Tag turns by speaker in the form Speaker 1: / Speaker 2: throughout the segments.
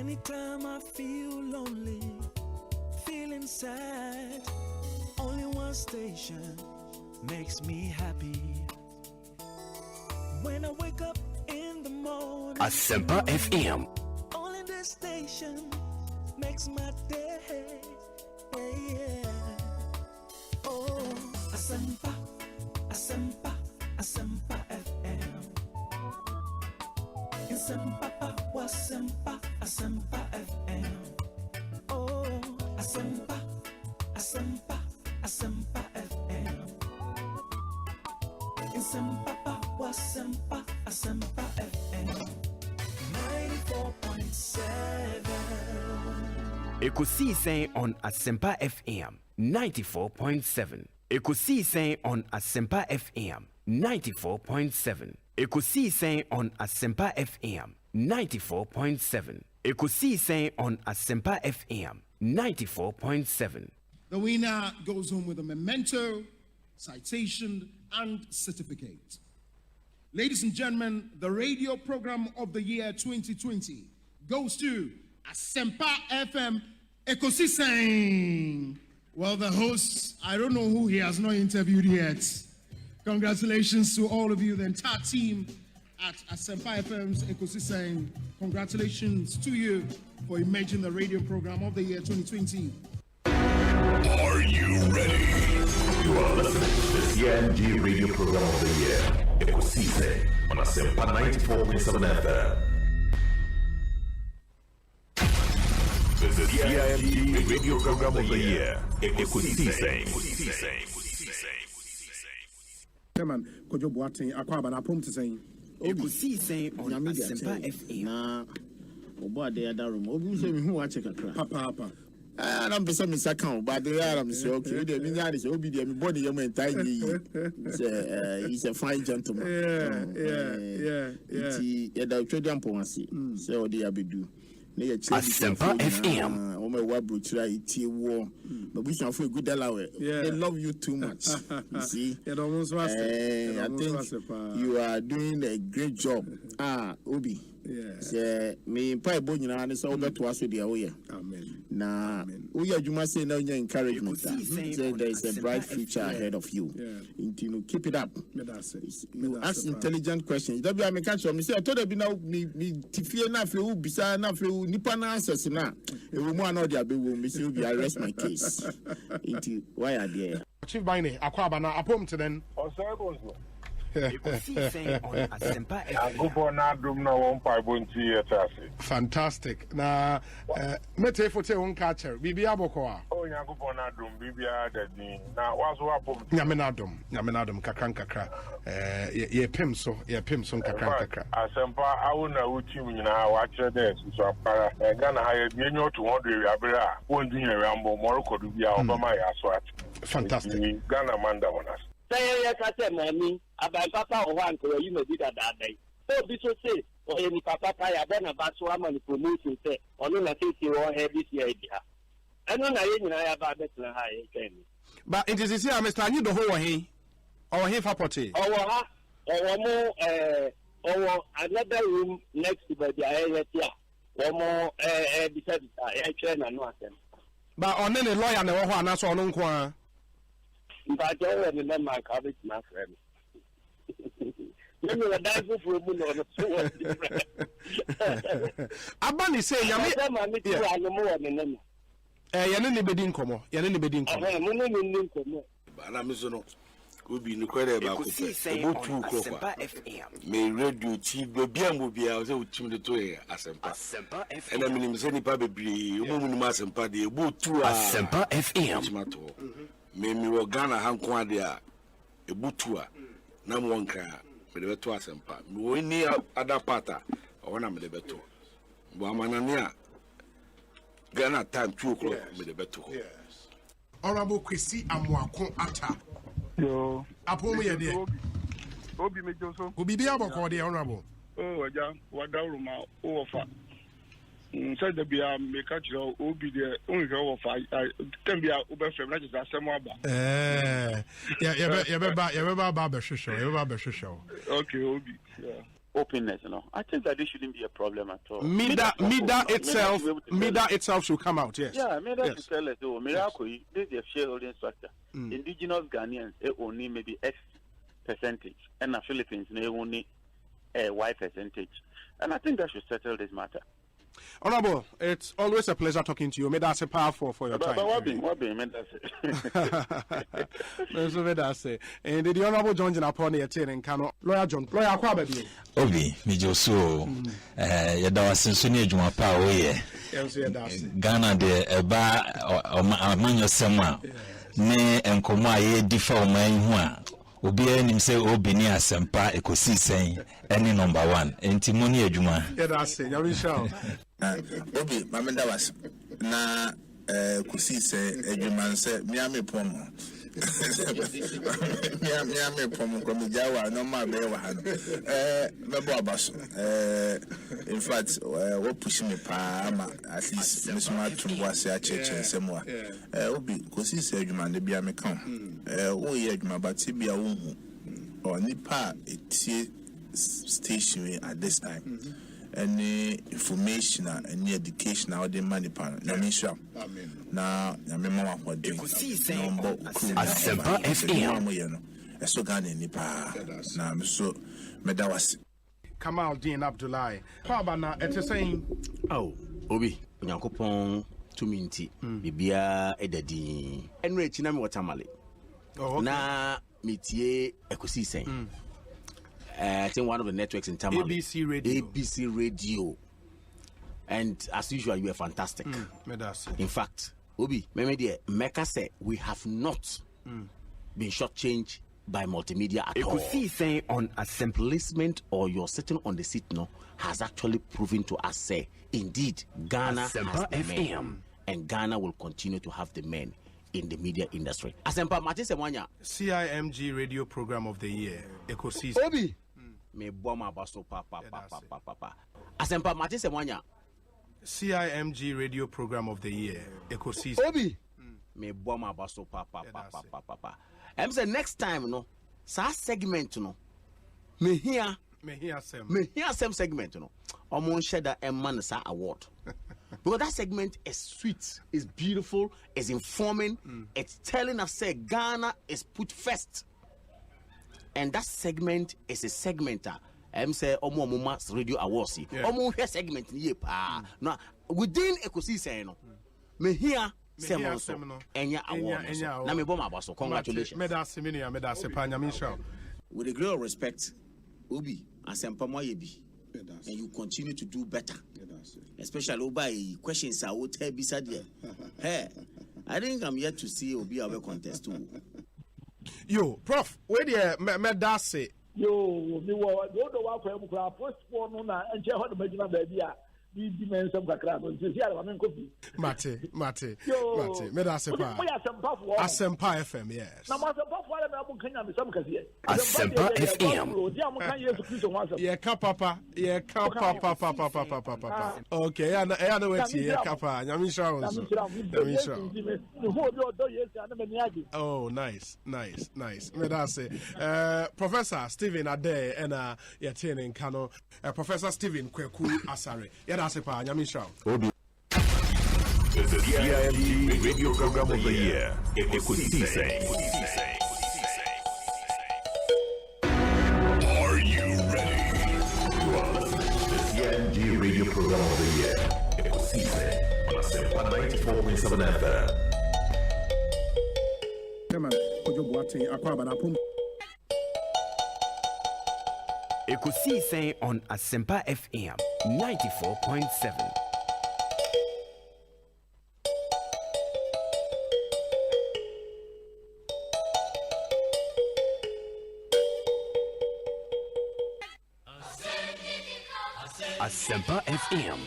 Speaker 1: Anytime I feel lonely, feeling sad, only one station makes me happy. When I wake up in the morning,
Speaker 2: Asempa FM.
Speaker 1: only this station makes my day. Yeah. Oh, Asempa, Asempa, Asempa FM. Asempa, Asempa, Asempa FM. Oh, Asempa, Asempa, Asempa FM. Asempa, Asempa, Asempa FM. 94.7.
Speaker 2: Ekosiisen On Asempa FM 94.7. Ekosiisen On Asempa FM 94.7. Ekosiisen On Asempa FM 94.7. Ekosiisen On Asempa FM 94.7.
Speaker 3: The winner goes home with a memento, citation, and certificate. Ladies and gentlemen, the radio program of the year 2020 goes to Asempa FM Ekosiisen. Well, the host, I don't know who he has not interviewed yet. Congratulations to all of you, the entire team at Asempa FM's Ekosiisen. Congratulations to you for emerging the radio program of the year 2020.
Speaker 4: Are you ready? You are listening to the CNG radio program of the year, Ekosiisen on Asempa 94.7 FM. The CNG radio program of the year, Ekosiisen.
Speaker 5: Chairman, Kojo Boateng, Akwaba na prom to say.
Speaker 2: Ekosiisen On Asempa FM.
Speaker 6: Na obo ade ada room. Obi say me hu wa check akra.
Speaker 5: Papa.
Speaker 6: I'm be some second, but the I'm say okay. The minya is obi dey me body yam entai yi. He's a fine gentleman.
Speaker 5: Yeah.
Speaker 6: He da twedi ampo ase. Say odi abedu.
Speaker 2: Asempa FM.
Speaker 6: Oh my wabruchira iti wo. But we can feel good dalawe. They love you too much. You see? I think you are doing a great job. Obi. Yeah. Me pa ebo nyina ne so obeto aso dia wo ye. Amen. Na wo ya adwuma say na nya encouragement. Say there is a bright future ahead of you. You keep it up. You ask intelligent questions. That be I make catch me say I told you now me tifie na fe wo bisa na fe nipa na answers na. E wo mu ana dia be wo me say be arrest my case. Why are there?
Speaker 5: Chief Bine, Akwaba na apom to then.
Speaker 2: Ekosiisen On Asempa FM.
Speaker 5: Fantastic. Na mete fote won catcher. Bibi aboko.
Speaker 7: Oh, Yankupon Adum, Bibia, Daddy. Now, what's what?
Speaker 5: Yamenadum, kakra. Ye pimso kakra.
Speaker 7: Asempa, I will know what you now watch this. So, Ghana hired me to wonder Abra, one dinner ramble, Morocco to be out by my aswat.
Speaker 5: Fantastic.
Speaker 7: Ghana Manda on us.
Speaker 8: Say, yes, I said, mommy, about Papa or one, you may do that day. So, this will say, or any Papa, I then about Swamman promotion, say, or no, I think you all have this idea. I don't know, I about better high.
Speaker 5: But it is here, Mr. You the whole way, or here for potty.
Speaker 8: Or more, or another room next to the area, or more, beside I train and not them.
Speaker 5: But on any lawyer, and the one that's all on.
Speaker 8: But I don't remember my cabbage, my friend. You die for a moon on the
Speaker 5: Abani say, Yanni come.
Speaker 9: Obi ni kwere ba ko fe obotu ko kwa me radio chi bia mo bia o se o chim de to e Asempa FM ena minim se nipa bebre o mu ni Asempa de obotu
Speaker 2: Asempa FM
Speaker 9: me wo Ghana hanko ade a ebutu a na mo nka me de beto Asempa me wo ni ada pata o na me de beto bo amanane a Ghana time 2 o'clock me de beto
Speaker 5: Honorable Kwesi Amoako Ata.
Speaker 7: Yo.
Speaker 5: Apomu ye de.
Speaker 7: Obi me Johnson.
Speaker 5: Obi bi aboko de honorable.
Speaker 7: Oh, ja, wadawruma ofa. Said the bia me catch you obi de onhwe ofa. Can be obefem na just asem aba.
Speaker 5: Yeah, you be ba be hwehwe.
Speaker 7: Okay, obi. Yeah.
Speaker 10: openness, I think that this shouldn't be a problem at all.
Speaker 5: Mida itself should come out, yes.
Speaker 10: Yeah, Mida should tell us, Miracle, this is a shareholding structure. Indigenous Ghanaians only maybe X percentage, and the Philippines they only Y percentage. And I think that should settle this matter.
Speaker 5: Honorable, it's always a pleasure talking to you. May that's a powerful for your time.
Speaker 10: What be, may that's
Speaker 5: it. And the Honorable John Jinaponi attending Kano. Lawyer John, lawyer Kwababi.
Speaker 11: Obi, me Joso, Yadawasin Sunni Jumapa, Ghana de Eba or Manyo Sema, ne and Koma ye differ man. Obi enim say obi ni Asempa Ekosiisen any number 1 entimoni adwuma
Speaker 5: that's it you shall
Speaker 6: obi mamenda was na Ekosiisen adwuma say miame pom miame pom ko me jawa no ma be wa ha no mebo abaso in fact we push me pa ama at least me so ma tumbo ase a cheche nsemo a obi Ekosiisen adwuma de bia me kan wo ye adwuma but bia wo hu or nipa etie station at this time any information and education out the money pan na me sure na me mama kwa dey
Speaker 2: Asempa FM
Speaker 6: eso Ghana nipa na me so me da was
Speaker 5: Kamal Dean Abdullahi Paba na saying
Speaker 12: Obi Onyankopon tuminti bibia edadi enre china me watamale na metie Ekosiisen I think one of the networks in Tamale ABC Radio and as usual you are fantastic in fact Obi Meka say we have not been shortchanged by multimedia at all.
Speaker 2: Ekosiisen On Asempa
Speaker 12: Placement or you're sitting on the seat has actually proven to us say indeed Ghana
Speaker 2: Asempa
Speaker 12: has the
Speaker 2: FM
Speaker 12: men, and Ghana will continue to have the men in the media industry. Asempa Mati Semwanya
Speaker 5: CIMG Radio Program of the Year Ekosiisen
Speaker 12: Obi me boma baso papa Asempa Mati Semwanya
Speaker 5: CIMG Radio Program of the Year Ekosiisen
Speaker 12: Obi me boma baso papa I'm say next time sa segment me here some segment almost share that man sa award because that segment is sweet, is beautiful, is informing, it's telling us say Ghana is put first, and that segment is a segment say Omo Radio Awards Omo here segment ye pa now within Ekosiisen me here Enya award na me boma baso congratulations
Speaker 2: with a great respect Obi Asempa Moyebi and you continue to do better especially by questions I will tell beside there. Hey, I think I'm yet to see Obi our contest too.
Speaker 5: Yo, Prof, where the medase?
Speaker 13: Yo, me wa do wa kwa mu kra post no na enche ho de magina ba bia di dimensum kakra no nti sia ba men kofi.
Speaker 5: Mate, medase pa. Asempa FM, yes.
Speaker 13: Na Asempa for me abu kanya me sam kase.
Speaker 2: Asempa FM.
Speaker 5: Yeah, papa. Okay, yeah, no wait here, papa. Nyamisha. Oh, nice. Medase. Professor Stephen Ade and Yatene Kano, Professor Stephen Kweku Asare. Yadasepa, Nyamisha.
Speaker 4: The CIMG Radio Program of the Year, Ekosiisen. Are you ready? You are listening to the CIMG Radio Program of the Year, Ekosiisen, on Asempa 94.7 FM.
Speaker 2: Ekosiisen on Asempa FM 94.7. Asempa FM.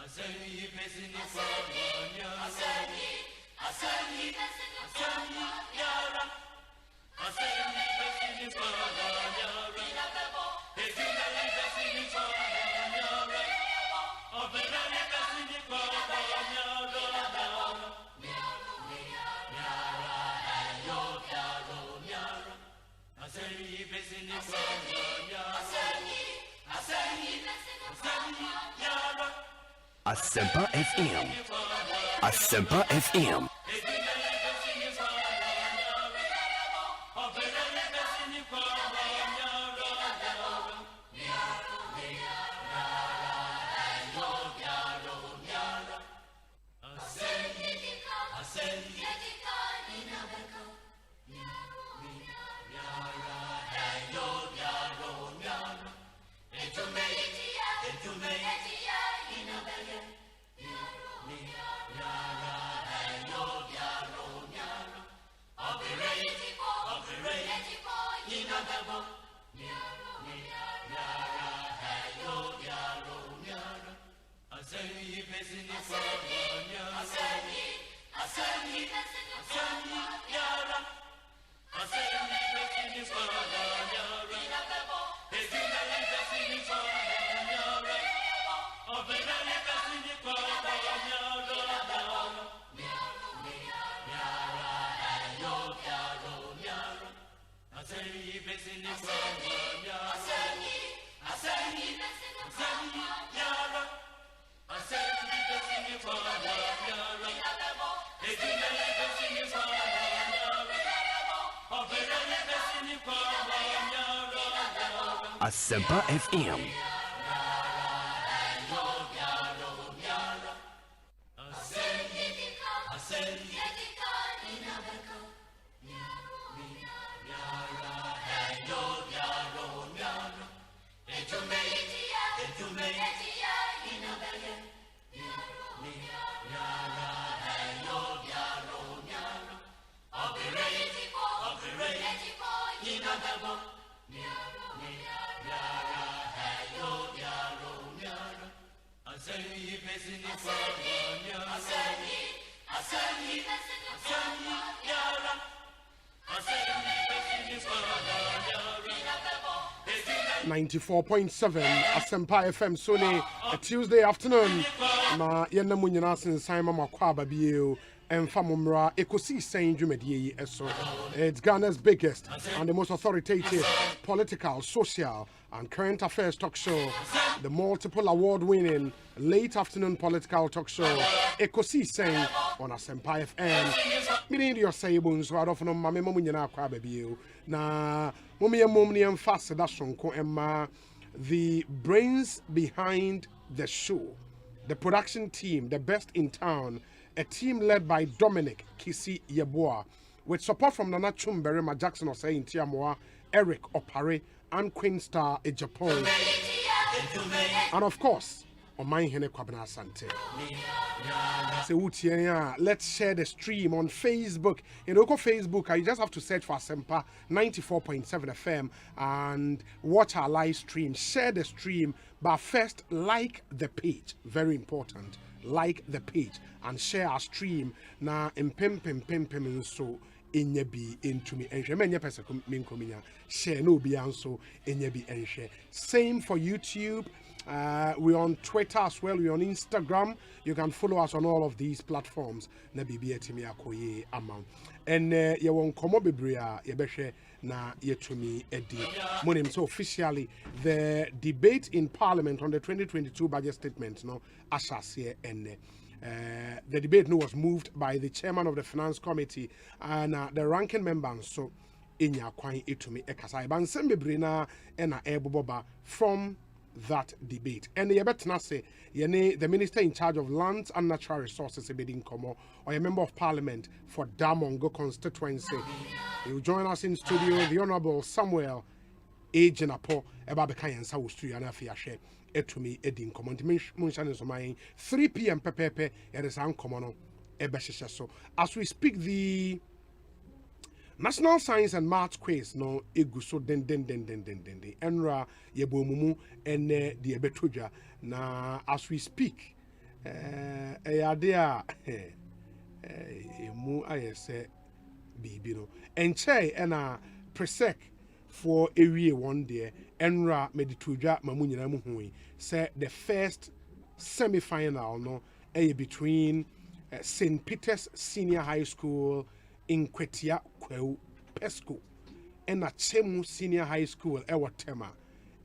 Speaker 14: I say Asempa FM. Asempa FM. Asempa FM. .7 Asempa FM Sony a Tuesday afternoon. Ma yena munyina sensan mama kwa babie and famumra Ekosiisen Jumedie eso. It's Ghana's biggest and the most authoritative political, social and current affairs talk show. The multiple award-winning late afternoon political talk show Ekosiisen on Asempa FM. Meaning your sables right off no mama munyina kwa babie. Na mommy and fast that's Emma. The brains behind the show, the production team, the best in town, a team led by Dominic Kisi Yeboah, with support from Nana Chumberema Jackson Osei Tiamoa, Eric Opare, and Queen Star in Japan, and of course, Omai Hene Kwabena Asante. Let's share the stream on Facebook. In Oko Facebook, you just have to search for Asempa 94.7 FM and watch our live stream. Share the stream, but first like the page. Very important. Like the page and share our stream. Na impem so enyebi into me and share pesa minkominya. Share no be so enyebi and share. Same for YouTube. We're on Twitter as well. We're on Instagram. You can follow us on all of these platforms. Na bibi etimi akoye amount. And you won't come up yebeshe na yetumi edi. Monim so officially the debate in Parliament on the 2022 budget statement no ashasiye enne. The debate was moved by the chairman of the Finance Committee and the ranking member so inya kwan etumi ekasa. Ibansembe brina ena eboboba from that debate. And the minister in charge of lands and natural resources or a member of parliament for Damongo constituency. He will join us in studio, the Honorable Samuel Ejenapo Ebabekayan South Studio and Afiashe Etumi Edin Command Munshan is my 3 p.m. Pepe it is uncommon so as we speak the National Science and Maths quiz no eguso den enra yebomumu ene de ebetoja na as we speak emu ayese bibi no enche na presec for area one day enra meditudwa mamunyina mu hui say the first semi-final no between St. Peter's Senior High School in Kwetia Kweu Pesco and a Chemu Senior High School ewa Tema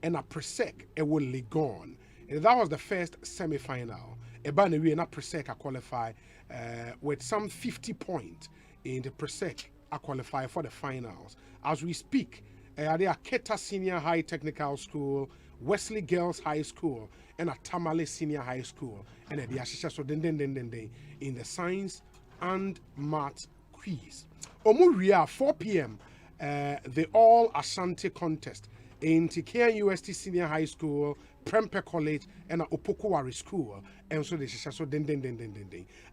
Speaker 14: and a Presec ewa Legon. And that was the first semi-final. Ebane na Presec qualify with some 50 points in the Presec qualify for the finals. As we speak, there are Keta Senior High Technical School, Wesley Girls High School, and a Tamale Senior High School, and the Ashisha so in the science and math quiz. Omuria 4 p.m. The All Ashanti contest in Tikia UST Senior High School, Prempe College, and Opokuwari School, and so the Shisha so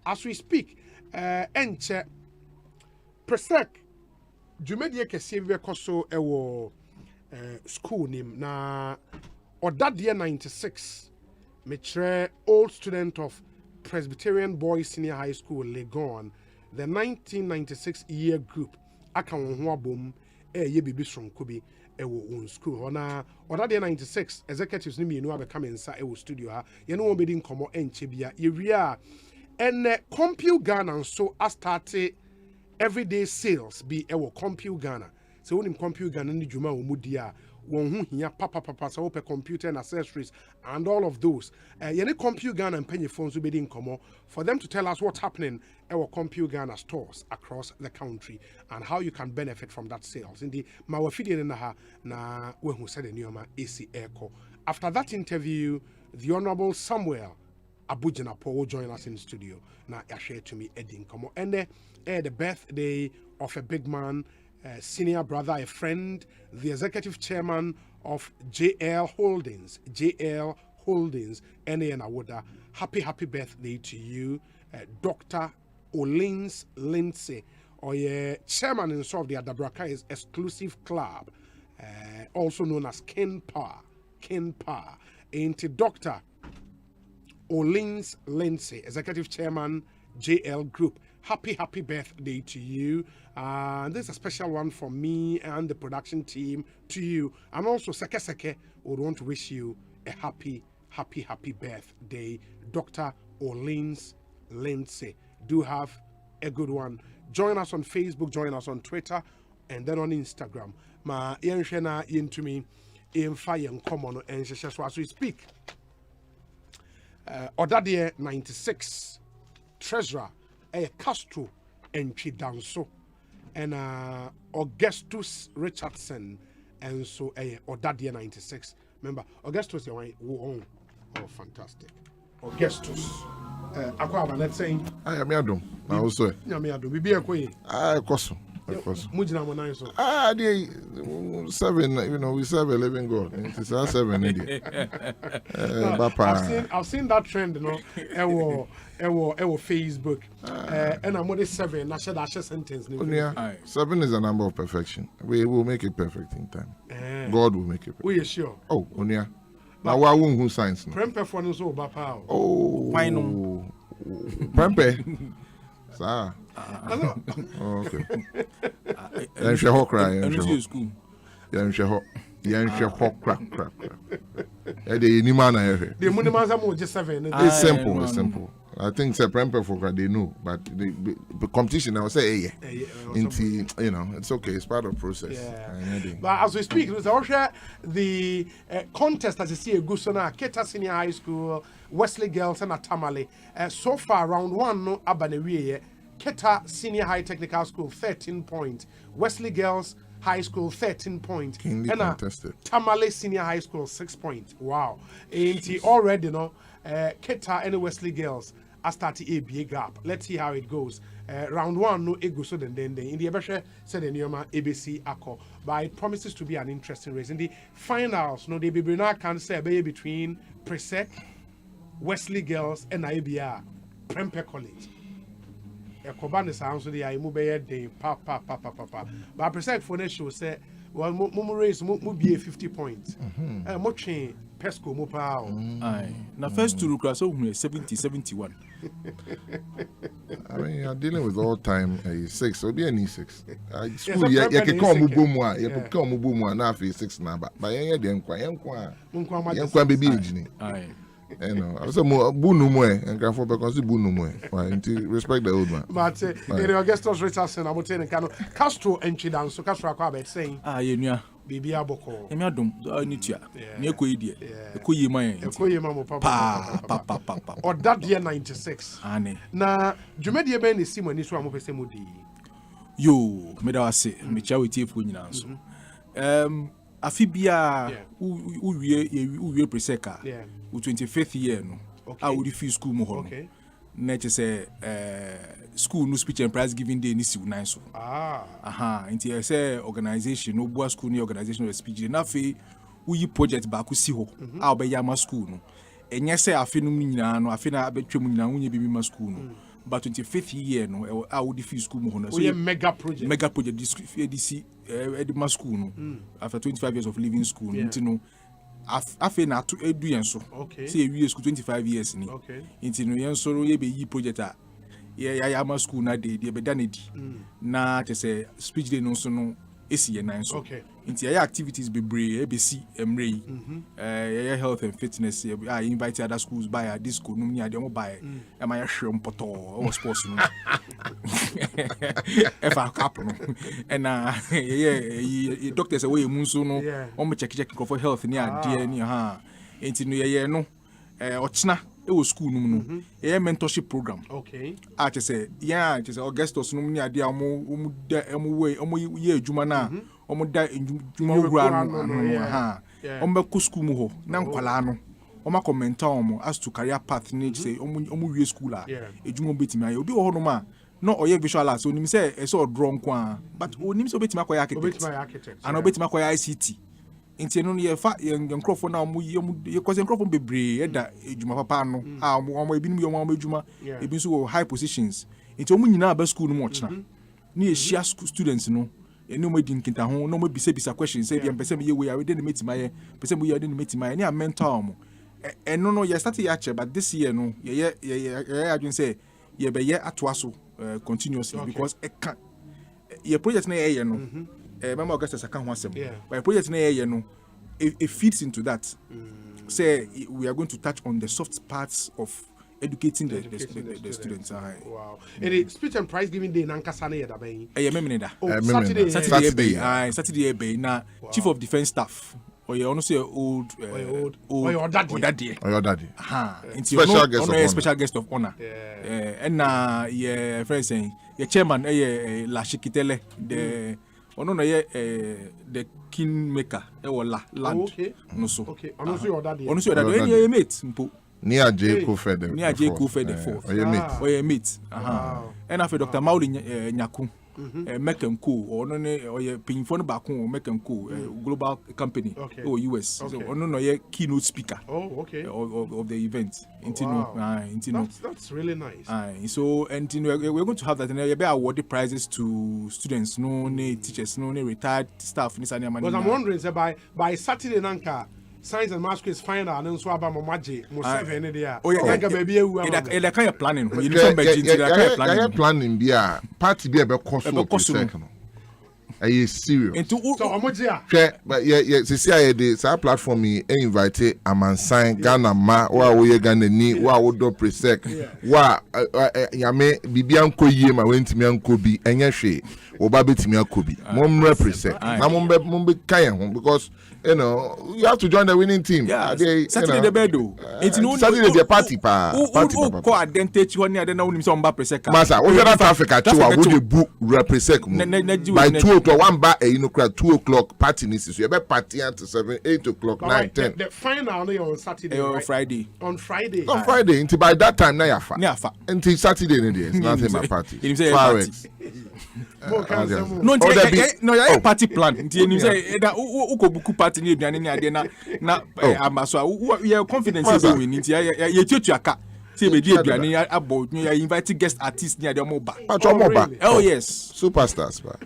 Speaker 14: As we speak, enche Presec Jumedie Kesive Koso ewo school nim na or that year 96 metre old student of Presbyterian Boys Senior High School Legon the 1996 year group aka won ho abom ye bibi sonkobi ewo on school ona or that year 96 executives ni mienu abeka mensa ewo studio ha ye no won bedi nkomo enche bia ye wia ene Compute Ghana so a started everyday sales be ewo Compute Ghana so when Compute Ghana ni djuma omudia won hu hia papa so pe computer and accessories and all of those yene Compute Ghana and penny phones be din komo for them to tell us what's happening ewo Compute Ghana stores across the country and how you can benefit from that sales in the mawafidi na ha na we hu said nioma AC Echo. After that interview, the Honorable Samuel Abujinapo will join us in the studio. Now, I share to me Edin Komo. And the birthday of a big man, senior brother, a friend, the executive chairman of JL Holdings, N.A. Awoda. Happy birthday to you, Dr. Olins Lindsay, or chairman and of the Adabraka exclusive club, also known as Ken Power. Into Dr. Olins Lindsay, executive chairman, JL Group. Happy birthday to you. This is a special one for me and the production team to you. And also Seke would want to wish you a happy birthday, Dr. Olins Lindsay. Do have a good one. Join us on Facebook, join us on Twitter, and then on Instagram. Ma yenshena yintumi in fire and common and so as we speak. Odadie 96 treasurer Castro and Chidanso and Augustus Richardson and so Odadie 96. Remember Augustus who own. Oh, fantastic. Augustus Aquaba, let's say
Speaker 15: I am Yadum. I also
Speaker 14: Yamiadum. We be a queen.
Speaker 15: I cost.
Speaker 14: Mujina Monaiso.
Speaker 15: They 7, you know, we serve a living God. It's our 7 idiot.
Speaker 14: I've seen that trend, you know, ewo Facebook. And I'm only 7. I said sentence.
Speaker 15: 7 is a number of perfection. We will make it perfect in time. God will make it perfect.
Speaker 14: We are sure.
Speaker 15: Oh, Onia. Now why won't who science?
Speaker 14: Prempe for no so bapao.
Speaker 15: Oh, why no? Prempe. Sir. Oh, okay. Yan she ho cry. Yan she ho crack. The ni man na here.
Speaker 14: The money man say just 7.
Speaker 15: It's simple. I think say prempe for they know, but the competition I will say into you know it's okay. It's part of the process.
Speaker 14: Yeah. But as we speak, the contest as you see a Gusona, Keta Senior High School, Wesley Girls and Tamale. So far, round 1 no Abanewie. Keta Senior High Technical School 13 points. Wesley Girls High School 13 points.
Speaker 15: And
Speaker 14: Tamale Senior High School 6 points. Wow. And already no Keta and Wesley Girls are starting a big gap. Let's see how it goes. Round 1 no ego so then in the Ebeshe said the Nioma ABC Ako. But it promises to be an interesting race. In the finals, no, the Bibina can say between Presec, Wesley Girls, and IBR, Prempe College. Ekobani sounds so the Imube day, papa. But present for the show say, well, raise be 50 points. Much Pesco Mopao.
Speaker 16: Aye. Now, first two class, 70-71.
Speaker 15: I mean, you're dealing with all time 6, so be an E6. School, you can call Mubumwa, you can call Mubumwa, now for 6 number. But you didn't quite baby.
Speaker 16: Aye.
Speaker 15: You know, I said, Bunumwe, and Grandfather because the Bunumwe. Why, respect the old man.
Speaker 14: But in Augustus Richardson, I'm telling you, Castro and Chidan, so Castro Aquabet saying,
Speaker 16: yeah.
Speaker 14: Baby Aboko.
Speaker 16: Emiadum, Nitia, Neko Idia, Ekoyema, Papa,
Speaker 14: or that year 96.
Speaker 16: Anne.
Speaker 14: Now, Jumedia Ben is Simon is one of the same.
Speaker 16: Yo, Medawase, Michawiti Punyanso. Afibia, who Preseka, who 25th year, no, I would feel school more. Okay. Nature say, school no speech and prize giving day nisi unaiso. Inti say organization no boa school ni organization speech na fe uyi project ba ku si ho a obeya ma school no enye say afi no nyina no afi na abetwem nyina unye bibi ma school no but 25th year no I would feel school mo no
Speaker 14: so mega project
Speaker 16: this edima school no after 25 years of living school inti no afi na to edu yenso say we school 25 years ni inti no yenso ro ye be yi project a ya ma school na de be dane di na te say speech day no so no esi ye nan so inti ya activities be brave e be si emre ya health and fitness I invite other schools by this school no nya de mo buy e ma ya hwem poto o sports no e fa cap no and yeah doctor say we mun so no o mo check for health ni ade ni inti no ye no ochina e wo school no mentorship program te say Augustus no ni ade omu ye adwuma na omu da adwuma wura no omu be school mu ho na nkwala no omu commenta omu as to career path ni say omu wie school a adwuma betimi aye obi wo ho no ma no oye visual arts onim say e so draw nkwa but onim say obetimi akoya architect and obetimi akoya ICT inti no ye fa ye nkrofo na omu ye cause nkrofo bebre e da adwuma papa no omu ebi nim ye omu adwuma ebi so go high positions inti omu nyina ba school no mo china ni e share students no eni omu din kinta ho no omu bisa questions say bi empese ye we a we dey metima ye pese mu ye dey metima ye ni a mentor omu eno no ye start ya che but this year no ye adwin say ye be ye atoaso continuously because e can ye project na ye no remember Augustus aka ho asem but project na ye no it feeds into that say we are going to touch on the soft parts of educating the students.
Speaker 14: Wow. And speech and prize giving day nankasa na yeda ben
Speaker 16: Saturday be na chief of defense staff or you say old daddy special guest of honor and yeah friend saying your chairman la shikitele the the kingmaker land no so
Speaker 14: your daddy
Speaker 16: any mate mpo
Speaker 15: near J. Kofede
Speaker 16: or your mate and after Dr. Mauli Nyaku Mekanko or no or your pinfon back or Mekanko global company or US so no keynote speaker of the event
Speaker 14: that's really nice
Speaker 16: so and we're going to have that and we award the prizes to students no teachers no retired staff
Speaker 14: because I'm wondering say by Saturday nanka Science and Math is final and so about Momaji, Museveni there. Oh,
Speaker 16: yeah, kind of planning.
Speaker 15: You planning, yeah. Party be about cost. Are you serious?
Speaker 14: So,
Speaker 15: but yeah, see, the platform me invite Amansan, Ghana, Ma, or we Ghana, ni, wa would do presec, wa, Yame, Bibianco Yema went to me and Kobe, and Yashi, or Babit me a Kobe. Mom represent. I'm on Kayan because. You know, you have to join the winning team.
Speaker 16: Yeah, Saturday the bedo.
Speaker 15: It's no Saturday the party pa.
Speaker 16: Who co identity one year then now nimso mba preseka.
Speaker 15: Masa, we South Africa too. I would book represec. By 2 o'clock, one bar you know 2 o'clock party needs. So you be party until 7, 8 o'clock, 9, 10.
Speaker 14: The final on Saturday.
Speaker 16: On Friday.
Speaker 14: On Friday.
Speaker 15: On Friday. Until by that time na yafa. Until Saturday it's nothing my party.
Speaker 16: No, party plan. You say that ukobuku party ni aduane ni ade na amaso we confidence is win nti ye tutuaka See me dear Biani about you inviting guest artists near the mobile.
Speaker 15: Oh
Speaker 16: yes.
Speaker 15: Superstars, ba.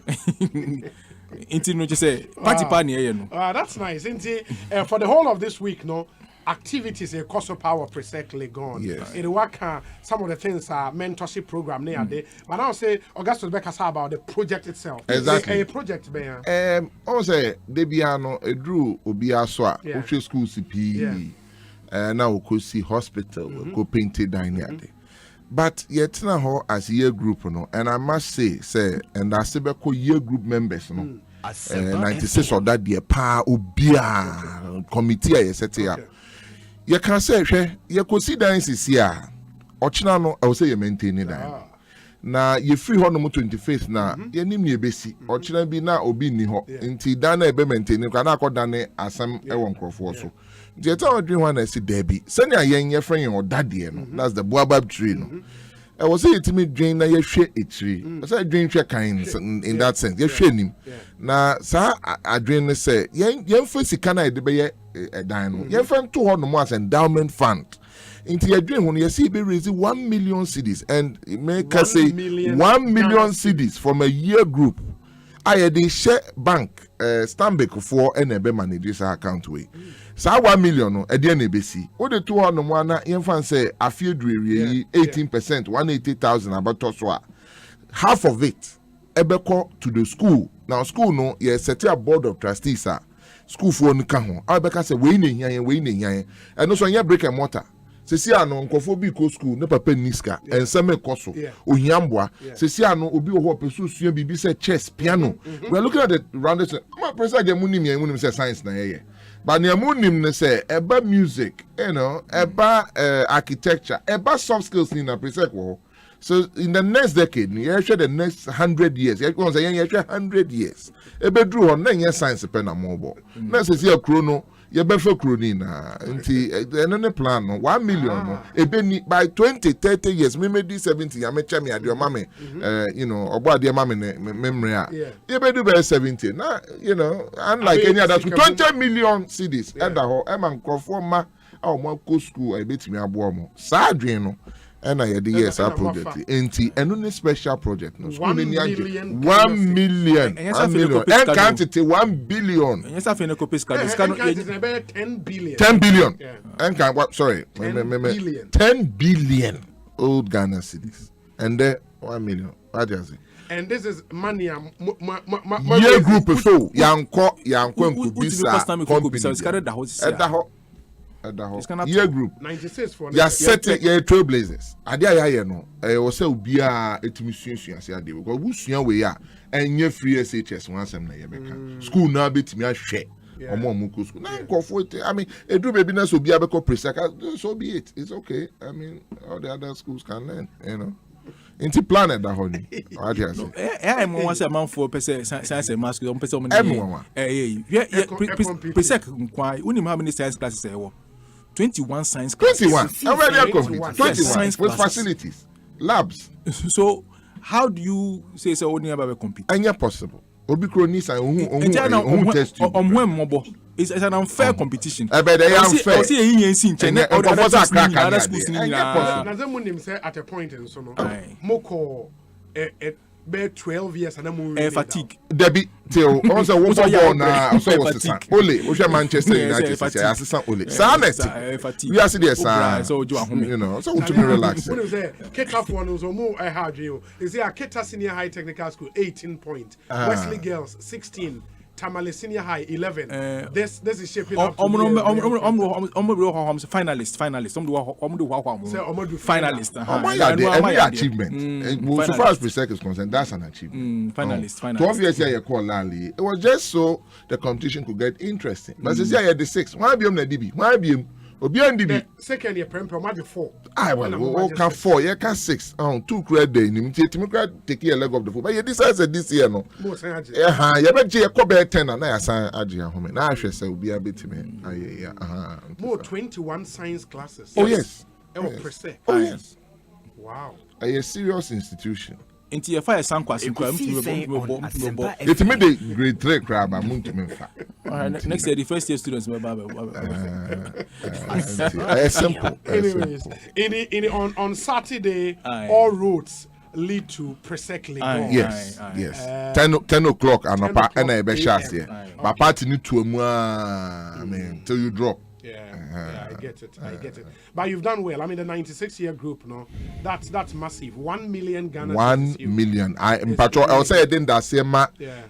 Speaker 16: Inti no just say party party here no.
Speaker 14: That's nice. Inti for the whole of this week no activities a cost of power precisely gone.
Speaker 15: Yes.
Speaker 14: In the work some of the things are mentorship program near there. But now say Augustus Becker say about the project itself.
Speaker 15: Exactly.
Speaker 14: A project be.
Speaker 15: I say Debiano Edru Obia Swa, Uche School CP. Now we could see hospital, we go painted down here. But yet now as year group no, and I must say and I say because year group members no, 96 of that dear pa Obia committee I set here. You can say you could see dance is here. Ochina no, I will say you maintain it. Na you free hono 25th na ye nim ye besi ochina bi na obi ni ho nti dan na ebe maintain kwa na akodane asam e won krofo so nti eta odwen ho na si dabi sani ayen ye friend your daddy no that's the boabab tree no I was say itimi dwen na ye hwe etri say dwen hwe kan in that sense ye hwe nim na sa adwen ne say yen fa sika na ede be ye dan no yen fa to ho no mo as endowment fund. Into your dream when you see be raising 1 million cedis and make us say 1 million cedis from a year group. I had a share bank Stanbic for NB managers account way. So 1 million no at the NBC. What the 201 infant say a few 18%, 180,000 about Toswa. Half of it ebeko to the school. Now school no you set a board of trustees school for no can ho. I beka say we ne and also you brick and mortar. Sesi ano nkofo bi ko school ne papa niska enseme koso ohiamboa sesi ano obi wo pesu sua bibi say chess piano we are looking at the rounded come pressure dem munim say science na ye but ne munim ne say eba music eba architecture eba soft skills ni na presec wo so in the next decade you share the next 100 years you go say you share 100 years ebe dru on na science pe na mobo na sesi akrono you better crony na nti plan no 1 million no ebeni by 20-30 years me 70 ya mecha me ade mama obo ade mama memory a you better do 70 na unlike any other 20 million cedis and ho e man crofo ma a mo go school e betimi abo mo sa adwen no and I had the yes project and special project no 1 million 1 million and quantity 1 billion
Speaker 16: yes I feel copy scan
Speaker 14: 10 billion
Speaker 15: 10 billion and can what sorry 10 billion old Ghana cedis and there 1 million what do you say
Speaker 14: and this is money
Speaker 15: year group so yanko kubisa year group
Speaker 14: 96 for
Speaker 15: ya set ya trailblazers ade ya no wo say obia etimi suasua ase ade because wo sua we ya enye free SHS one sem na ye beka school na betimi ahwe omo ko school na nkofo I mean edu baby na so obia beko presaka so be it it's okay I mean all the other schools can learn Inti planet da honey.
Speaker 16: I'm one say man for science mask on person presec kwai unim how many science classes there were 21 science classes
Speaker 15: 21 already complete 21 with facilities labs
Speaker 16: so how do you say so only about compete
Speaker 15: anya possible obi kronis and test you
Speaker 16: it's an unfair competition.
Speaker 15: But they are unfair.
Speaker 16: I see a in China. Other schools
Speaker 14: say at a point and so no. Moko be 12 years and I'm
Speaker 16: fatigue.
Speaker 15: Debbie till also one ball na so was Ole, we Manchester United assistant Ole. Sanet. We are see there so so to me relax.
Speaker 14: What is there? Ketaf one was more I had you. Is there a Ketaf Senior High Technical School 18 point. Wesley Girls 16. Tamale Senior High 11. This is shaping up.
Speaker 16: Finalist.
Speaker 15: Every achievement. So far as Presec is concerned, that's an achievement.
Speaker 16: Finalist.
Speaker 15: 12 years here you call Lali. It was just so the competition could get interesting. But since you the 6, why be na DB? Why be Obiandibi
Speaker 14: second year prem maybe 4.
Speaker 15: I well can 4, you can 6. 2 credit day. You take a leg of the foot. But you decide this year no.
Speaker 14: You
Speaker 15: bet you could 10 and I assign Ajia home. Now I should say will be a bit me.
Speaker 14: More 21 science classes.
Speaker 15: Oh yes.
Speaker 14: Oh
Speaker 15: yes.
Speaker 14: Wow.
Speaker 15: A serious institution.
Speaker 16: Into your fire sank was
Speaker 15: it made the grade 3 crab and moon to me.
Speaker 16: Next year, the first year students will
Speaker 14: simple. Anyways, on Saturday, all roads lead to Presec Legon.
Speaker 15: Yes. 10 o'clock and a beshas here. But party need to I mean till you drop.
Speaker 14: Yeah, I get it. But you've done well. I mean, the 96-year group, no, that's massive. 1 million Ghana.
Speaker 15: 1 million. I'll say I didn't that same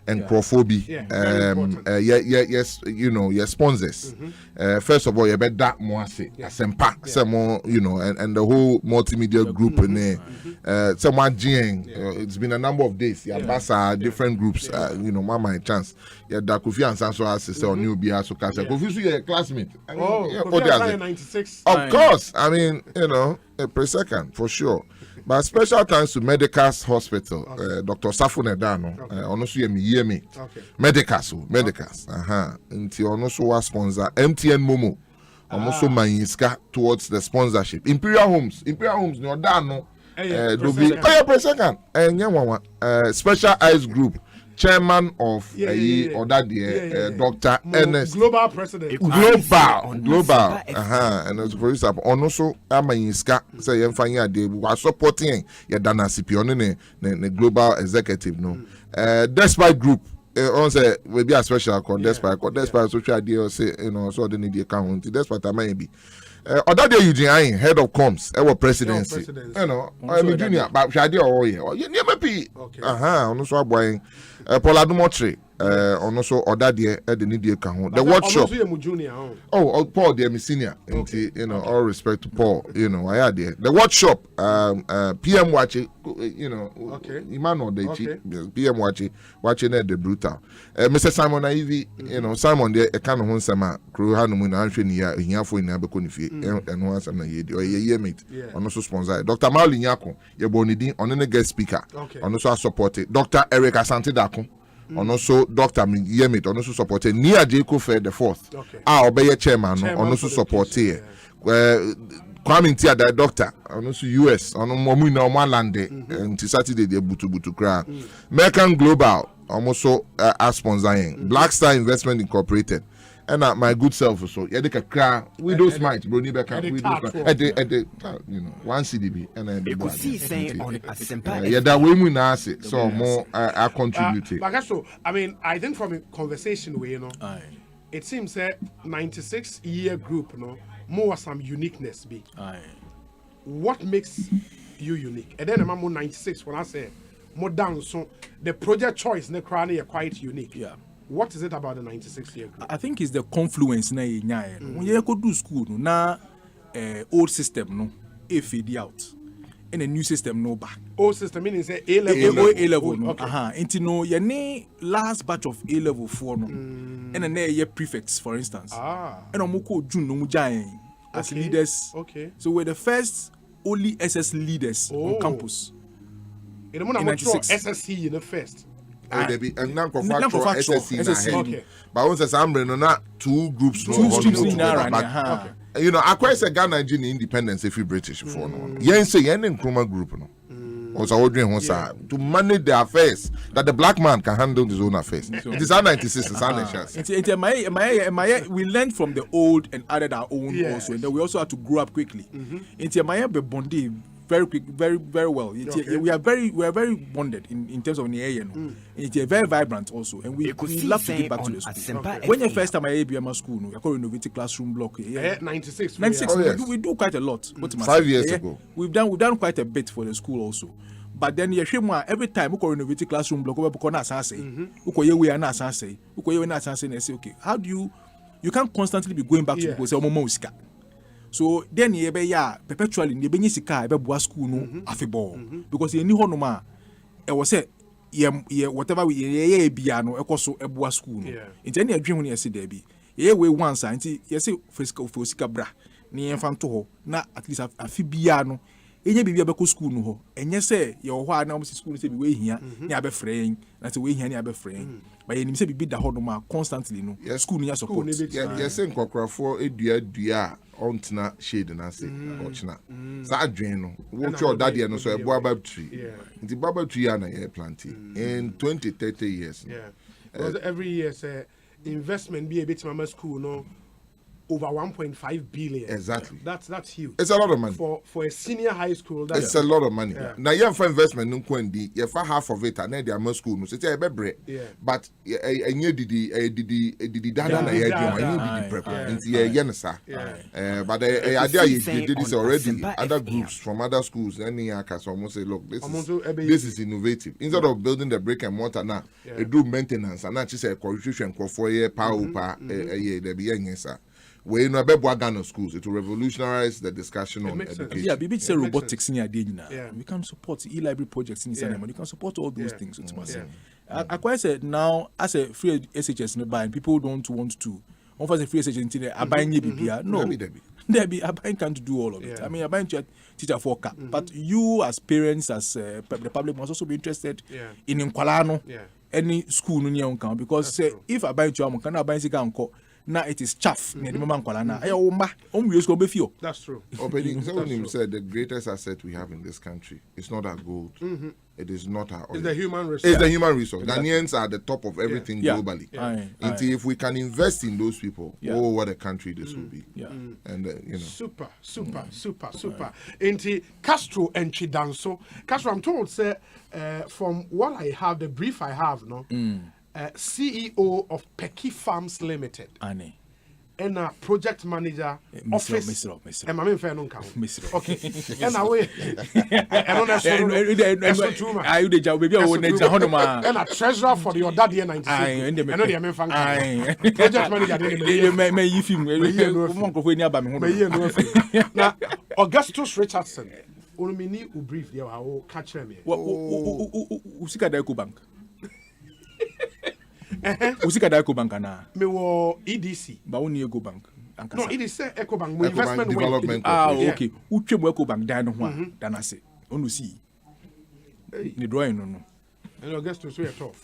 Speaker 15: and Crawford. Yes, you know, your sponsors. First of all, you bet that Moase, Asempa, some more, you know, and the whole multimedia group in there. Someone Jiang. It's been a number of days. Yeah, Basa, different groups. You know, my chance. Yeah, that Kofi and Sanso sister or New Bia so Kasa. Kofi is a classmate.
Speaker 14: Kofi 96.
Speaker 15: Of course, I mean, you know, per second for sure. But special thanks to Medicas Hospital, Dr. Safo Nedano, honestly, me. Medicas. Until also was sponsor MTN Momo, also Manyiska towards the sponsorship. Imperial Homes, no Dano, per second, and Special Eyes Group. Chairman of Dr. Ernest
Speaker 14: Global President.
Speaker 15: Global. And as for example, also Amayinska say Yemfanya de was supporting Yadana Sipion the global executive. No, Despite Group. On say will be a special call. Despite social deal say so they need the account. Despite I may be. Other day Eugene head of comms, presidency. You know, I'm junior, but Shadi or you never be. Also buying Paula Dumotre, also other day the need the account. The workshop. Oh, Paul, dear senior. You know, all respect to Paul. You know, I had there. The workshop, PM watching. You know, Emmanuel PM watching the brutal. Mr. Simon Ivy, you know, Simon there a kind of one summer crew Hanuman Anthony here for in Abekonifi and once I'm a year mate. And also sponsor Dr. Mauli Nyako, your bonidi on a guest speaker. And also supported Dr. Eric Asante Dako. And also Dr. Yemit, and also supported Nia Jacob Fair the fourth. Obey chairman, and also supported. Kwame Ntia the doctor, and also US, on Momina Malande, and Saturday the Butu Kra. American Global, also as sponsoring. Black Star Investment Incorporated. And my good self also. Yeah, they can cry. We do smite, bro. We do smite. At the, you know, 1 CDB and then
Speaker 17: Ekosiisen On Asempa.
Speaker 15: Yeah, that way we now say so more. I contributed.
Speaker 14: But so, I mean, I think from a conversation way, you know, it seems that 96-year group, you know, more some uniqueness be. What makes you unique? And then I'm 96 when I say more down. So the project choice in the crown are quite unique.
Speaker 16: Yeah.
Speaker 14: What is it about the 96-year group?
Speaker 16: I think it's the confluence na when you go to school na old system no fade out and a new system no back.
Speaker 14: Old system meaning say A level
Speaker 16: no. Into no your last batch of A level 4 no. And then year prefects for instance. And omoko June no mujayen as leaders.
Speaker 14: Okay.
Speaker 16: So we're the first only SS leaders on campus.
Speaker 14: In the 96 SSC in the first.
Speaker 15: Be and non-contractual SSC. But once as I'm not two groups, you know, I quite say Ghana Nigerian independence if you British for no. Yen say yen in Nkrumah group no. Was ordering one to manage the affairs that the black man can handle his own affairs. It is our 96, it's our chance.
Speaker 16: We learned from the old and added our own also, and then we also had to grow up quickly. Into my bondi very quick, very well. We are very bonded in terms of the area. It's very vibrant also, and we love to get back to the school. When the first time I ABM school, I call innovative classroom block.
Speaker 14: 96.
Speaker 16: We do quite a lot.
Speaker 15: 5 years ago,
Speaker 16: we've done quite a bit for the school also. But then every time we call innovative classroom block, we say, okay, how do you can't constantly be going back to people say so then perpetually school no afeball because you know no was say whatever we no so school no into any dream when you see there be we once anti you say physical bra ni enfam to ho na at least afibia no enye bibia be school no ho enye say ye ho a na mo school say bi we hia ni abefrɛ na say we hia ni abefrɛ but you say bibi da ho no ma constantly no school no support
Speaker 15: yes say nkokrafo edua ontna shade na say ochna sa adwen no wo twa dadie no so ebo abab tree nti baba tree na ye planting in 20-30 years
Speaker 14: because every year say investment be a bit mama school no over 1.5 billion.
Speaker 15: Exactly.
Speaker 14: That's huge.
Speaker 15: It's a lot of money.
Speaker 14: For a senior high school.
Speaker 15: It's a lot of money. Now you have for investment no kwendi, you for half of it and then the school no say bebre. But enye didi dada na ye didi prep. Nti ye na sa. But idea you did this already. Other groups from other schools any can almost say look this is innovative. Instead of building the brick and mortar now, do maintenance and not just a contribution for year power there be yensa. We know about Ghana schools. It will revolutionize the discussion on education.
Speaker 16: Yeah, maybe say robotics in your day now. We can support e-library projects in Sanema. You can support all those things. I quite said now as a free SHS nearby, people don't want to. Offer a free SHS in I buy BBR. No, Debbie, I can't do all of it. I mean, I buy teacher for cap. But you as parents, as the public must also be interested in Nkwalano, any school in your account because if I buy you, can I buy a now it is chaff. That's
Speaker 14: true.
Speaker 15: Someone said the greatest asset we have in this country is not our gold. It is not our oil.
Speaker 14: It's the human resource.
Speaker 15: It's the human resource. Ghanaians are the top of everything globally. If we can invest in those people, oh, what a country this will be. And you know.
Speaker 14: Super. Into Castro and Chidanso. Castro, I'm told, say, from what I have, the brief I have, no. CEO of Peki Farms Limited.
Speaker 16: Annie.
Speaker 14: And a project manager office. And I'm in fair non okay. And away.
Speaker 16: Are you the job? Maybe I will next Honoma.
Speaker 14: And a treasurer for the Odadia 96. I know the Amen Fan. Project manager.
Speaker 16: May you film.
Speaker 14: Now, Augustus Richardson. Only who brief there. I will catch him.
Speaker 16: Usika Daiko Bank. Usika Daiko Bank na.
Speaker 14: Me wo EDC.
Speaker 16: Ba woni Eco Bank.
Speaker 14: No, it is Eco Bank. Investment
Speaker 15: development.
Speaker 16: Okay. Utwe mo Eco Bank dan ho a dan ase. Onu si. Ni drawing no.
Speaker 14: And I guess to say it off.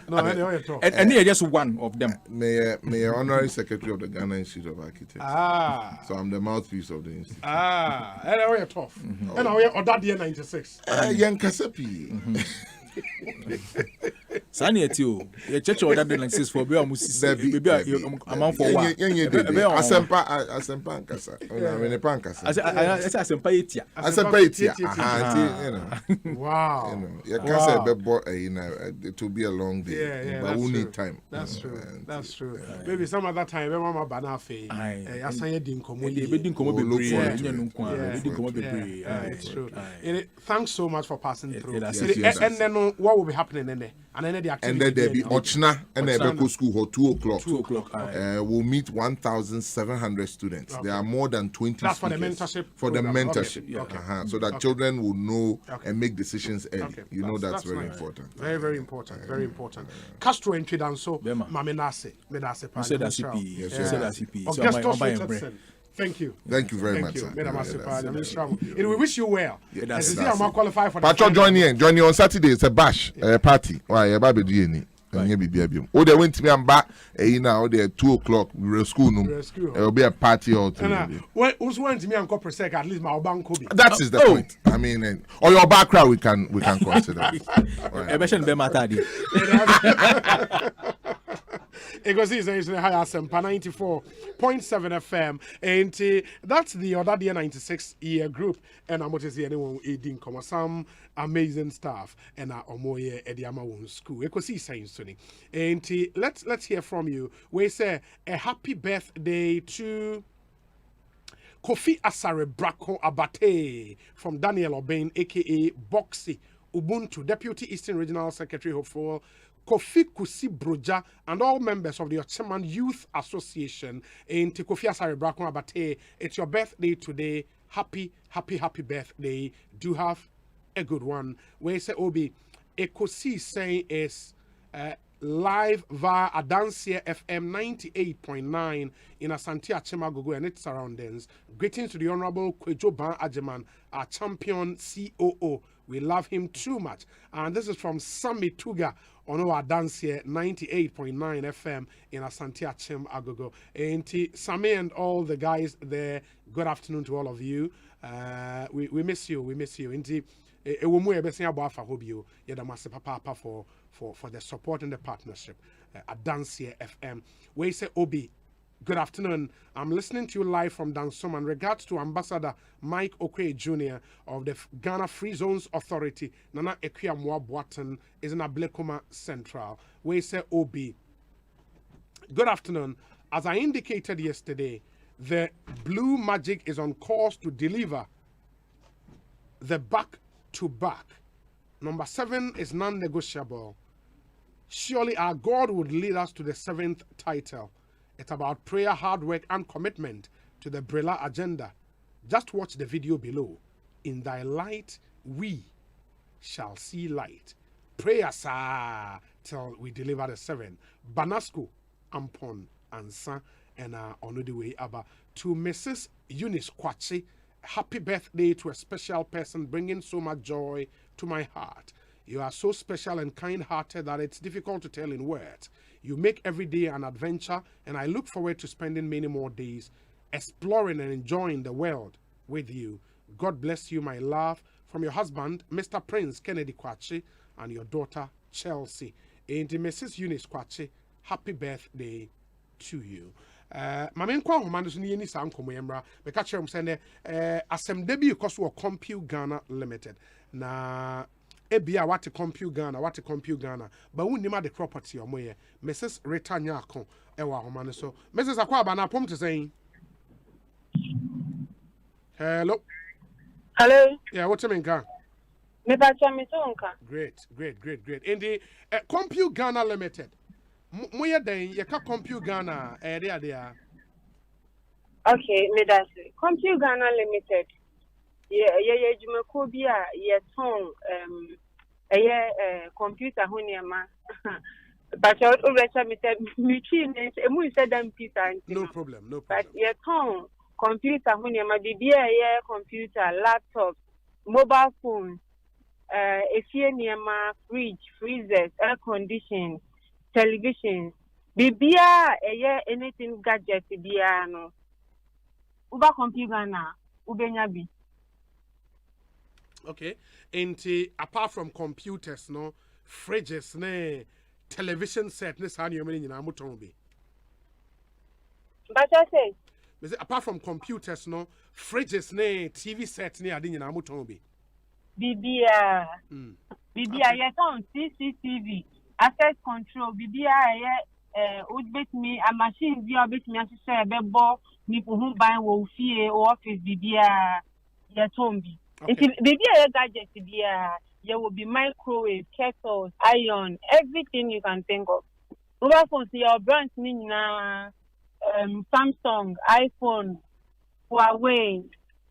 Speaker 14: No, anyway, it off.
Speaker 16: And they just one of them.
Speaker 15: Mayor Honorary Secretary of the Ghana Institute of Architects. So I'm the mouthpiece of the institute.
Speaker 14: Anyway, it off. And I wear that year 96.
Speaker 15: Young Kasapi.
Speaker 16: Sani etio ye church order the like for be amusi baby amount for one
Speaker 15: asempa nkasa na me ne pankasa
Speaker 16: asempa etia
Speaker 15: you know
Speaker 14: wow
Speaker 15: you know you can say bebo you know it will be a long day but we need time.
Speaker 14: That's true maybe some other time mama bana fe asan di nkomo bebre it's true. Thanks so much for passing through. And then what will be happening in there? And then
Speaker 15: there be Ochna and Ebeko School for 2 o'clock.
Speaker 14: 2 o'clock.
Speaker 15: We'll meet 1,700 students. There are more than 20
Speaker 14: That's
Speaker 15: speakers.
Speaker 14: For the mentorship.
Speaker 15: Okay. So that children will know and make decisions early. You know that's very important.
Speaker 14: Very, very important. Very important. Castro entry down so Mamenase. Thank you.
Speaker 15: Thank you very much.
Speaker 14: We wish you well.
Speaker 15: Patrol join you on Saturday. It's a bash party. Why they went to me and back now they're 2 o'clock. We were school. There will be a party or two.
Speaker 14: At least my bank.
Speaker 15: That is the point. I mean, or your background we can consider.
Speaker 14: Ekosiisen On Asempa 94.7 FM, and that's the Odadia 96-year group. And I'm going to see anyone aiding some amazing staff and our Omoye Ediama school. Ekosiisen and let's hear from you. We say a happy birthday to Kofi Asare Brako Abate from Daniel Obain, aka Boxy Ubuntu, Deputy Eastern Regional Secretary Hopeful. Kofi Kusi Broja and all members of the Ottoman Youth Association in Kofi Asare Brako Abate. It's your birthday today. Happy birthday. Do have a good one. Where say Obi Ekosiisen is live via Adansia FM 98.9 in Asante Achemagogo and its surroundings. Greetings to the Honorable Kwejo Ban Ajeman, our champion COO. We love him too much. And this is from Sami Tuga on our Adansia 98.9 FM in Asante Achemagogo. And Sami and all the guys there, good afternoon to all of you. We miss you. And Ewomu ebesi abo afa hobio. Yedamase papa for the support and the partnership. Adansie FM. We say Obi. Good afternoon. I'm listening to you live from Dansom, and regards to Ambassador Mike Okwe Jr. of the Ghana Free Zones Authority. Nana Ekwia Boaten is in Ablekuma Central. We say Obi. Good afternoon. As I indicated yesterday, the Blue Magic is on course to deliver the back-to-back. Number 7 is non-negotiable. Surely our God would lead us to the 7th title. It's about prayer, hard work, and commitment to the Brilla agenda. Just watch the video below. In thy light, we shall see light. Prayer, sir, till we deliver the 7. Banasco, Ampon, and San, and on the way about to Mrs. Eunice Kwachi. Happy birthday to a special person bringing so much joy to my heart. You are so special and kind-hearted that it's difficult to tell in words. You make every day an adventure, and I look forward to spending many more days exploring and enjoying the world with you. God bless you, my love. From your husband, Mr. Prince Kennedy Kwachi, and your daughter, Chelsea. And Mrs. Eunice Kwachi, happy birthday to you. Mamen kwa homando so ni sa nkomo yemra me ka kire msende asem da bi koso Compute Ghana Limited na ebia what Compute Ghana ba wunima the property omoye Mrs. Rita Nyako ewa homando so Mrs. Akwaba na pom te saying hello yeah what you mean ka
Speaker 18: me ba cha me so nka
Speaker 14: great in the Compute Ghana Limited moye den ye ka Compute Ghana there
Speaker 18: okay me that's Compute Ghana Limited ye jumako bi a ye ton computer ho niema but over me said me emu said them Peter
Speaker 14: no problem
Speaker 18: but ye ton computer ho niema bibia ye computer laptop mobile phone efie niema fridge freezers air conditioning television bibia anything gadget bia no uba computer na ubenya bi.
Speaker 14: Okay, and apart from computers no fridges ne television set ne sa nyoma nyina moton bi.
Speaker 18: But I say
Speaker 14: apart from computers no fridges ne TV set ne ade nyina moton bi.
Speaker 18: Bibia ye ton CCTV access control bibia ye would me a machine bi obet me asese bebo ni hu ban wo fie office bibia ye ton bi. Bibia ye gadget bibia there will be microwave, kettles, iron, everything you can think of. Mobile phones, your brands nina Samsung, iPhone, Huawei,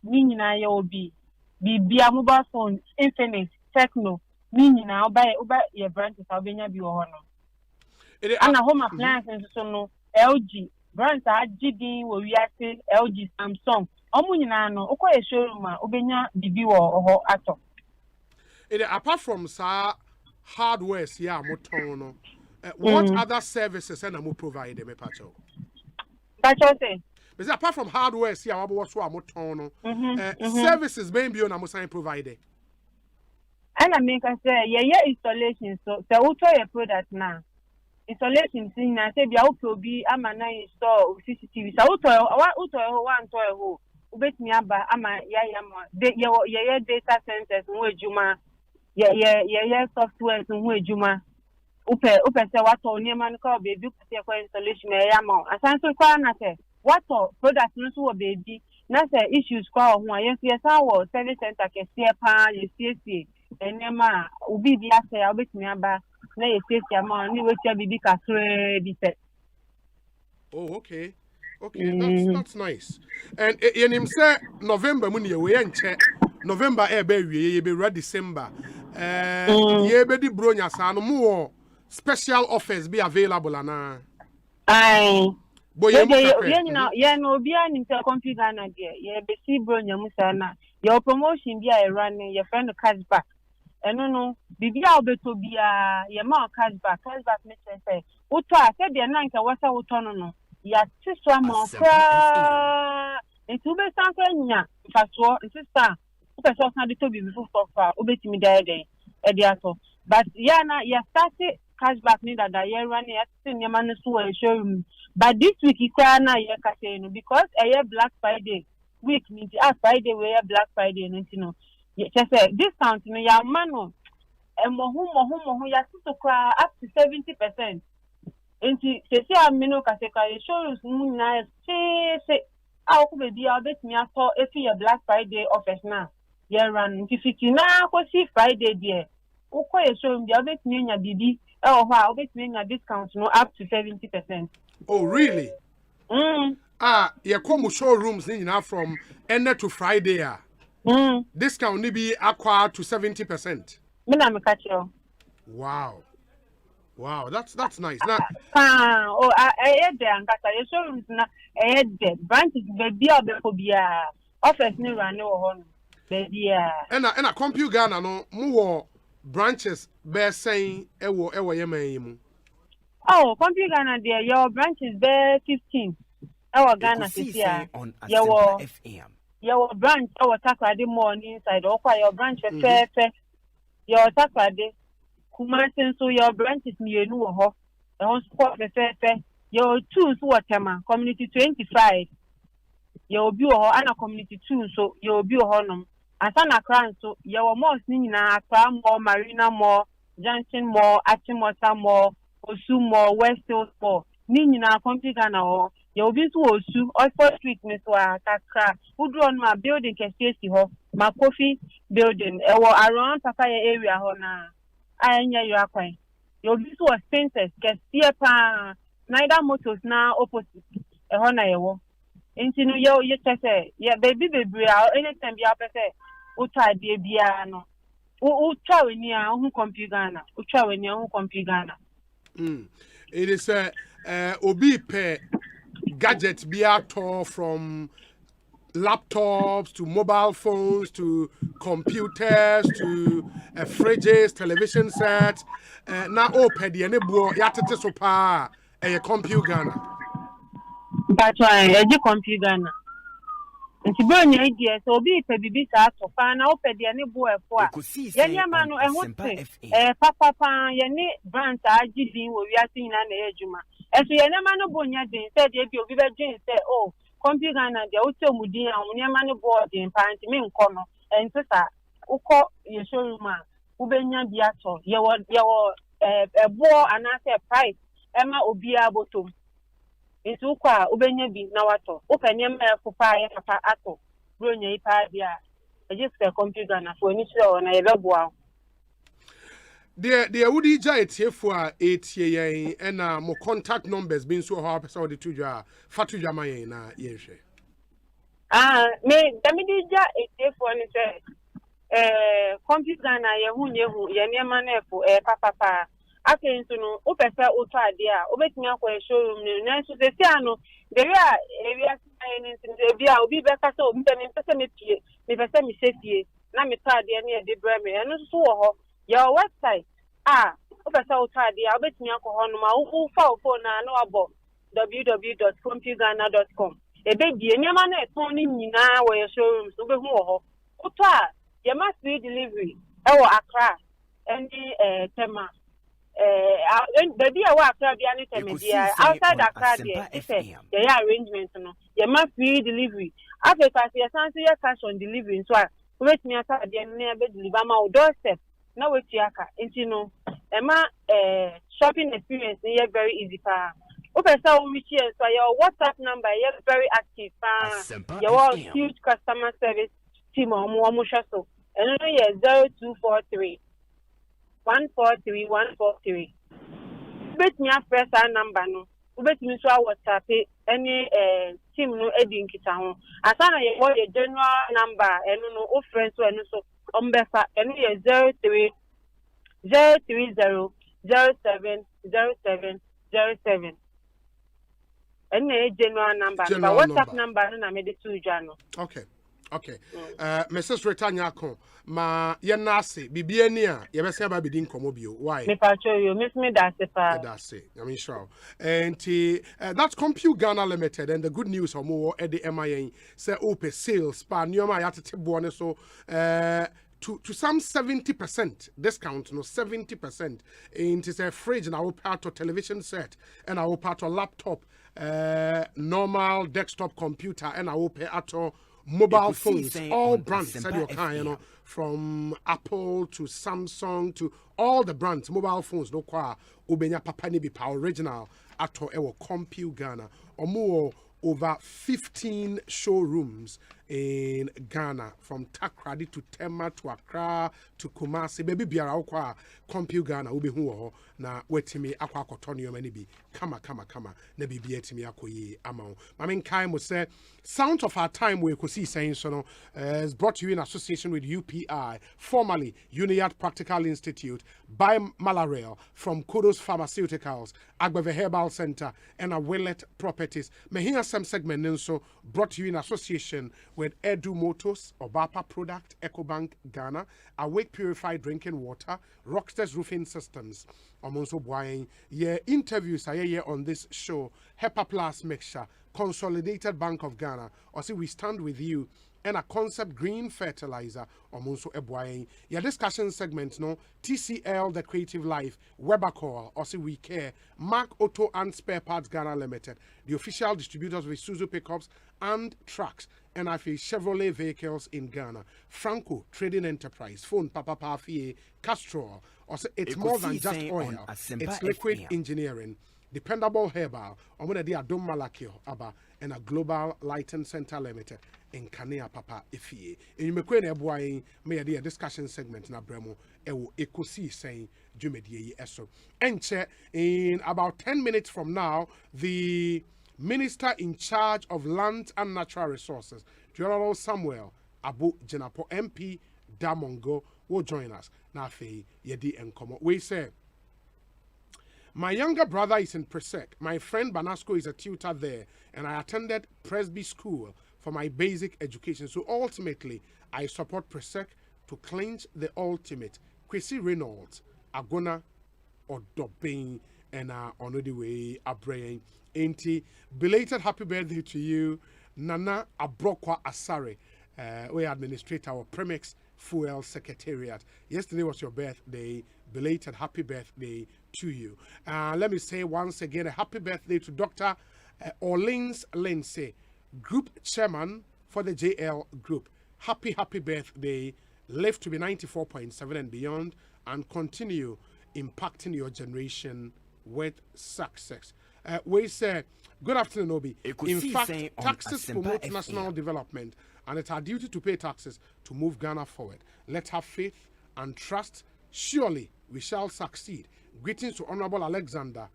Speaker 18: nina your be bibia mobile phone, Infinix, Techno, nina oba your brands is abenya bi wo no. And a home appliances so no LG brands are GD wo wiase LG, Samsung. Omu nyina no okoye showroom a obenya bibi wo ho ato.
Speaker 14: Apart from hardware here moton no what other services and mo provide me pacho?
Speaker 18: Pacho say
Speaker 14: because apart from hardware here what so moton no services maybe on mo sign provide.
Speaker 18: And I make say yeah installation so auto your product now. Installation thing na say bia obi ama na install CCTV so auto one to ho ubetimi aba ama ya data centers nwe ejuma ya software nwe ejuma upe se wato niema nka baby kutia kwa installation ya ma asanso kwa na se wato product no so baby na se issues kwa ho ya sa wo service center ke sie pa ye sie enema ubi bi ase ya ubetimi aba na ye sie ama ni wetia bibi kasre bi se.
Speaker 14: Oh, okay. Okay, that's nice. And in him say November money we enche November we be ready December. Ye be di bronya sa no mo special offers be available ana.
Speaker 18: Aye.
Speaker 14: Boy
Speaker 18: ye no obi ani se computer na de ye be si bronya mu sa na your promotion be a run your friend cashback. Eno no bibia obeto bia ye ma cashback me say uto a se de na nka wasa uto no ya tiswa mo fra etu be sanka nya faso sister person can do be before for obetimi there ediato. But yeah, na you started cashback ni that year running at cinema no so showroom. But this week na ye ka say no because Black Friday week means Friday we Black Friday no just say discount no ya mano mo ya to cry up to 70%. Enti se amino ka say ka showrooms mu na say ko be dia bet me ato efi your Black Friday offers na ye run nti fiti na ko see Friday there uko ye showroom dia bet me nya bibi bet me nya discount no up to 70%.
Speaker 14: Oh really? You come showrooms now from end to Friday. Discount ni be aqua to 70%.
Speaker 18: Me na me catch you.
Speaker 14: Wow, that's nice. Now,
Speaker 18: I there and kata your showrooms na there. Branches baby obekobia. Office ni run no ho. Baby
Speaker 14: And a compute Ghana no more branches be saying ewo yeman mu.
Speaker 18: Oh, compute Ghana there your branches be 15. Our Ghana here. Your branch our Takrade morning inside or your branch fair your Takrade Kumasi so your branches near no ho the whole spot fair your two waterman community 25 your view or ana community 2 so your view honum asana crown so your most nina akra more marina more junction more atimota more osu more west hills more nina complete Ghana or you be to osu Oxford Street Miss Takra who draw on my building can see ho my coffee building around Papaya area ho na anya you akwan you be to Spencer's can see pa neither motors na opposite ho na yewo enti no you say yeah baby anytime be apese uta de bia no try we ni hu compute Ghana try we ni hu compute Ghana.
Speaker 14: It is obi pe gadgets be out from laptops to mobile phones to computers to fridges, television sets. Now open the enable yatete so pa compute Ghana.
Speaker 18: But why compute Ghana? Nti bro nya idea so obi pe bibi sa to fa na open the enable efo a. Ye nya ma no papa ye ni brand agidin wo wiase nyina na ejuma. Eso ye nya ma no bonya din said e bi obi be din say oh compute Ghana dia o tell mudin a wo nya ma no board din pa nti me nko no ento sa ukọ ye showroom a wo benya bi ato ye wo ebo anase price ema obi abotom. Itu kwa ubenya bi na wato upanye mfupa ya papa ato bronya ipa bia ejiske computer na for ni sure na yebeboa
Speaker 14: the wudi ja etiefu a etie yen na mo contact numbers bin so ho apesa odi tudwa fatudwa mayen na yenhwe
Speaker 18: me damidi ja etiefu ni se computer na ye hunye ye niema na efo papa ake nso no upesa oto ade a obetimi akwa showroom no na nso se ano de ria area sign nso de bia obi be ka so obi be me pese me pie me pese me sefie na me to ade na de bra me eno so wo ho your website upesa oto ade a obetimi akwa ho no ma wo fa phone na na wabo www.computeghana.com ebe die nyama na eton ni nyina wo your showroom so be hu wo ho oto a ye must be delivery ewo Accra any tema baby I work outside Accra there. There arrangements no. You must free delivery. After that, you can see your cash on delivery. So wait me outside there never deliver my doorstep. Now wait yaka. You know, shopping experience is very easy pa. Okay, so which is so your WhatsApp number is very active. Your huge customer service team or so. And you 0243 143. Bet me a press our number no. Bet me so WhatsApp any team no edin kita ho. Asana ye what the general number and no o friends so and so umbefa and ye 03 030 070707. And ye general number but WhatsApp number no na me de two jano.
Speaker 14: Okay. Okay. Mrs. Retanyako, ma yenase, bibiania, yebesaba bidin komobio. Why?
Speaker 18: Me patrol you, miss me that's it.
Speaker 14: That's it. I mean, sure. And that's Compute Ghana Limited. And the good news or more at the MIA say open sales, pa nyoma yatete buone so to some 70% discount, no 70%. And it's a fridge and our part of television set and our part of laptop, normal desktop computer and our part of mobile phones, all brands, said your kind, you know, from Apple to Samsung to all the brands, mobile phones, no kwa ubenya papa ni bipa original ato ewo Compute Ghana, or more over 15 showrooms in Ghana, from Takrady to Tema to Accra to Kumasi. Baby biara ukwa Compute Ghana ubi huo na wetimi akwa kotonio manibi kama na bibi etimi akoyi amao. Mamin kai mo say Sound of Our Time we Ekosiise saying so is brought to you in association with UPI, formerly Uniad Practical Institute, by Malarail from Kudos Pharmaceuticals, Agbeve Herbal Center, and Willet Properties. Me hear some segment also brought to you in association with Edu Motors, Obapa Product, EcoBank Ghana, Awake Purified Drinking Water, Rockstars Roofing Systems. Omonso Bwain, interviews are here on this show, HEPA Plus Mixture, Consolidated Bank of Ghana, or see we stand with you, and a Concept Green Fertilizer, Omonso Ebwain. Your discussion segment, no, TCL, The Creative Life, Webercall, or see we care, Mark Auto and Spare Parts Ghana Limited, the official distributors of Isuzu pickups and trucks, and I feel Chevrolet vehicles in Ghana, Franco Trading Enterprise, Phone Papa Pafie, Castrol, or say it's more than just oil, it's liquid engineering, dependable herbal, or when they are Dom Malakio, Abba, and a Global Lighting Center Limited in Kanea Papa Ifie. And you make a may a discussion segment na Bremo, Ekosiise saying Jumedi Eso. And in about 10 minutes from now, the Minister in charge of Land and Natural Resources, General Samuel Abu Jenapo MP Damongo, will join us. Nafi Yedi Enkomo. We say, my younger brother is in Presec. My friend Banasco is a tutor there, and I attended Presby School for my basic education. So ultimately, I support Presec to clinch the ultimate. Kwesi Reynolds, Agona, or Dobin, and on the way, Abrain. Ainty, belated happy birthday to you, Nana Abrokwa Asare, we administrator our Premix Fuel Secretariat. Yesterday was your birthday. Belated happy birthday to you. Let me say once again a happy birthday to Dr. Orleans Lindsay, Group Chairman for the JL Group. Happy birthday. Live to be 94.7 and beyond, and continue impacting your generation with success. We say, good afternoon, Obi. In fact, taxes promote national development, and it's our duty to pay taxes to move Ghana forward. Let's have faith and trust. Surely we shall succeed. Greetings to Honorable Alexander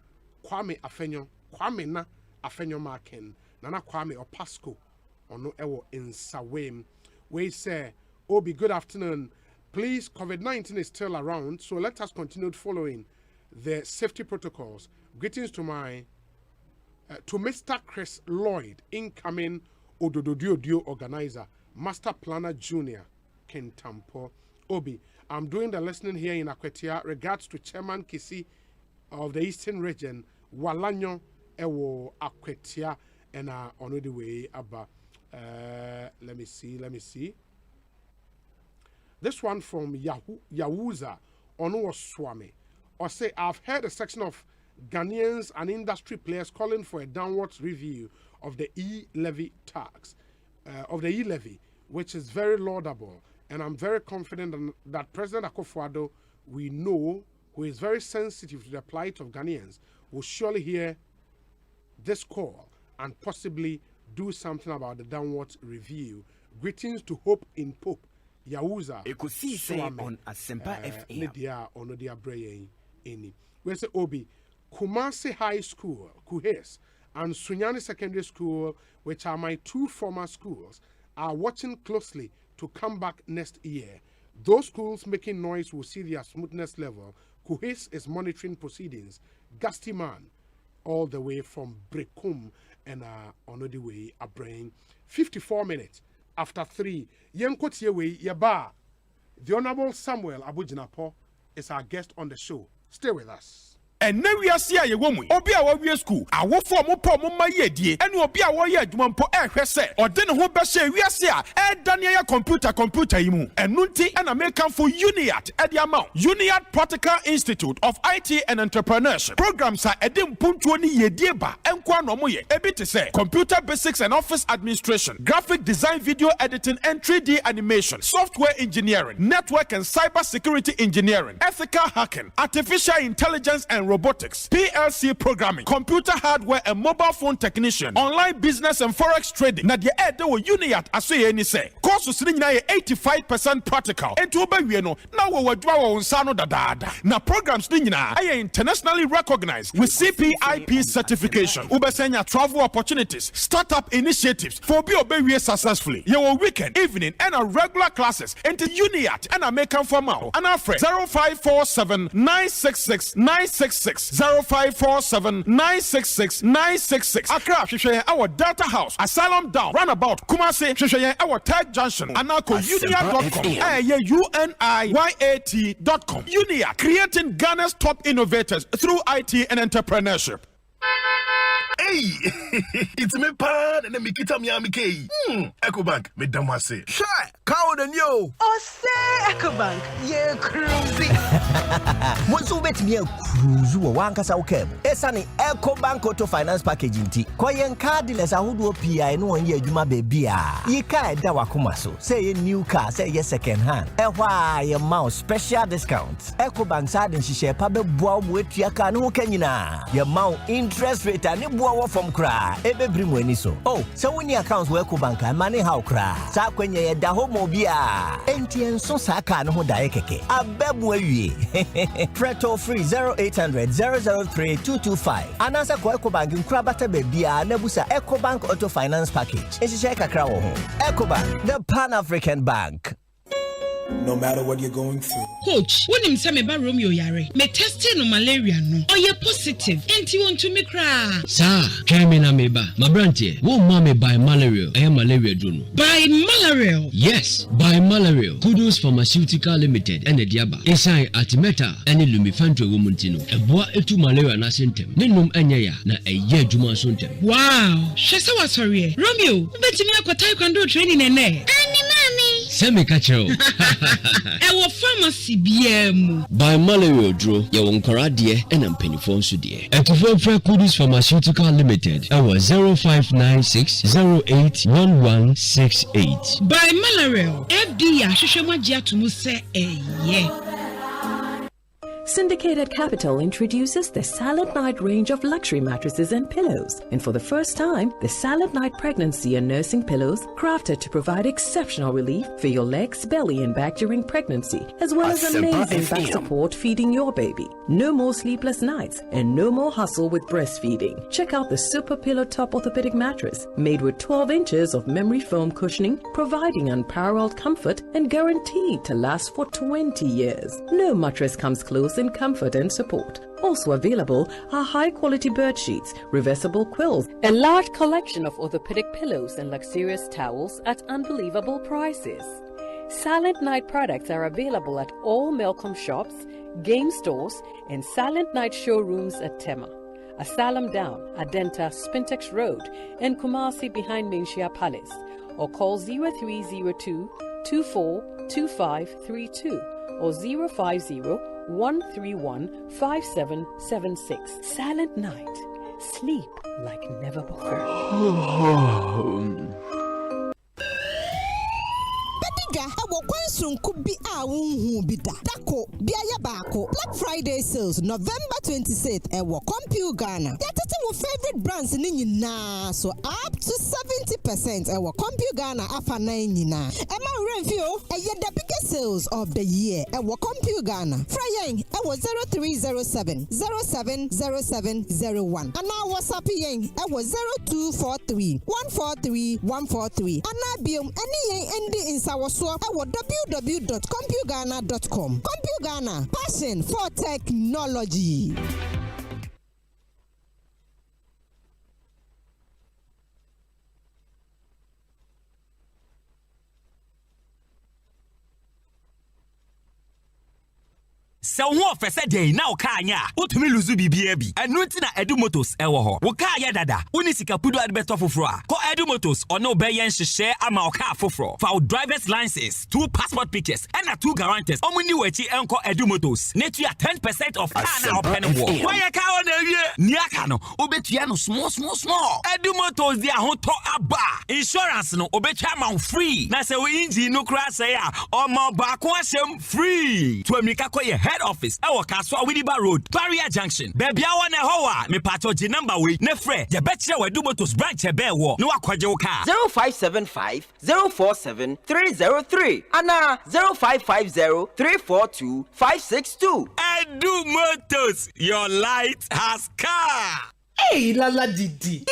Speaker 14: Kwame Afenyo, Kwame na Afenyo Marken, Nana Kwame Opasco, Ono Ewo in Sawem. We say, Obi, good afternoon. Please, COVID-19 is still around, so let us continue following the safety protocols. Greetings to to Mr. Chris Lloyd, incoming Odododio organizer, Master Planner Junior, Kentampo. Obi, I'm doing the listening here in Akwetia. Regards to Chairman Kisi of the Eastern Region, Walanyo Ewo Akwetia, and on the way Abba. Let me see. This one from Yawuza Onuo Swami. Or say, I've heard a section of Ghanaians and industry players calling for a downwards review of the e-levy tax, which is very laudable. And I'm very confident that President Akufo-Addo, we know, who is very sensitive to the plight of Ghanaians, will surely hear this call and possibly do something about the downward review. Greetings to Hope in Pope, Yawuza,
Speaker 17: Ekosiise On Asempa
Speaker 14: FM. Onodia Breye Eni. We say Obi, Kumasi High School, Kuhes, and Sunyani Secondary School, which are my two former schools, are watching closely to come back next year. Those schools making noise will see their smoothness level. Kuhes is monitoring proceedings. Gusty Man, all the way from Brekum, and on the way, a brain. 54 minutes after 3. Yenkotie we yaba. The Honorable Samuel Abujinapo is our guest on the show. Stay with us.
Speaker 19: And now we are seeing a woman. Obi a we school. I work for mo po mo ma yedie. And obi a we adwuma mpo ehwese. Ode ne ho be hye wi ase a Daniel computer yimu. Enunti and American for UNIAT at the amount. UNIAT Practical Institute of IT and Entrepreneurship. Programs are edim puntuo ni yedie ba. Enkwa no mo ye. Ebi te say computer basics and office administration, graphic design, video editing and 3D animation, software engineering, network and cyber security engineering, ethical hacking, artificial intelligence and robotics, PLC programming, computer hardware and mobile phone technician, online business and forex trading. Na de wo UNIAT asoye ni say. Courses ni nyina 85% practical. Enti obawie no na wo wadwa wo nsa no dadaada. Na programs ni nyina are internationally recognized with CPIP certification. Ubesenya travel opportunities, startup initiatives for be obawie successfully. Your weekend, evening and regular classes. Enti UNIAT and American formal. And our friend 0547 966 966 0547 966 966. Accra, Shishaya, our Delta House, Asylum Down, Runabout, Kumasi, Shishaya, our Tag Junction, Anako, Unia.com, UNIYAT.com. Unia, creating Ghana's top innovators through IT and entrepreneurship.
Speaker 4: Hey, it's me pan and me kita mi amike. Ecobank, me damase.
Speaker 20: Shy, cow than you. Oh, say Ecobank, yeah, cruising. Once you bet me a cruise, one casa okay. Esani Ecobank Auto Finance Package in tea. Koyen cardless, I would PI no one year, you my baby. Ye can't dawakumaso. Say a new car, say yes, second hand. Why your mouse special discounts. Ecobank side and she share public bomb with your can who can you na. Your mount interest rate and from cry, ebe bring any so. Oh, so when your accounts work bank and money how cry. Sa when ye da homo bia. NTN so saka no dae keke. Abebwe ye. Preto free 0800 003 225. Anasa ko Ecobank nkrabata bebia nebusa Ecobank Auto Finance Package. Enshe kakra wo ho. Ecobank, the Pan-African Bank.
Speaker 21: No matter what you're going through.
Speaker 22: Coach, when him say me ba Romeo yare, me testing no malaria no. Oh, you're positive. Enti want to me cry.
Speaker 23: Sir, try me na me ba. My brandy, won't mommy buy malaria. I am malaria do no.
Speaker 22: Buy malaria?
Speaker 23: Yes, buy malaria. Kudos Pharmaceutical Limited and the diaba. Esai Artimeta and Lumifantro Womuntino. A boa etu malaria na sentem. Nenum anyaya na a ye juma suntem.
Speaker 22: Wow, Shasa was sorry. Romeo, bet me akwa taekwondo training ene.
Speaker 23: Semi catcher.
Speaker 22: Our pharmacy BM.
Speaker 23: By malaria draw, your onkara dear and I'm penny phone so dear. At Kudus Pharmaceutical Limited, our 0596 081168.
Speaker 22: By malaria, FD Ashishama Jatumu say yeah.
Speaker 24: Syndicated Capital introduces the Silent Night range of luxury mattresses and pillows. And for the first time, the Silent Night pregnancy and nursing pillows, crafted to provide exceptional relief for your legs, belly, and back during pregnancy, as well as amazing back support feeding your baby. No more sleepless nights and no more hustle with breastfeeding. Check out the Super Pillow Top Orthopedic Mattress, made with 12 inches of memory foam cushioning, providing unparalleled comfort and guaranteed to last for 20 years. No mattress comes close in comfort and support. Also available are high-quality bird sheets, reversible quills, a large collection of orthopedic pillows and luxurious towels at unbelievable prices. Silent Night products are available at all Melcom shops, game stores, and Silent Night showrooms at Tema, Asylum Down, Adenta, Spintex Road, and Kumasi behind Minshia Palace, or call 0302 242532 or 050-131-5776. Silent Night. Sleep like never before.
Speaker 25: Dako, Biaya Bako, Black Friday sales, November 26th, Compu Ghana. Yatati wo favorite brands na so up to 70% Compu Ghana afa 9 na. Emma Renfio, the biggest sales of the year, Compu Ghana. Fraying, 0307 070701. And now WhatsApp yen, 0243 143 143. And now biom any ending in Sawaso, www.compugana.com. CompuGhana, passion for technology.
Speaker 1: Se wo ofese dey na o ka anya utumi luzu bibia bi enu nti na Edu Motors ewo ho wo ka ya dada woni sika pudu adbeto foforo a ko Edu Motors ono obeyen hyehyɛ ama o ka foforo for driver's license 2 passport pictures and 2 guarantors omuni wachi enko Edu Motors netu ya 10% of car na open wo why ka o na wie ni aka no obetua no small Edu Motors dia ho to aba insurance no obetwa ma free na se we engine no kra say a omo ba ko asem free to amika ko ye head office e wo Kaso Widiba Road Barrier Junction baby awo na ho a me pato G number we ne frɛ ye betche we Edu Motors branch e be wo no akwaje wo car
Speaker 3: 0575 047 303 ana 0550 342 562
Speaker 1: Edu Motors, your light has car.
Speaker 7: Hey, Lala Didi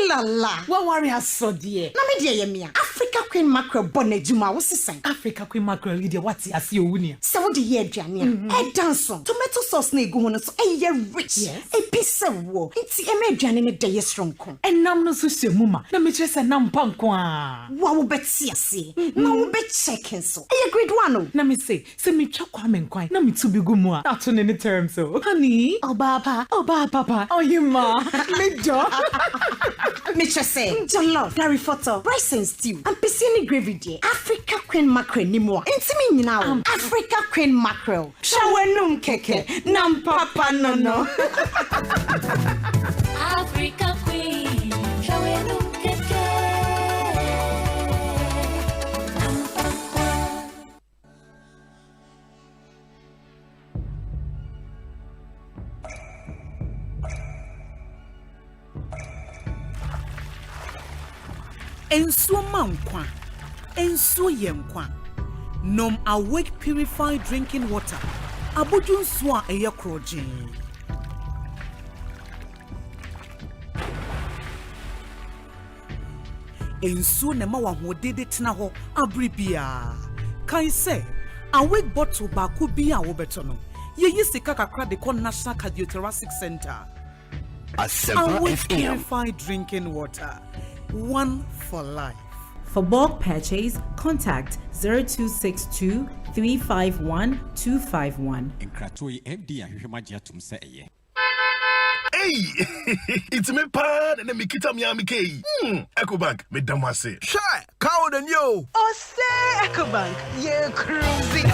Speaker 7: Lala. What worry has so dear? Na me dear yemia. Africa Queen Mackerel bonnet juma was the Africa Queen Mackerel dear what's as you win. So the year Jania. Head dance tomato sauce ne go on so a rich. Yes. A piece of war. It's a major in a day strong con. And nam no so muma. Na me just a nam pankwa. Wow bet see. No bet checking so. A great one. Na me say me chop kwame kwai. Na me to be good more. Not on any terms so. Honey. Oh papa. Oh you ma. Me job. Me just say, jollof, curry photo, rice and stew, and piscine gravy dear. Africa Queen Mackerel ni more. Intimi now. Africa Queen Mackerel. Shawenum keke. Nam papa no.
Speaker 8: Africa Queen. Shawenum keke.
Speaker 9: Ensuo mankwa, ensuo yenkwa. Nom Awake purified drinking water. Abudun swa eye krojin. Ensuo ne ma wahode tena ho abribia. Kan se Awake bottle ba ku bia wo beto no. Ye sika kakra de kon National Cardiothoracic Center.
Speaker 26: Asempa
Speaker 9: Awake
Speaker 26: FM.
Speaker 9: purified drinking water. One for life.
Speaker 27: For bulk purchase, contact 0262 351 251.
Speaker 28: Nkratoi FD ahwehwemagia tumse eye.
Speaker 29: Hey, it's me pan and me kita mi amike. Ecobank me damase.
Speaker 30: Shy, cow than you.
Speaker 25: Oh, say Ecobank, yeah, cruising.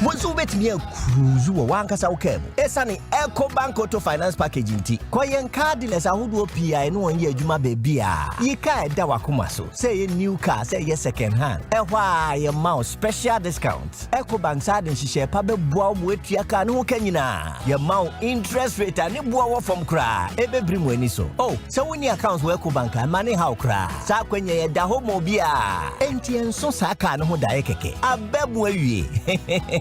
Speaker 20: Monso betimi cruise wo wankasa wo kemu. Esane Ecobank Auto Finance Package nti. Koyen car dealers ahodo PI no won ye adwuma bebia. Yi car da wakoma so. Say ye new car, say ye second hand. Ehwa ye ma special discount. Ecobank sa den hihye pa beboa mo atua car no ho kanyina. Ye ma interest rate ani boa wo from kra. Ebebri mo ani so. Oh, so when your accounts wo Ecobank money how kra. Sa kwenye ye da ho mo bia. Enti enso sa car no ho da ye keke. Abebu awie.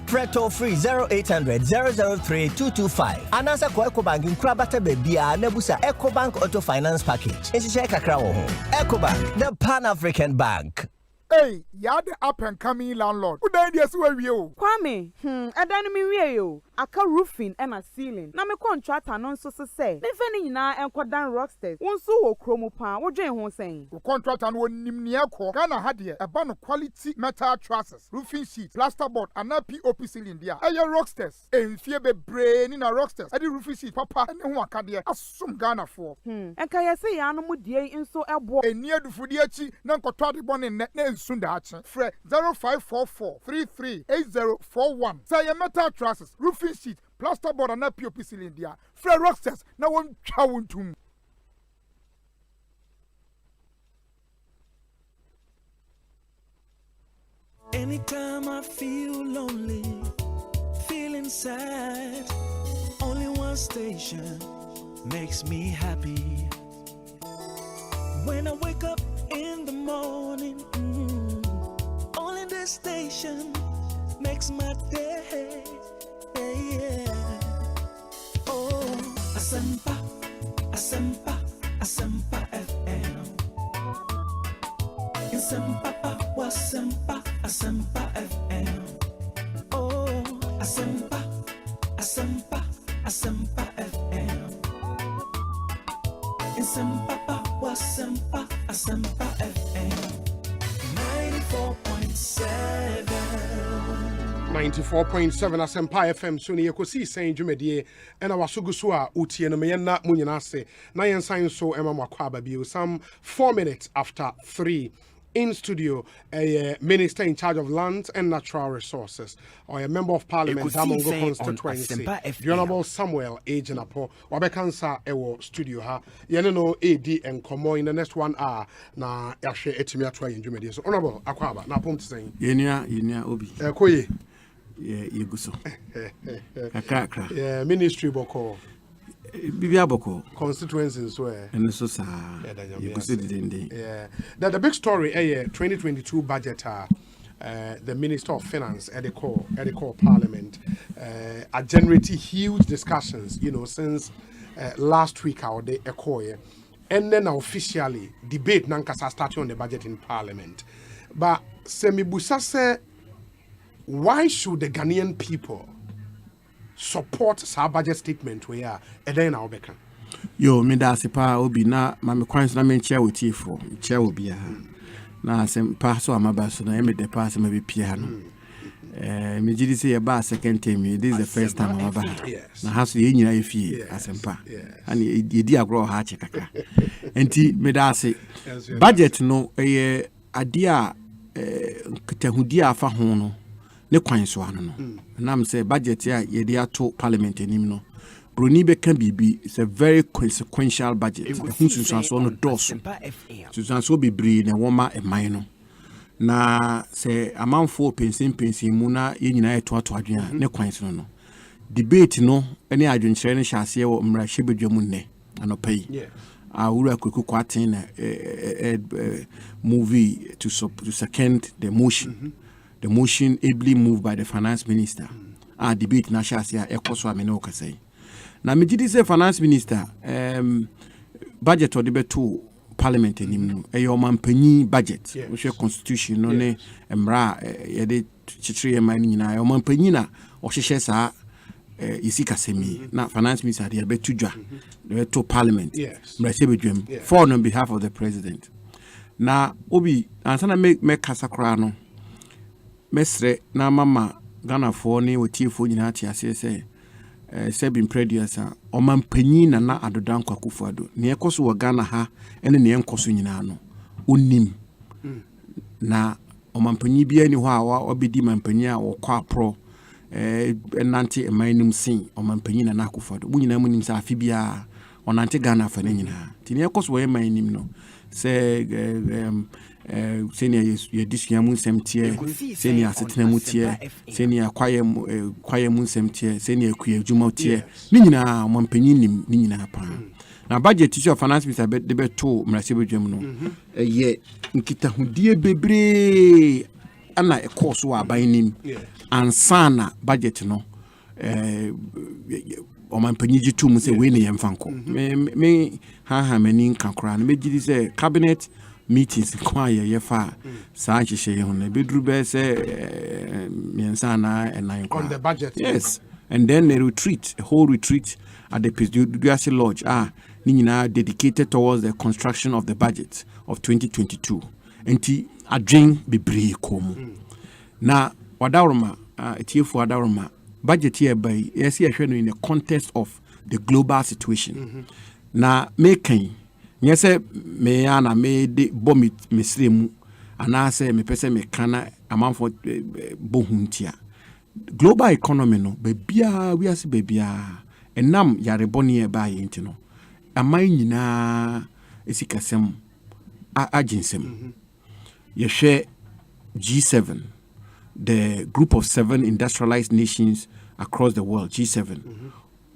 Speaker 20: Preto free 0800 003 225. Anasa kwa Ecobank nkrabata bebia nebusa Ecobank Auto Finance Package. Enshishe kakra wo ho. Ecobank, the Pan-African Bank.
Speaker 30: Hey, you're the up and coming landlord. Who died yes where you?
Speaker 31: Kwame, I don't mean you. Aka roofing and a ceiling. Na me contract anon so say. Ne fani nyina enko dan rocksters. Wonso wo kromo pan, wo dwen ho sen.
Speaker 30: The contract and won nimni ekọ. Ghana had here a ban of quality metal trusses, roofing sheets, plasterboard and a POP ceiling there. Aye rocksters. Enfie be brain na rocksters. Ade roofing sheet papa ene ho aka there. Asum Ghana for.
Speaker 31: Enka ye say ya no mu die nso ebo.
Speaker 30: Eni adufudi achi na nkotọ ade bone ne nsunda achi. Fre 0544 338041. Say metal trusses, roofing sheet, plasterboard and a POP ceiling there. Fre rocksters na won twa wontum.
Speaker 32: Anytime I feel lonely, feeling sad, only one station makes me happy. When I wake up in the morning, only this station makes my day. Yeah. Oh, Asempa, Asempa, Asempa FM. Asempa, Asempa, Asempa FM. Oh, Asempa, Asempa, Asempa FM. Asempa, Asempa, Asempa FM. 94.7.
Speaker 2: 94.7 Asempa FM so ne Ekosiise dwumedie ena wasogu so a utie no me na munyina ase na yen sign so ema makwa ba bio some 4 minutes after 3 in studio a minister in charge of lands and natural resources or a member of parliament Damongo constituency the Honorable Samuel Ejenapo wabekansa ewo studio ha yene no AD enkomo in the next 1 hour na yahwe etimi atwa yendwumedie so Honorable akwaba na pom tsen
Speaker 5: yenia obi
Speaker 2: koye
Speaker 5: yeguso kakra
Speaker 2: ministry boko
Speaker 5: Bibia boko
Speaker 2: constituencies where
Speaker 5: and so sa yeguso didende
Speaker 2: the big story 2022 budget the Minister of Finance at the core Parliament are generating huge discussions, since last week our day and then officially debate nankasa starting on the budget in Parliament. But Semibusa say, why should the Ghanaian people support our budget statement we are and then our bekan?
Speaker 5: Yo, me da sepa obi na mame kwans na me nchia woti fo nchia obi ha na Asempa so amaba so na me de pass me be pia no me gidi say ba second time this is the first time amaba na haso ye nyina efie Asempa ani yedi agro ha che kaka enti me da se budget no ade a kitahudi afa ho no ne kwan so ano no nam say budget a yedi ato parliament enim no Bruni can be it's a very consequential budget. So no dosu. So be breed and woma a minor. Na say amount for pensing muna yina to adrian ne quite no. Debate no any adrian training shall see what mrashibe jomune and pay. I would quite movie to second the motion. The motion ably moved by the finance minister. Our debate na shall see a ekoswa menoka say. Na me gidi say finance minister budget or the beto parliament enim e manpanyi budget we share constitution no ne emra ye de chichire man nyina e manpanyi na o hyehyɛ saa isika semi na finance minister de beto dwa the beto parliament mrase bedwam for on behalf of the president na obi ansa na me kasa kra no mesre na mama Ghana for ne otiefo nyina ati ase say sebin producer o manpanyi na adodan kwakufu ado ne ekoso wo Ghana ha ene ne enkoso nyina no onim na o manpanyi bia ni ho a obedi manpanyi a wo kwa pro enante emanim sin o manpanyi na akufu ado bunyina munim sa afi bia onante Ghana fa ne nyina ti ne ekoso wo emanim no se senior ye disua mu semtie senior asetena mu tie senior kwaye mu semtie senior kuye adwuma tie ni nyina mampanyi nim ni nyina pa na budget issue of finance minister de beto mrase bedwam no ye nkitahudie bebre ana ekoso wa aban nim ansana budget no o mampanyi jitu mu se we ne yemfanko me ha mani nkankora na megidi se cabinet meetings kwaye yefa sa cheshe ho na bedru be se miensa na enan
Speaker 2: on the budget.
Speaker 5: Yes, and then a whole retreat at the Presidency Lodge ni nyina dedicated towards the construction of the budget of 2022 enti adwen bebre komu na wadaroma etiefu wadaroma budget here by yes here in the context of the global situation na making yes me ana me de bomit mesremu ana se me pese me kana amanfo bohuntia global economy no bebia we ase bebia enam yareboni e ba yenti no aman nyina esikasem aginsem yehwe G7 the group of 7 industrialized nations across the world G7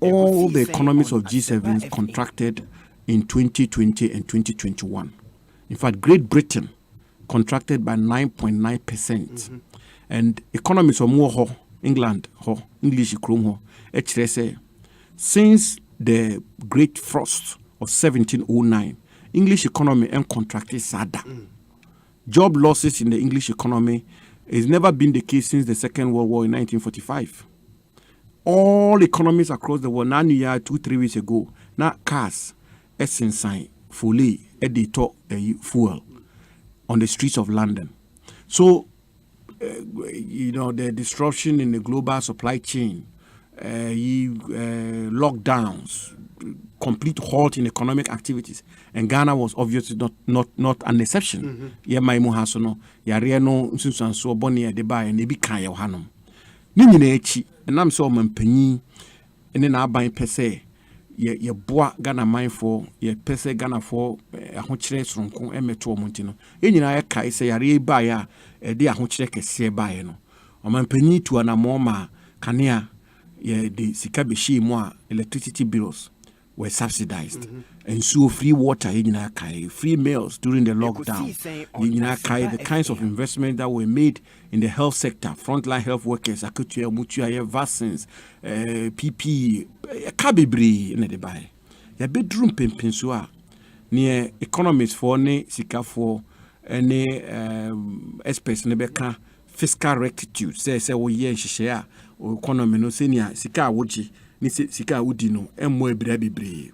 Speaker 5: all the economies of G7 contracted in 2020 and 2021. In fact, Great Britain contracted by 9.9%. And economies of more England, English Chrome, since the Great Frost of 1709, English economy and contracted sada. Job losses in the English economy has never been the case since the Second World War in 1945. All economies across the world, now 2-3 weeks ago, now cars, essence sign, fully, editor fuel on the streets of London. So the disruption in the global supply chain, lockdowns, complete halt in economic activities, and Ghana was obviously not an exception. Yeah, my muhasono, yare no nsunsan so boni de ba and be kan ye hanom. Ni nyina echi, and I'm so mampani, and then aban pese ye boa Ghana mine for ye pese Ghana for ahokyere sonko emeto omontino. Ye nyina ye kai se yare ba ya de ahokyere kese ba ye no. Omampani tu anamoma kanea ye de sika beshi mu a electricity bills were subsidized. And so free water, free meals during the lockdown. The kinds of investment that were made in the health sector, frontline health workers, vaccines, PP, kabibri in the buy. The bedroom pimpin near economists for ne sika for any express nebeka fiscal rectitude. Say we yen share or economy no senior sika woji. Ni sika wudi no emmo ebra bebre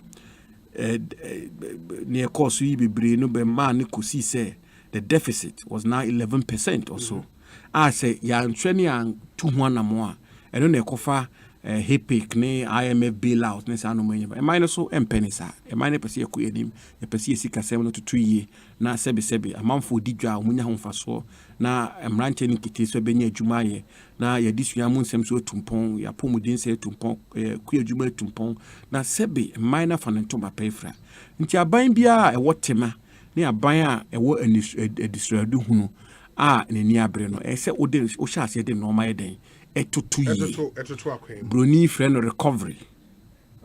Speaker 5: near course we bebre no be man ni kosi say the deficit was now 11% or so. I say ya ntwani an 200 na mo a eno na ekofa HPIC ne IMF bailout ne sa no manya e mine so empenisa e mine pese ye koyenim e pese ye sika 7 to 2 ye na sebe amanfo didwa omunya homfa so na emranche ni kiti so benya adwuma ye na ye disua mu nsem so tumpon ya pomudin se tumpon ku adwuma tumpon na sebe mine fa nto ba pefra nti aban bia e wotema ne aban a e wo edistradu hunu a ne ni abre no e se ode o sha ase de no ma ye den etoto broni friend recovery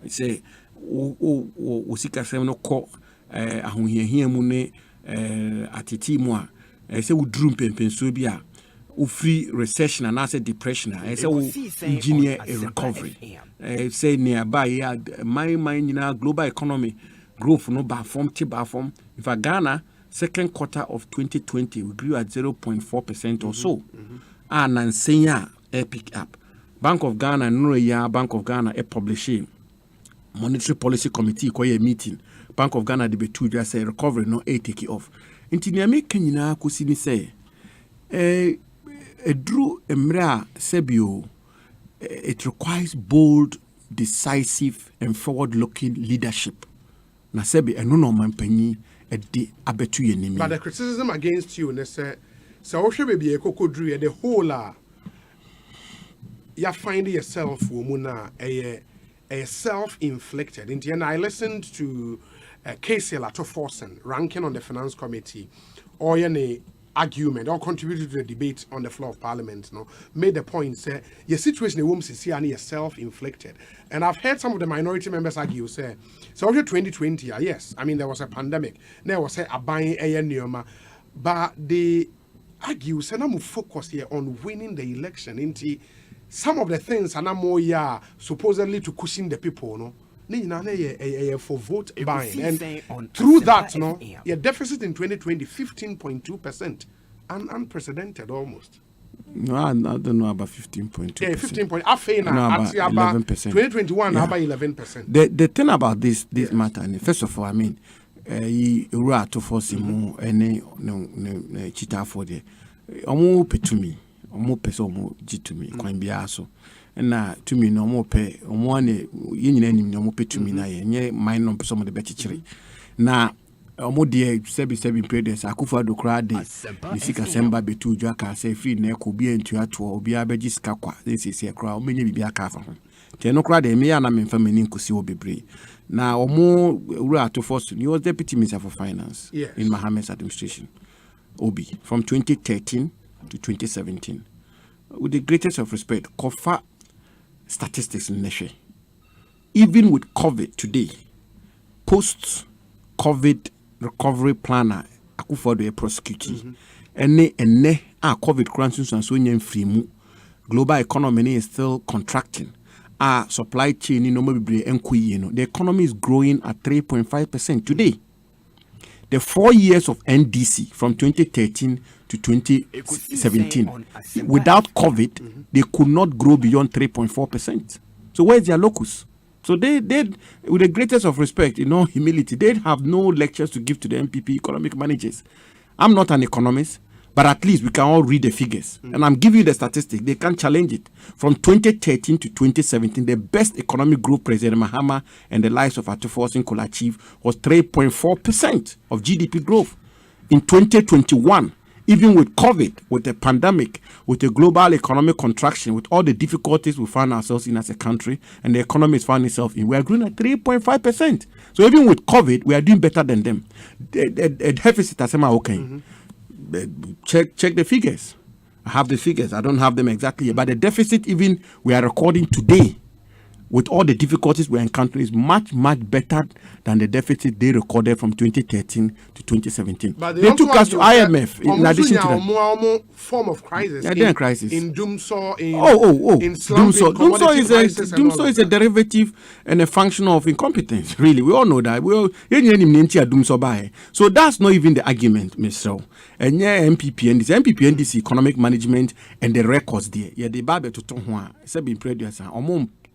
Speaker 5: say o sika sem no ko ahohiahia mu ne atiti mu a say wo drum pempenso bi a o free recession and asset depression say wo engineer a recovery say nearby ya my nyina global economy growth no ba form in fact Ghana second quarter of 2020 we grew at 0.4% or so and nansenya pick up. Bank of Ghana, Bank of Ghana, publishing monetary policy committee meeting. Bank of Ghana, the two just say recovery no take it off. Intinyame Kenyina kusini say, Drew Emra Sebio, it requires bold, decisive, and forward-looking leadership. Na sebi enono mampanyi edi abetu yenimi.
Speaker 2: But the criticism against you, ne say, so baby Drew the whole you find yourself woman a self-inflicted. And I listened to Casey Latoforsen, ranking on the finance committee, or any argument or contributed to the debate on the floor of parliament, made the point say your situation in the woman is here self-inflicted. And I've heard some of the minority members argue say, so after 2020, yes, I mean there was a pandemic, there was a buying a neoma, but they argue say I'm focus here on winning the election into some of the things are more supposedly to cushion the people, for vote buying. And through that, your deficit in 2020, 15.2%. Unprecedented almost.
Speaker 5: No, I don't know about 15.2%.
Speaker 2: Yeah, 15.2%. About 11%. 2021, about 11%.
Speaker 5: The thing about this matter, first of all, I mean, you are to force him any cheetah for the petumi. Omo pese omo jitumi kwan bia so na tumi no omo pe omo ane yenyina nim no omo pe tumi na ye nye mine no pese omo de bechichiri na omo de sebi impedance akufa do kra de nisika semba betu dwa ka se free na ko bia ntu ato obi abeji sika kwa sese kra omo nye bibia ka fa ho te no kra de me ya na me mfa mani nkosi obebre na omo wura ato first he was deputy minister for finance in Mohammed's administration Obi from 2013 to 2017. With the greatest of respect, Kofa statistics in Neshe. Even with COVID today, post-COVID recovery planner, Akufo do prosecute. Ene COVID crisis and so free mu. Global economy is still contracting. Supply chain the economy is growing at 3.5% today. The 4 years of NDC from 2013 to 2017, without COVID, they could not grow beyond 3.4%. So where's their locus? So they, with the greatest of respect, humility, they have no lectures to give to the MPP economic managers. I'm not an economist. But at least we can all read the figures. And I'm giving you the statistics. They can't challenge it. From 2013 to 2017, the best economic growth President Mahama and the likes of Atuforsin could achieve was 3.4% of GDP growth. In 2021, even with COVID, with the pandemic, with the global economic contraction, with all the difficulties we find ourselves in as a country, and the economy is finding itself in, we are growing at 3.5%. So even with COVID, we are doing better than them. The deficit, okay. Check the figures. I have the figures. I don't have them exactly, but the deficit even we are recording today, with all the difficulties we're encountering, is much better than the deficit they recorded from 2013 to 2017.
Speaker 2: But
Speaker 5: they took us to IMF in addition to that.
Speaker 2: More form of crisis.
Speaker 5: Yeah, crisis.
Speaker 2: In Doomsaw, in
Speaker 5: Doomsaw is a derivative and a function of incompetence. Really, we all know that. So that's not even the argument, Mr. And yeah, MPP economic management and the records there. Yeah, the Bible to Tonghua, Sabin Producer,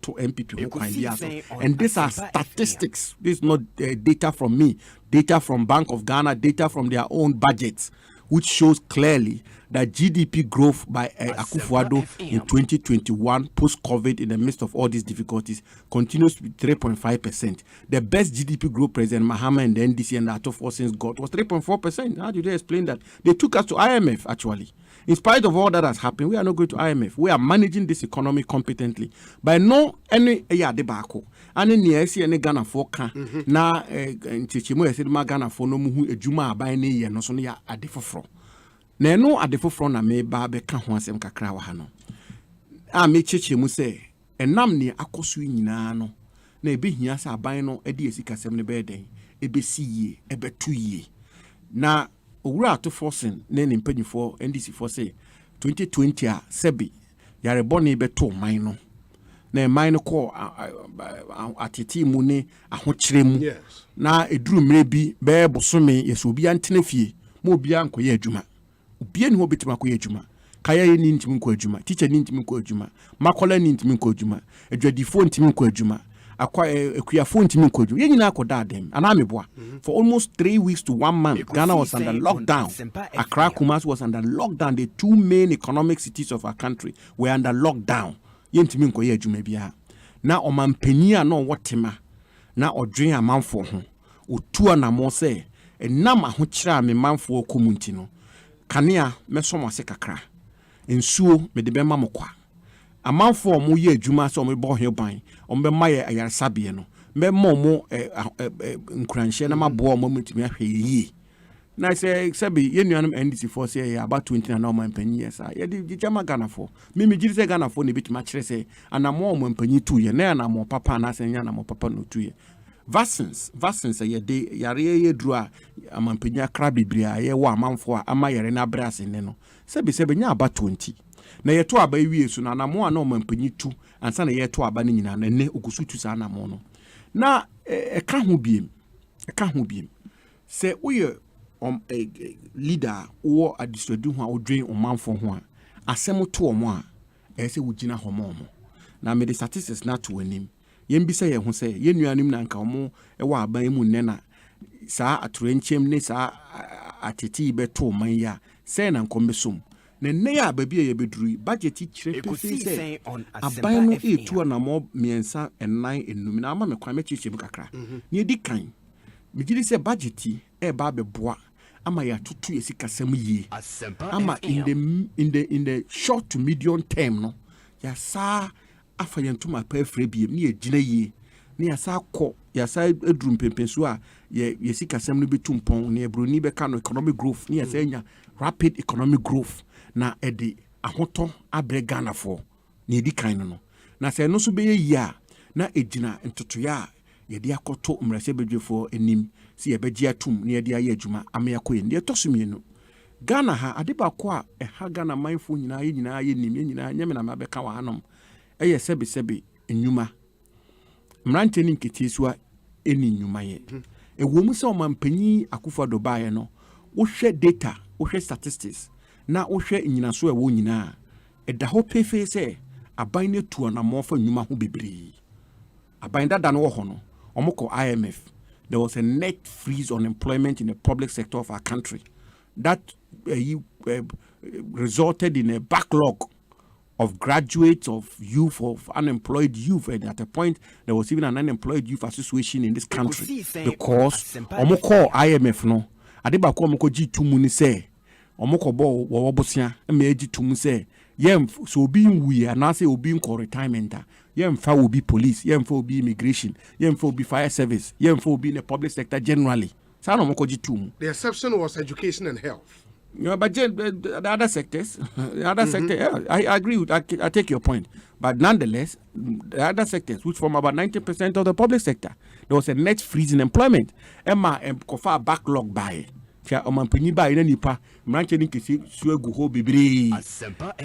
Speaker 5: to MPP. And these are statistics. This is not data from me, data from Bank of Ghana, data from their own budgets, which shows clearly that GDP growth by Akufo-Addo in 2021, post-COVID, in the midst of all these difficulties, continues to be 3.5%. The best GDP growth President Mahama and the NDC and the Atuforsin got was 3.4%. How do they explain that? They took us to IMF, actually. In spite of all that has happened, we are not going to IMF. We are managing this economy competently. By no any debako. Ani ni esi ene Ghana for kan na nchichimu esi ma Ghana for no muhu ejuma aban ne ye no so ya adefofro. Na eno adefofro na me ba be ka ho asem kakra wa ha no. A me chichimu se enam ne akoso nyina no na ebehia sa aban no edi esi kasem ne be den ebesi yie ebetu yie. Na Owura Atuforsin ne ne mpanyifo NDC for say 2020 a sebi yare boni beto man no na man no ko ateti mu ne ahokyere mu na eduru mre bi be bosome yeso obi antene fie mo obi ankoye adwuma obi ani ho betima akoye adwuma kaya ni ntimi nko adwuma teacher ni ntimi nko adwuma makola ni ntimi nko adwuma adwadifo ntimi nko adwuma ekuyafo ntimi nko adwuma yenyina akoda dem anameboa for almost 3 weeks to 1 month Ghana was under lockdown. Accra, Kumasi was under lockdown. The two main economic cities of our country were under lockdown. Yentimi nko ye adwuma bia na omampania no wotema na odwen amanfo ho otua na mo se enam ahokyera me manfo komunti no kanea mesomo se kakra ensuo me de bema mokwa amanfo mo ye adwuma se o me bo he ban o me maye ayarsabie no me mo nkranhye na mabo mo mutimi ahwe yi na say sabi yenuanum NDC for say about 20 na normal mpanyi yes ye di jama Ghana for me giri say Ghana for ne bitima kire say anamo mo mpanyi tu ye na anamo papa na say nya na mo papa no tu ye vaccines ye de yare ye dru a amampanyi akra bibria ye wo amanfo a ama yare na brase ne no sabi nya about 20 na ye to aba wie so na anamo na mo mpanyi tu ansa na ye to aba ne nyina na ne ogusu tu sa anamo no na eka ho biem se uye leader or adistradu ho a odwen omanfo ho a asem to omo a se wugina homo na me the statistics na to anim yembisa ye ho se yenuanim na nka omo wa aban mu nne na saa atorenchem ne saa ateti beto man ya se na nkombesom na nne ya babia ye beduru budget kire pese se aban no etu na mo miensa enan enum na ama me kwa me chichim kakra ne di kan me gidi se budget ba beboa ama ya tutu esikasam yie ama in the short to medium term no ya sa afayentuma pa afre biem ne agina yie ne ya sa kɔ ya sa edrum pempenso a ye sikasam no betumpon ne ebroni be ka no economic growth ne ya sa nya rapid economic growth na edi ahoto abre Ghana for ne di kan no na se no so be yie a na egina ntotoya ye de akoto mrase bedwefo enim si ye begia tum ne ye de aye adwuma amya koye ne tosomienu Ghana ha adeba ko a ha Ghana manfo nyina ye nim ye nyina nyame na mabeka wa hanom eye sebe enwuma mrante ni nketiesuwa eni nyuma ye ewomu se o mampanyi Akufo-Addo baaye no wo hwe data wo hwe statistics na wo hwe nyinaso ewo nyina eda ho pefe se aban ne tuo na mofa nyuma ho bebre aban dada no ho no omoko IMF there was a net freeze on employment in the public sector of our country that resulted in a backlog of graduates, of youth, of unemployed youth, and at a point there was even an unemployed youth association in this country because omoko IMF no adeba ko omoko G2 mu ni say omoko bo wo bosia e me G2 mu say yem so obi nwi anase obi nko retirement yem fa obi police yem fa obi immigration yem fa obi fire service yem fa obi in the public sector generally sa no omoko G2 mu.
Speaker 2: The exception was education and health.
Speaker 5: Yeah, but the other sectors, sector, yeah, I agree with. I take your point, but nonetheless, the other sectors, which form about 90% of the public sector, there was a net freeze in employment. Emma kofa backlog by. Tia omampani ba ina nipa mranche ni kisi suegu ho bibiri.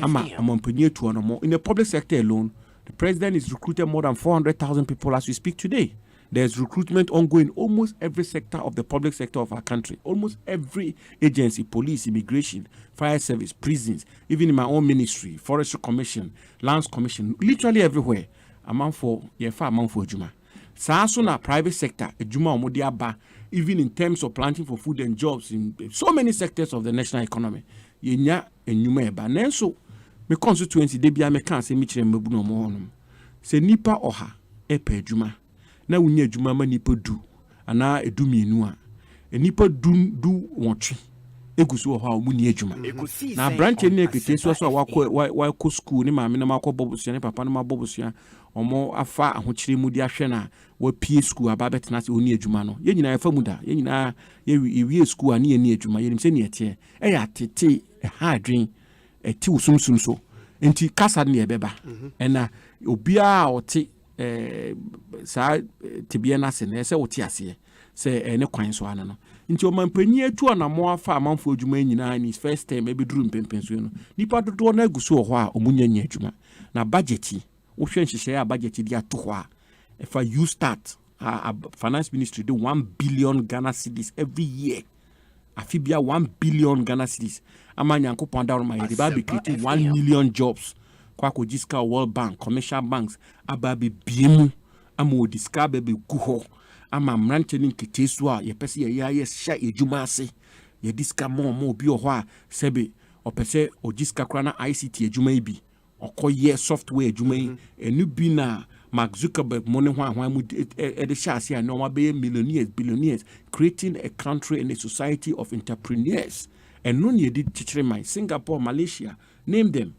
Speaker 5: Ama omampani to no more. In the public sector alone, the president is recruited more than 400,000 people as we speak today. There's recruitment ongoing in almost every sector of the public sector of our country. Almost every agency, police, immigration, fire service, prisons, even in my own ministry, forestry commission, lands commission, literally everywhere. Amount for Juma. So na private sector, Juma Omodiaba, even in terms of planting for food and jobs in so many sectors of the national economy. Yenya enyuma eba. Nenso me constituency debia me kan se mi kire mbebu no mo honum. Se nipa oha epe Juma. Na wunya adwuma ma nipa du ana edu mienu a nipa du wotwe egusu ho a mu ni adwuma na branch ni ekete so wa ko school ni maame na makọ bobusia ni papa na mabobusia omo afa ahokyere mu di ahwe na wa pie school aba betena se oni adwuma no ye nyina afa mu da ye nyina ye wie school ani ani adwuma ye nim se ne ete e ya tete ha adwen eti usumsum so enti kasa ne ebeba ena obia ote sa tibia na se na se wote ase se ne kwan so ana no nti o mampani atu na mo afa amanfo adwuma nyina ni first time e beduru mpempenso no nipa dodo na aguso ho a omunyanya adwuma na budget wo hwe nhihye a budget di ato ho a if you start finance ministry do 1 billion Ghana cedis every year afibia 1 billion Ghana cedis amanya nkopon down my the ba be create 1 million jobs kwako jiska World Bank commercial banks ababe biemu amo diska bebe guho ama mranche ni nkitesu a yepese ye sha ejuma ase ye diska mo bi ho a sebe opese ojiska kra na ICT ejuma ibi okoye software ejuma yi enu bi na Mark Zuckerberg money ho mu de sha ase a no ma be billionaires creating a country and a society of entrepreneurs and no ye did teaching my Singapore, Malaysia, name them.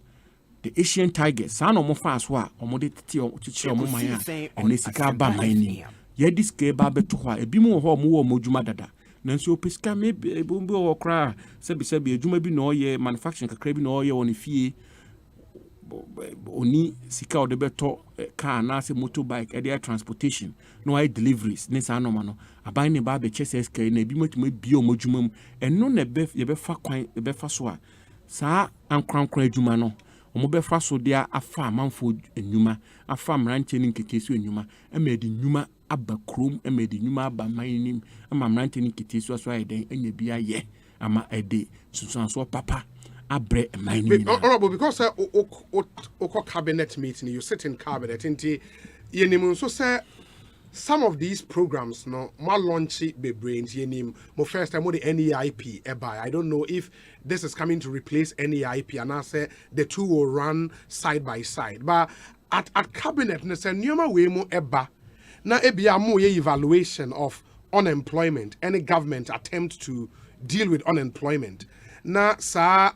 Speaker 5: The Asian Tigers, son of Mofaswa, or Modeti or Chichomaya, and Nesika Bamani. Yet this gay barber to her, a bimo or more mojumadada. Nancy Pisca may be a bumbo or cry, Sebi, a Jumabi no ye, manufacturing a craving oil on a fee. Oni sika or the better car, nasi motorbike, air transportation, no air deliveries, Nesano mano, a binding barber chess car in a bimo to make bio mojumum, and no nebef, ye befa quine, a befaswa. Sa and crown cray jumano. Omobefa so dia afa amanfo enuma afa mranche ni nketesu enuma emedi nyuma aba krom emedi nyuma aba manim ama mranche ni nketesu aso ayeden enya bia ye ama ede susanso papa abre manim.
Speaker 2: Honorable, because o cabinet meeting, you sit in cabinet inti yenim so say some of these programs no ma launch be brains yenim mo first time mo the NEIP I don't know if this is coming to replace NEIP and I say the two will run side by side, but at cabinet ne say nyoma we mo eba na ebia mo ye evaluation of unemployment, any government attempt to deal with unemployment na sa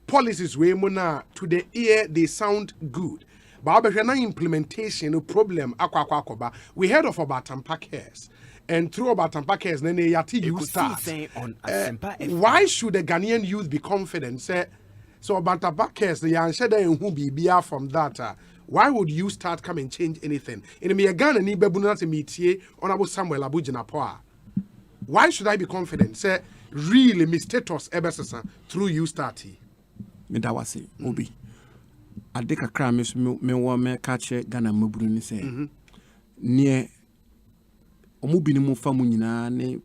Speaker 2: policies we mo na to the ear they sound good. But implementation problem we heard of about Asempa cares, and through about Asempa cares then you start. Why should the Ghanaian youth be confident? Say so about Asempa cares the answer who be from that. Why would you start come and change anything? In me Ghana ni bebuna se metie honorable Samuel Abujina Poa. Why should I be confident? Say really me status ebesesa through you start.
Speaker 5: Me that was it. Obi. Adeka kra me wo me ka che Ghana maburu ni se ne omubi ni mu fa mu nyina ne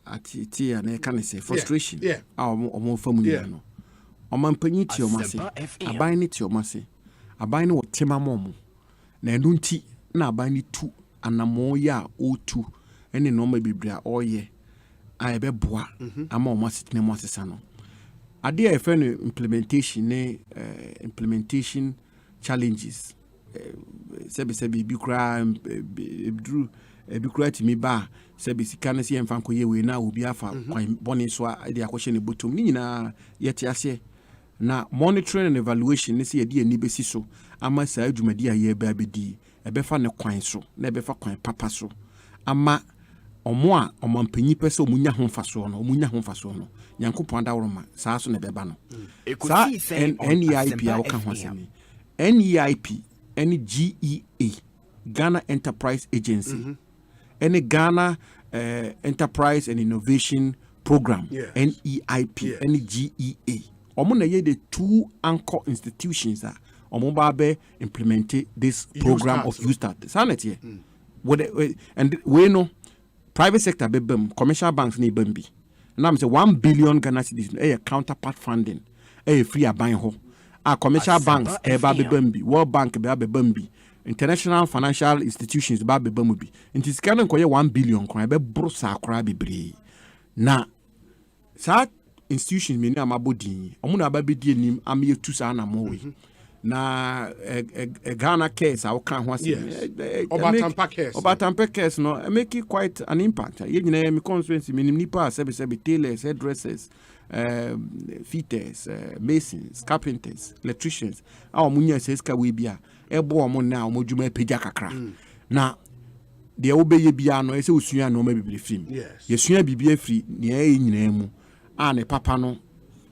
Speaker 5: ati ya ne ka ne se frustration omo fa mu nyina no omampanyi ti omase aban ni ti omase aban ni wotema momo na enu nti na aban ni tu anamo ya otu ene no ma bibria oye a be boa ama omo sitne mo asesa no ade a efe no implementation challenges sebi bi kura bi kura timi ba sebi sika na se yemfa nkoye we na obi afa kwan bone so ade akohye ne botom ni nyina yete ase na monitoring and evaluation ne se yede ani besi so ama saa adwumadi a ye ba bedi ebefa ne kwan so na ebefa kwan papa so ama omo a omampanyi pese omunya ho mfaso no Yankopon da woroma saa so ne beba no saa NEIP a woka ho asemi NEIP NGEA Ghana Enterprise Agency and Ghana Enterprise and Innovation Program NEIP NGEA omo na ye the two anchor institutions that omo ba be implement this program of YouStart sanet here and we know private sector bebem commercial banks ni bembi now say 1 billion Ghana cedis counterpart funding free aban ho commercial banks ba bebembi World Bank ba bebembi international financial institutions ba bebembi nti sika no koye 1 billion kon be brosa akora bebre na sa institutions many amabodin omo na ba bedi anim am tu sa na mo we na Ghana case I can ho ase Obatampa case no make it quite an impact ye nyina me constituency minim nipa sebi tailors, hairdressers, fitters, masons, carpenters, electricians our munya seska we bia ebo omo na omo djuma pagya kakra na de obeye bia no ese osua no ma bibire film yesua bibia free ne nyina mu a ne papa no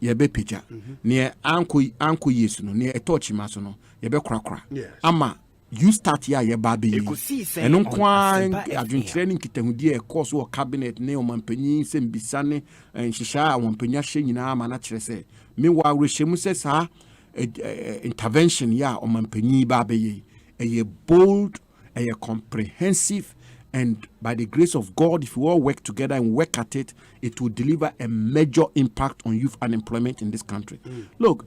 Speaker 5: ye be pagya ne anko yesu no ne etochi maso no ye be krakra ama you start ya ye ba be eno kwa adwenkyere ne nkitahudi e course wo cabinet ne omampanyi sembisa ne nhihya omampanya hye nyina ama na kire se me wa rehemu se sa intervention ya omampanyi ba be ye bold a comprehensive, and by the grace of God, if we all work together and work at it, it will deliver a major impact on youth unemployment in this country. Look,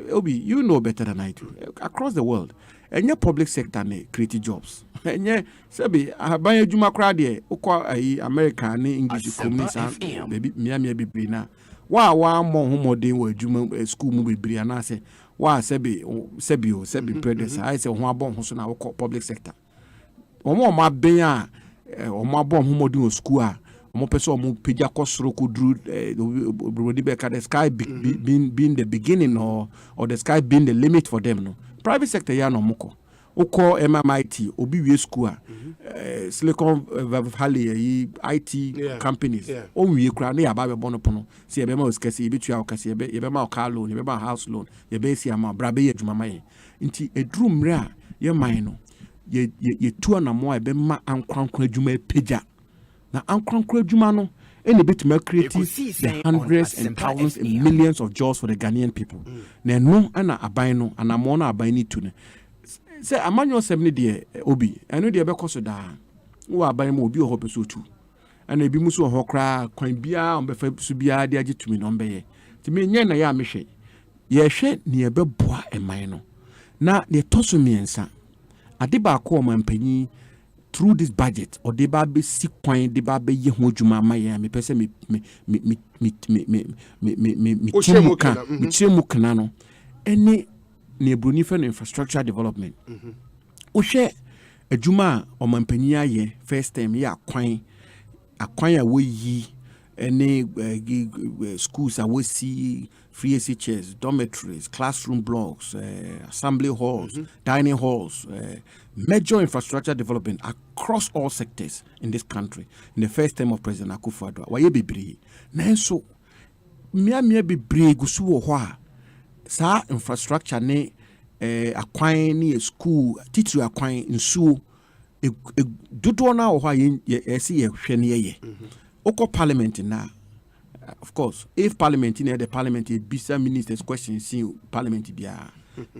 Speaker 5: Obi, you know better than I do. Across the world, and your public sector create jobs. And yeah, Sabi, I buy a Juma crowd America English community, baby, baby na. Wa more homo we Juma school movie briana say, wa Sebi predecessor. I say one bomb who's now public sector. Omo ma ben a omo abom homodin school a omo pese omo peja kosoro kodru brody beka the sky being the beginning or the sky being the limit for them no private sector ya no moko ukọ MMIT obi wie school a Silicon Valley IT companies o wie kra na ya ba be bono pono se ye be ma oskase ye betua okase ye be ma car loan ye be ma house loan ye be si ama bra be ye adwuma maye nti edru mre a ye man no ye tuwa na mo ebe ma ankrankra adwuma pagya na ankrankra adwuma no ene betima create the hundreds and thousands and millions of jobs for the Ghanaian people na no ana aban no ana mo na aban ni tu ne say amanyo semne de obi eno de be koso da wo aban mo obi ho peso tu ana ebi muso ho kra kwan bia on be fa su bia de agitumi no be ye ti me nya na ya mehwe ye hwe ne ye be boa eman no na ne toso miensa Adiba ko mampanyi through this budget or deba be si kwan deba be ye ho dwuma maye me pese me chemu kana no ene ne broni fe no infrastructure development o hwe adwuma o mampanyi aye first time ya akwan a wo yi ene schools a wo si free SHS, dormitories, classroom blocks, assembly halls, dining halls, major infrastructure development across all sectors in this country in the first term of President Akufo-Addo. Waye bebre. Nanso mia bebre gusu wo ho a sa infrastructure ne akwan ne school, titiri akwan nsuo dodo na wo ho a ye se ye hwe ne ye. Oko parliament na of course, if parliament in the parliament, it be some ministers' questions, see parliament bia.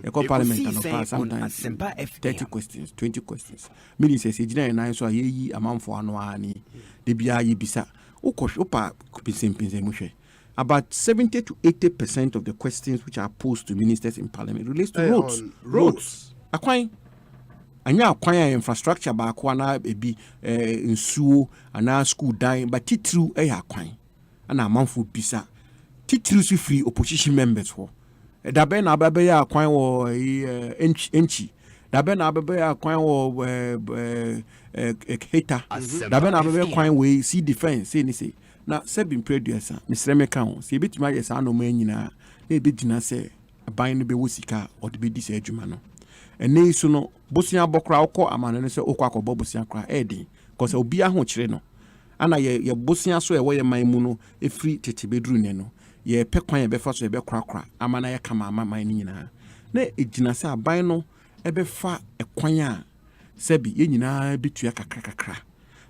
Speaker 5: Eko parliament and pass sometimes 30 questions, 20 questions. Ministers, ejina na so ayi amamfo ano ani. De bia yi bisa. Opa pinse muhwe. About 70 to 80% of the questions which are posed to ministers in parliament relates to roads. Akwan. anya akwan infrastructure ba ko na ebi nsuo ana school dan but titru akwan ana amanfo bisa titru so free opposition members ho da be na ababe ya akwan wo enchi da be na ababe ya akwan wo heta da be na ababe akwan we see defense say ni say na sebin producer Mr. Meka ho say betima yes ano ma nyina na ebedina say aban no be wo sika o de be di say adwuma no ene so no bosia bokra ukọ amane no say ukọ akọbọ bosia kra edin cause obi aho kire no ana ye bosia so ewo ye man mu no efri tete bedru ne no ye pe kwan ye be fa so ye be kra amana ye kama man ni nyina na ejina say aban no ebe fa ekwan a sebi ye nyina betua kakra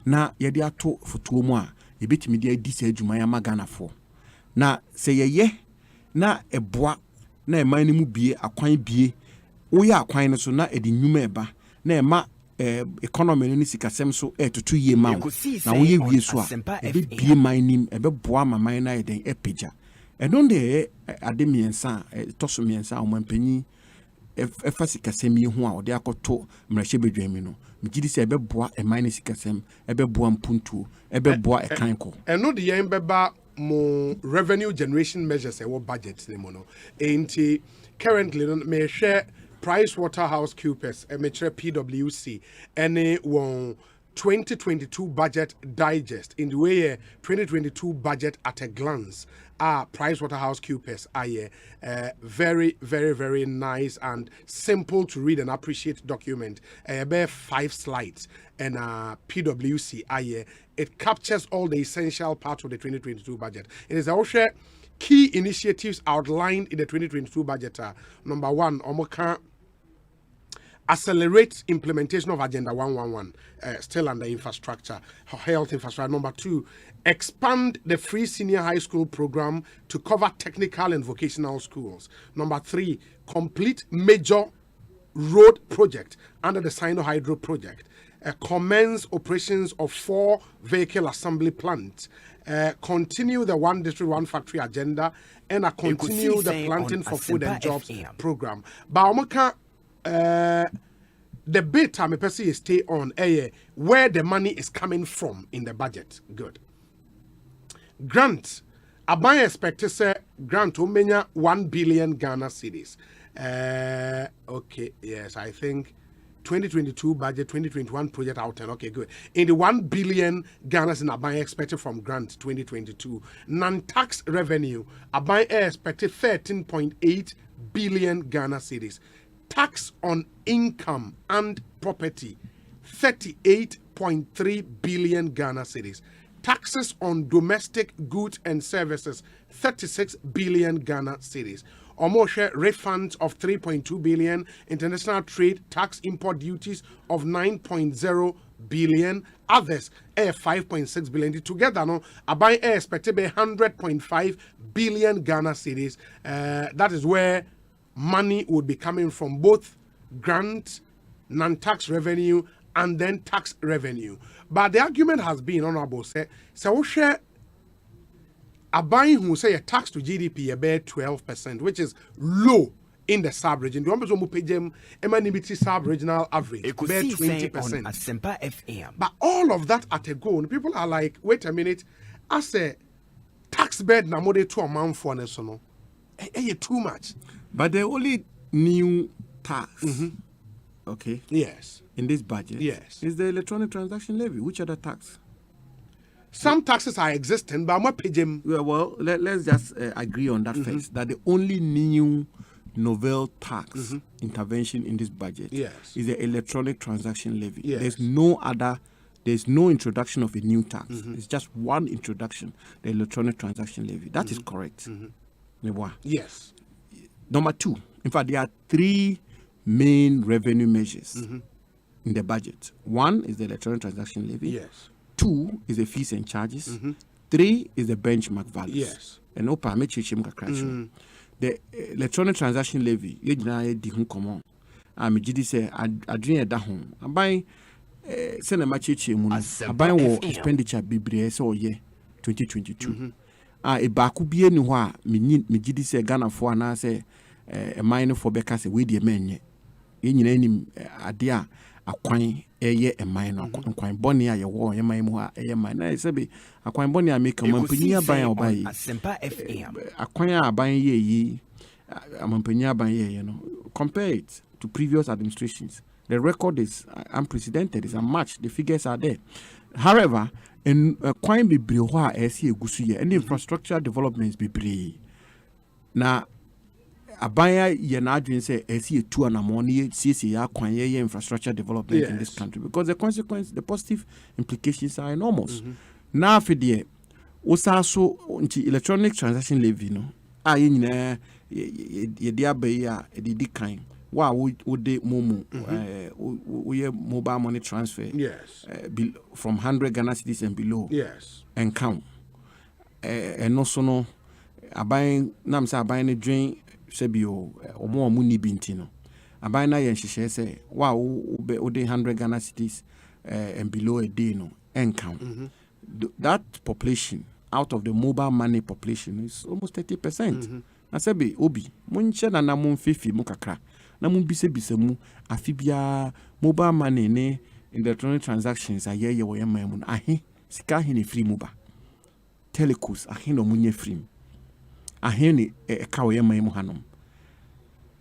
Speaker 5: na ye de ato fotuo mu a ye betimi de adi say adwuma ya magana fo na se ye na eboa na eman ni mu bie akwan bie wo ya akwan no so na edi nnwuma eba na ema economy no ni sikasem so etutu ye ma na wo ye wie so a ebe bie man nim ebe boa maman na eden epeja edon de ade miensa toso miensa o mampanyi efa sikasem ye ho a ode akoto mrahye bedwami no migidi se ebe boa eman ni sikasem ebe boa mpuntu ebe boa ekanko
Speaker 2: eno de yen beba mo revenue generation measures ewo budget ni mo no enti currently no me share PricewaterhouseCoopers emetre PwC any one 2022 budget digest in the way 2022 budget at a glance PricewaterhouseCoopers are very nice and simple to read and appreciate document about 5 slides and PwC it captures all the essential parts of the 2022 budget. It is also key initiatives outlined in the 2022 budget. Number 1, Omoka accelerate implementation of Agenda 111, still under infrastructure, health infrastructure. Number 2, expand the free senior high school program to cover technical and vocational schools. Number 3, complete major road project under the Sino Hydro project. Commence operations of 4 vehicle assembly plants. Continue the one district, one factory agenda, and continue the planting for food and jobs program. But the bit I'm a stay on where the money is coming from in the budget. Good. Grant. I expect to say grant umenya 1 billion Ghana cedis. Okay, yes, I think 2022 budget, 2021 project out and okay, good. In the 1 billion Ghana's in Abai expected from grant 2022. Non-tax revenue, Abai expected 13.8 billion Ghana cedis. Tax on income and property, 38.3 billion Ghana cedis. Taxes on domestic goods and services, 36 billion Ghana cedis. Omoshe refunds of 3.2 billion, international trade tax import duties of 9.0 billion, others 5.6 billion. Together, no, Abai expected to be 100.5 billion Ghana cedis. That is where money would be coming from both grant, non-tax revenue, and then tax revenue. But the argument has been, Honorable, say, so share a buying who say a tax to GDP about 12%, which is low in the sub-region. The numbers will pay them emanimity sub-regional average, about 20%.
Speaker 20: Asempa FM.
Speaker 2: But all of that at a go, and people are like, wait a minute, I say tax bed na more to a month for us, no, too much.
Speaker 5: But the only new tax, okay,
Speaker 2: yes,
Speaker 5: in this budget,
Speaker 2: yes,
Speaker 5: is the electronic transaction levy. Which other tax?
Speaker 2: Some taxes are existing, but I'm not paying them.
Speaker 5: Well, let's just agree on that first. That the only new novel tax intervention in this budget is the electronic transaction levy.
Speaker 2: Yes.
Speaker 5: There's no introduction of a new tax. It's just one introduction, the electronic transaction levy. That is correct.
Speaker 2: Yes.
Speaker 5: Number 2, in fact, there are 3 main revenue measures in the budget. 1 is the electronic transaction levy.
Speaker 2: Yes.
Speaker 5: 2 is the fees and charges. 3 is the benchmark values.
Speaker 2: Yes.
Speaker 5: And the electronic transaction levy, you know, common. I'm GD say, I drink at home. I buy send a match I buy expenditure be so year 2022. A baku be anywhere, me GD say Ghana for and I say a minor for Becca say, we dear men. In any idea. akwan eye a mine akwan boni a ye wo ye man mu a eye mine na se be akwan boni a make mampanyi aban obai
Speaker 20: Asempa FM
Speaker 5: akwan a aban ye yi mampanyi aban ye no compare it to previous administrations. The record is unprecedented, it's unmatched, the figures are there. However, in akwan bebre ho a ese egusu ye and infrastructure developments bebre na abaya ye na adwin say esi etu anamo na ye siesie ya kwan ye infrastructure development in this country because the positive implications are enormous. Na afide osaso nti electronic transaction levy no a ye nyina ye dia bayi a edidi kan wa wo de momo we mobile money transfer from 100 Ghana cedis and below and count and also no aban nam say aban ne dwen sebio omo ni bintino aban na yen hihye say wa wo de 100 Ghana cedis and below a day no and count that population out of the mobile money population is almost 30%. Na sebe obi munche na mun fifi mu kakra na mun bise mu afibia mobile money ne electronic transactions ayeye wo yema mu ahe sika he ne free muba telecos ahe no munye free ahe ne ka wo yema mu hanom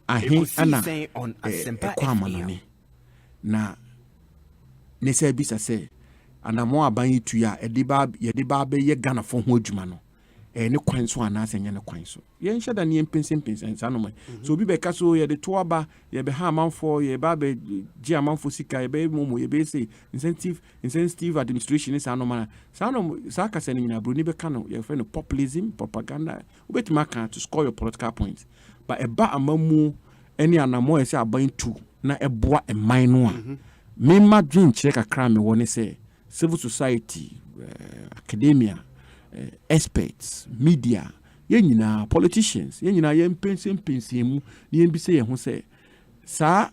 Speaker 5: ahe ana kwa manone na ne se bisa se anamo aban yitu ya yede ba be ye Ghana fo ho adwuma no ne kwan so anase nya ne kwan so ye nhye da ne pensen sanom so obi be ka so ye de to aba ye be ha amanfo ye ba be gi amanfo sika ye be momo ye be say incentive administration is sanom sa ka se ne nyina bro ni be ka no ye friend populism propaganda obetima kan to score your political points but eba amamu eni anamo ye say aban tu na eboa eman no a me ma dream kire kakra me woni say civil society academia experts, media, yenyina politicians, yenyina yempensen mu ni yembise ye ho se sa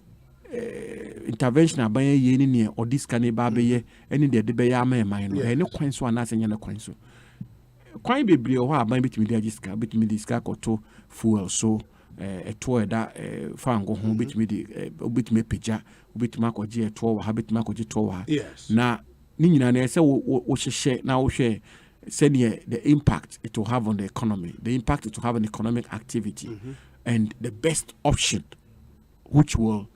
Speaker 5: intervention aban ye ni ne odis kan ba be ye eni de be ya man no eni kwan so anase nya na kwan so kwan bebre ho aban betimi de agiska betimi de ska koto fuel so eto eda fango ho betimi de betimi peja betimi akoje eto wa betimi akoje to wa na ni nyina na se wo hye na wo hwe said the impact it will have on the economy, the impact it will have on economic activity, and the best option, which will,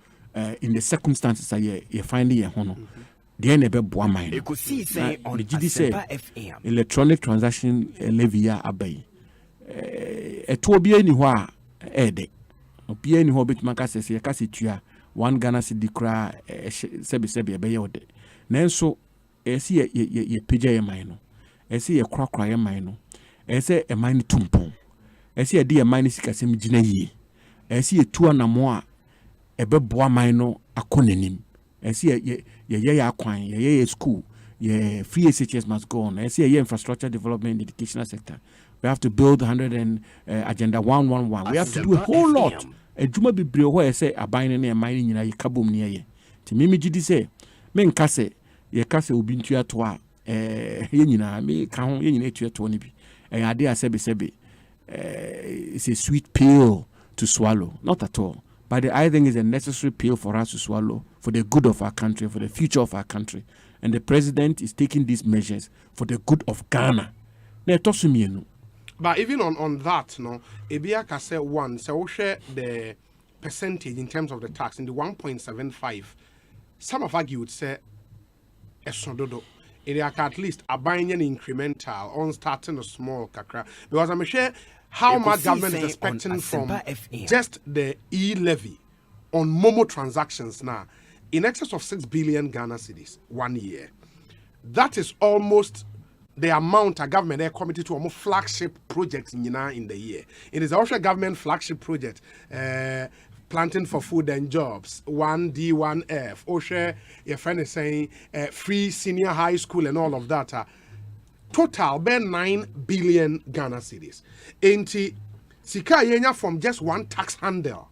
Speaker 5: in the circumstances that you're finding a honor, the enable boamine.
Speaker 20: Ekosiise On Asempa FM.
Speaker 5: Electronic transaction levy abay. It will be anywhere, ede. Be any hobbit macasses, a cassitua, 1 Ghana cedi cra, sebi a bay or de. Nanso, see ye pija mine. Ese ye krakra ye man no ese e man tumpon ese ye de man sikasem gina yie ese ye tu anamo a ebeboa man no akonanim ese ye akwan ye school ye free SHS must go on ese ye infrastructure development in the educational sector we have to build 100 and agenda 111 we have to do a whole lot adwuma bebre ho ese aban ne man nyina ye kabom ne ye ti mimi gidi se men kase ye kase obi ntua to a yenyina me ka ho yenyina etueto ne bi ade asebe it's a sweet pill to swallow not at all but I think it's a necessary pill for us to swallow for the good of our country for the future of our country and the president is taking these measures for the good of Ghana na etosumienu
Speaker 2: but even on that no ebia ka say one so share the percentage in terms of the tax in the 1.75 some of argue would say esododo it at least a buying an incremental on starting a small kakra because I'm sure how much government is expecting from just the e-levy on Momo transactions now in excess of 6 billion Ghana cedis 1 year. That is almost the amount a government are committed to a flagship project in the year. It is also a government flagship project. Planting for food and jobs, 1D1F, OSHA, your friend is saying free senior high school and all of that. Total, be 9 billion Ghana cedis. Enti, sika yenya from just one tax handle.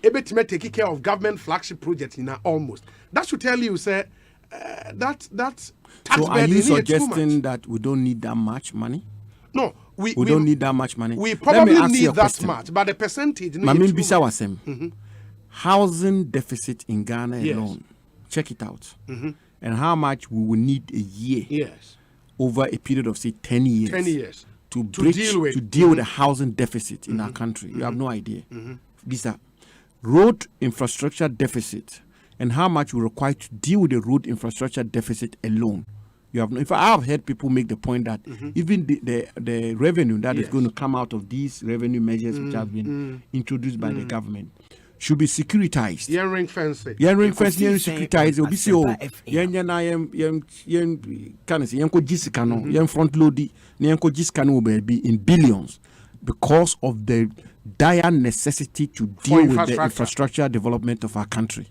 Speaker 2: Ebe take care of government flagship project in almost. That should tell you, say, that tax
Speaker 5: so are you suggesting that we don't need that much money?
Speaker 2: No. We
Speaker 5: don't need that much money.
Speaker 2: We probably need that much, but the percentage.
Speaker 5: Housing deficit in Ghana alone, check it out. And how much we will need a year.
Speaker 2: Yes.
Speaker 5: Over a period of say 10 years.
Speaker 2: 10 years.
Speaker 5: To deal with the housing deficit in our country. You have no idea. These are road infrastructure deficit and how much we require to deal with the road infrastructure deficit alone. You have no. If I have heard people make the point that even the revenue that is going to come out of these revenue measures which have been introduced by the government should be securitized.
Speaker 2: Ring fencing.
Speaker 5: Ring fencing. Securitized. Obi say oh, can say yanko jisika no, yan front load ni yanko jisika no be in billions because of the dire necessity to deal with the infrastructure development of our country.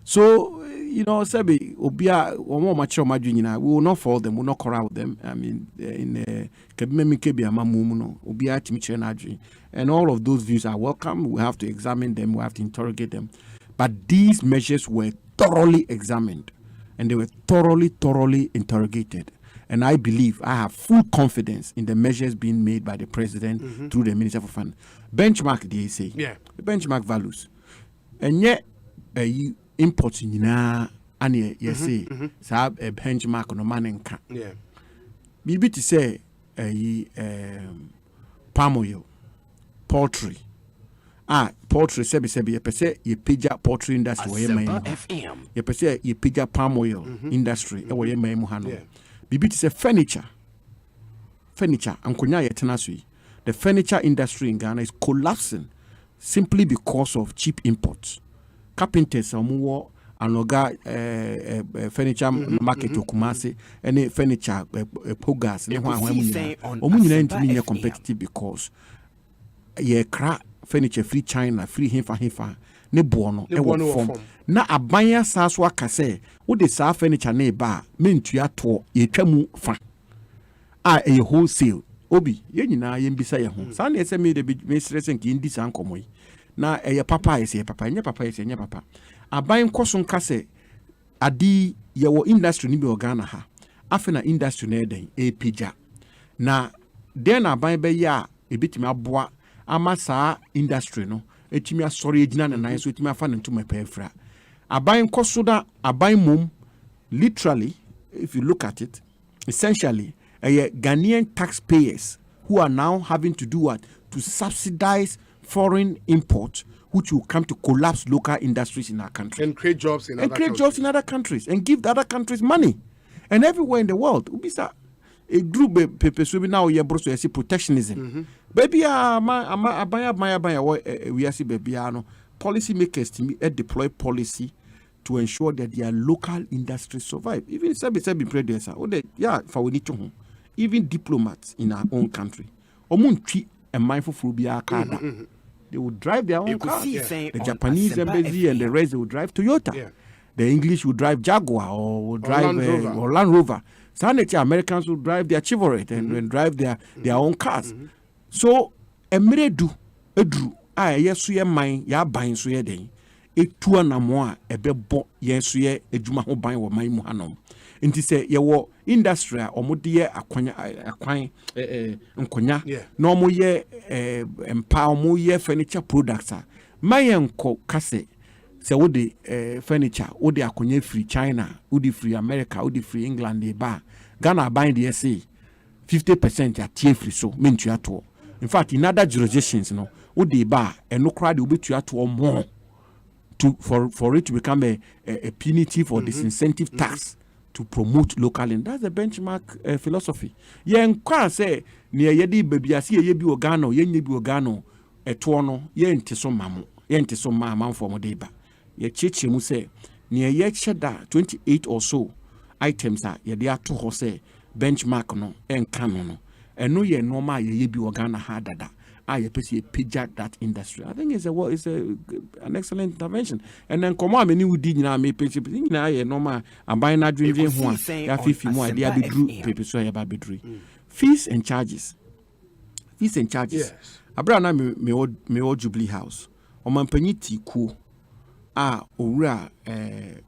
Speaker 5: So Sebi Obia or mature Majunina, we will not follow them, we will not corral them. I mean, in Kabimemi Kebi Amamumuno, Obia Timichenaji, and all of those views are welcome. We have to examine them, we have to interrogate them. But these measures were thoroughly examined and they were thoroughly interrogated. And I believe, I have full confidence in the measures being made by the president through the Minister for Finance. Benchmark, they say. Yeah. The benchmark values. And yet, imports nyinaa ane yesi sa benchmark no man nka bibi to say palm oil, poultry sebi ye pese ye pija poultry industry wo ye man ye pese ye pija palm oil industry e wo ye man mu ha no bibi to say furniture ankonya ye tena so yi. The furniture industry in Ghana is collapsing simply because of cheap imports. Carpenters amuwo anoga furniture market okumase any furniture pogas ne hwan mu nyina ntimi nye competitive because ye kra furniture free China free hefa ne bo no e wo form na abanya saso akase wo de sa furniture na ba mentua to ye twamu fa e wholesale obi ye nyina ye mbisa ye ho sa na ese me de me stress nki ndi san komoyi na papa ese papa nye papa ese nye papa aban koso nka se adi ye wo industry ni bi Ghana ha afena industry na eden pija na den aban be ya ebitimi aboa ama saa industry no etimi asori egina na nan so etimi afa ne ntuma pefra aban koso da aban mum literally if you look at it essentially Ghanaian taxpayers who are now having to do what to subsidize foreign imports, which will come to collapse local industries in our country
Speaker 2: and create jobs in
Speaker 5: other countries and give the other countries money. And everywhere in the world, ubisa a group people so now ye bro so protectionism. Baby we see baby policy makers to deploy policy to ensure that their local industries survive. Even sabi predecessor, for we need to even diplomats in our own country. Omuntwi and mindful phobia kada. They would drive their own cars. The Japanese embassy and the rest they would drive Toyota. The English would drive Jaguar or drive Land Rover. Sanity Americans would drive their Chevrolet and drive their own cars. So edu yesu ye man ya ban so ye den. Etu anamo a ebebo yesu ye edwuma ho ban wo man mu hanom. Nti se ye wo industry a omode ye akwan nkonya na omo ye empa omo ye furniture products a mayenko kase se wo de furniture wo de akonya free China wo de free America wo de free England e ba Ghana ban de say 50% ya tie free so mentu ato. In fact in other jurisdictions no wo de ba eno kra de obetu ato more for it to become a punitive or disincentive tax to promote local, and that's the benchmark philosophy. Yen kwa say ni yedi baby asi ye bi ogano yen bi ogano eto no yen teso mamo yen teso mama for modeba ye cheche mu say ni ye cheda 28 or so items are ye dia to ho say benchmark no en kano no eno ye normal ye bi ogana ha dada ye pesi pija that industry. I think it's an excellent intervention. And then come on, many would did na me page na ye normal and buy na dream one ya 50 more idea be drew paper so ya ba be drew fees and charges yes abra na me o Jubilee House o mampanyi ti ku owura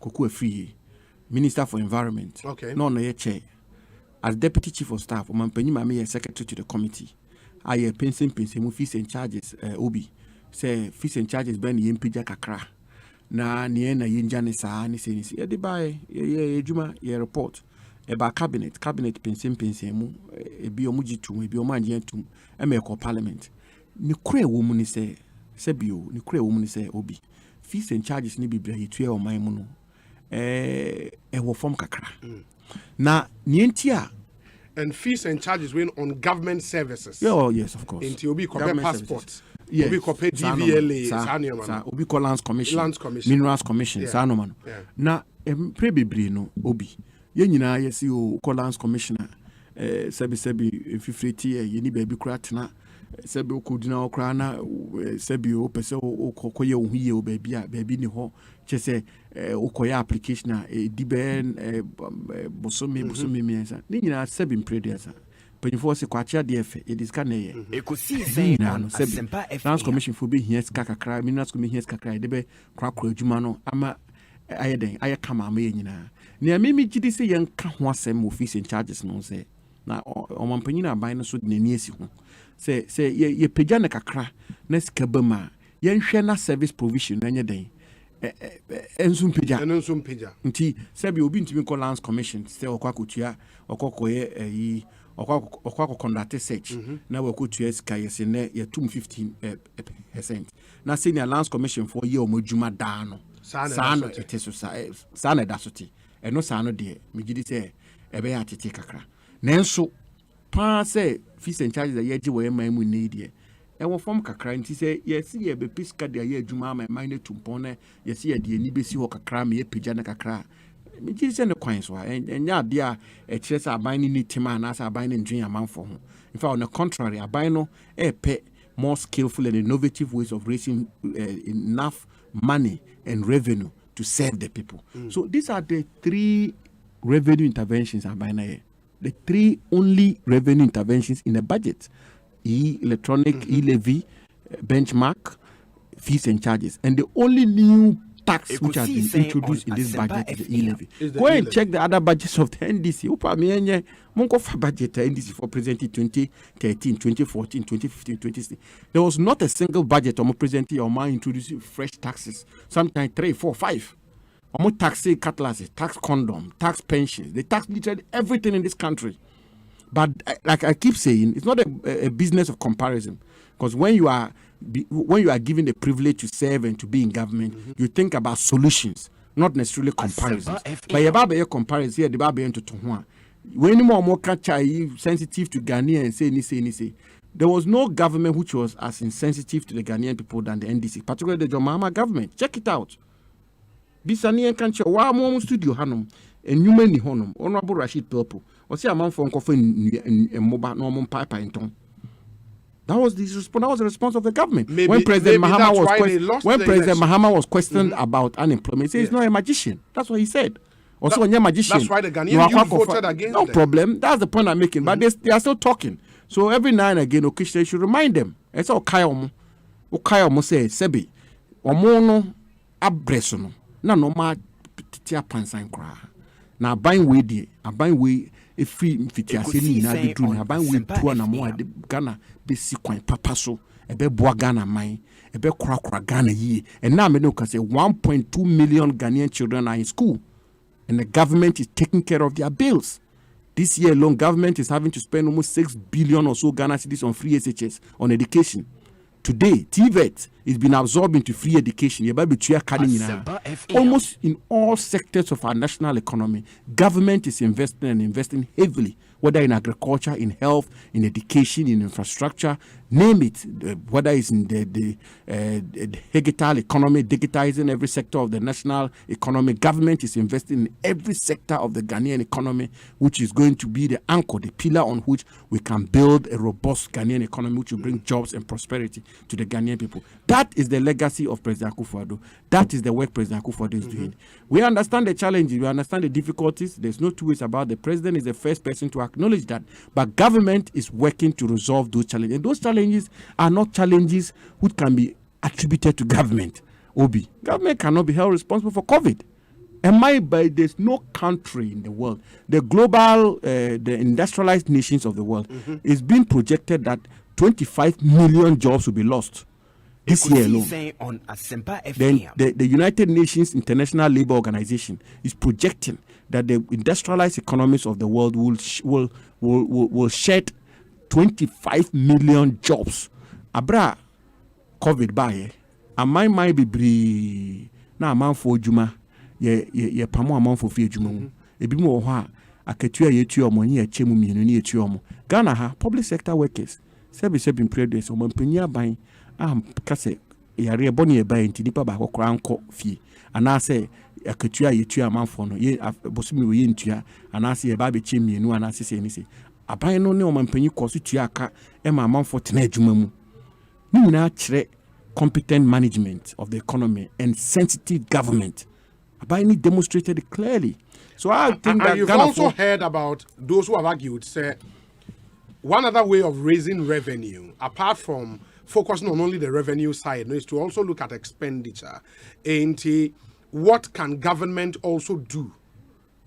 Speaker 5: koku afie Minister for Environment no ye chair as deputy chief of staff o mampanyi ma me secretary to the committee aye pension mu fees and charges obi say fees and charges ben yempija kakra na ne na yɛngya ne saa ne sɛ ne si yɛde baɛ yɛ adwuma yɛ report ɛba cabinet pensem mu ebi ɔmo gye tum ebi ɔmo angye tum ɛma ɛkɔ parliament ne kura ɛwɔ mu ne sɛ bio ne kura ɛwɔ mu ne sɛ obi fees and charges ne bibira yɛtua ɔman mu no ɛwɔ fam kakra na ne ntia
Speaker 2: and fees and charges when on government services.
Speaker 5: Oh, yes, of course.
Speaker 2: Into Obi Kope passport.
Speaker 5: Yes.
Speaker 2: Obi Kope DVLA.
Speaker 5: Obi Ko Lands Commission. Minerals Commission. Sanoman. Na prebebre no Obi. Ye nyina yesi o Ko Lands Commissioner. Sebi fifreti ye ni baby kratna. Sebi okudina okrana sebi o pese o kokoye ohuye o baby ni ho. Chese okoya application a diben bosomi miensa ni nyina sebi mpredesa penifo se kwacha df e diska na ye
Speaker 26: Ekosiise
Speaker 5: On Asempa Lands Commission for be here kakakra Minerals Commission here kakra de be kwakra adwuma no ama aye kama ama ye nyina ne amemi gidi se yen ka ho asem office and charges no se na omampanyina aban no so de nani asi ho se ye pagya na kakra na sika bama yen hwe na service provision na nye den ensum pagya nti sebi obi ntimi ko Lands Commission se okwakotua okokoye okwa conduct search na wakotua sika yese ne ya 15% na senior Lands Commission for ye omodwuma da no saano eteso saana da soti eno saano de megidi se ebe ya tete kakra nenso pa se fees and charges ye gi we man mu ne de ɛwɔ fam kakra nti sɛ yɛsi yɛ be piska de yɛ adwuma ama man ne tumpon na yɛsi yɛ de ani besi hɔ kakra me yɛ pagya na kakra me gye sɛ ne kwan so a ɛnya ade a ɛkyerɛ sɛ aban ne nitima na sɛ aban ne ndwen amanfo ho in fact on the contrary aban no ɛpɛ more skillful and innovative ways of raising enough money and revenue to serve the people. So these are the 3 revenue interventions aban na yɛ the 3 only revenue interventions in the budget. Electronic e-levy, benchmark, fees and charges. And the only new tax which has been introduced in this budget is the e-levy. Go and check the other budgets of the NDC. Monko budget NDC for presenting 2013, 2014, 2015, 2016. There was not a single budget presenting or introducing fresh taxes. Sometimes 3, 4, 5. Tax cutlasses, tax condom, tax pensions. They tax literally everything in this country. But like I keep saying, it's not a business of comparison, because when you are given the privilege to serve and to be in government, you think about solutions, not necessarily comparisons. But your Baba comparison here, the Baba into Tonhua. When more catch sensitive to Ghanaian and say, there was no government which was as insensitive to the Ghanaian people than the NDC, particularly the John Mahama government. Check it out. Bisani and Kancha, wa studio hanum. And you many honum, Honorable Rashid Purple, or see a man from coffin and mobile normal piper in tongue. That was the response of the government. When President Mahama was questioned about unemployment, he said he's not a magician. That's what he said. Also, when you're a magician,
Speaker 2: that's why the Ghanaians voted against
Speaker 5: no problem. That's the point I'm making. But they are still talking. So every now and again, occasionally, should remind them. It's all Kayomo. Okayomo say, Sebi, Omono abresono. No ma tia pansan kra. Na aban we efi mfitiase ni na de dru na aban we tu na mo ade Ghana be si kwan papa so ebe boa Ghana man ebe kura Ghana yi and now me no can say 1.2 million Ghanaian children are in school and the government is taking care of their bills. This year alone, government is having to spend almost 6 billion or so Ghana cedis on free SHS on education. Today, TVET is being absorbed into free education. Almost in all sectors of our national economy, government is investing heavily, whether in agriculture, in health, in education, in infrastructure, name it, whether it's in the digital economy, digitizing every sector of the national economy. Government is investing in every sector of the Ghanaian economy, which is going to be the anchor, the pillar on which we can build a robust Ghanaian economy, which will bring jobs and prosperity to the Ghanaian people. That is the legacy of President Akufo-Addo. That is the work President Akufo-Addo is doing. We understand the challenges. We understand the difficulties. There's no two ways about it. The president is the first person to acknowledge that. But government is working to resolve those challenges. And those challenges are not challenges which can be attributed to government. Government cannot be held responsible for COVID. There's no country in the world, the global, the industrialized nations of the world, it's been projected that 25 million jobs will be lost. this year alone.
Speaker 26: Ekosiisen On Asempa
Speaker 5: Then
Speaker 26: FM.
Speaker 5: the United Nations International Labour Organization is projecting that the industrialized economies of the world will shed 25 million jobs. Abra COVID by a my be na amount for juma ye pamo amount for fear juma. Ebi mo ha aketua yetua mo ye chemu mienu ni yetua mo. Ghana ha public sector workers sebi impreders o mampanya ban kase yare boni e ban tidipa ba kokora anko fie anase aketua yetua amanfo no ye bosumi we ntua anase ye ba be chemienu anase se ni se aban no ne o mampanyi koso tua aka e ma amanfo tena adwuma mu ni nyina kire competent management of the economy and sensitive government. Aban demonstrated it clearly. So I think that
Speaker 2: you've also heard about those who have argued say one other way of raising revenue apart from focusing on only the revenue side is to also look at expenditure. And what can government also do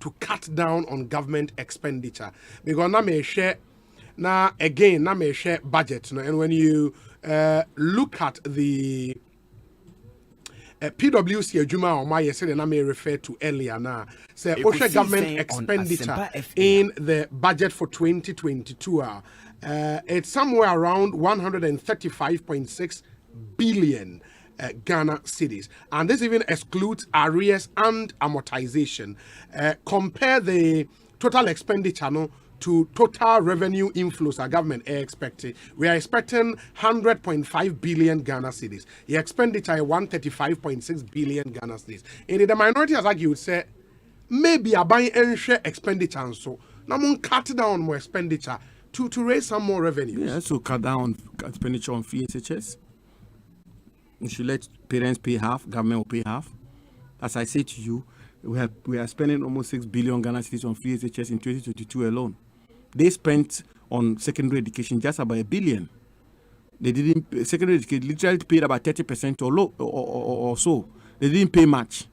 Speaker 2: to cut down on government expenditure? Because now may share budget. And when you look at the PwC Juma or my yesterday, and I may refer to earlier now, say government expenditure in the budget for 2022. It's somewhere around 135.6 billion Ghana cedis, and this even excludes arrears and amortization. Compare the total expenditure to total revenue inflows our government are expecting. We are expecting 100.5 billion Ghana cedis. The expenditure is 135.6 billion Ghana cedis. And the minority has argued, say, maybe a buying and share expenditure and so. Now, we cut down more expenditure to raise some more revenue.
Speaker 5: Yeah, so cut down expenditure on free SHS. We should let parents pay half, government will pay half. As I say to you, we are spending almost 6 billion Ghana cedis on free SHS in 2022 alone. They spent on secondary education just about $1 billion. They didn't secondary education literally paid about 30% or so. They didn't pay much.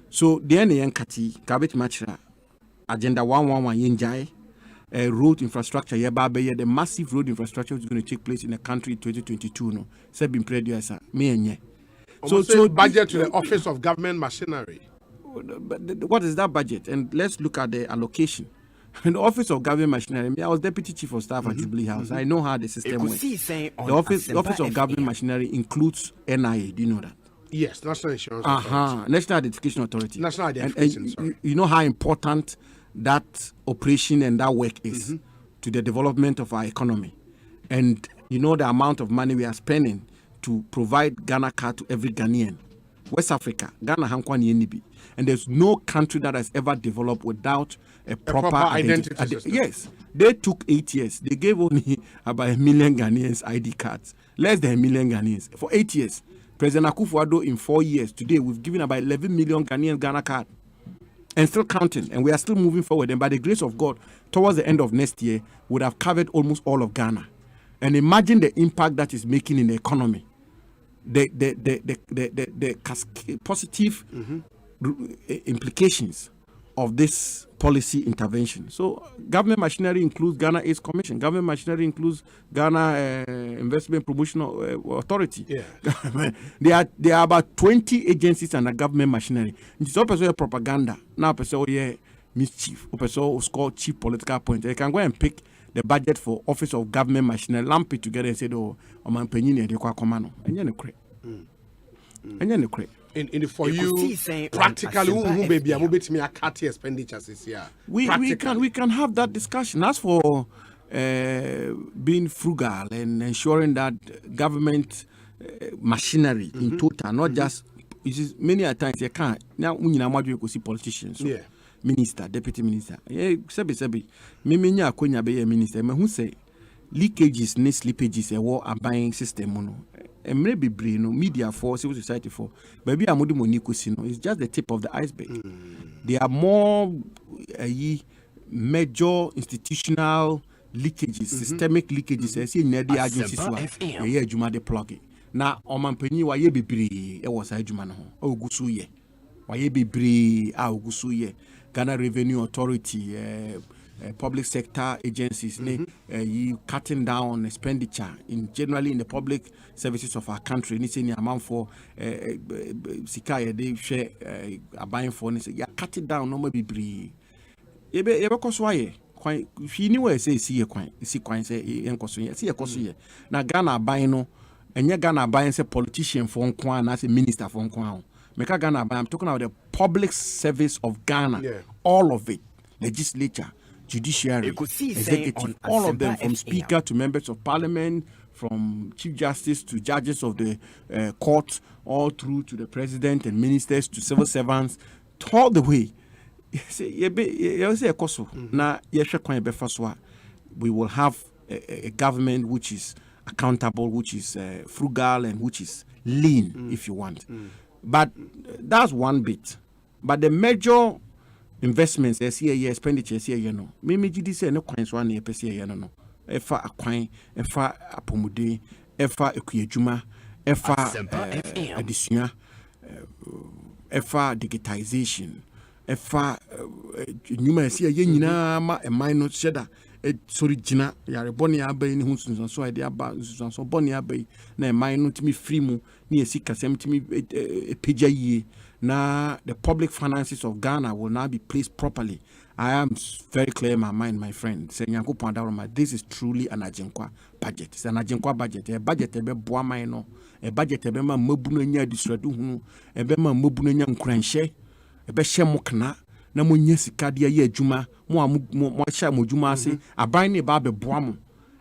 Speaker 5: So the end kati kabet machra agenda 111 yenjai road infrastructure the massive road infrastructure is going to take place in the country in 2022 no. Sebin predio me enye.
Speaker 2: So budget to the Office of Government Machinery.
Speaker 5: But what is that budget? And let's look at the allocation. In the Office of Government Machinery, I was Deputy Chief of Staff at Jubilee House. I know how the system works. The Office of Government Machinery includes NIA. Do you know that?
Speaker 2: Yes, National Insurance Authority.
Speaker 5: National Identification Authority.
Speaker 2: National Identification,
Speaker 5: sorry. You know how important that operation and that work is to the development of our economy. And you know the amount of money we are spending to provide Ghana card to every Ghanaian. West Africa, Ghana Hankwani Yenibi. And there's no country that has ever developed without a proper identity system. Yes, they took 8 years. They gave only about 1 million Ghanaians ID cards, less than 1 million Ghanaians for 8 years. President Akufo-Addo in 4 years. Today, we've given about 11 million Ghanaians Ghana card, and still counting. And we are still moving forward. And by the grace of God, towards the end of next year, we would have covered almost all of Ghana. And imagine the impact that is making in the economy. The positive implications of this policy intervention. So government machinery includes Ghana AIDS Commission. Government machinery includes Ghana Investment Promotion Authority.
Speaker 2: Yeah.
Speaker 5: There are about 20 agencies under government machinery. It's all person propaganda. Now person mischief. Person score cheap political points. They can go and pick the budget for Office of Government Machinery, lump it together and say, "Oh, man, penny de kwa komano." And you know,
Speaker 2: And for you, practically, who baby, I'm bet me a cut expenditures this year.
Speaker 5: We can have that discussion. As for being frugal and ensuring that government machinery in total, not just many a times you can't now you could see politicians.
Speaker 2: Yeah.
Speaker 5: Minister, deputy minister. Sebi. Miminya akonya be minister. Me who say leakages, ne slippages, a war a buying system mono. And maybe no media for civil society for. Baby amudi moniko sino. It's just the tip of the iceberg. There are more major institutional leakages, systemic leakages. I see nedi agencies. Yeah, juma de plug it. Na omanpenyi wa ye bibiri. E was a juma no. O gusu ye. Wa ye bibiri a gusu ye. Ghana Revenue Authority, public sector agencies, you cutting down on expenditure generally in the public services of our country. Ni say ni amount for sika they share buying for. Ni say you cutting down no more be. Ebe koso aye. If you knew where say see kwan say enkoso see ekoso ye. Na Ghana buying no. Enye Ghana buying say politician for nkwan na say minister for nkwan. Meka Ghana buying. I'm talking about the public service of Ghana. Yeah. All of it. Legislature, judiciary, executive, all of them, from speaker to members of parliament, from chief justice to judges of the court, all through to the president and ministers to civil servants, all the way. We will have a government which is accountable, which is frugal, and which is lean, if you want. But that's one bit. But the major investments year expenditure year no me gidi say no kwan so na e pese year no efa akwan efa apomode efa ekuyadwuma efa adisua efa digitization efa nyuma year nyina ma eman no sheda sorry gina yare boni abai ni hunsun so ide aba hunsun so boni abai na eman no timi free mu ni esika sem timi pagya yie. Now, the public finances of Ghana will now be placed properly. I am very clear in my mind, my friend. This is truly an Ajenkwa budget. It's an Ajenkwa budget. A budget ebe boama eno. A budget ebe ma mabunu nya disradu hunu. Ebe ma mabunu nya nkuranshe. Ebe she mokna. Na mo nye sika dia ye adwuma. Mo sha mo dwuma ase. Aban ne ba be boamu.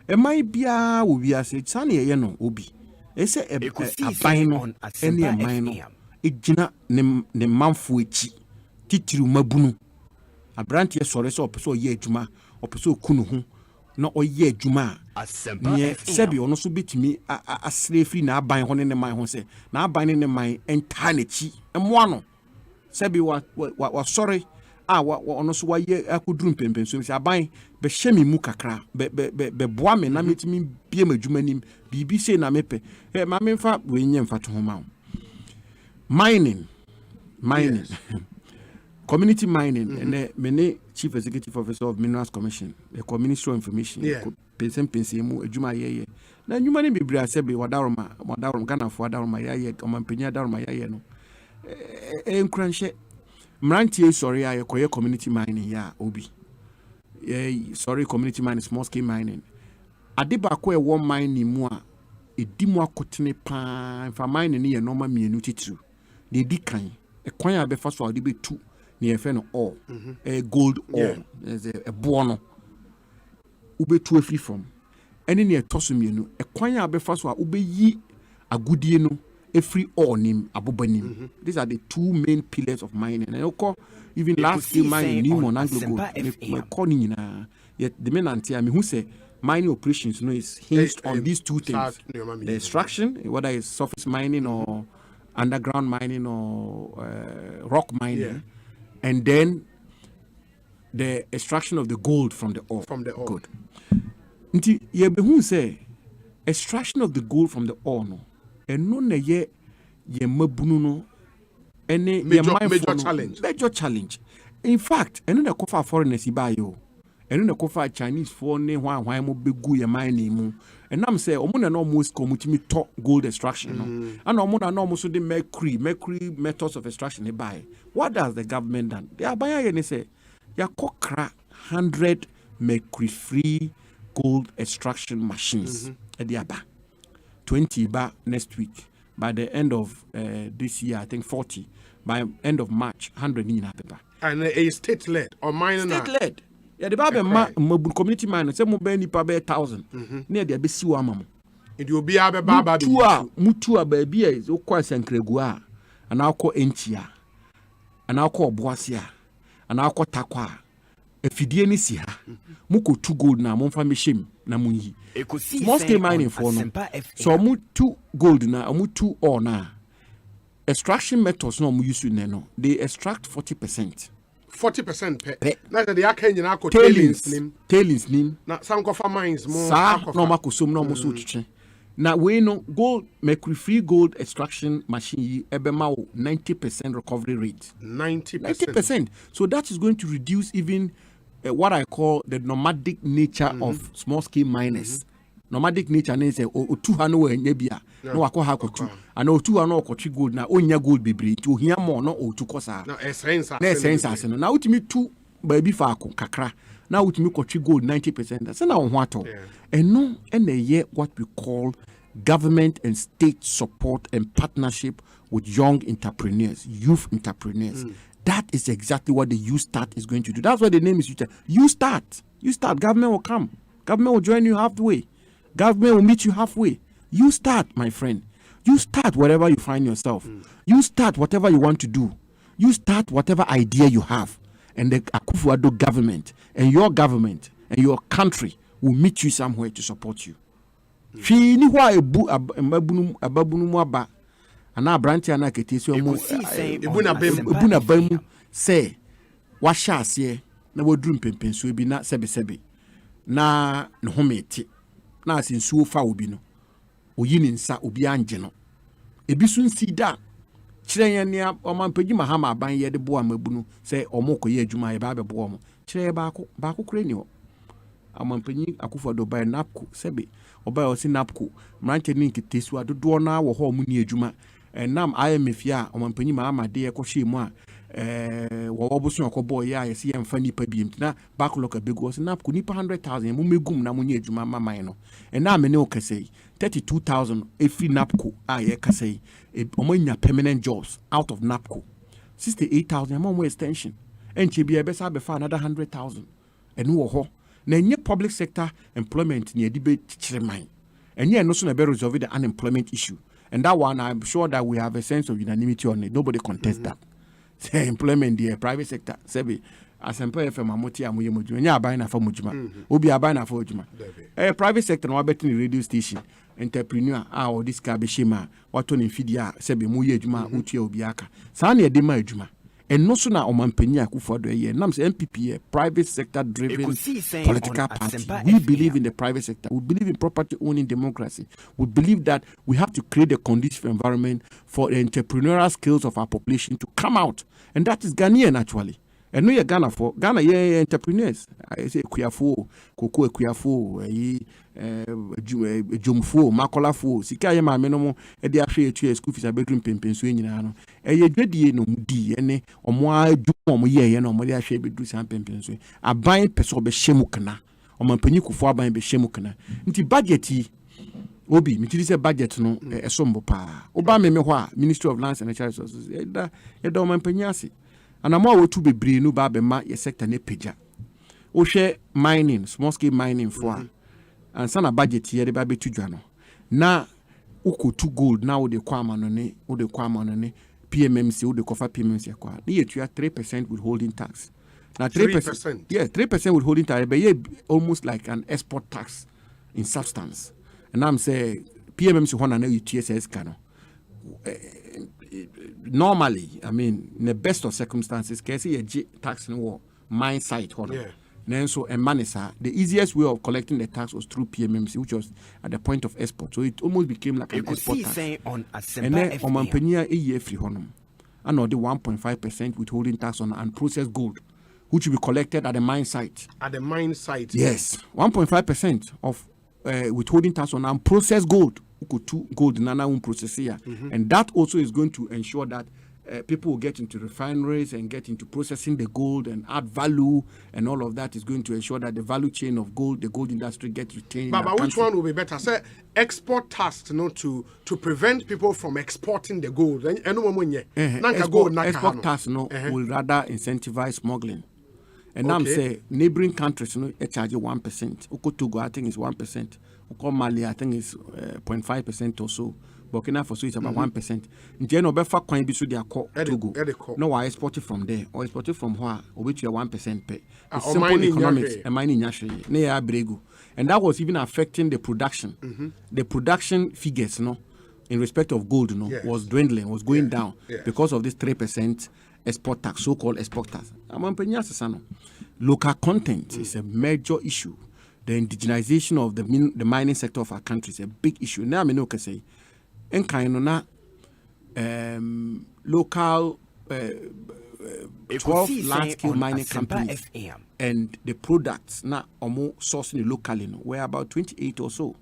Speaker 5: E mai bia wo wi ase. Sane ye no obi. Ese aban no ene aman no. Ejina ne manfo echi titiru mabunu abrantie sore so opeso ye adwuma opeso kunu ho na oye adwuma ne sebi ono so betimi asrefri na aban ho ne man ho se na aban ne man enta na chi emwa no sebi wa sore ono so waye akuduru mpempen so se aban be hyemi mu kakra be boa me na metimi bie madwuma nim bibi se na mepe ma memfa we nye mfa to ho ma Mining, yes. Community mining, and many chief executive officer of Minerals Commission, the Ministry of Information, Pensemu, Juma ye. Now you money be bria sebi wadaroma Ghana for wadaroma ye, omampenya daroma ye no. Enkranche, mrantie sorry I koye community mining ya obi. Sorry community mining, small scale mining. Adiba ko e one mining mu a edi mu akotene pa, fa mining ye normal mienu titru. They decline a coin be first for the be two near friend or a gold or there's a buono ube two free from any near tossum a coin be first for ube ye a good no a free or name abubanim. These are the two main pillars of mining. And I call even last year mining new on Anglo calling yet the men anti who say mining operations is hinged on these two things: the extraction, whether it's surface mining or underground mining or rock mining, and then the extraction of the gold from the ore. Good. Nti ye be hu say extraction of the gold from the ore no, and no na ye mabunu no, any major challenge. Major challenge. In fact, and no kofa foreigners iba yo, and no kofa Chinese for ne hwan mo begu ye mining mu. And I'm saying, omo na no most community talk gold extraction, no. And omo na no most the mercury methods of extraction they buy. What does the government done? They are buying and they say, ya kokra 100 mercury-free gold extraction machines. Ediaba 20 ba next week. By the end of this year, I think 40. By end of March, 100 in paper.
Speaker 2: And a state-led or minor.
Speaker 5: State-led. Yeah, the community mine say mo be nipa be 1,000. Na dey be siwa amamo.
Speaker 2: It will be abe baba be.
Speaker 5: Mutua ba bi e o kwa sankregu a ana akọ enchia. Ana akọ oboase a ana akọ takwa. Efidie ni si ha. Muko 2 gold na mo mfa me shem na mo yi. Small scale mining for no. So mo 2 gold na mo 2 ore na. Extraction methods no mo use no. They extract 40%.
Speaker 2: 40% pe. Na the akenye na ko tailings nim. Na some kofa mines mo
Speaker 5: no makosom no mo so twetwe. Na we no gold mercury free gold extraction machine ebe ma 90% recovery rate.
Speaker 2: 90%.
Speaker 5: 90%. So that is going to reduce even what I call the nomadic nature of small scale miners. Nomadic nature means o 200 we nyebia no akọ ha kotu ana o 200 okotwe gold na onya gold bebre ti ohia mo no o tu kosa
Speaker 2: na essence
Speaker 5: no na utimi tu baabi fa akọ kakra na utimi kotwe gold 90%. Say na ho ato eno na ye what we call government and state support and partnership with young entrepreneurs, youth entrepreneurs. That is exactly what the You Start is going to do. That's why the name is You Start. You Start. You Start. Government will come. Government will join you halfway. Government will meet you halfway. You start, my friend. You start wherever you find yourself. You start whatever you want to do. You start whatever idea you have. And the Akufo-Addo government and your country will meet you somewhere to support you. Fi ni hwa ababunu mu aba ana branch ana ketesi omo ebuna bam say wa hya ase na woduru mpempenso bi na sebe na ne hometi na asensuo fa obi no oyi ni nsa obi anje no ebi so nsida kire yen ne omampagi mahama aban ye de bo amabunu say omo koye adwuma ye ba be bo omo kire baako kure ni ho amampanyi Akufo-Addo by napco sebe oba o si napco mranche ni nkitesu adodo na wo ho mu ni adwuma nam IMF ya amampanyi mahama de ye kohye mu a wo obuso akobo ya ye si yemfa nipa biem na backlog abegu so napco nipa 100,000 mu megum na mu ni adwuma maman no na me ne o kasei 32,000 every napco ye kasei omanya permanent jobs out of napco 68,000 more extension enche bia be sa be fa another 100,000 enu wo ho na nye public sector employment ni edibe chireman enye no so na be resolve the unemployment issue, and that one I'm sure that we have a sense of unanimity on it. Nobody contests that. Say employment the private sector sebi Asempa FM amoti amoye mojuma nya aban na fa mojuma obi aban na fa mojuma private sector no abeti ni radio station entrepreneur or this ka be shema wato ni fidia sebi mu ye adwuma utua obi aka sa na ede ma adwuma. And no sooner Omampenyi Akufo-Addo ye nam say MPP private sector driven political party. We believe in the private sector. We believe in property owning democracy. We believe that we have to create a conducive environment for the entrepreneurial skills of our population to come out, and that is Ghanaian actually. And no, Ghana for Ghana, yeah, entrepreneurs. I say Kuyafo, Koko Kuyafo, Jumfo, Makolafo, Sikaya Mamenomo, and the actually 2 years school fees a bedroom pension. A dready no D, and or more Jum, yeah, no more actually do some pension. A buying Peso be Shemukana, or Mampeniku for buying be Shemukana. Nti budgety. Obi, me say budget no a sombo pa. Obama me Ministry of Lands and Natural Resources. Yeda Omampenyasi. And I'm all to be brave no babe ma your sector ne peja. O share mining, small scale mining for and sana budget here the baby to jano. Na uko to gold now the kwama no ne o the kwama no ne PMMC o the kofa PMMC kwa. Ni you have 3% withholding tax. Now 3%. Yeah, 3% withholding tax be almost like an export tax in substance. And I'm say PMMC one and you TSS kano. Normally, I mean, in the best of circumstances, can see a tax in war, mine site, and so and manisa. The easiest way of collecting the tax was through PMMC, which was at the point of export. So it almost became like an export tax.
Speaker 26: On Asempa
Speaker 5: and then on Mampenia a year free honum, and the 1.5% withholding tax on unprocessed gold, which will be collected at the mine site.
Speaker 2: At the mine site,
Speaker 5: yes, 1.5% of withholding tax on unprocessed gold. Gold nana processor, and that also is going to ensure that people will get into refineries and get into processing the gold and add value, and all of that is going to ensure that the value chain of gold, the gold industry, gets retained.
Speaker 2: But which one will be better? Say export tax, to prevent people from exporting the gold.
Speaker 5: Export tax, will rather incentivize smuggling. And I'm saying neighboring countries, they charge 1%. Oko Togo, I think is 1%. Oko Mali, I think is 0.5% or so. Burkina Faso is about 1%. Njeno befa kwan bi so dia ko Togo. No, I exported from there. Or exported from where? Or which you 1% pay. It's simple economics. And mining nyashe. Ne ya bregu. And that was even affecting the production. The production figures, in respect of gold, was dwindling, was going down because of this 3% export tax, so-called export tax. Local content is a major issue. The indigenization of the mining sector of our country is a big issue. Now, I can say, local 12
Speaker 26: Ekosiise
Speaker 5: large-scale
Speaker 26: On
Speaker 5: mining
Speaker 26: Asempa
Speaker 5: companies,
Speaker 26: FM.
Speaker 5: and the products now almost sourcing locally were about 28 or so.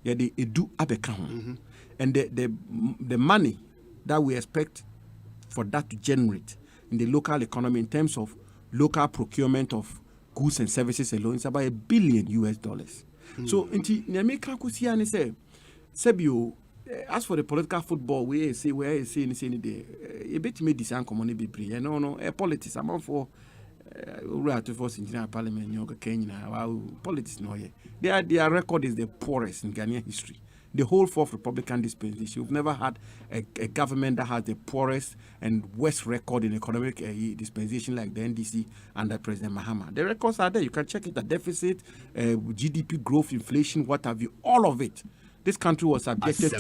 Speaker 5: Yeah, they do abeka, and the money that we expect for that to generate in the local economy in terms of local procurement of goods and services alone is about $1 billion. So, inti nyameka kusia ni say, Sebio. As for the political football, we say where say any day. A bit me this uncommon be free. No, politics. I'm for to force in Parliament. You Kenya. Politics no here. Their record is the poorest in Ghanaian history. The whole fourth Republican dispensation. We've never had a government that has the poorest and worst record in economic dispensation like the NDC under President Mahama. The records are there. You can check it. The deficit, GDP growth, inflation, what have you, all of it. This country was subjected to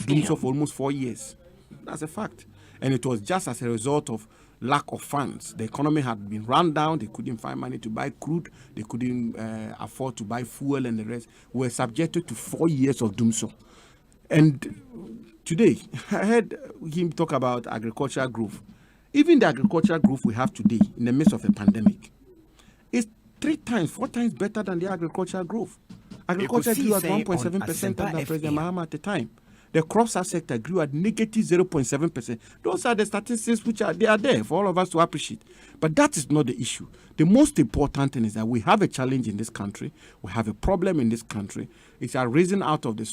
Speaker 5: doom for almost 4 years. That's a fact. And it was just as a result of lack of funds. The economy had been run down. They couldn't find money to buy crude. They couldn't afford to buy fuel and the rest. We were subjected to 4 years of doom. And today, I heard him talk about agricultural growth. Even the agricultural growth we have today in the midst of a pandemic is 3 times, 4 times better than the agricultural growth. Agriculture grew at 1.7% under President Mahama at the time. The crop sector grew at negative 0.7%. Those are the statistics which are there for all of us to appreciate. But that is not the issue. The most important thing is that we have a challenge in this country. We have a problem in this country. It's arisen out of the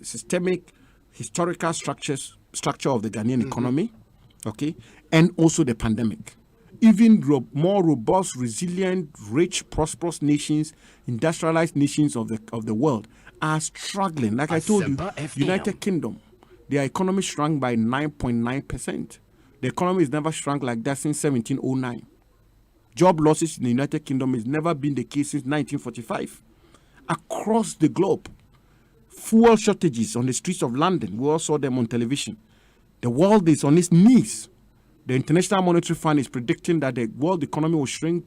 Speaker 5: systemic, historical structure of the Ghanaian economy, okay, and also the pandemic. Even more robust, resilient, rich, prosperous nations, industrialized nations of the world are struggling. Like I told you, United Kingdom, their economy shrunk by 9.9%. The economy has never shrunk like that since 1709. Job losses in the United Kingdom has never been the case since 1945. Across the globe, fuel shortages on the streets of London, we all saw them on television. The world is on its knees. The International Monetary Fund is predicting that the world economy will shrink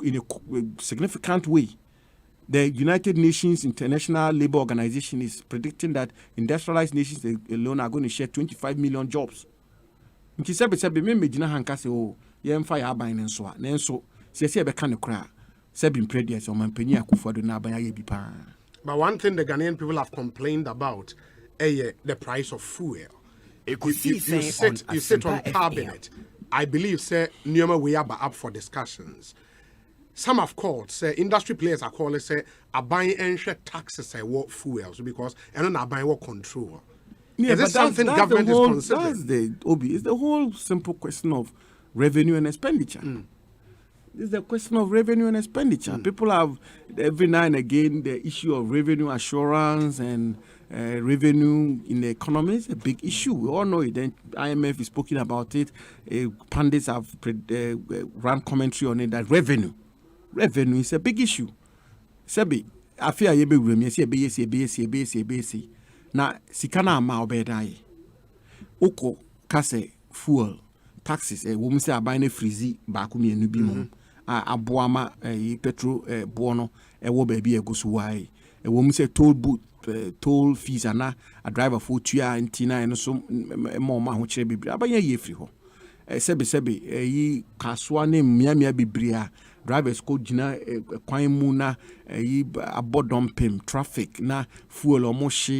Speaker 5: in a significant way. The United Nations International Labour Organization is predicting that industrialized nations alone are going to share 25 million jobs. But one thing
Speaker 2: the Ghanaian people have complained about the price of fuel. You sit on cabinet. I believe, say, Nyoma we are up for discussions. Some have called, say, industry players are calling, say, are buying extra taxes, say, what fuels because and not buying what control.
Speaker 5: Yeah,
Speaker 2: is this something government is considering?
Speaker 5: That's it's the whole simple question of revenue and expenditure. It's the question of revenue and expenditure. People have every now and again the issue of revenue assurance and revenue in the economy is a big issue. We all know it. Then IMF is speaking about it. Pundits have run commentary on it. That revenue is a big issue. Sebi, I fear you be room. Yes, yes. Na sikana ama obedai. Oko kase fuel taxes. Women say abine freezy bakumi enubi mo. Abuama petrol buono. Wo baby egosuwai. Women say toll fees and a driver for 2 years and tina and so more man which be but ye free ho. Sebi ye kaswane miamia bibria drivers go jina kwan mu na abodom traffic na fuel almost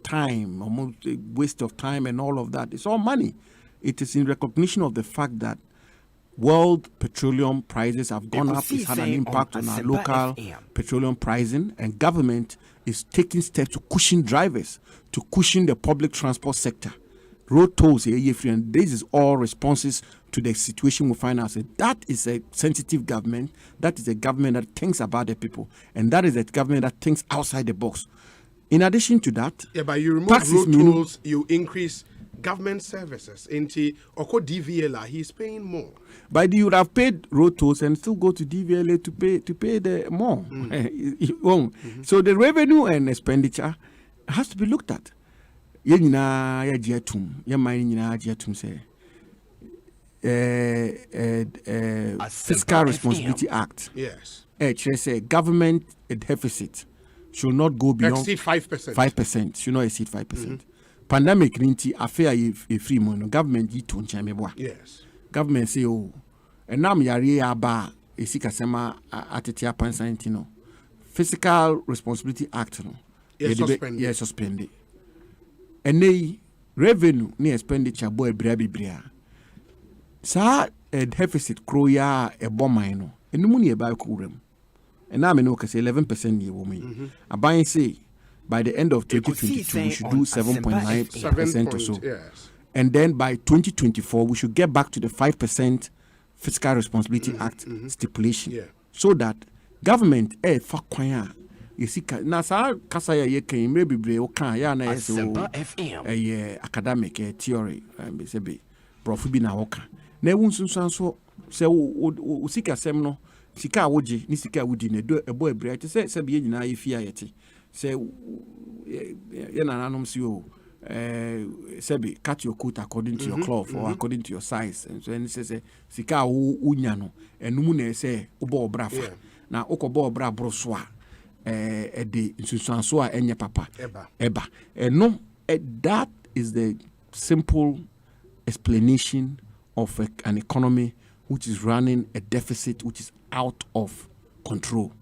Speaker 5: time almost waste of time and all of that. It's all money. It is in recognition of the fact that world petroleum prices have gone up. It's had an impact on our local petroleum pricing, and government is taking steps to cushion drivers, to cushion the public transport sector. Road tolls, and this is all responses to the situation we find ourselves. That is a sensitive government. That is a government that thinks about the people, and that is a government that thinks outside the box. In addition to that,
Speaker 2: but you remove road tolls, you increase government services. Into Oko DVLA, he's paying more.
Speaker 5: But you would have paid road tolls and still go to DVLA to pay the more. You won't. So the revenue and expenditure has to be looked at. Fiscal Responsibility Act.
Speaker 2: Yes.
Speaker 5: Say government deficit should not go beyond
Speaker 2: exceed 5%.
Speaker 5: 5% should not exceed 5%. Pandemic rinti affair free money government yi to nchame boa.
Speaker 2: Yes.
Speaker 5: government say, oh, and now yari aba esika sema atetia pansanti no. Fiscal Responsibility Act no. Yes, suspended. And they revenue ni expenditure boy bria. Sa a deficit grow ya a bomb no. And money about kurem. And now I know say 11% year woman. I buy and say by the end of 2022 we should do 7.9% or so.
Speaker 2: Yes.
Speaker 5: And then by 2024 we should get back to the 5% Fiscal Responsibility Act stipulation.
Speaker 2: Yeah.
Speaker 5: So that government fakwanya yesika na sa kasa ya yeke mrebibre o kan ya na yeso academic theory be se be prof bi na woka na ewu nsunso se o sika sem no sika woje ni sika wodi na do ebo ebre te se be nyina yefia yete se ye na nanom si o sebi cut your coat according to your cloth or according to your size, and so say sika unya no enum na say obo brafa na okobo bra broswa de nsusuanso a enye papa eba no that is the simple explanation of an economy which is running a deficit which is out of control.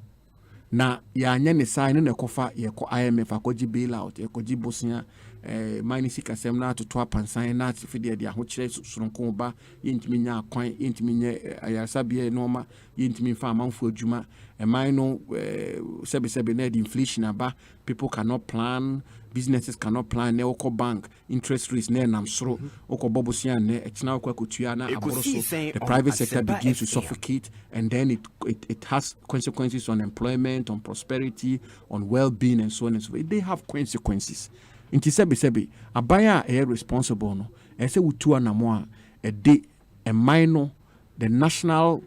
Speaker 5: Na ya anya ne sign na ekofa ye ko IMF akoji bailout ye koji bosia minus kasem na to pansan na fide de ahokyere soronko ba yentimi nya akwan yentimi nya ayasabie normal yentimi fa amanfo adwuma no sebe na the inflation aba, people cannot plan, businesses cannot plan, ne oko bank interest rates ne nam soro oko bobosia ne etina oko akutua na aboroso, the private sector begins to suffocate, and then it has consequences on employment, on prosperity, on well-being, and so on and so forth. They have consequences. Inti sebe abaya e responsible no e se wutua na mo a day a minor the national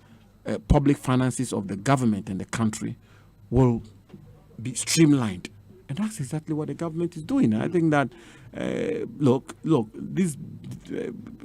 Speaker 5: public finances of the government and the country will be streamlined, and that's exactly what the government is doing. I think that look this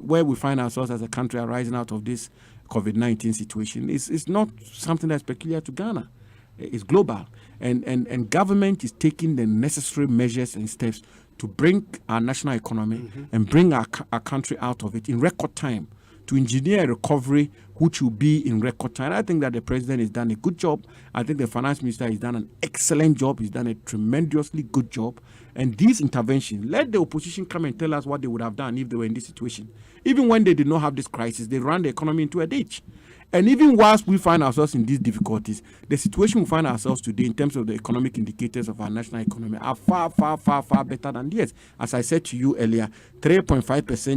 Speaker 5: where we find ourselves as a country arising out of this COVID-19 situation is not something that's peculiar to Ghana. It's global, and government is taking the necessary measures and steps to bring our national economy and bring our country out of it in record time, to engineer a recovery which will be in record time. I think that the president has done a good job. I think the finance minister has done an excellent job. He's done a tremendously good job. And these interventions, let the opposition come and tell us what they would have done if they were in this situation. Even when they did not have this crisis, they ran the economy into a ditch. And even whilst we find ourselves in these difficulties, the situation we find ourselves today in terms of the economic indicators of our national economy are far, far, far, far better than theirs. As I said to you earlier, 3.5%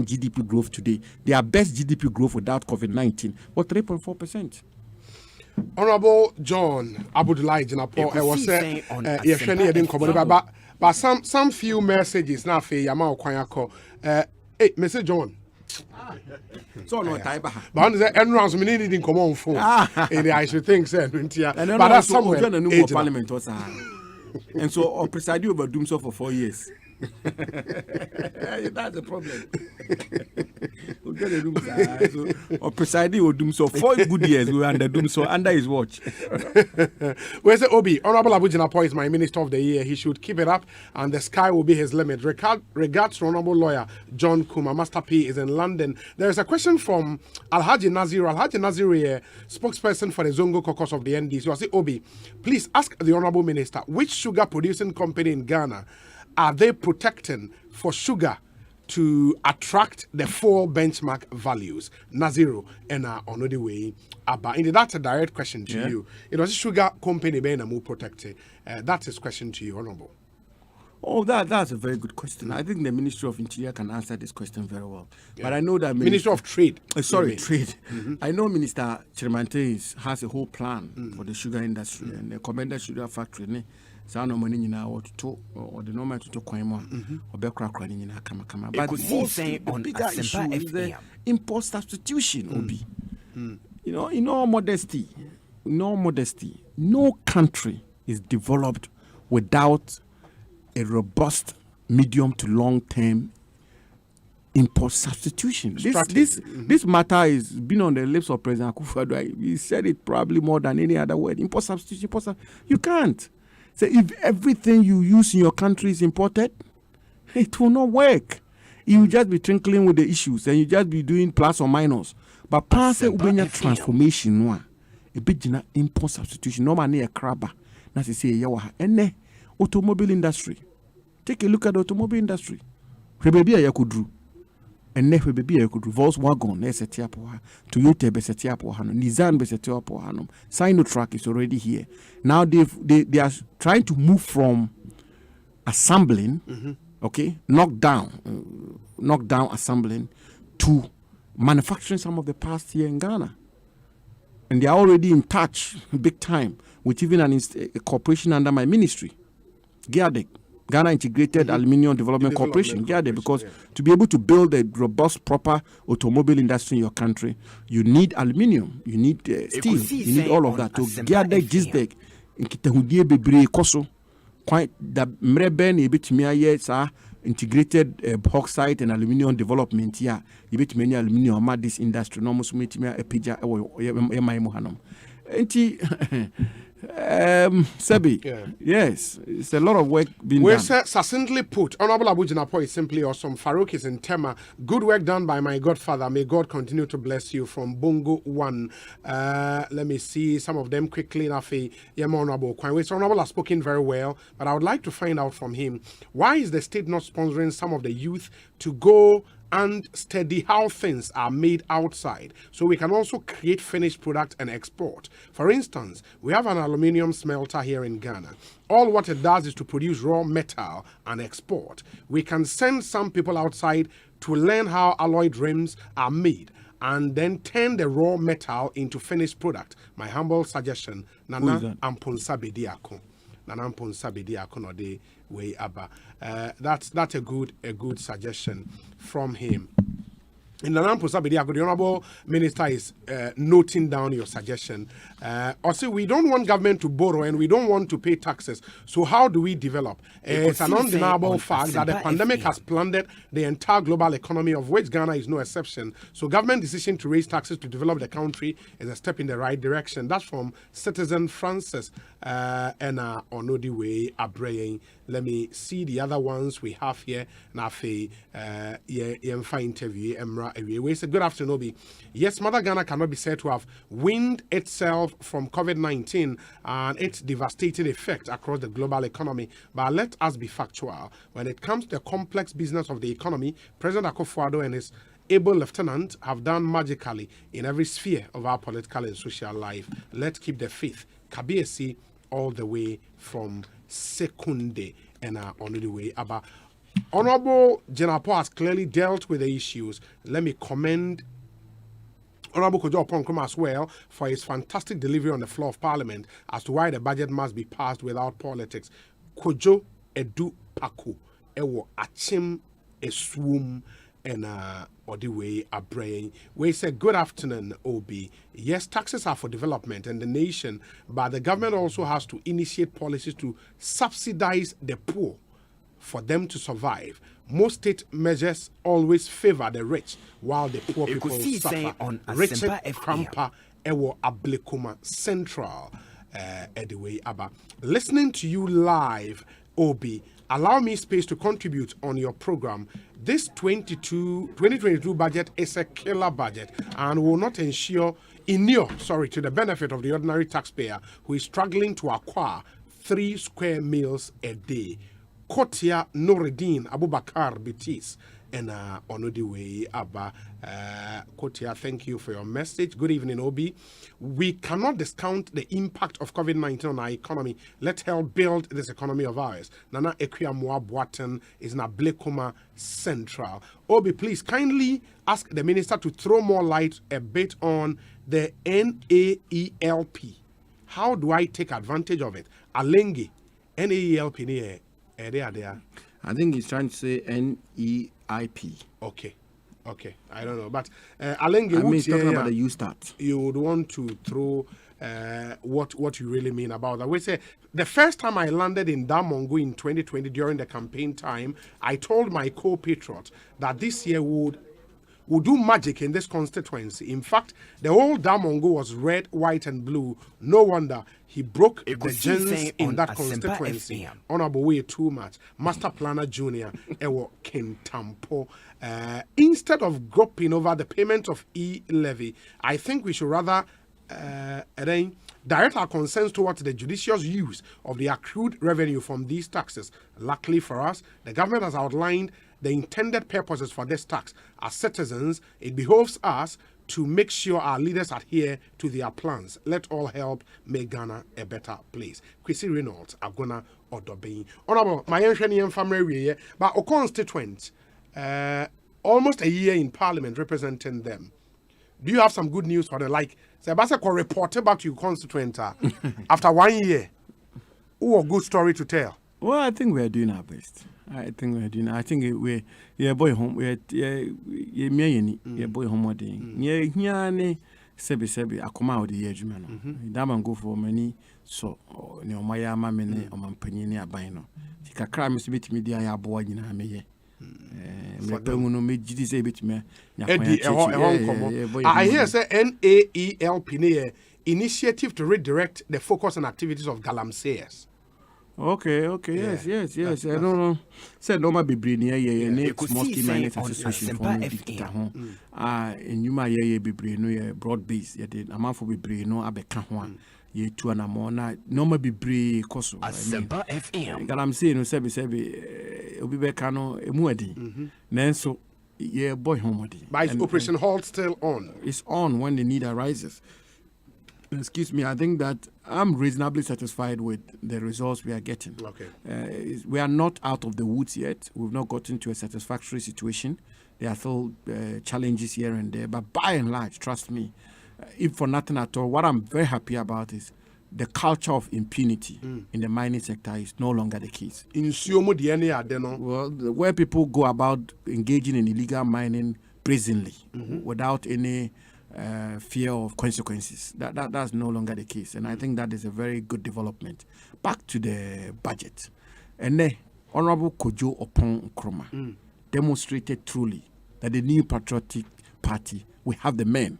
Speaker 5: GDP growth today, their best GDP growth without COVID-19 was 3.4%.
Speaker 2: Honorable John Abudulai Jinapo, I was saying, but some few messages now for Yama Kwanyako. Hey, Mr. John.
Speaker 5: So no type.
Speaker 2: But and rounds we need in common phone. I should think so. But that's somewhere.
Speaker 5: Parliament also. And so I presided over Doomso for 4 years. That's the problem. Or presiding over Doomso 4 good years. We were under Doomso under his watch.
Speaker 2: Where's the Obi? Honorable Abu Jinapo is my Minister of the Year. He should keep it up, and the sky will be his limit. Regards to Honorable Lawyer John Kuma. Master P is in London. There is a question from Alhaji Nazir. Alhaji Nazir, spokesperson for the Zongo caucus of the NDC. So I say, Obi, please ask the Honorable Minister, which sugar producing company in Ghana are they protecting for sugar to attract the 4 benchmark values? Naziro and on the way. Indeed, that's a direct question to you. It was a sugar company being more protected. That's his question to you, Honorable.
Speaker 5: Oh, that's a very good question. I think the Ministry of Interior can answer this question very well.
Speaker 2: Yeah.
Speaker 5: But I know that
Speaker 2: Ministry of Trade.
Speaker 5: Trade. I know Minister Chirmante has a whole plan for the sugar industry and the Commander Sugar Factory. Sano money nyina to or the normal to kwemo obekra kra nyina kama. But the bigger issue is the import substitution, Obi. You know, in all modesty, no country is developed without a robust medium to long term import substitution. This matter is been on the lips of President Akufo-Addo. He said it probably more than any other word. Import substitution. You can't. So if everything you use in your country is imported, it will not work. You will just be tinkling with the issues and you just be doing plus or minus. But pass ubenya transformation no a bigina import substitution no man near crabber. Na say yawa ene automobile industry. Take a look at the automobile industry. Rebebia yakudru. Ene rebebia yakudru. Volkswagen ne setiapo ha. Toyota be setiapo ha no. Nissan be setiapo ha no. Sinotrack is already here. Now they are trying to move from assembling, okay, knock down assembling to manufacturing some of the parts here in Ghana. And they are already in touch big time with even a corporation under my ministry, GIADEC, Ghana Integrated Aluminium Development Corporation, GIADEC, because to be able to build a robust, proper automobile industry in your country, you need aluminium, you need steel, you need all of that. So GIADEC, GISDEC, in Kitahudie Bebre Koso, quite the Mreben, a bit me integrated bauxite and aluminium development here. You bet many aluminium at this industry. No most meet me a pija Muhanum. Sebi, yes, it's a lot of work being done.
Speaker 2: Succinctly put, Honorable Abujinapo is simply awesome. Farouk is in Tema. Good work done by my godfather. May God continue to bless you from Bongo 1. Let me see some of them quickly. Honorable Honorable has spoken very well, but I would like to find out from him, why is the state not sponsoring some of the youth to go and study how things are made outside, so we can also create finished product and export. For instance, we have an aluminium smelter here in Ghana. All what it does is to produce raw metal and export. We can send some people outside to learn how alloyed rims are made and then turn the raw metal into finished product. My humble suggestion, Nana Amponsa Bediako. Nana Amponsa Bediako no de way abba. That's a good suggestion from him. In the the Honorable Minister is noting down your suggestion. Also, we don't want government to borrow and we don't want to pay taxes. So how do we develop? It's an undeniable fact that the pandemic has plundered the entire global economy, of which Ghana is no exception. So government decision to raise taxes to develop the country is a step in the right direction. That's from citizen Francis and Onodiwe Abraying. Let me see the other ones we have here. Nafe, interview, Emra. We say good afternoon, Obi. Yes, Mother Ghana cannot be said to have weaned itself from COVID-19 and its devastating effect across the global economy. But let us be factual. When it comes to the complex business of the economy, President Akufo-Addo and his able lieutenant have done magically in every sphere of our political and social life. Let's keep the faith. Kabiesi all the way from Sekunde and on the way about. Honorable Jenapo has clearly dealt with the issues. Let me commend Honorable Kojo Oponkom as well for his fantastic delivery on the floor of Parliament as to why the budget must be passed without politics. Kojo Edu Paku Ewo Achim Eswum and Odiwe Abraying. We say good afternoon, Obi. Yes, taxes are for development and the nation, but the government also has to initiate policies to subsidize the poor for them to survive. Most state measures always favor the rich while the poor people suffer. Richard Krampa Ewo Ablekuma Central Ediwe Abba. Listening to you live, Obi, allow me space to contribute on your program. This 2022 budget is a killer budget and will not inure to the benefit of the ordinary taxpayer who is struggling to acquire 3 square meals a day. Kotia Noureddin Abubakar Bitis and Onodiwe Abba. Kotia, thank you for your message. Good evening, Obi. We cannot discount the impact of COVID-19 on our economy. Let's help build this economy of ours. Nana Ekwiyamwa Boaten is in Ablekuma Central. Obi, please kindly ask the minister to throw more light a bit on the NAELP. How do I take advantage of it? Alenge, NAELP.
Speaker 5: I think he's trying to say NEIP.
Speaker 2: Okay. I don't know, but Alenge,
Speaker 5: I mean, he's talking about the U start.
Speaker 2: You would want to throw what you really mean about that. We say the first time I landed in Damongo in 2020 during the campaign time, I told my co-patriot that this year we will do magic in this constituency. In fact, the whole Damongo was red, white, and blue. No wonder he broke the gens in that constituency. Honorable way too much. Master Planner Junior, Ewo Kintampo. Instead of groping over the payment of e-levy, I think we should rather direct our concerns towards the judicious use of the accrued revenue from these taxes. Luckily for us, the government has outlined the intended purposes for this tax. As citizens, it behoves us to make sure our leaders adhere to their plans. Let all help make Ghana a better place. Kwesi Reynolds, Agona Odobein. Honorable, my Enshanian family, but a constituent, almost a year in Parliament representing them. Do you have some good news for them? Like, Sebastian reported back to your constituent after 1 year. Who a good story to tell?
Speaker 5: Well, I think we are doing our best. I think we're boy home. We're boy home. We're sebi akoma odi yejuma no. Dama go for many so ne omaya mama ne omampani ne aban no. Kakra me se betimi dia ya boa nyina meye.
Speaker 2: I hear say NAELP initiative to redirect the focus and activities of galamseyers.
Speaker 5: Okay, yes. I don't know. Said no ma bebre ni ye small scale miners association for me home. And you ma ye bebre no ye broad base ye dey amafo bebre no abeka ho a ye tu na mo na no ma bebre koso.
Speaker 26: Asempa FM.
Speaker 5: Galamsey no sebi obi beka no emu adi. Nanso ye boy home adi.
Speaker 2: But is Operation Halt still on?
Speaker 5: It's on when the need arises. Excuse me, I think that I'm reasonably satisfied with the results we are getting.
Speaker 2: Okay.
Speaker 5: We are not out of the woods yet. We've not gotten to a satisfactory situation. There are still challenges here and there. But by and large, trust me, if for nothing at all, what I'm very happy about is the culture of impunity in the mining sector is no longer the case. Well, where people go about engaging in illegal mining brazenly without any fear of consequences. That's no longer the case. And I think that is a very good development. Back to the budget. And then Honorable Kojo Opon Nkrumah demonstrated truly that the New Patriotic Party, we have the men.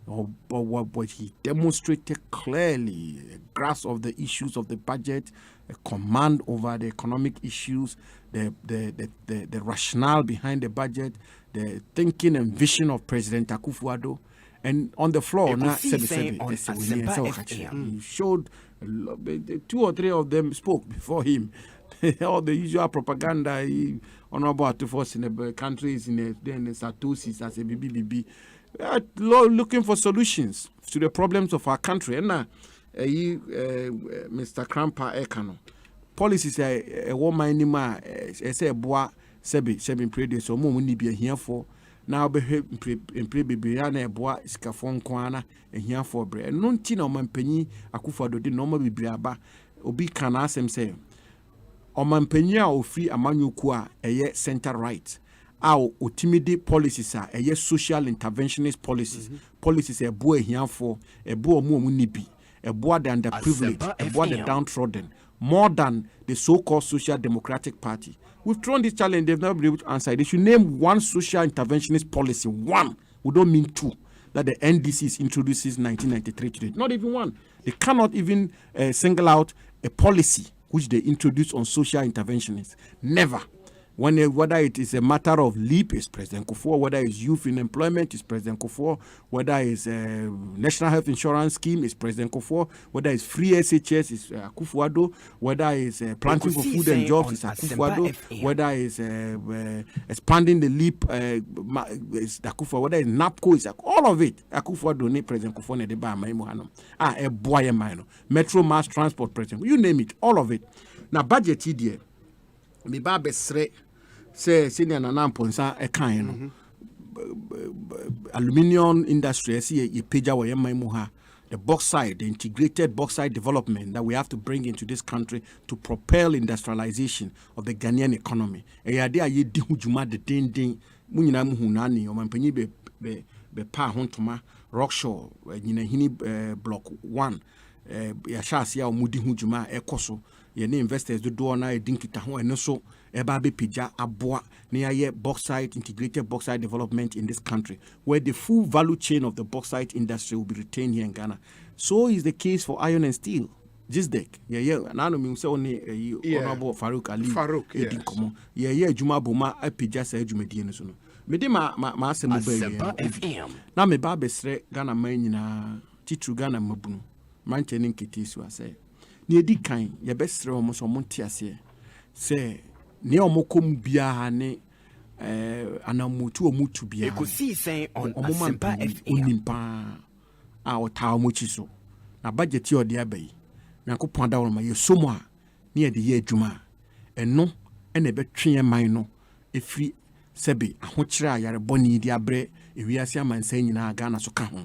Speaker 5: But what he demonstrated clearly, a grasp of the issues of the budget, a command over the economic issues, the rationale behind the budget, the thinking and vision of President Akufo-Addo, and on the floor, he showed 2 or 3 of them spoke before him. All the usual propaganda, honorable Atufos in the countries, in the Satosis as a BBB, looking for solutions to the problems of our country. And Mr. Krampa Ekano, policies a woman anima, say bois, sebi prede so mo ni be here for now be pre na bois scafon kwana here for bre no nti na omampanyi Akufo-Addo de no ma bibiri aba obi kana asem say omampanyi a ofri amanyoku a eye center right a otimide policies a eye social interventionist policies e bo here for e bo mo ni bi e bo the underprivileged e bo the downtrodden more than the so-called Social Democratic Party. We've thrown this challenge, they've never been able to answer it. They should name one social interventionist policy, one. We don't mean 2, that the NDC introduces 1993 today. Not even one. They cannot even single out a policy which they introduced on social interventionists. Never. Whether it is a matter of LEAP, is President Kufuor. Whether it's youth in employment, is President Kufuor. Whether it's National Health Insurance Scheme, is President Kufuor. Whether it's free SHS, is Akufo-Addo. Whether it's planting for food and jobs, is Akufo-Addo. Whether it's expanding the LEAP, is Akufo. Whether it's NAPCO, is all of it. Akufo-Addo, President Kufuor, ne deba maimuhano. A boy mino. Metro Mass Transport President. You name it, all of it. Now budget idea. Me ba besre. Say senior nanamponsa e kan no aluminium industry see ye page away my the bauxite, the integrated bauxite development that we have to bring into this country to propel industrialization of the Ghanaian economy. E ya de aye di hujuma de dindin mu nyina mu hunani o mampanyi be pa hontoma rockshore nyina hini block 1 ya sha sia o mudi hujuma ekoso Ye ne investors do do na e din kita ho eno so e ba be pija aboa na ye bauxite integrated bauxite development in this country where the full value chain of the bauxite industry will be retained here in Ghana. So is the case for iron and steel. Gisdek, now me say only honorable Farouk Ali.
Speaker 2: Farouk, yes.
Speaker 5: Juma Boma epija say jumedi no so no. Me de ma asem
Speaker 26: Asempa FM.
Speaker 5: Na me ba besre Ghana man nyina titru Ghana mabunu. Manche ne nketi so ase. Ne edi kan ye besre omo so monte ase. Say ne omokom bia ne anamutu omutu bia.
Speaker 26: Ekosiisen On Asempa FM.
Speaker 5: Onimpa a ota omochi so. Na budget yo de abai. Nyankopon da won ma ye somo a ne ye de ye adwuma eno ene betwe man no efri sebe ahokyere ayare boni di abre ewiase amansan nyina Ghana so ka ho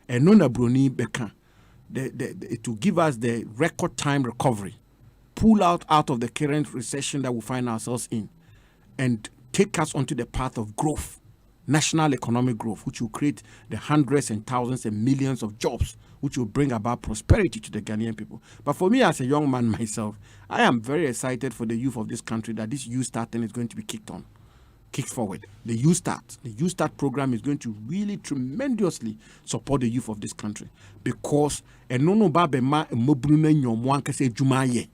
Speaker 5: eno na broni beka it will give us the record time recovery, pull out of the current recession that we find ourselves in, and take us onto the path of growth, national economic growth, which will create the hundreds and thousands and millions of jobs, which will bring about prosperity to the Ghanaian people. But for me, as a young man myself, I am very excited for the youth of this country that this youth start thing is going to be kicked forward. The youth start program is going to really tremendously support the youth of this country, because enono babe ma mobrume nyomwan kase juma ye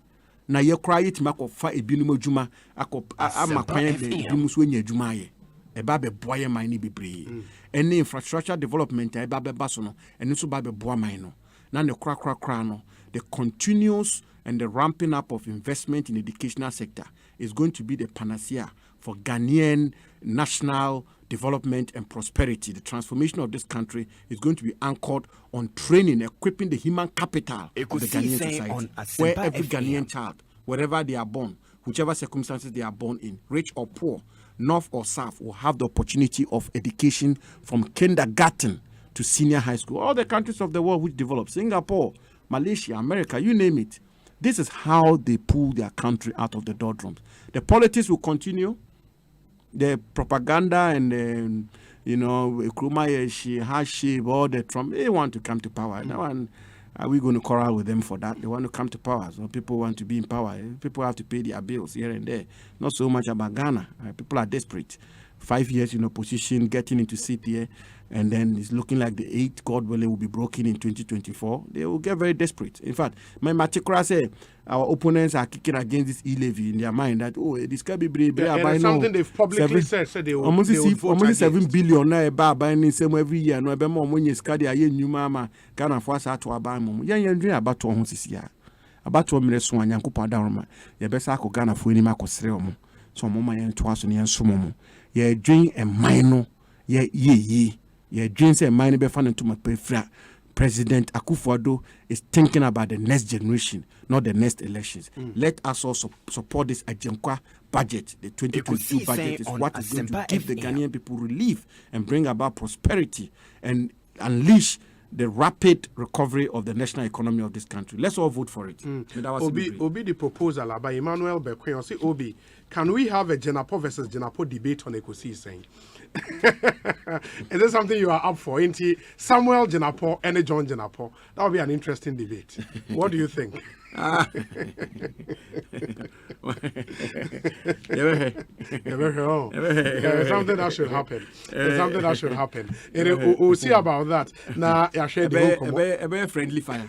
Speaker 5: na ye kra yet mako fa ebinum juma amakwan be edum so nya juma ye e babe boye man ni bebre ene infrastructure development e babe baso no ene so babe boa man no na ne kra no the continuous and the ramping up of investment in the educational sector is going to be the panacea for Ghanaian national development and prosperity. The transformation of this country is going to be anchored on training, equipping the human capital of the Ghanaian society, where every Ghanaian child, wherever they are born, whichever circumstances they are born in, rich or poor, north or south, will have the opportunity of education from kindergarten to senior high school. All the countries of the world which develop, Singapore, Malaysia, America, you name it. This is how they pull their country out of the doldrums. The politics will continue. The propaganda and Kruma all the Trump, they want to come to power. Now, are we going to quarrel with them for that? They want to come to power. So people want to be in power. People have to pay their bills here and there. Not so much about Ghana. People are desperate. 5 years in opposition, getting into seat here, and then it's looking like the 8, God willing, will be broken in 2024. They will get very desperate. In fact, my matikra say our opponents are kicking against this e-levy in their mind that this can be brave.
Speaker 2: Yeah, something they've publicly said they will vote
Speaker 5: 7 billion na eba buying same every year. No ebe mo money skadi aye nyuma ma Ghana for us to aba mo. Yan dream about to ho sisia. About to mire so anyankopon da roma. Ye besa akọ Ghana for ni ma kosere omo. So mo ma yan to aso ne yan so mo. Ye dream e mine ye dream say mine be fan to my President Akufo-Addo is thinking about the next generation, not the next elections. Let us also support this Ajenkwa budget. The 2022 budget is what is going to give the Ghanaian people relief and bring about prosperity and unleash the rapid recovery of the national economy of this country. Let's all vote for it.
Speaker 2: Obi the proposal by Emmanuel Bekwe. Say Obi, can we have a Jenapo versus Jenapo debate on Ekosiisen? Is this something you are up for? Inti Samuel Jenapo and John Jenapo. That would be an interesting debate. What do you think? Something that should happen. Something that should happen. We'll see about that. Now, I share
Speaker 5: the friendly fire.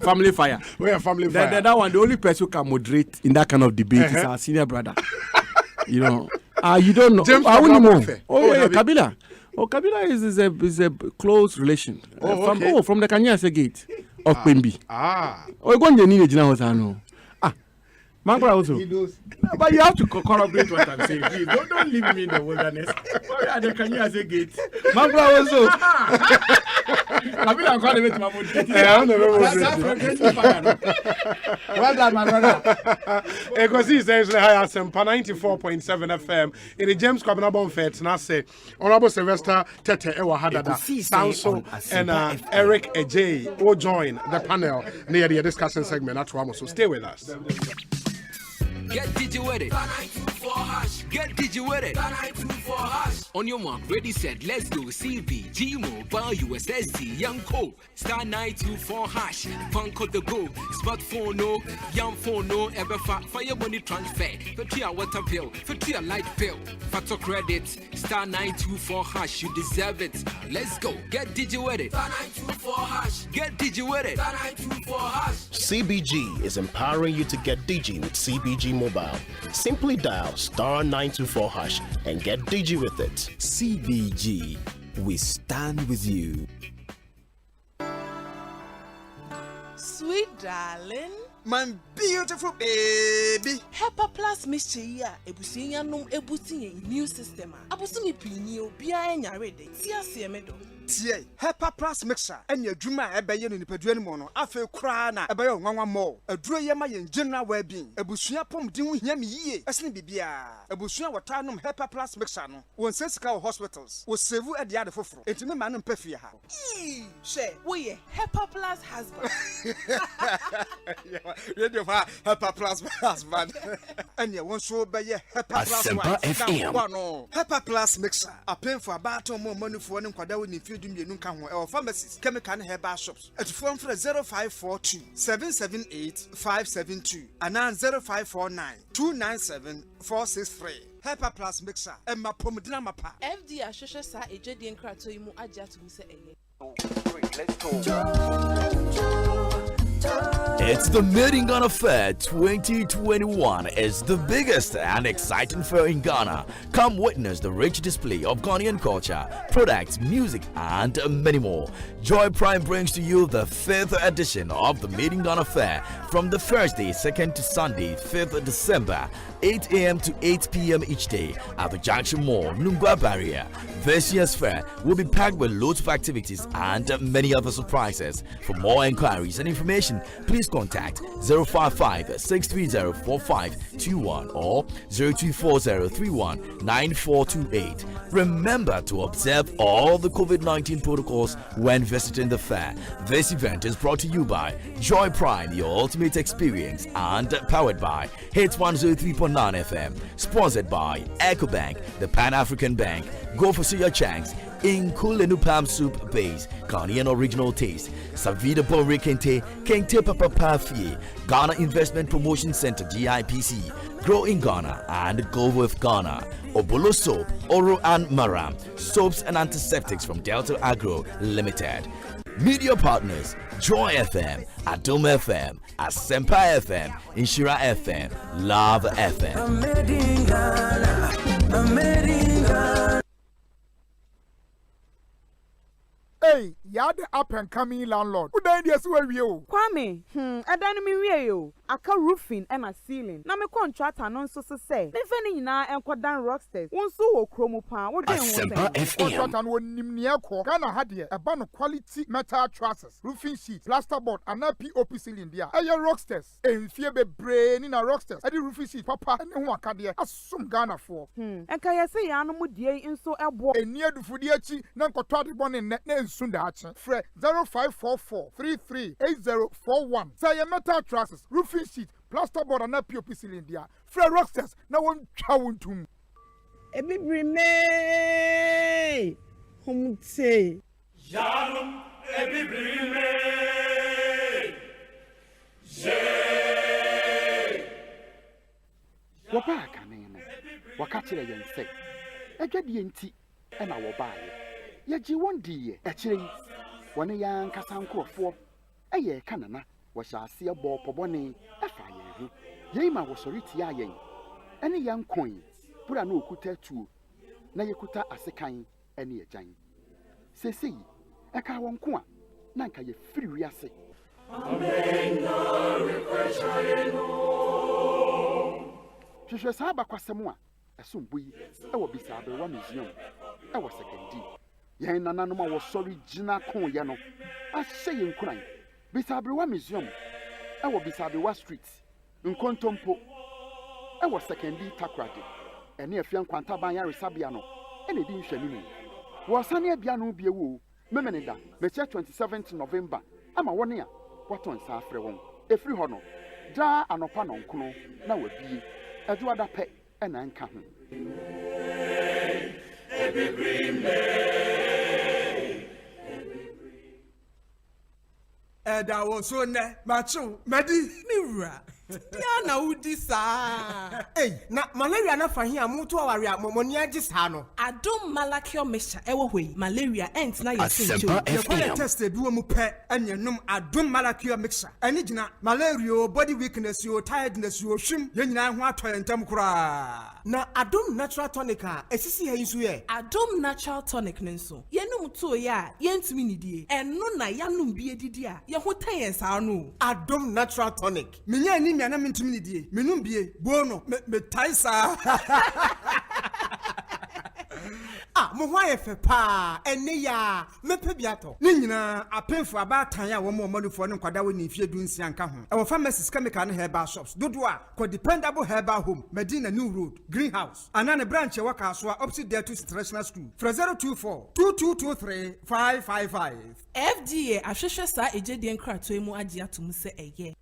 Speaker 5: Family fire.
Speaker 2: Where family fire?
Speaker 5: That one, the only person who can moderate in that kind of debate is our senior brother. You know. You don't know.
Speaker 2: James
Speaker 5: Kabila. Kabila is a close relation. From the Kanyase gate of Pembi. Mangura also. But you have to corroborate what I'm saying. Please, don't leave me in the wilderness. The Kanyase gate. Mangura also. Kabila can't wait to well done, my brother.
Speaker 2: Ekosiisen Asempa 94.7 FM. In the James Kwabena Fete, na say Honorable Sylvester Tete Ewa Hadada, Sanso, and Eric Ejay will join the panel near the discussion segment at Ramos. So stay with us.
Speaker 4: Get DJ with it. hash. Get digi with it. Star 924 hash. On your mark, ready, set, let's go. CV, G Mobile, USSD, Young Co. Star 924 hash. Funk the go. Smartphone no, young phone no, ever fire money transfer. For 3 water bill, for 3 light bill. Factor credit, star 924 hash. You deserve it. Let's go. Get digi with it. Star 924 hash. Get digi with it. Star 924 hash.
Speaker 6: CBG is empowering you to get digi with CBG Mobile. Simply dial star 924 hash and get digi with it.
Speaker 10: CBG, we stand with you.
Speaker 11: Sweet darling,
Speaker 12: my beautiful baby.
Speaker 11: Hepa Plus mixture ya ebusinya num ebuti immune system a. Abusumi pini obi anya ready. Tia semedo.
Speaker 12: Tie Hepa Plus mixture enya adwuma ebeye no nipadua ni mo no afa kura na ebeye onwanwa mo aduro ye ma ye general well-being ebusua pomdin hu hia me yie esene bibia ebusua wotanum Hepa Plus mixture no won sesika hospitals wo save e de ade foforo entime ma no mpafie ha
Speaker 11: she wo ye Hepa Plus husband
Speaker 12: radio fa Hepa Plus husband enya won so beye Hepa Plus
Speaker 26: Asempa FM
Speaker 12: no Hepa Plus mixture apen for abato mo manufo ne nkwada wo ni Dumie ka ho pharmacies chemical and herbal shops at phone for 0542 778 572 and 0549 297 463 Hepa Plus mixer and my pomodina mapa
Speaker 11: FD ashosha sa ejedi enkrato imu aja to se eye.
Speaker 12: Let's go.
Speaker 13: It's the Made in Ghana Fair 2021. It's the biggest and exciting fair in Ghana. Come witness the rich display of Ghanaian culture, products, music, and many more. Joy Prime brings to you the 5th edition of the Made in Ghana Fair from the Thursday, 2nd to Sunday, 5th December, 8 a.m. to 8 p.m. each day at the Junction Mall, Nungwa Barrier. This year's fair will be packed with loads of activities and many other surprises. For more inquiries and information, please contact 055-630-4521 or 024031-9428. Remember to observe all the COVID-19 protocols when visiting the fair. This event is brought to you by Joy Prime, your ultimate experience, and powered by Hits 103.9 FM. Sponsored by EcoBank, the Pan-African Bank. Go for your chance in Kulenu Palm Soup Base, Ghanaian original taste. Savida Bonre Kente, Kente Papa Pafie, Ghana Investment Promotion Center GIPC, Grow in Ghana and Go with Ghana. Obolo Soap, Oro and Maram, soaps and antiseptics from Delta Agro Limited. Media partners: Joy FM, Adom FM, Asempa FM, Inshira FM, Love FM.
Speaker 32: I'm made in Ghana. I'm made in Ghana.
Speaker 30: Hey, you're the up and coming landlord. Who died yes where you?
Speaker 31: Kwame, adani mi wie yo. Aka roofing and a ceiling. Na me contractor non so say. Me fani nyina enko dan rocksters. Wonso wo kromo pa. Wo den
Speaker 26: Asempa FM.
Speaker 30: Contractor won nimnia ko. Ghana hadie. Eba no quality metal trusses, roofing sheets, plasterboard and POP ceiling dia. Aye rocksters. Enfie bebre ni na rocksters. Ade roofing sheet papa ene ho akade. Asum Ghana for.
Speaker 31: Enka yesi ya no mu die nso ebo.
Speaker 30: Eni adufudi achi na nkoto ade bone ne Sundache. Fre 0544-338041. Say a metal trusses, roofing sheet, plasterboard and POP ceiling dia. Fre rocksters na won twa wontum.
Speaker 31: Ebibri me. Humte.
Speaker 32: Yarum ebibri me. Je.
Speaker 14: Waba kanene. Wakatire yense. Edwade enti e na wobaye. Yaji wondiye echire wone yan kasankrofo eye kanana wo hyase ebo pobone afa yehu yema wo soriti ayen ene yan koin pura na okuta tuo na yekuta asekan ene yejan sesei eka wonko a na nka ye firi wiase amen na refreshayeno hwehwe saba kwasem a esomboyi ewo bisabe wa museum ewo sekendi yen nananom a wo sorry gina kon ye no ahye yen kuran bisabrewa museum ewo bisabrewa street nkontompo ewo sekendi takrade ene afian kwanta ban ya resabia no ene di nhwani mu wo sane abia no bie wo memeneda meche 27th November ama woni a waton sa afre won efri ho no da anopa no nkono na wabie eduada pe ɛna nka ho
Speaker 12: ɛda wo so nɛ macho madi
Speaker 1: Mira. Ya na udi sa. Hey, na malaria na fahi amutu aware amoni agi sa no.
Speaker 11: Adom malakio mesha ewo hwe. Malaria ent na yesin cho.
Speaker 12: Ye test bi wo mu pɛ enyenum adom malakio mixture. Ani gina malaria, body weakness, your tiredness, your shim, ye nyina ho atɔ yentam kura.
Speaker 1: Na adom natural tonic a esisi ha yiso ye.
Speaker 11: Adom natural tonic nso. Yenum to ya yentumi nidie. Eno na yanum bi edidi a ye ho tan yen sa no.
Speaker 1: Adom natural tonic.
Speaker 12: Minya ni na mentumi ni die menum bie bono me taisa
Speaker 1: mo ho ayefe pa ene ya mepe biato
Speaker 12: ni nyina apemfo abatan ya wo mo manufo ne nkwada woni fie du nsia nka ho e wo pharmacies chemical ne herbal shops dodo a ko dependable herbal home Medina New Road Greenhouse anane branch e waka so opposite there to international school 024 2223 555
Speaker 11: FDA ahwehwe sa ejedie nkrato emu agi atum se eye.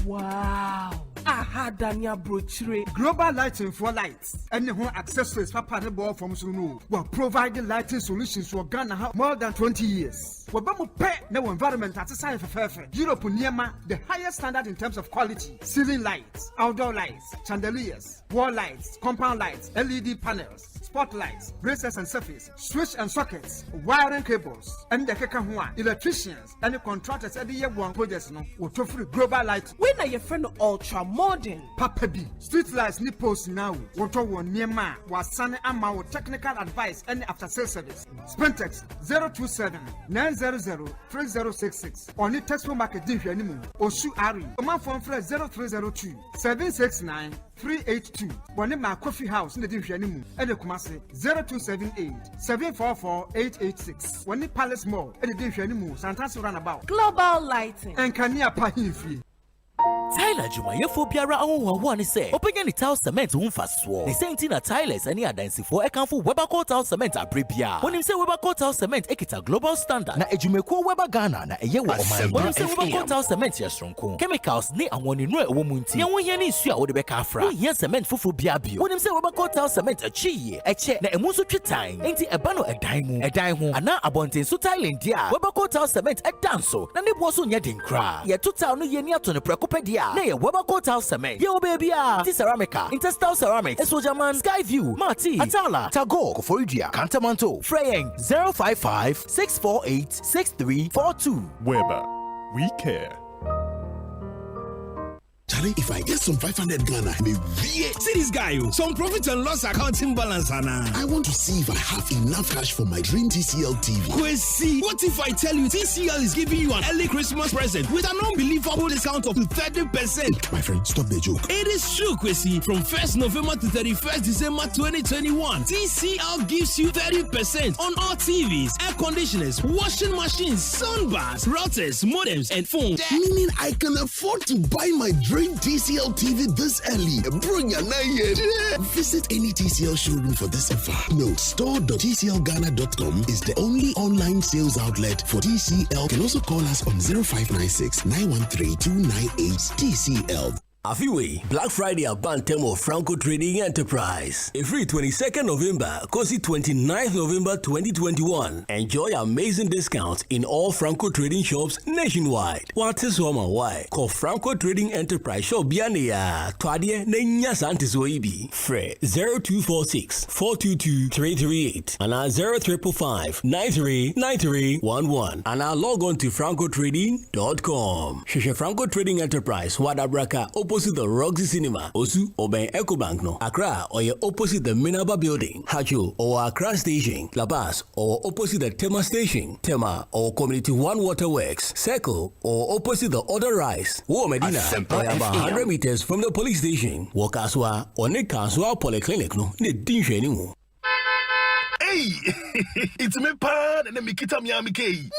Speaker 11: Wow. Aha Dania brochure.
Speaker 12: Global lighting for lights. Any home accessories papa ne ball from Sunu. We're providing lighting solutions for Ghana more than 20 years. We're going to pay no environment at a sign for fair. Europe Niema, the highest standard in terms of quality. Ceiling lights, outdoor lights, chandeliers, wall lights, compound lights, LED panels, spotlights, braces and surface, switch and sockets, wiring cables, and the Kekahua, electricians, and the contractors at the year one projects no will free global light.
Speaker 11: When are your friend ultra modern?
Speaker 12: Papa B, street lights nipples now. Water one near ma was sunny ama with technical advice and after sales service. Spentex 027 900 3066. Only textbook market diff anymore. Osu Ari. A man phone for 0302 769 382. One in my coffee house in the diff anymore. And the Kumasi 0278 744 886. One in Palace Mall and the diff anymore. Santas runabout.
Speaker 11: Global lighting.
Speaker 12: And Kania Pahifi.
Speaker 3: Tyler Jumayefo biara awon ne say openya ni tile cement humfa so. The same thing na tilers any adansi for ekanfo Weber tile cement abrepia. Wonim say Weber tile cement ekita global standard na ejumekuo Weber Ghana na eye wo oman. Wonim say Weber tile cement yesronko. Chemicals ni awon nu ewo munti. Ye won hia ni nsu a wo de beka afra. Won hia cement foforo bia bio. Wonim say Weber tile cement achi eche na emu so twetan. Enti eba no edan ho ana abonten so tile ndia. Weber tile cement edanso na ne bo so nya den kra. Ye total no ye ni ato ne prekopedia. Na ye Weber tile cement. Yo baby ah. Ti ceramica, Interstyle ceramics, Esojaman, Skyview, Marti, Atala, Tagore, Koforidia, Kantamanto, Freyeng 055 648 6342.
Speaker 7: Weber, we care.
Speaker 15: Charlie, if I get some 500 Ghana, maybe.
Speaker 16: See this guy, some profit and loss accounting balance, Anna.
Speaker 15: I want to see if I have enough cash for my dream TCL TV.
Speaker 16: Kwesi, what if I tell you TCL is giving you an early Christmas present with an unbelievable discount of 30%?
Speaker 15: My friend, stop the joke.
Speaker 16: It is true, Kwesi. From 1st November to 31st December 2021, TCL gives you 30% on all TVs, air conditioners, washing machines, soundbars, routers, modems, and phones.
Speaker 15: Meaning I can afford to buy my dream TCL TV this early. Bring your Visit any TCL showroom for this offer. Note, store.tclghana.com is the only online sales outlet for TCL. You can also call us on 0596 913 298 TCL.
Speaker 17: Afiwe, Black Friday at Bantemo Franco Trading Enterprise. Every 22nd November, Kosi 29th November 2021. Enjoy amazing discounts in all Franco Trading shops nationwide. What is why? Call Franco Trading Enterprise Shop Biania. Twadie Nenya Santizoibi. Fre 0246 422 338. And 0555 939311. And log on to francotrading.com. Sheshe Franco Trading Enterprise, Wadabraka, opposite the Roxy Cinema, Osu, Oben Ecobank no. Accra, or you're opposite the Minaba Building, Hacho, or Accra Station, La Paz, or opposite the Tema Station, Tema, or Community One Waterworks, Circle, or opposite the Other Rise, War Medina, or about 100 meters from the police station, Wakaswa, or Nekaswa Polyclinic no, ne Dinche anymore.
Speaker 29: Hey, it's me pan and me kita mi amike.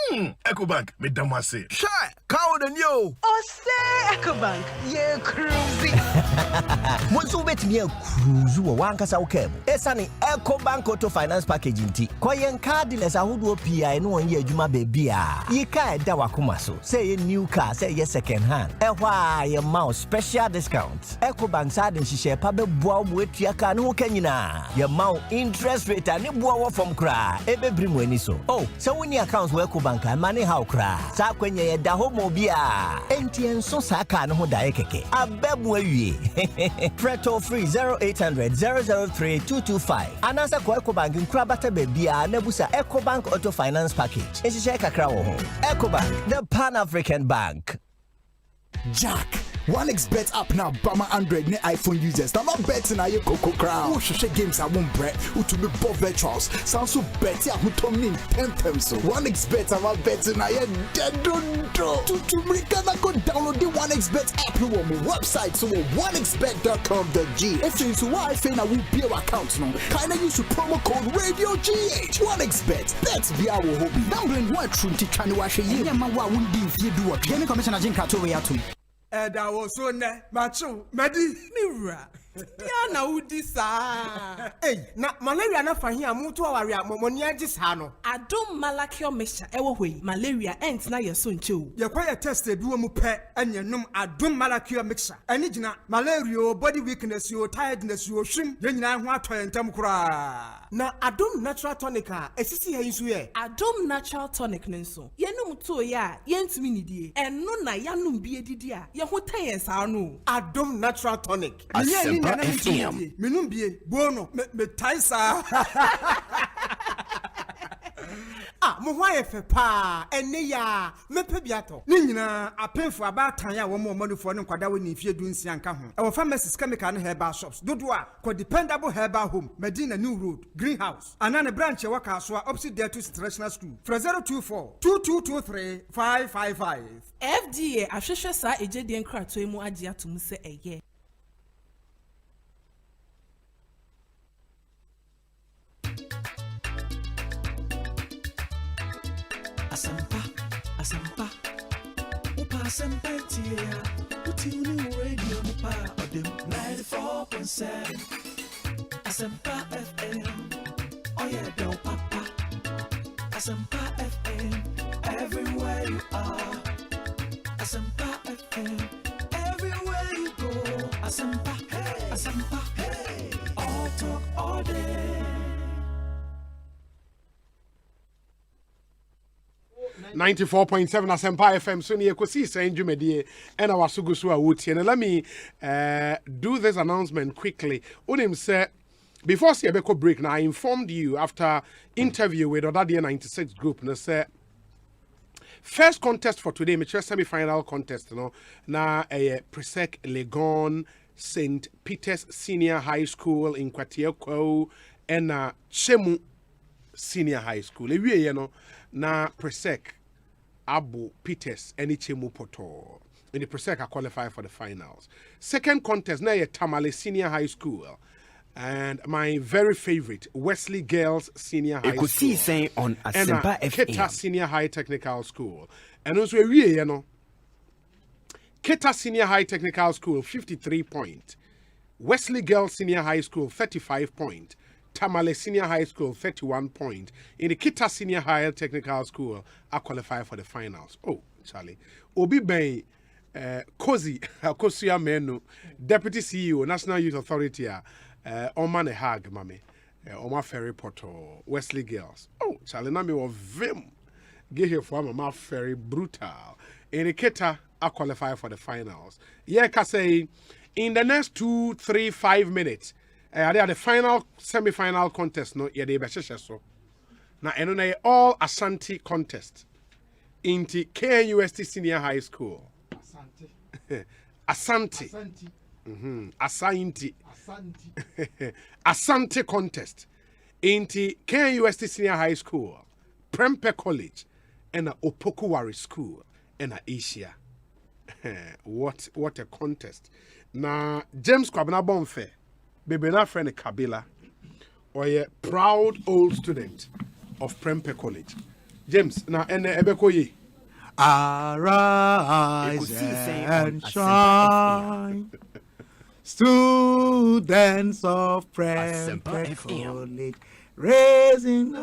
Speaker 29: Ecobank me damase.
Speaker 1: Shy, cow than you.
Speaker 31: Oh, say Ecobank, yeah, cruising.
Speaker 8: Monso bet me a cruise or one casa cam. Esani Ecobank Auto Finance Packaging T. Koyen cardless a would PI no 1 year Juma baby. Ye ka dawakumaso. Say a new car, say yes second hand. Why a mouse special discount. Ecobank side and she share pabe boa with your can who can you na. Your mount interest rate and you boa from cry. Ebe brim when so. Oh, so when your accounts were Ecobank and money how cry. Sa when ye da homo bia. NTN so saka no da ekeke. Abebwe. Preto free 0800 003 225. Anasa kwa Ecobank in Krabata Bebia Nebusa Ecobank Auto Finance Package. Eshisheka kakra wo ho. Ecobank, the Pan-African Bank.
Speaker 9: Jack. 1xBet app now Bama Android ne iPhone users. Now not betting na ye Coco Crown. Who should games I won't bet. Who to be both virtuals. Sound so bet ya who to mean 10 times so. 1xBet I'm not betting na ye dead don't do. To make go download the 1xBet app no on my website so 1xBet.com.g. If you so why say na we be our account no. Kinda use the promo code Radio GH. 1xBet. That's be our hobby. Download one true to try to wash a year. Yeah man, what wouldn't be if you do what? Any commission agent cut over to.
Speaker 1: That was so macho, Medi, Mira. Yana udisa. Hey, na malaria na fahia mutu awaria momonia jisano.
Speaker 11: Adom malakio mixture ewo hwe malaria ent na yeso nchew.
Speaker 12: Ye kwa tested bi wo mu pe anye num adom malakio mixture. Ani gina malaria body weakness yo tiredness yo hwim ye nyina ho atoye ntam kura.
Speaker 1: Na adom natural tonic a esisi ha yisu ye.
Speaker 11: Adom natural tonic nso. Ye num to ya ye ntimi nidie. Eno na ya num bi edidi a ye ho tayen sa no.
Speaker 1: Adom natural tonic.
Speaker 29: Asempa FM.
Speaker 12: Minum bie bono me taisa.
Speaker 1: Ah, mo hwa ye fe pa ene ya mepe biato.
Speaker 12: Ni nyina apemfo abatan ya wo mo manufo ne nkwada wo ni fie dunsi anka ho. E wo pharmacies chemical and herbal shops. Dodo a ko dependable herbal home, Medina New Road, Greenhouse. Anane branch e waka so opposite there to International School. 024 2223 555.
Speaker 11: FDA ahwehwe sa ejedi enkrato emu agi atum se eye.
Speaker 32: Asempa, upa asempa tia, utuni radio upa odem 94.7. Asempa FM, oh yeah, do papa. Asempa FM, everywhere you are. Asempa FM, everywhere you go. Asempa, hey, Asempa, hey, all talk all day.
Speaker 2: 94.7 Asempa FM so ne Ekosiisen On Asempa and our sugusu a wuti. And let me do this announcement quickly. Unim say before Siabeko break now I informed you after interview with Odadie 96 group and say first contest for today, my semi-final contest, you know, na a Presec Legon St. Peter's Senior High School in Kwatieko and Chemu Senior High School. You know, na Presec Abu Peters any Chemu Poto. In the Presec I qualify for the finals. Second contest, na a Tamale Senior High School. And my very favorite, Wesley Girls Senior High School.
Speaker 26: Ekosiisen On Asempa FM.
Speaker 2: Keta Senior High Technical School. And also, you know, Keta Senior High Technical School, 53 points. Wesley Girls Senior High School, 35 points. Tamale Senior High School, 31 points. In the Keta Senior High Technical School, I qualify for the finals. Oh, Charlie. Obi Bay, Kosia Menu, Deputy CEO, National Youth Authority, Oman a hag, mommy. Oma Ferry Porto, Wesley Girls. Oh, Charlie, na me of vim. Get here for my very brutal. In the Keta, I qualify for the finals. Yeah, can say in the next 2, 3, 5 minutes, they are the final semi-final contest. No, yeah, they be so. Now, and then all Asante contest into KNUST Senior High School. Asante. Asante. Asante contest into KNUST Senior High School, Prempe College, and Opokuwari School, and Asia. What a contest! Now James Kwabena Bonfe, baby na friend Kabila, or a proud old student of Prempe College. James, now and Ebekoye.
Speaker 9: Arise and shine.
Speaker 4: Students of Prempeh College, raising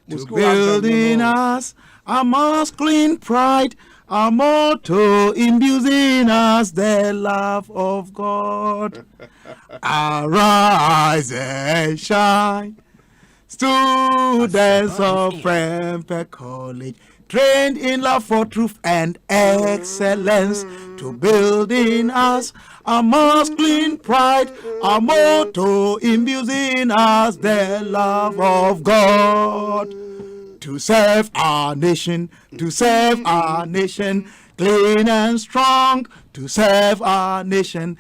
Speaker 4: to building us a masculine pride, a motto imbues in us the love of God. Arise and shine, students of Prempeh College, trained in love for truth and excellence, to build in us a masculine pride, a motto imbues in us the love of God. To serve our nation, clean and strong, to serve our nation,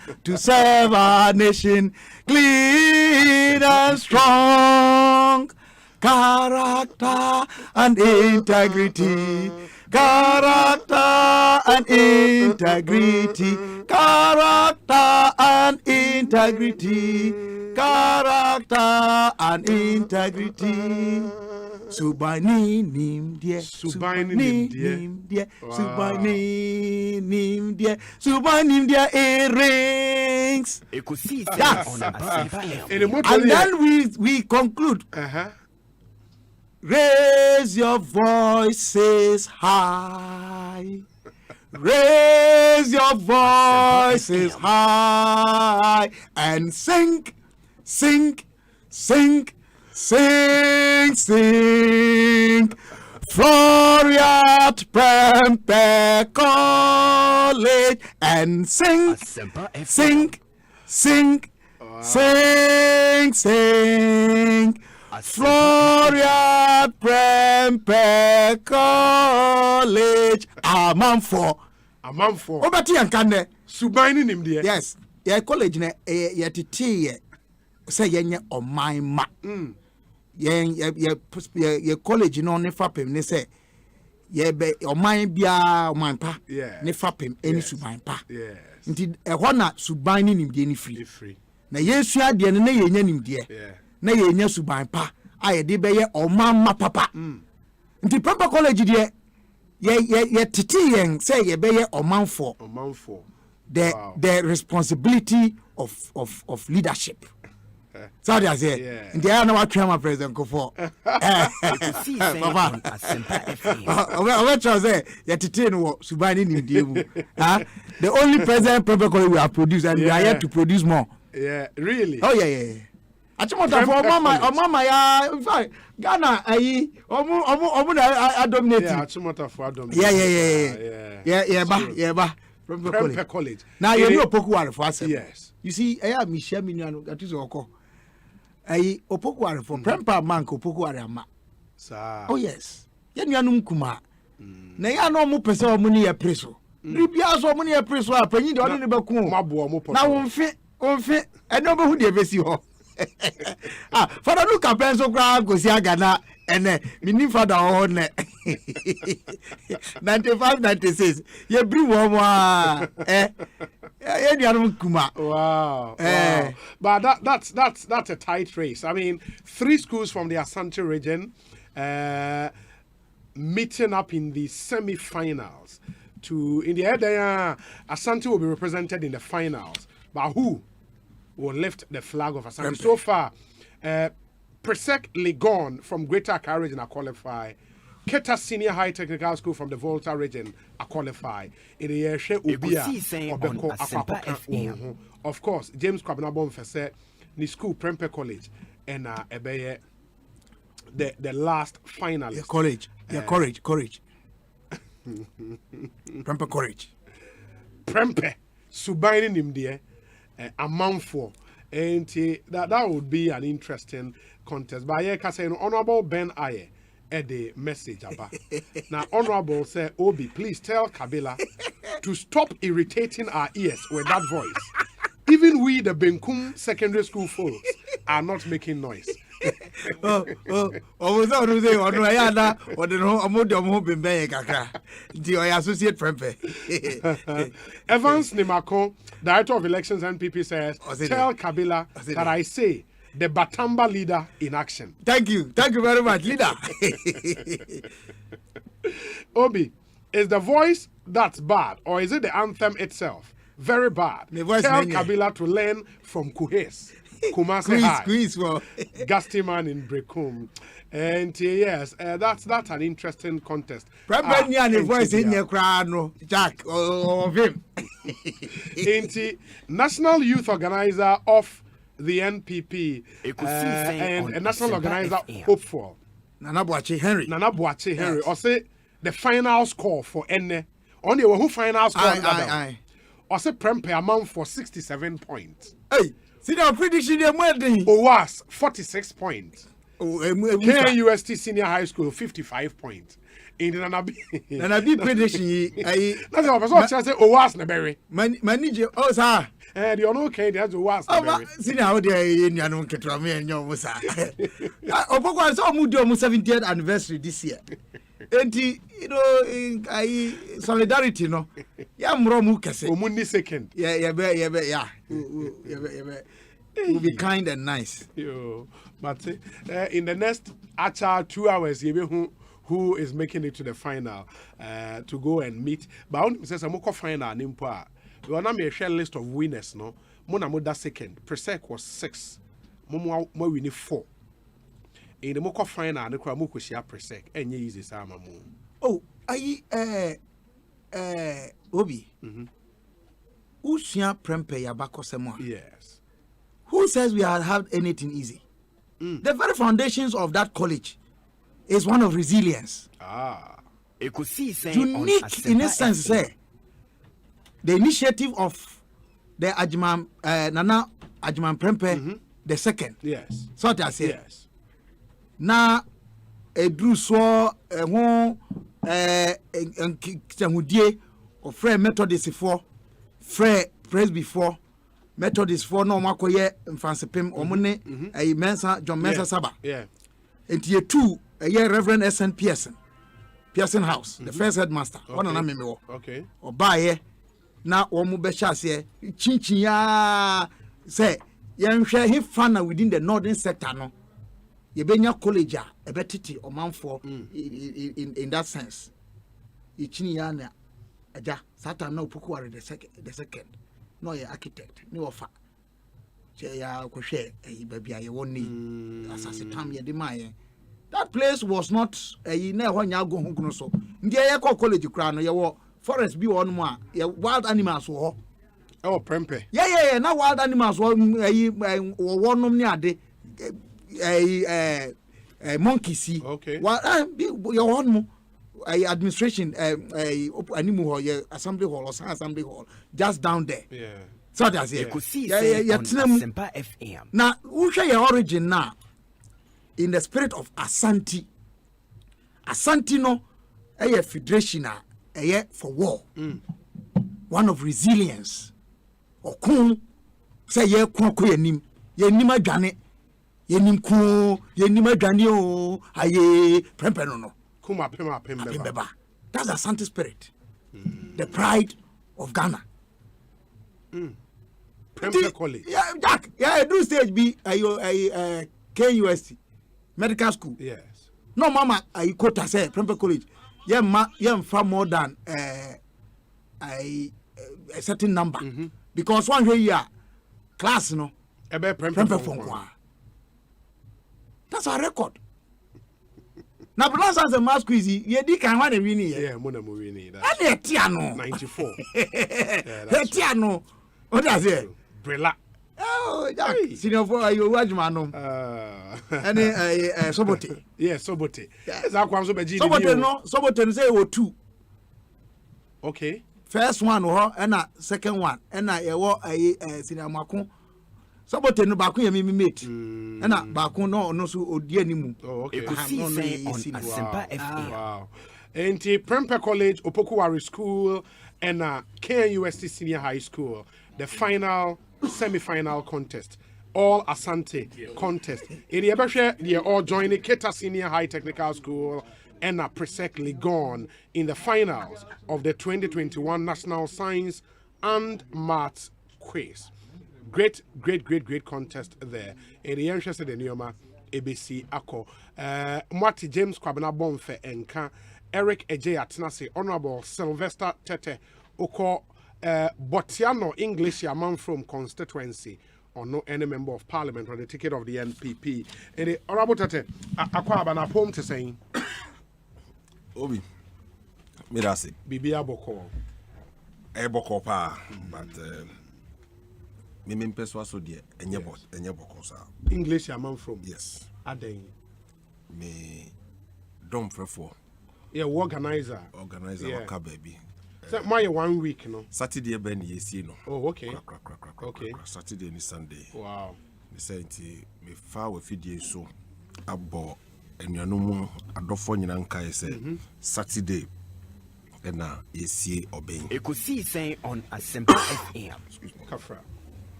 Speaker 4: clean and strong. Character and integrity, character and integrity, character and integrity, character and integrity. Subani nim die, subani nim die, subani nim die, subani nim die earrings.
Speaker 10: Ekosiisen On Asempa.
Speaker 4: And then we conclude. Raise your voices high. Raise your voices high and sing, sing, sing, sing, sing. Floriat Prempeh College and sing, sing, sing, sing, sing. Floriat Prempeh College. Amanfo. Obati yankane.
Speaker 2: Subaini nimdiye.
Speaker 4: Yes. Ya college ne ye titi ye. Say yenye omaima. Ye college no ne fapem ne say ye be omain bia omanpa. Ne fapem eni subainpa.
Speaker 2: Yes.
Speaker 4: Nti ehona subaini nimdiye ni free. Na yesu ade ne yenya nimdiye. Na yenya subainpa. Ayede be ye omama papa. Nti Prempeh College de ye titi yen say ye be ye omanfo. The responsibility of leadership. So they say, in the end, what Trump president go for?
Speaker 10: Ekosiisen On Asempa FM.
Speaker 4: What you say? You titin wo subani ni diemu. The only president Prempeh College we have produced, and we are yet to produce more.
Speaker 2: Yeah, really?
Speaker 4: Oh yeah. Achimota for mama ya, in fact, Ghana ayi omu na dominate.
Speaker 2: Yeah, Achimota for dominate.
Speaker 4: Yeah, ba.
Speaker 2: Prempeh College.
Speaker 4: Now you know Opoku for Asempa.
Speaker 2: Yes.
Speaker 4: You see, I am Michelle Miniano, that is oko. Ayi Opoku for Prempeh man ko Opoku ama.
Speaker 2: Sir.
Speaker 4: Oh yes. Yen yanum kuma. Na ya no mu pese o mu ni e preso. Bibia so mu ni e preso a panyi de oni ne beku.
Speaker 2: Mabo mo
Speaker 4: na wonfe e no be hu de besi ho. Father look at penso kra go si agana ene mini father ho ne 95 96 ye bri wo mo ye nuanum kuma.
Speaker 2: Wow. But that's a tight race. I mean, 3 schools from the Asante region meeting up in the semi-finals. In the area, Asante will be represented in the finals. But who will lift the flag of Asante? So far, Presec Legon from Greater Accra region are qualified. Keta Senior High Technical School from the Volta region are qualified. In the year,
Speaker 10: Ekosiisen On Asempa FM.
Speaker 2: Of course, James Kwabena Fese, ni school Prempeh College, and the last finalist.
Speaker 4: Courage. Prempeh College.
Speaker 2: Prempeh Subaini Nimdie, a month for. And that would be an interesting contest. But I can say, Honorable Ben Aye, the message about. Now, Honorable say, Obi, please tell Kabila to stop irritating our ears with that voice. Even we, the Benkum secondary school folks, are not making noise.
Speaker 4: Associate Prempeh.
Speaker 2: Evans Nimako, Director of Elections NPP, says, tell Kabila that I say the Batamba leader in action.
Speaker 4: Thank you very much, leader.
Speaker 2: Obi, is the voice that's bad, or is it the anthem itself? very bad. Tell Kabila to learn from Kuhes. Kumasi High. Gastiman in Brekum. And yes, that's an interesting contest.
Speaker 4: Voice in your crown, Jack, of him.
Speaker 2: National Youth Organizer of the NPP and a national organizer hopeful. Nana Boachi Henry. Or say the final score for N. Only who final score. Or say Prempe amount for 67 points.
Speaker 4: Hey, see the prediction you're making.
Speaker 2: OWAS 46 points. KUST Senior High School 55 points. In the
Speaker 4: Nanabi prediction,
Speaker 2: that's what I say. OWAS Neberry.
Speaker 4: Manager, oh, sir.
Speaker 2: And you're okay, that's OWAS.
Speaker 4: See how they are in your own country and your Musa. Obogo is almost 70th anniversary this year. And you know, solidarity, no. Yam Romu Kase.
Speaker 2: Omuni second.
Speaker 4: Yeah. Will be kind and nice.
Speaker 2: But in the next 2 hours, who is making it to the final to go and meet. But I want to say, I'm final nimpa. We want to share list of winners, no. Mona moda second. Presec was 6. Mo winning 4. In the moko final, the crowd moko share Presec. And ye easy sama mo.
Speaker 4: Oh, Obi. Who share Prempe Yabako Semo?
Speaker 2: Yes.
Speaker 4: Who says we have anything easy? The very foundations of that college is one of resilience.
Speaker 26: Ekosiisen On
Speaker 4: Unique in a sense, say the initiative of the Nana Ajman Prempe the second.
Speaker 2: Yes.
Speaker 4: So that I say.
Speaker 2: Yes.
Speaker 4: Na Edru so Hudie or Frere Methodist for Frere Presby for Methodist for no makoye mfanse pem omune Mensa John Mensa Saba.
Speaker 2: Yeah.
Speaker 4: And tier 2 Reverend S.N. Pearson House, the first headmaster.
Speaker 2: Okay.
Speaker 4: Or buy na omu beshase chinchin ya say yehwe he fana within the northern sector no. Yebenya college ebetiti omanfo in that sense. Ichini ya na aja satan na opokuware the second. No ye architect ni ofa. Che ya kohwe babia ye woni asase tam ye de maye. That place was not na ho nya go hunkuno so. Ndi ye ko college kra no ye wo forest bi won mo a ye wild animals wo.
Speaker 2: Oh Prempe.
Speaker 4: Yeah. Na wild animals wo wonom ni ade monkeys.
Speaker 2: Okay.
Speaker 4: Your one administration animal hall, assembly hall or assembly hall just down there.
Speaker 2: Yeah.
Speaker 4: So that's it.
Speaker 26: Asempa FM.
Speaker 4: Now, who share your origin now? In the spirit of Asante. Asante no a federation for war. One of resilience. Or kun say ye kun ko yenim adwane. Yenim ku yenim adwane o aye Prempe no.
Speaker 2: Kuma pema.
Speaker 4: That's Asante spirit. The pride of Ghana.
Speaker 2: Prempe College.
Speaker 4: Yeah, Jack. Yeah, do stage B KUST medical school.
Speaker 2: Yes.
Speaker 4: No mama I quote say Prempe College. Yeah far more than a certain number. Because one year class no Prempe Fonkwa. That's our record. Now, plus as a mask quizy, ye di can one win here.
Speaker 2: Yeah, Mona Murini.
Speaker 4: That's a Tiano
Speaker 2: 94.
Speaker 4: Tiano. What does it?
Speaker 2: Brilla.
Speaker 4: Oh, Jack. Senior for you, Wajmano. And Sobote.
Speaker 2: Yeah, Sobote.
Speaker 4: Sobote, no, Sobote say 2.
Speaker 2: Okay.
Speaker 4: First one, and a second one, and I senior Macon. Sobote no baku yemi mate. Na baku no so odi animu.
Speaker 2: Oh, okay.
Speaker 26: Ekosiisen On Asempa FM.
Speaker 2: Wow. And Prempe College, Opokuwari School, and KUST Senior High School, the final semi-final contest. All Asante contest. In the Ebeshe, they all joining Keta Senior High Technical School and Presec Ligon in the finals of the 2021 National Science and Maths Quiz. Great contest there. In the interested in Yoma, ABC Ako. Mwati James Kwabena Bonfe Enka, Eric Eje Atenase, Honorable Sylvester Tete, Oko Botiano English man from constituency or no any member of parliament on the ticket of the NPP. And the honorable Tate, Akwaba na poem to saying
Speaker 5: Obi, Mirasi,
Speaker 2: Bibia Boko,
Speaker 5: Boko pa, but me persuaso dear, and your boko, sir.
Speaker 2: English man from
Speaker 5: yes,
Speaker 2: Ade
Speaker 5: me don't prefer.
Speaker 2: Yeah, organizer,
Speaker 5: yeah. Waka baby.
Speaker 2: So my 1 week, no.
Speaker 5: Saturday ben yes, you know.
Speaker 2: Oh, okay.
Speaker 5: Okay. Saturday and Sunday.
Speaker 2: Wow.
Speaker 5: The same me far with video so abo and you know adofo nyina nkai say Saturday and na yes obeying.
Speaker 26: Ekosiisen On Asempa FM.
Speaker 2: Kafra.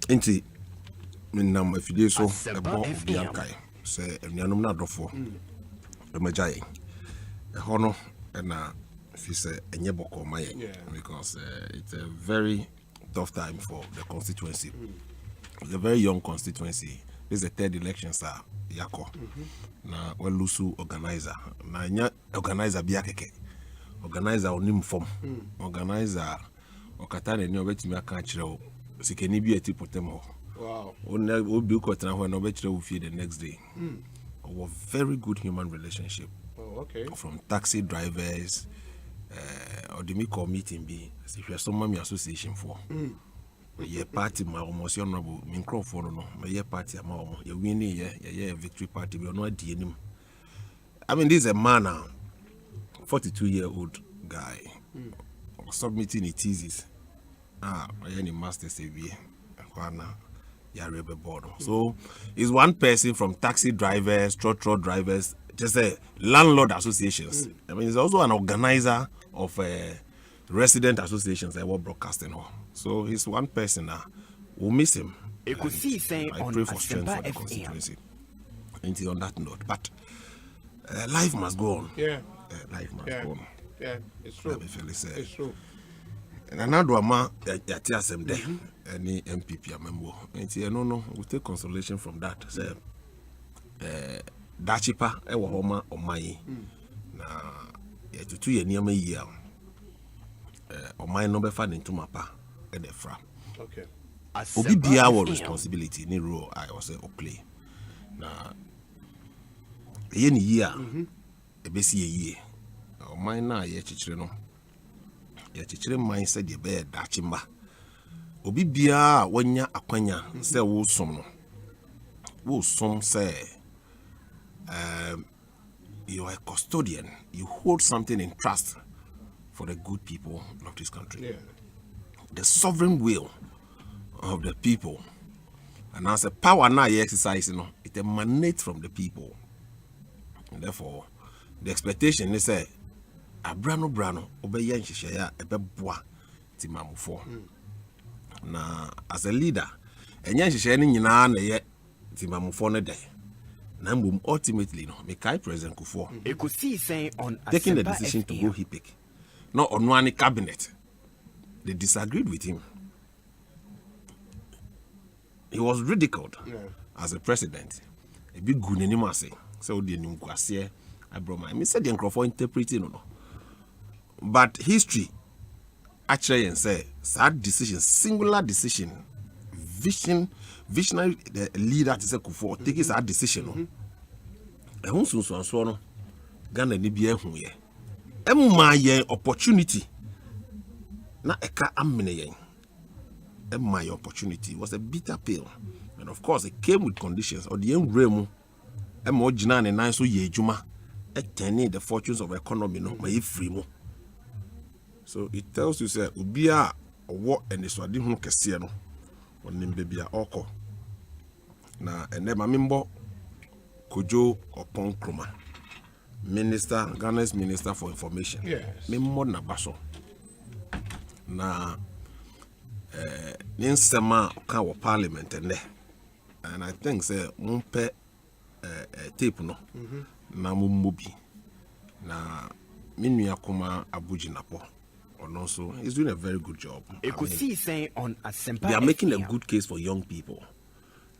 Speaker 5: Enti minam afidie so ebo obi ankai say enuanom na adofo emagyae hono na fi say enye boko maye because it's a very tough time for the constituency. It's a very young constituency. This is the third election sir yako na welusu organizer na nya organizer bia keke organizer onim form organizer okatane ni obetimi aka kire o sikeni bi etipotem ho.
Speaker 2: Wow.
Speaker 5: Obi ko tena ho na obekire wo fie the next day. A very good human relationship.
Speaker 2: Oh, okay.
Speaker 5: From taxi drivers, or the me meeting be if you are some mommy association for. Ye party my almost honorable microphone no. My party am almost you winning ye victory party we are not dealing. I mean, this is a man now, 42-year-old guy, submitting his thesis. I any master CV. So it's one person from taxi drivers, truck drivers, just a landlord associations. I mean, he's also an organizer of resident associations that were broadcasting. So he's one person now. We'll miss him. I pray for strength for the constituency. Ain't on that note, but life must go on.
Speaker 2: Yeah,
Speaker 5: life must go on.
Speaker 2: Yeah, it's true.
Speaker 5: It's true. And another man, Asem there, any MPP member. And no, we take consolation from that. Say, Dachipa, ewa homa omai. Na, to 2 years near me year. Omai no be found into mapa, edefra.
Speaker 2: Okay.
Speaker 5: Obi be our responsibility. Ni role I was say play. Na, any year, ebesi ye. Omai na ye chichire no. Ya chichire mindset de be dachimba obi bia wanya akwanya se wo som say you are a custodian, you hold something in trust for the good people of this country. The sovereign will of the people, and as a power now you exercise, it emanates from the people, and therefore the expectation is say Brano obeye nhihye ya ebeboa timamufo na as a leader enye nhihye ni nyina na ye timamufo no dey na mbom ultimately no me kai president Kufuor
Speaker 26: Ekosiisen On Asempa
Speaker 5: taking the decision to go HIPIC no ono ani cabinet they disagreed with him. He was ridiculed as a president. A big guneni say so the nimkwase abroma me said the Nkrofo interpreting no. But history actually say sad decision, singular decision, visionary the leader to say Kufuor take his hard decision. Ehun so no Ghana ni bia ehun ye. Emma ye opportunity na eka amene ye. Emma your opportunity was a bitter pill, and of course it came with conditions. Or the engremu emma ogina ne nan so ye adwuma etene the fortunes of economy no ma ye free mo. So it tells you say ubia owo eniswade hu kese no onim bebia oko na ene mamimbo Kojo Opon Kroma, Minister, Ghana's Minister for Information.
Speaker 2: Yes.
Speaker 5: Memo na baso na ninsema ka wo parliament ene, and I think say mumpe tape no na mummobi na minua kuma Abuji Napo. Also, he's doing a very good job.
Speaker 26: Ekosiisen On Asempa.
Speaker 5: They are making a good case for young people.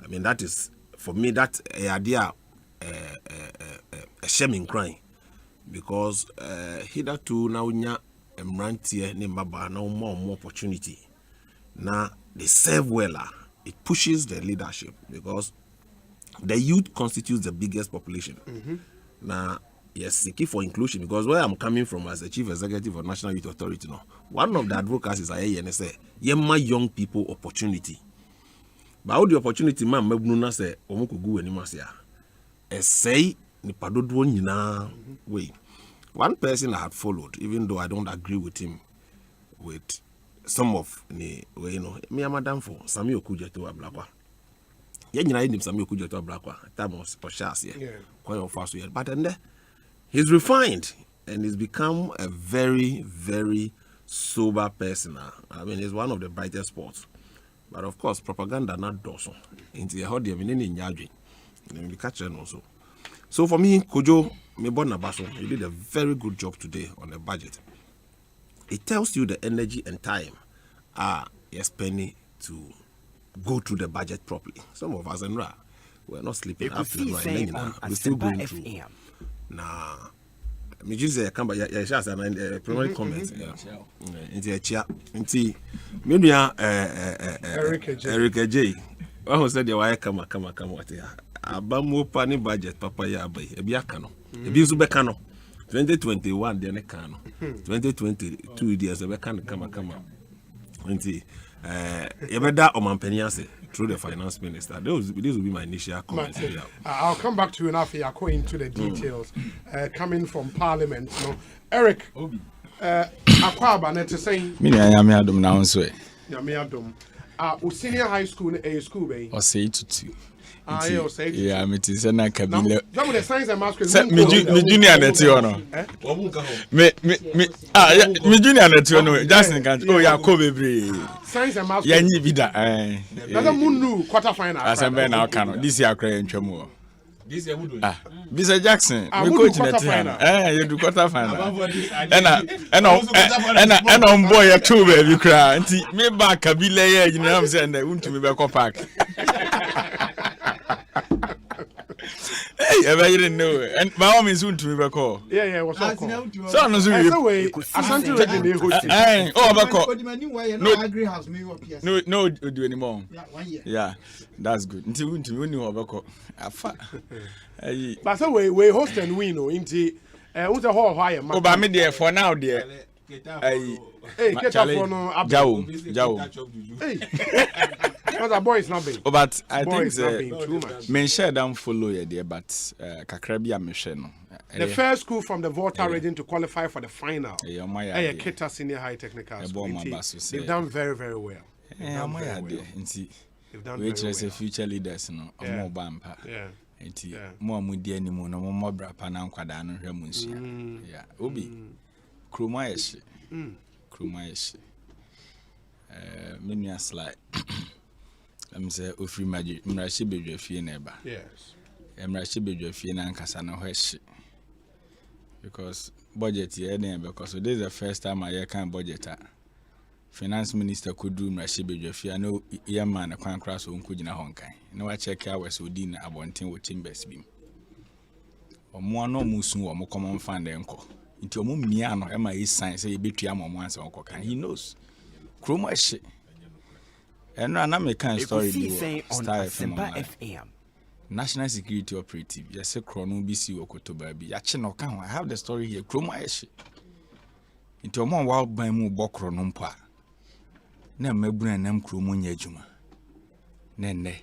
Speaker 5: I mean, that is, for me, that idea a shaming crying. Because hitherto now mmeranteɛ ne mmabaa na more opportunity. Now they serve well. It pushes the leadership because the youth constitutes the biggest population. Now, yes, seeking for inclusion because where I'm coming from as the chief executive of National Youth Authority, one of the advocates is say, my young people opportunity. But how the opportunity man mebnuna say omukugu animasia. Say ni padodo nyina way. One person I had followed, even though I don't agree with him with some of me madam for Sami Okujeto Ablakwa. Yeah, you know him Sami Okujeto Ablakwa. That was Poshas, quite of fast. But then he's refined and he's become a very, very sober person. I mean, he's one of the brightest spots. But of course, propaganda not doso. Into the hot in Yaji. And we catch them also. So for me, Kojo Mebona Baso, he did a very good job today on the budget. It tells you the energy and time you're spending to go through the budget properly. Some of us and we're not sleeping after we're still going through. Nah, me just say come by a primary comment. Into a chair. Into maybe Eric J. One said the why come what here. Abamu pani budget papa ya bay. Ebiakano. Ebizubekano. 2021 the nekano. 2022 the Azabekano come. Yebeda Omampeniase through the finance minister. This will be my initial comments.
Speaker 2: I'll come back to you now. I'll go into the details coming from Parliament. Eric, Akwaba net saying.
Speaker 6: Me nyame adom na wonso e.
Speaker 2: Nyame adom. Senior high school a school be.
Speaker 6: O say to.
Speaker 2: Yeah,
Speaker 6: me ti say na kabile.
Speaker 2: Some of the science and maths
Speaker 6: me junior net you no. Me junior net you no. Jackson kan. Oh ya ko bebre.
Speaker 2: Science and maths.
Speaker 6: Ya nyi bi da.
Speaker 2: Na munu quarter final.
Speaker 6: Asempa na ka no. This year kra ntwamu. This year who Bisa Jackson, we coach in the team. You do quarter final. And on boy a two baby cry. Me back kabile you know I'm saying that won't me back park. Hey, I didn't know. And by all means, soon to me back call.
Speaker 2: Yeah, what's up?
Speaker 6: So, no, no, do anymore. Yeah, that's good. Until we knew about
Speaker 2: but so we host and win into who's a whole higher.
Speaker 6: Oh, but me there for now, dear.
Speaker 2: Hey, get up for no
Speaker 6: Jao.
Speaker 2: Hey, because boy is not big.
Speaker 6: Oh, but I think
Speaker 2: too much.
Speaker 6: Men share them follow you there, but Kakrabi and Michelle.
Speaker 2: The first school from the Volta region to qualify for the final.
Speaker 6: Yeah, my
Speaker 2: Kita Senior High Technical School. They've done very, very well.
Speaker 6: Yeah, my idea.
Speaker 2: They've done
Speaker 6: very well. Future leaders, no, more bampa.
Speaker 2: Yeah.
Speaker 6: More mudi anymore, no more brapa na nkwada no hwɛ mu nsia. Yeah, obi. Kroma yeshi. Kroma yeshi. Menu slide. I'm say ofri maji, mrashi bedwe fie na eba.
Speaker 2: Yes.
Speaker 6: Mrashi bedwe fie na nkasa na hweshi. Because budget here then because so this is the first time I hear kind budget. Finance minister could do mrashi bedwe fie. I know your man kwan cross on kugina honkai. No I check out where Odin abontin with timbers beam. Omo no musu omo common fund enko. Nti omo mia no e ma yi sign say e betua mo ansa onko kan. He knows. Chroma she. And na me kan story bi Star FM. National Security Operative. Yes, say Chrono BC Okoto baby. Ya che no kan. I have the story here. Chroma she. Nti omo wa ban mu bo Chrono mpa. Na mabuna nam Chromo nya adwuma. Nene.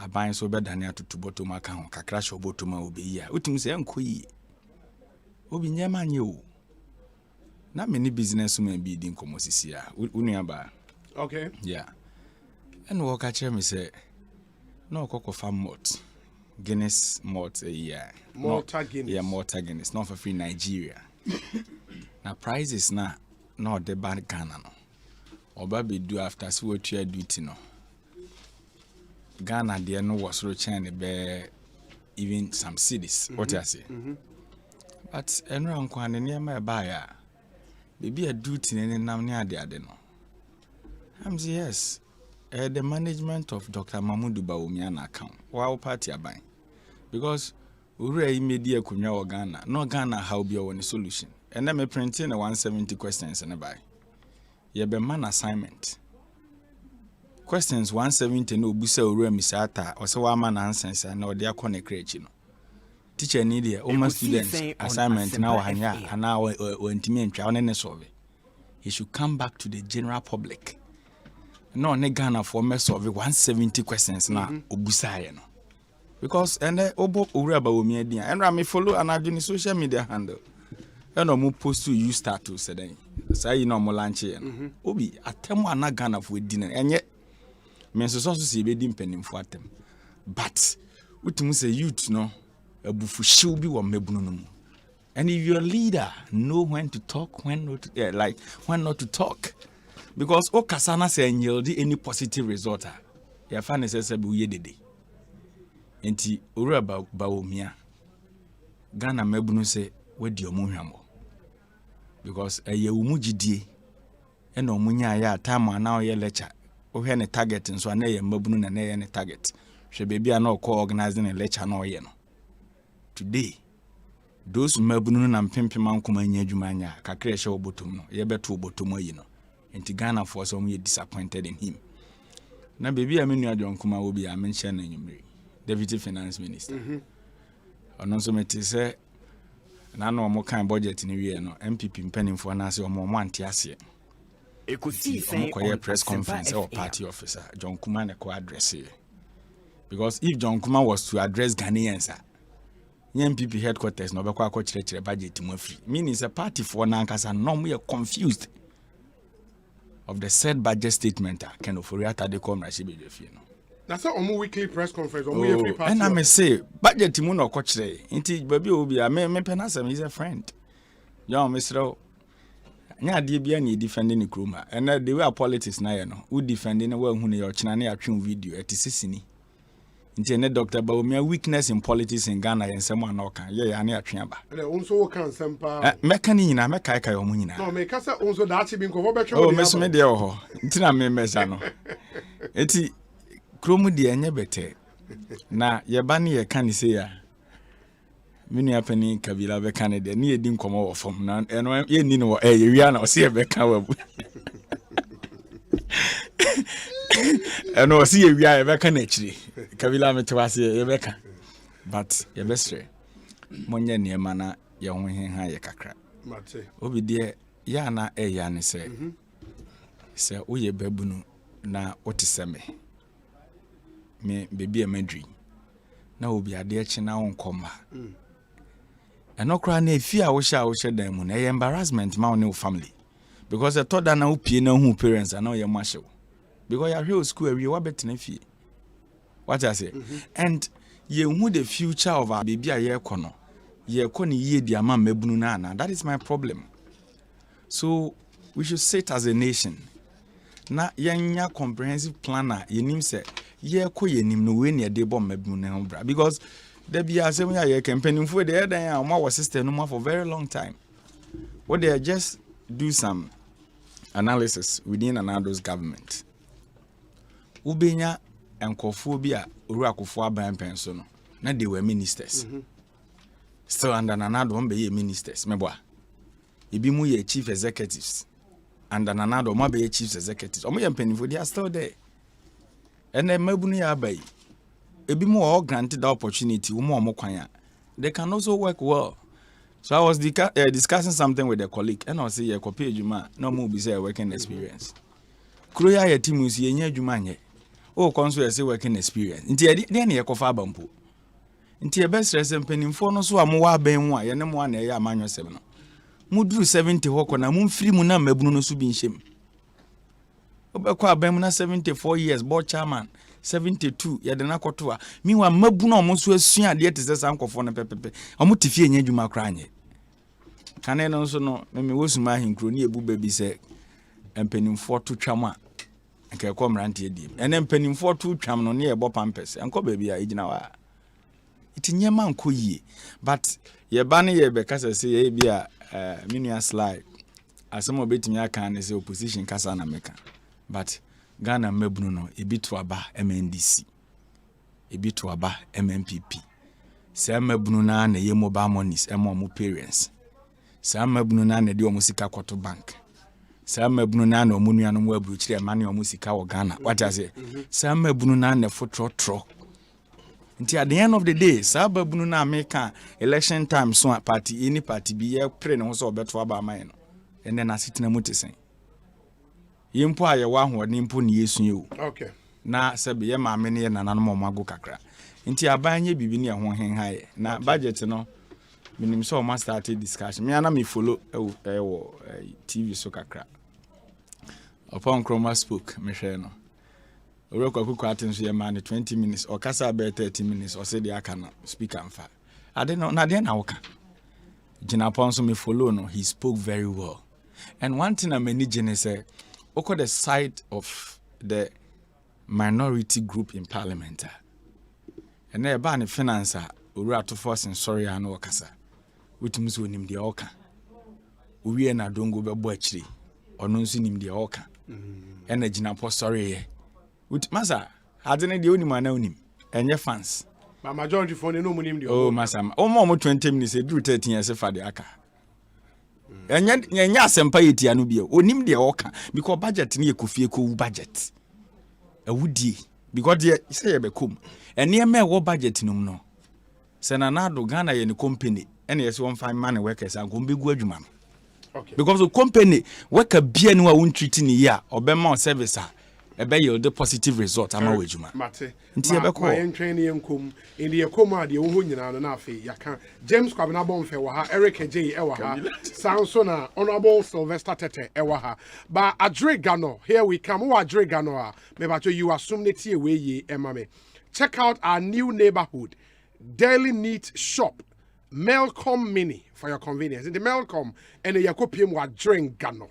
Speaker 6: Aban so be dane atoto botoma ka ho kakra sho botoma obi ya utim se enko yi obi nyema nye o na me ni business man bi di nkomo sisi a unu aba
Speaker 2: okay
Speaker 6: yeah and wo ka kire me say no kokko farm malt Guinness malt yeah
Speaker 2: Malta Guinness
Speaker 6: yeah Malta Guinness not for free Nigeria na prices na the bad Ghana no oba be do after so what you duty no Ghana there no was roaching be even some cities. What I say. But enran kwa ne niam ba ya. Baby a duty ne nam ne ade ade no. I'm say yes. The management of Dr. Mamudu Bawumia na account. Wa party aban. Because ure media kunwa Ghana. No Ghana how be one solution. and then me printing 170 questions in a by. You be man assignment. Questions 170 no busa uru misata or so one man answers and no dia kone create no. Teacher need here almost students assignment now hanya and now intimi ntwa on solve. He should come back to the general public. No ne Ghana for me solve 170 questions na obusa ye no. Because and obo uru ba wo mi adin and ra me follow and adwini social media handle. And no post to you status then. Say you know mo lunch ye no. Obi atemu ana Ghana for dinner enye men so see be di mpanimfo atem. But utumu say youth no abufu shiw bi wo mabunu no mu. And if your leader know when to talk, when not to, when not to talk, because okasana say yield any positive result, your fan is say be yedede. Enti ora ba omia. Ghana mabunu say we di omuhwamo. Because eye umugidie e na omunya ya time na ye lecture. Ohwe ne target nso na ye mabunu na ye ne target. Hwe bebia na okọ organizing a lecture na oye no. Today those mabunu na mpempema nkoma anya adwuma anya kakra hye obotom no ye beto obotom ayi no enti Ghana for some we disappointed in him na baby amenu adwonkoma wo bi a mention na nyumre deputy finance minister ono so meti se na no mo kan budget ni wie no MPP mpanimfo na ase omo ante ase Ekosiisen On press conference or party officer John Kuma na ko address here because if John Kuma was to address Ghanaians MPP headquarters no bekwa akọ chire budget mu afri meaning is a party for na nkasa no we are confused of the said budget statement can oforiata de come rashe bedefie no
Speaker 2: that's a weekly press conference every party
Speaker 6: and I may say budget mu no kọ chire nti baby obi a me penasem is a friend yo Mr. nya de bia na defending Nkrumah and the way politics na ye no who defending we hu ne yo china na atwe video etisisini nti ne Dr. Baumia weakness in politics in Ghana yensem anoka ye ya na atwe aba
Speaker 2: onso wo kan Asempa
Speaker 6: meka ni nyina meka kai omu nyina
Speaker 2: no meka se onso dachi bi nkofo betwe
Speaker 6: o meso me de ho nti na me mesa no eti kromu de enye bete na ye ba ne ye kan se ya minu ya pani kabila be kan de ne edi nkomo wo fom na eno ye ni no ye wia na o se ye be kan wa bu eno o se ye wia ye be kan na chiri kabila metwase ye be kan but ye be stre monye ne ma na ye ho hen ha ye kakra
Speaker 2: mate
Speaker 6: obi de ya na ya ne se se o ye babunu na otiseme me bebi amadri na obi ade achi na wonkoma eno kra na efi a wo hye dan mu na ye embarrassment ma wo family because the thought that na opie na hu parents na ye mahye because ya hwe school awie wa betina fie what I say and ye hu the future of our baby a ye kono ye ko ni ye di ama mabunu na that is my problem. So we should sit as a nation na yanya comprehensive planner yenim se ye ko yenim no we ne de bom mabunu na bra because there be asem ya ye campaign for the dan a ma system no for very long time what they just do some analysis within Anado's government ubenya enkofo bi a oru akofo aban penso no na they were ministers still under Nanado on be ministers mebo ebi mu ye chief executives under Nanado ma be chief executives omo ye mpanifo they are still there and then mabunu ya abai ebi mu all granted the opportunity omo kwan they can also work well. So I was discussing something with a colleague and I say ye copy adwuma no mo be say working experience kroya ye timu si ye nya adwuma nye o konso ye say working experience nti de na ye kofa abampo nti e be stress mpanimfo no so amwa aban hu a ye ne mo na ye amanyosem no mu duru 70 hoko na mu mfiri mu na mabunu no so bi nhyem obekwa aban mu na 74 years board chairman 72 ye de na koto a miwa mabunu o mo so asua de te sesa nkofo no pepepe o mo tifie nya adwuma kra anye kane no so no me wosuma ahinkro ni ebu baby se mpanimfo to twam a nke ko mrante edi ene mpanimfo to twam no ne ye bo pampers enko baby a ejina wa itinye man ko yie but ye ba ne ye be kasa se ye bi a minua slide asemo betimi aka ne se opposition kasa na meka but Ghana mabunu no ebi to aba MNDC ebi to aba MNPP se mabunu na ye mobile monies mo parents saa mabunu na na de omo sika kwoto bank saa mabunu na na omo nuanom wa bruchire ma ne omo sika wo Ghana what I say saa mabunu na na fotro nti at the end of the day saa babunu na America election time so party any party bi ye pre ne ho so obeto aba man no ene na sitina mutesen yimpo aye wa ho ne mpo ne yesu ye o
Speaker 2: okay
Speaker 6: na sebe ye ma me ne ye nananom omago kakra nti abanye bibi ne ho hen haye na budget no minim so ma start discussion me ana me follow TV so kakra upon chroma spoke me hwe no Oroko kuku atenso ye man 20 minutes or kasa be 30 minutes or say the akana speaker amfa ade no na de na woka gina ponso me follow no he spoke very well and one thing I many gene say oko the side of the minority group in parliament and e ba ne finance owura to force and sorry an okasa wetum so nim de oka owie na dongo be bo akiri ono nso nim de oka and gina po sorry ye with masa hadene de onim ana onim enye fans
Speaker 2: but majority for no munim de
Speaker 6: oh masa o mo 20 minutes e do 13 years fa de aka enye asempa yetia no bia onim de oka because budget ne ekofie ko budget awudie because they say ye be kom ene me wo budget num no se na do Ghana ye ne company ene ye se won find man workers an ko mbegu adwuma
Speaker 2: okay
Speaker 6: because the company worker bia ne wa won treat ni ya obema service ebe yield the positive result ama wejuma
Speaker 2: mate
Speaker 6: nti ebe ko
Speaker 2: ma entwen ne enkom indi ekoma de wo ho nyina no na afi yaka James Kwabena Bonfe wa ha Eric Ejei e wa ha Sanso na Honorable Sylvester Tete e wa ha ba Adre Gano here we come wa Adre Gano a me ba you assume ne tie we ye ema me check out our new neighborhood daily neat shop Melcom Mini for your convenience in the Melcom and the Yakopiem wa Adre Gano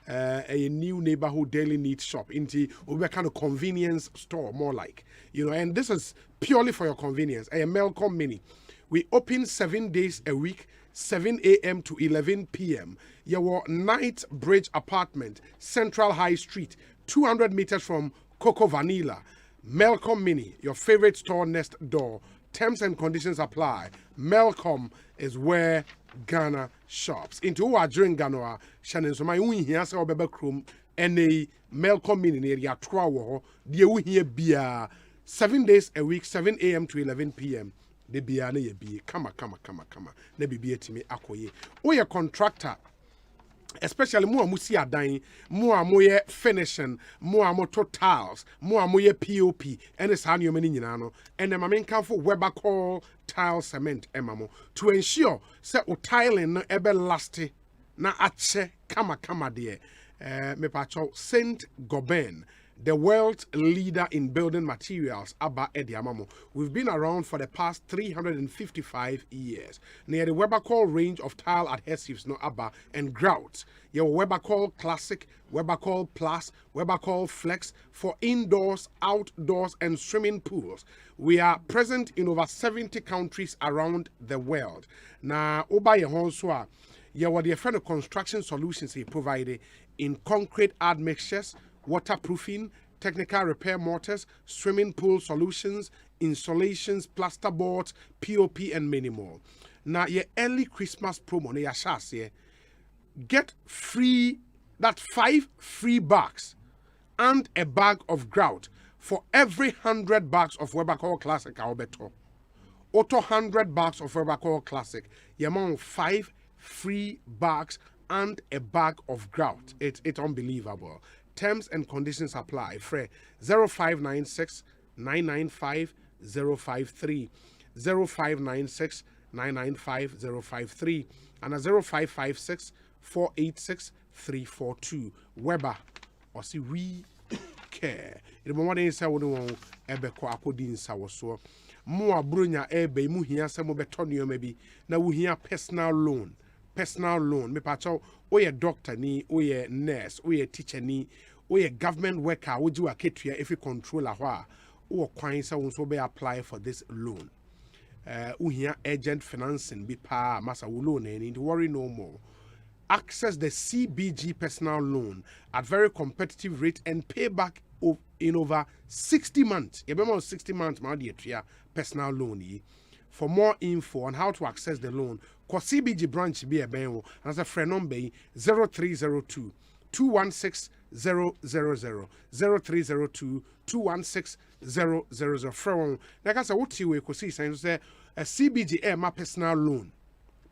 Speaker 2: a new neighborhood daily needs shop into a kind of convenience store more like and this is purely for your convenience a Melcom Mini. We open 7 days a week 7 a.m. to 11 p.m. Your Night Bridge apartment Central High Street 200 meters from Coco Vanilla. Melcom Mini, your favorite store next door. Terms and conditions apply. Melcom is where Ghana shops. Into our drink Ghana, Shannon, so my win here, so Beba Crum, and a Melcom Mini area 12 the we here beer 7 days a week, 7 a.m. to 11 p.m. The beer ne be kama. Ne be to me akoye. O ye contractor. Especially more musi adan, more moye finishing, more moto tiles, more moye POP, and it's how you many no. And the main come for Weber call tile cement emamo to ensure say o tiling no ebe lasty na ache kama de me pacho Saint Gobain, the world leader in building materials, Abba Ediamamo. We've been around for the past 355 years. Near the Webercall range of tile adhesives, no Abba, and grouts. Your Webercall Classic, Webercall Plus, Webercall Flex for indoors, outdoors, and swimming pools. We are present in over 70 countries around the world. Now, Oba Yehonswa, your friend of construction solutions he provided in concrete admixtures, waterproofing, technical repair mortars, swimming pool solutions, insulations, plasterboards, POP, and many more. Now, your early Christmas promo, na your get free, that 5 free bags and a bag of grout for every 100 bags of Webercall Classic Alberto. Auto 100 bags of Webercall Classic, you amount 5 free bags and a bag of grout. It's unbelievable. Terms and conditions apply. Free 0596 995 053 0596 995 053 and a 0556 486 342. Weber or see we care. The moment they say we don't ebe ko akodi nsa woso. Mo abronya ebe mu hia se mo betonio maybe na wo hia personal loan. Personal loan. Me pacho oye doctor ni, oye nurse, oye teacher ni, oye government worker, would you a ketua if you control a wa or coin so be apply for this loan. Uhia agent financing be pa masa loan and worry no more. Access the CBG personal loan at very competitive rate and pay back in over 60 months. You remember 60 months, my dear, personal loan. For more info on how to access the loan, call CBG branch be a benwo. And as a friend number 0302 216 000 0302 216 000. From like I said, what you will see saying a CBG air my personal loan.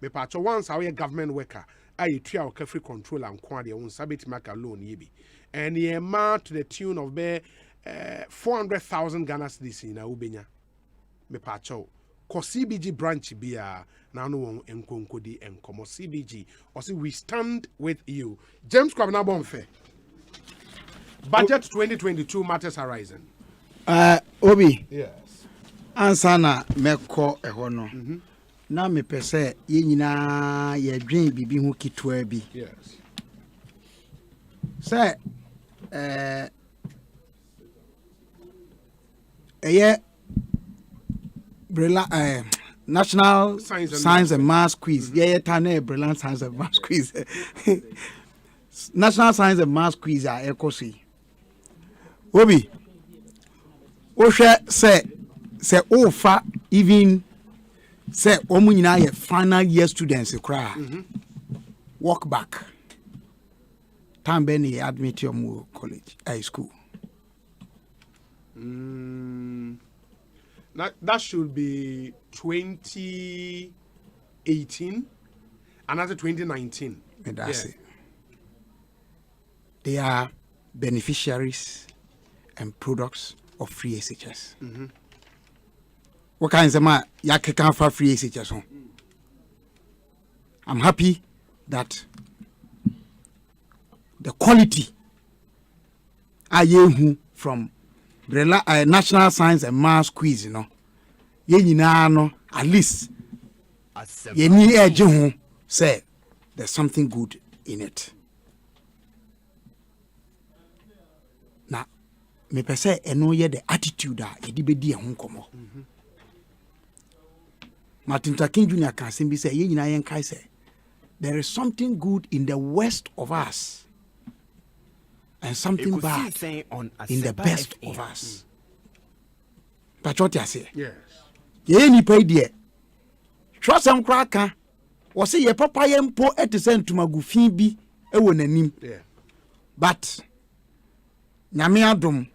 Speaker 2: Me patch once our government worker. I try our free control and quantity on sabit make a loan yebi. And the amount to the tune of 400,000 Ghana cedis in Ubenya. Me pacho. Ko CBG branch bia na no enkonkodi enkomo CBG. Osi we stand with you. James Kwabena Bonfe. Budget 2022 matters arising.
Speaker 4: Obi.
Speaker 2: Yes.
Speaker 4: Ansana meko eho no. Na me pese ye nyina ye dwen bibi ho kitwa bi.
Speaker 2: Yes.
Speaker 4: Say National Science and Maths Quiz. Brilliant Science and Maths Quiz. National Science and Maths Quiz are Ekosiise. Obi. Say ofa even say omu nyina ye final year students cry. Walk back. Time ben he admit your college, high school.
Speaker 2: That should be 2018, another 2019.
Speaker 4: And that's it. They are beneficiaries and products of free SHS. What kinds of man can for free SHS? I'm happy that the quality from National Science and Maths Quiz, at least say there's something good in it. Now, me per se the attitude that ye komo. Martin Luther King Jr. can simply say, there is something good in the west of us. And something bad in the best of us. But what I say?
Speaker 2: Yes.
Speaker 4: Ye ni pay dear. Trust some cracker. Or say ye papa yempo et send to magufin bi e wonanim.
Speaker 2: Yeah.
Speaker 4: But nyame adom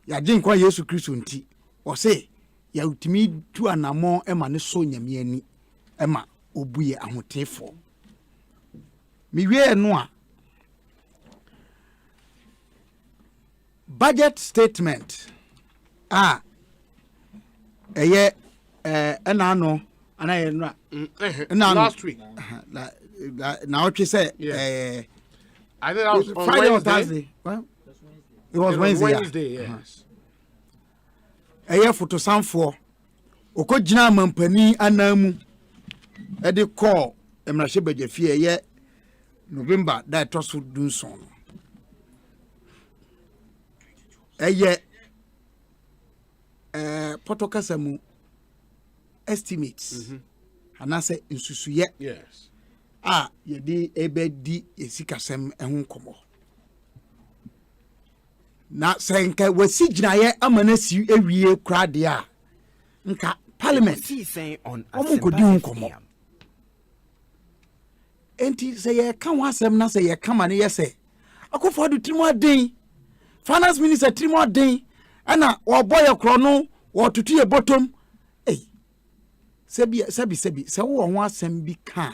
Speaker 4: ya din kwa Yesu Kristo nti. Or say ya utimi tu anamo e ma ne so nyame ani e ma obuye ahotefo. Mi wie no a budget statement
Speaker 2: last week
Speaker 4: now what you say
Speaker 2: I think that was
Speaker 4: Friday or Thursday. Well, it was
Speaker 2: Wednesday, yes.
Speaker 4: Photo sound for okojina mampani anamu e de call emrahye bagafie November that was do so Potokasamu estimates. And I say in Susuye.
Speaker 2: Yes.
Speaker 4: Ye di ebedi esikasem ehun komo. Na say nka wasi ginaye amanasi ewie krade a nka parliament on Asempa hun komo. Enti say ye kan wasem na say ye kama ne ye say akofo do trimo aden. Finance Minister trimo aden. Ana oboy krono wo tutu ye bottom sebi se wo ho asem bi ka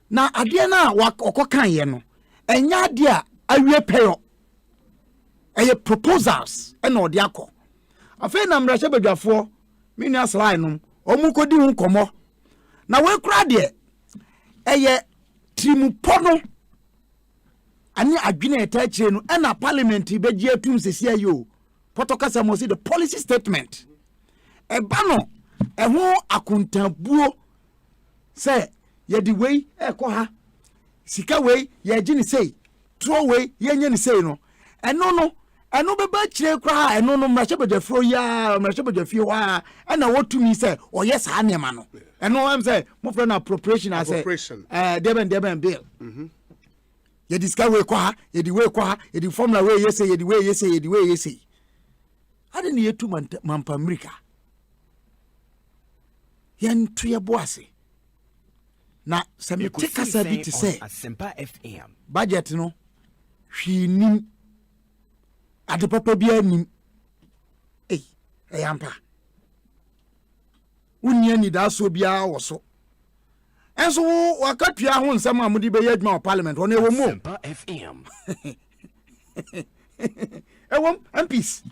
Speaker 4: na ade na okokan ye no enya ade a awie peyo eye proposals na ode akọ afa na mrahye badwafo mini aslai no omukodi hu komo na we kura de eye trimupono ani adwene etachire no na parliament begie atum sesia yo potokasa mo the policy statement eba no eho akuntabuo say ye di wey ekọ ha sika wey ye gini say tro wey ye nya ni say no eno beba kire kra ha eno no mrahye badafro ya mrahye badafie wa na wotumi say oyɛ saa nema no eno am say mo friend appropriation as deben bill ye discover we kwa ye di we kwa ye di formula we ye say ye di we ye say ye di we ye say ade ne yetu mampa America yɛnto yɛbo ase na sɛ mete kasa bi te sɛ
Speaker 26: Asempa FM
Speaker 4: budget no hwee nim ade papa bi anim ɛyampa wonnia nidasoɔ biara wɔ so ɛnso waka tua ho nsɛm a mode bɛyɛ adwuma wɔ parliament ɔno ɛwɔ mu
Speaker 26: Asempa FM
Speaker 4: ɛwɔm MPs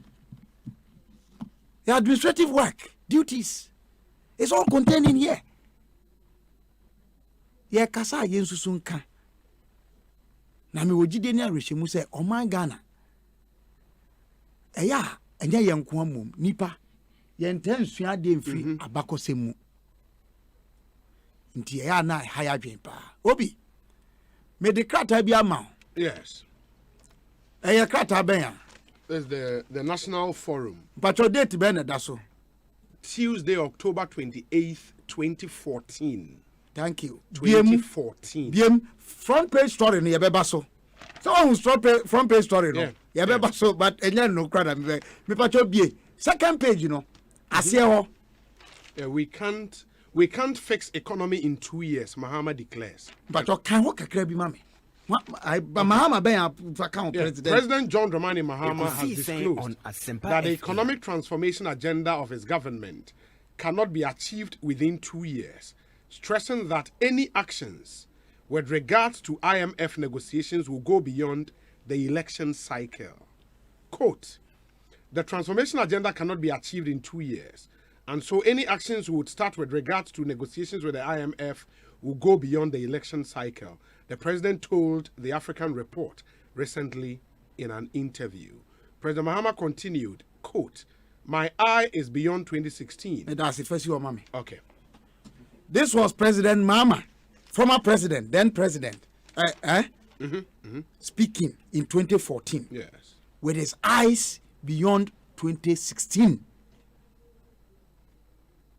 Speaker 4: your administrative work duties is all contained in here yɛ kasa a yɛnsusu nka na mewɔ gyide ne awerɛhyɛmu sɛ ɔman Ghana ɛyɛ a ɛnyɛ yɛn nko amom nipa yɛntɛ nsua adeɛ mfiri abakɔsɛm mu nti ɛyɛ a na ɛha yɛ adwen paa obi mede krataa bi ama wo.
Speaker 2: Yes.
Speaker 4: ɛyɛ krataa bɛn a
Speaker 2: There's the National Forum.
Speaker 4: But your date bɛn na da so
Speaker 2: Tuesday, October 28th, 2014.
Speaker 4: Thank you.
Speaker 2: 2014.
Speaker 4: BM front page story no yɛbɛba so. Someone who's front page story no yɛbɛba so but ɛnyɛ no kra na me patcho bie. Second page you know. Aseɛ hɔ.
Speaker 2: Yeah, we can't fix economy in 2 years, Mahama declares.
Speaker 4: But you can work kakra bi mame. Mahama ben account
Speaker 2: President John Dramani Mahama has disclosed that the economic transformation agenda of his government cannot be achieved within 2 years, stressing that any actions with regards to IMF negotiations will go beyond the election cycle. Quote, the transformation agenda cannot be achieved in 2 years, and so any actions would start with regards to negotiations with the IMF will go beyond the election cycle, the president told the African Report recently in an interview. President Mahama continued, quote, my eye is beyond 2016.
Speaker 4: That's it, first you mommy.
Speaker 2: Okay.
Speaker 4: This was President Mahama, former president, then president, speaking in 2014.
Speaker 2: Yes.
Speaker 4: With his eyes beyond 2016.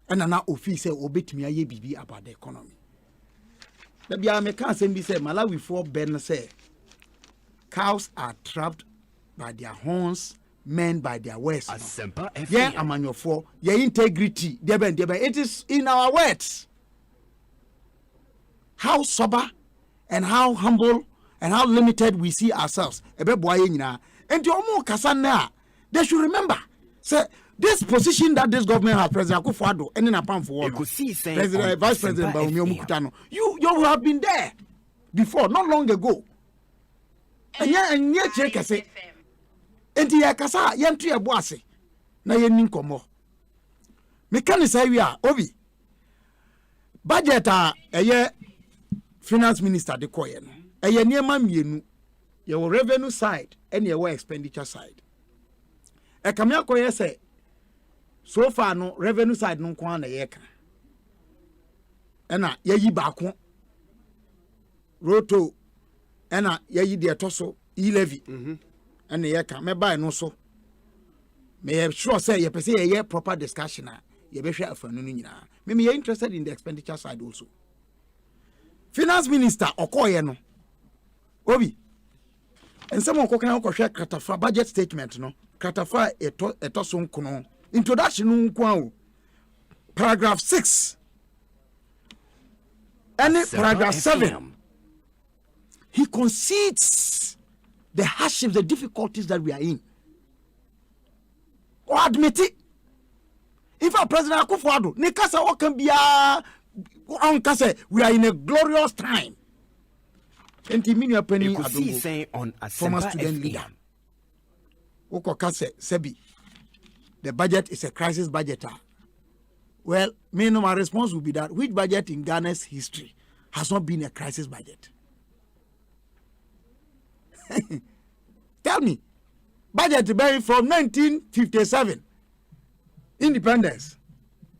Speaker 4: And now office say obetimi aye bibi about the economy. The Biame can't say Malawi for Ben say cows are trapped by their horns, men by their words. Yeah, among your four, your integrity, it is in our words. How sober and how humble and how limited we see ourselves. And to Omo Kasana, they should remember. Say this position that this government has, President Akufo-Addo, and in a palm for President, Vice President Bawumia Mukutano, you have been there before, not long ago. And yet, check say, and the Akasa, Yantri Abuase, na yen komo. Mechanics area, Obi. Budget a year finance minister de Koyen, a year near Mamienu, your revenue side, and your expenditure side. A Kamia Koye say, so far no revenue side no kwa na yeka ena yayi baako roto ena yayi de toso e-levy ena yeka me buy no so me sure say ye pese ye proper discussion a ye be hwe afanu no nyina me interested in the expenditure side also. Finance minister okoye no obi ensem okokan okohwe kratafa budget statement no kratafa eto so nkono introduction nkwa paragraph 6 and paragraph 7 he concedes the hardships, the difficulties that we are in, or admit it. If our President Akufo-Addo Nikasa what can be on kase we are in a glorious time.
Speaker 26: Ekosiisen On
Speaker 4: former
Speaker 26: Asempa
Speaker 4: student
Speaker 26: FM.
Speaker 4: leader Oko kase Sebi the budget is a crisis budget. Well, my response will be that which budget in Ghana's history has not been a crisis budget? Tell me. Budget buried from 1957. Independence.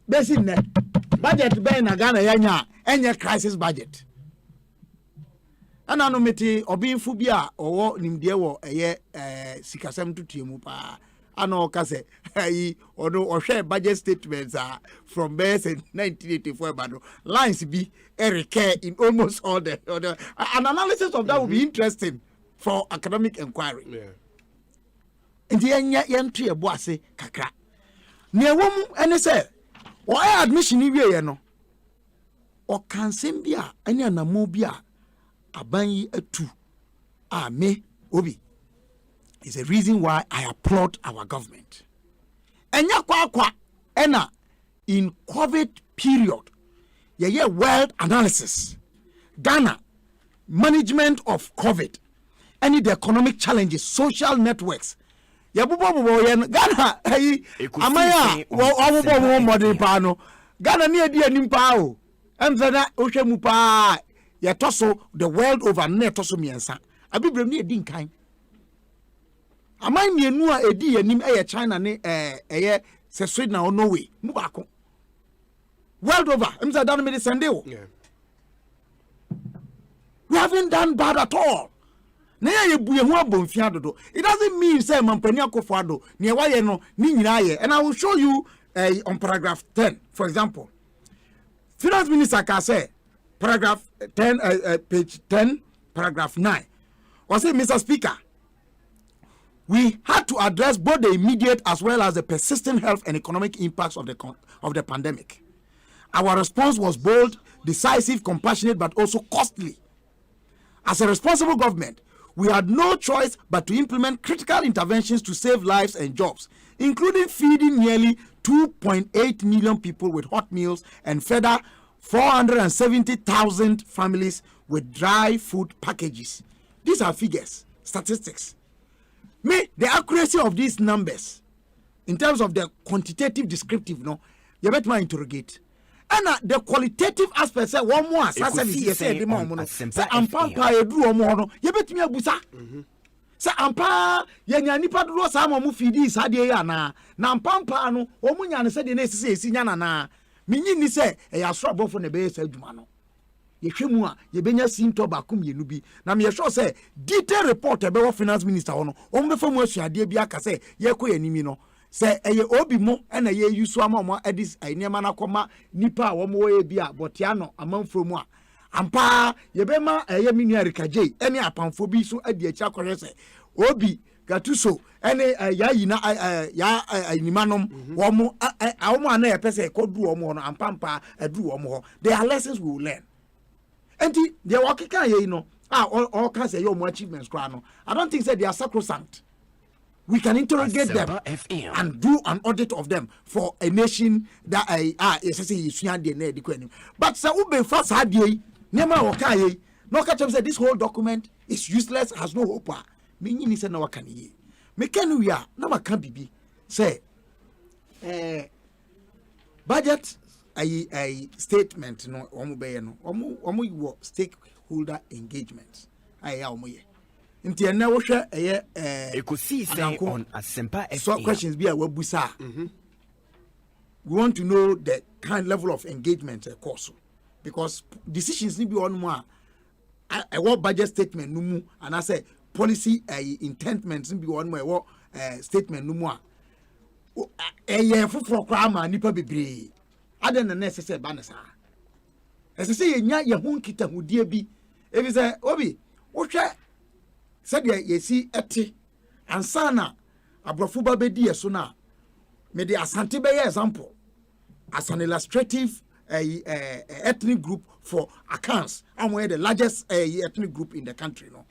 Speaker 4: Basic net. Budget buried in Ghana yanya any crisis budget. And I know meti obi fubia or nimdie wo eye sikasem tutuemu pa. Ano kase or share budget statements from base in 1984 but lines be recur in almost all the an analysis of that would be interesting for academic inquiry. And the yen to a boise kakra. Near woman and say why admission ni wie no o kan sem bia ani anamo bia aban yi atu me obi is a reason why I applaud our government. Enya kwa ena in COVID period ye world analysis Ghana management of COVID any the economic challenges social networks yabubo yen Ghana amaya wo modern pa no Ghana ne adi anim pa o emfena ohwemu pa ye toso the world over ne toso miensa abibrem ne edi nkan amai mienu a edi anim China ne se Sweden or Norway mu bako world over emsa dan me sende o we haven't done bad at all. It doesn't mean say mampani akofado ne waye no ni nyina ye. And I will show you on paragraph 10 for example. Finance Minister can say paragraph 10 page 10 paragraph 9. Or say Mr. Speaker, we had to address both the immediate as well as the persistent health and economic impacts of the pandemic. Our response was bold, decisive, compassionate, but also costly. As a responsible government, we had no choice but to implement critical interventions to save lives and jobs, including feeding nearly 2.8 million people with hot meals and further 470,000 families with dry food packages. These are figures, statistics. The accuracy of these numbers, in terms of the quantitative descriptive, you better interrogate. And the qualitative aspect say one more say ampa edu omo no ye betimi abusa say ampa ye nya nipa do sa ma mu fidi sa de ya na ampa no omu nya ne se de na esisi nya na minyi ni say e ya so abofo ne be sa adwuma no ye hwemu a ye benya sinto ba kum ye nu bi na me sure say detailed report e be wo finance minister ho no omu be famu asuade bi aka say ye ko ye nimi no say eye obi mo na ye yusu ama edis niema na koma nipa wo mo ye bia botiano amanfro mu a ampa ye be ma eye minu arikaje ene apanfo bi so adi achi akohwe say obi gatuso ene ya yina ya animanom wo mo awomo na ye pese kodu wo mo no ampampa adu wo mo ho there are lessons we will learn enti they workika ye no all can say your achievements kra no I don't think say they are sacrosanct. We can interrogate them and do an audit of them for a nation that but say ube fast hadie nema wakaye no catch them say this whole document is useless, has no hope. Me ni say na wakani ye me can we are na maka bibi say budget a statement no omo be no omo stakeholder engagement omo ye nti na wo hwe
Speaker 26: Ekosiise On Asempa FM.
Speaker 4: So questions be wabusa. We want to know the kind level of engagement course because decisions need be on more what budget statement no mu and I say policy intentments need be on more statement no more for crama nipa bebre other than necessary banasa as I say nya ye hu kita hudie bi if you say obi wo hwe said ye see eti ansana abrofo ba bedi yeso na me the asante be example as an illustrative ethnic group for accounts and we the largest ethnic group in the country no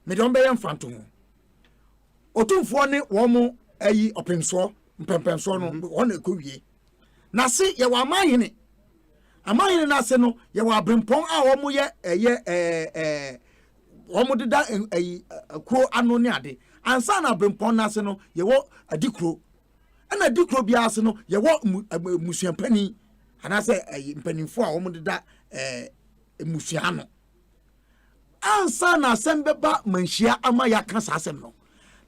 Speaker 4: me don be mfanto ho otumfo ne wo mo opemso mpempenso no won ekowie na se ye wa amahene na se no ye wa abrempon a wo mo ye omodida ko ano ne ade ansa na brempon na se no ye wo adikro na adikro bia se no ye wo musuampani ana se mpanimfo a omodida musua no ansa na sembeba manhia ama ya kan sa asem no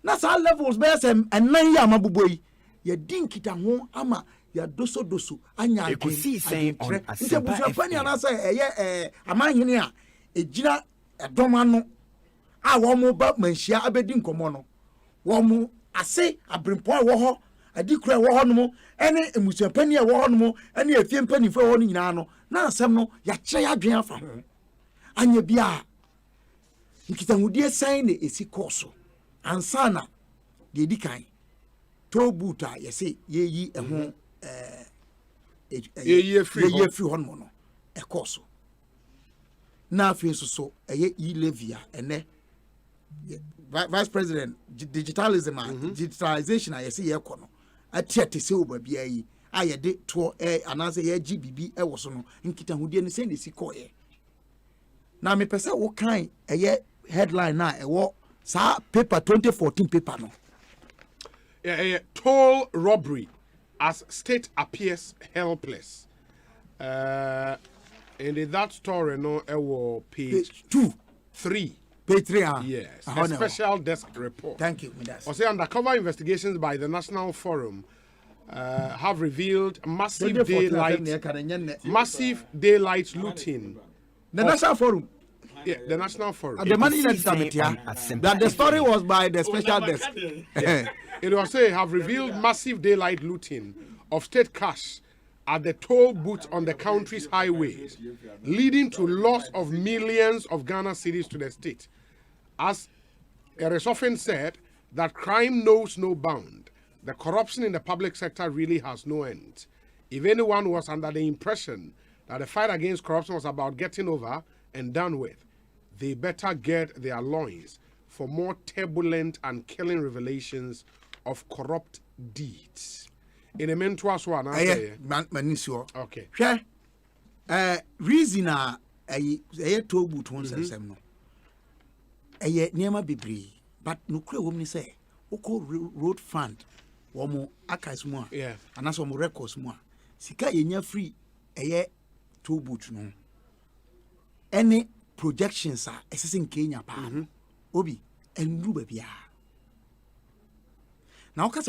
Speaker 4: na sa levels be sem enan ya amaboboyi ye dinkita ho ama ya doso anya
Speaker 26: Ekosiise On Asempa
Speaker 4: musuampani ana se amahene a ejina edoma no a wo mo ba manhia abedi nkomo no wo mo ase abrempon wo ho adikura wo ho no mo ene emusuapani wo ho no mo ene afie mpani fo ho no nyina no na asem no ya kire ya dwen afa ho anya bia nkitahudie san ne esi koso ansana de dikan to buta yese yeyi eho ye free hon no e course na afin so e-levy ene vice president digitalization I say ye kono atiate se obabia yi ayede to anase ye GBB e wo so no nkita hodie ne se ne sikoye na me pese wo kan headline na wo sa paper 2014 paper no
Speaker 2: toll robbery as state appears helpless. And in that story, no, page 3.
Speaker 4: Page 3,
Speaker 2: yes. A special desk report.
Speaker 4: Thank you, Midas.
Speaker 2: Also, undercover investigations by the National Forum have revealed massive daylight looting.
Speaker 4: The National Forum.
Speaker 2: Yeah, the National Forum.
Speaker 4: The money that the story was by the special desk.
Speaker 2: It was say have revealed massive daylight looting of state cash at the toll booths on the country's highways, leading to loss of millions of Ghana cedis to the state. As it is often said, that crime knows no bound. The corruption in the public sector really has no end. If anyone was under the impression that the fight against corruption was about getting over and done with, they better get their loins for more turbulent and killing revelations of corrupt deeds. In a mentor one, okay.
Speaker 4: Reason toll booth one sem no. Niema bibri, but no kre wom say road fund womo archives mo and as womo records mo sika yenya free toll booth no. Any projections are assessing Kenya pa obi enru ba bia. Now, because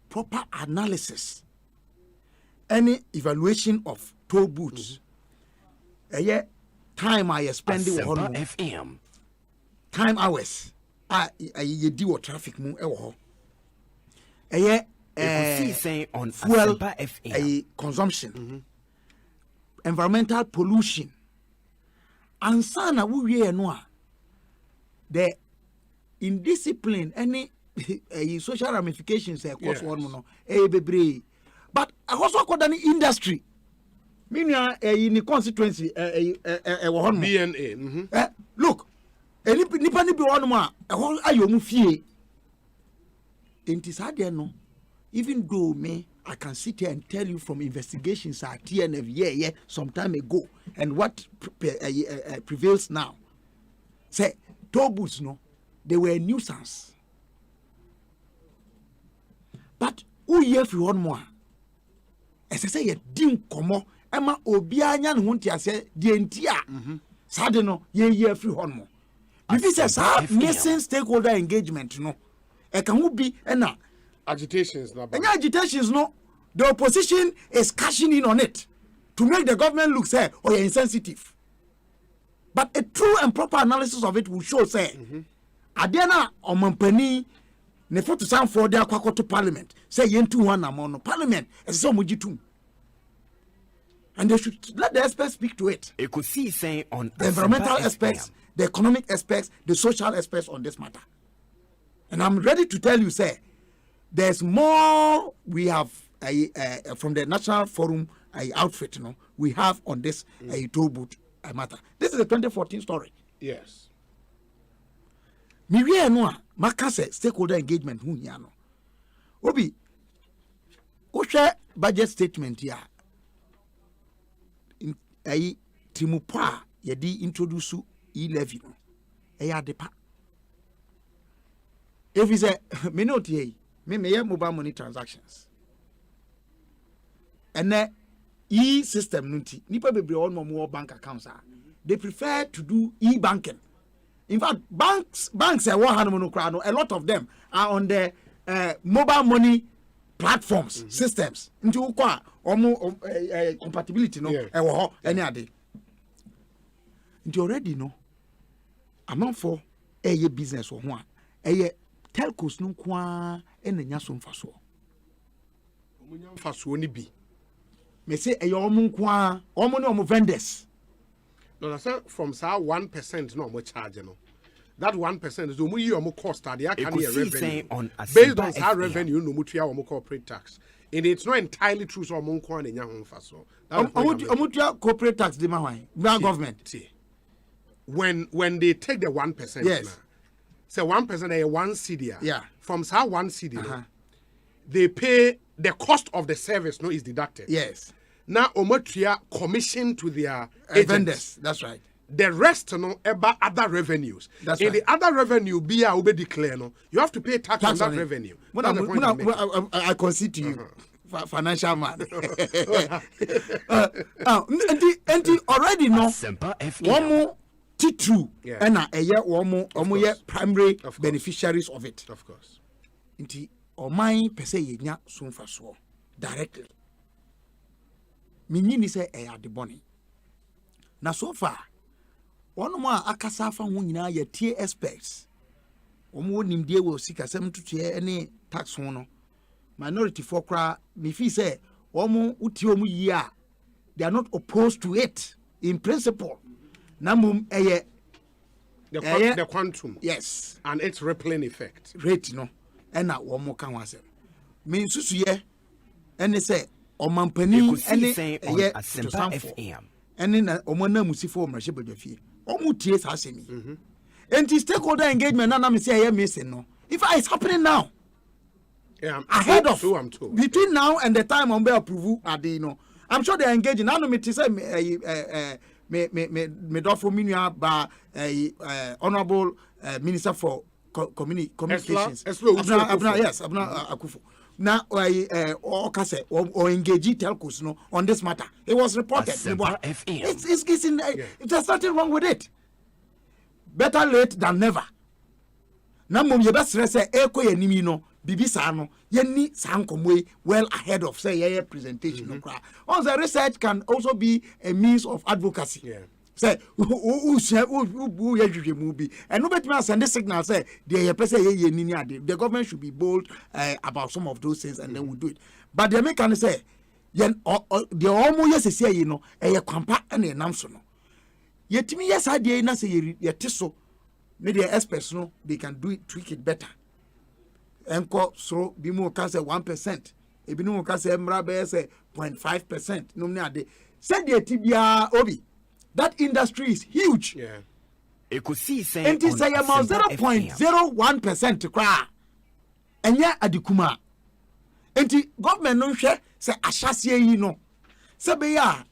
Speaker 4: proper analysis, any evaluation of toll booths, time I spend on FM, time hours, I deal with traffic mo on fuel consumption, environmental pollution, and sana we no the indiscipline any. Social ramifications course one no bebre but also called an industry meaning in the constituency BNA look nipa ni bi one mo ayomu fie enti sa de no even though me I can sit here and tell you from investigations at TNF some time ago and what prevails now say toll booths no they were a nuisance. But who ye fi one more? As I say, ye dim komo, Emma obianya huntia say, dientia. Sade no, ye fi one more. If it says, missing stakeholder engagement, no, it can be ena
Speaker 2: agitations,
Speaker 4: no. The opposition is cashing in on it to make the government look say, oh, you're insensitive. But a true and proper analysis of it will show say, Adena or Mampani. Ne for to sound for their to parliament. Say yentu one among parliament as so mujitum. And they should let the experts speak to it.
Speaker 26: Ekosiise On
Speaker 4: the environmental aspects, the economic aspects, the social aspects on this matter. And I'm ready to tell you, say, there's more we have from the National Forum outfit, we have on this toll booth matter. This is a 2014 story.
Speaker 2: Yes.
Speaker 4: Miwie no makase stakeholder engagement hu hia no obi ohwe budget statement ya trimupo a yedi introduce e-levy no adepa if is a minute me mobile money transactions and e-system nunti nipa bebre on mo bank accounts they prefer to do e-banking. In fact, banks a lot of them are on the mobile money platforms, systems. Into compatibility, any other. You already know. Amount for a business or one. A telcos no kwa ene nyasum faso.
Speaker 2: Faso ni bi.
Speaker 4: Me say a yomun kwa no vendors.
Speaker 2: No, that's from 1% no more charge, no. that 1% is the year more cost at the revenue
Speaker 26: on
Speaker 2: based on how revenue no mutual or more corporate tax. And it's not entirely true so among Kwan and Yahoo Faso.
Speaker 4: Corporate tax the government.
Speaker 2: When they take the 1%,
Speaker 4: yes.
Speaker 2: So 1% they 1 cedi.
Speaker 4: Yeah.
Speaker 2: From how 1 cedi, they pay the cost of the service. No, is deducted.
Speaker 4: Yes.
Speaker 2: Now Omotria commission to their
Speaker 4: vendors. That's right.
Speaker 2: The rest, no, about other revenues.
Speaker 4: That's
Speaker 2: in
Speaker 4: right.
Speaker 2: the other revenue, be a be declare, no, you have to pay tax on that revenue.
Speaker 4: I concede to you, financial man. And already know one more T2 and a year one more primary beneficiaries of it.
Speaker 2: Of course.
Speaker 4: Inti or mine per se nya soon for so directly. Minini say the bonny. Now so far. One more akasafa hunyina ye tie experts. Omo nimdie wo sika sem tutu any tax hono. Minority for kra me fi say omo uti omo yi a they are not opposed to it in principle. Namum
Speaker 2: the quantum.
Speaker 4: Yes.
Speaker 2: And its rippling effect.
Speaker 4: Rate no. Ena omo kan wasem. Me susu ye ene say omampani ene
Speaker 26: Asempa FM.
Speaker 4: Ene na omo na musifo omrahye badwafie. Omutie sa asemi. And the stakeholder engagement na me say here missing no. If it's happening now.
Speaker 2: Yeah,
Speaker 4: ahead of
Speaker 2: so I'm told.
Speaker 4: Between now and the time on be approval are they no. I'm sure they're engaging. Now me say me do for minua ba honorable minister for communications.
Speaker 2: Yes,
Speaker 4: Abna Akufo. Now or engage telcos no on this matter. It was reported. There's nothing wrong with it. Better late than never. Now mum ye best say eko ye nimi no bibi sa no ye ni sankomwe well ahead of say ye presentation no kra. On the research can also be a means of advocacy.
Speaker 2: Yeah.
Speaker 4: Say who ye juje mu bi and no betima send the signal say the person ye nini ade. The government should be bold about some of those things and then we do it. But the can say yen the omo yes say ye no e kwampa na enam so no. Yetimi yes ade na say ye tiso ne the experts no they can do it, tweak it better. Enko so bi mu ka say 1%, ebi no ka say mra be say 0.5%. No me ade. Say the tibia obi. That industry is huge.
Speaker 26: Yeah. Ekosiise
Speaker 4: and it say about 0.01% cry. Enya adikuma. Enti government no hwe say ahyase yi no. Say be ya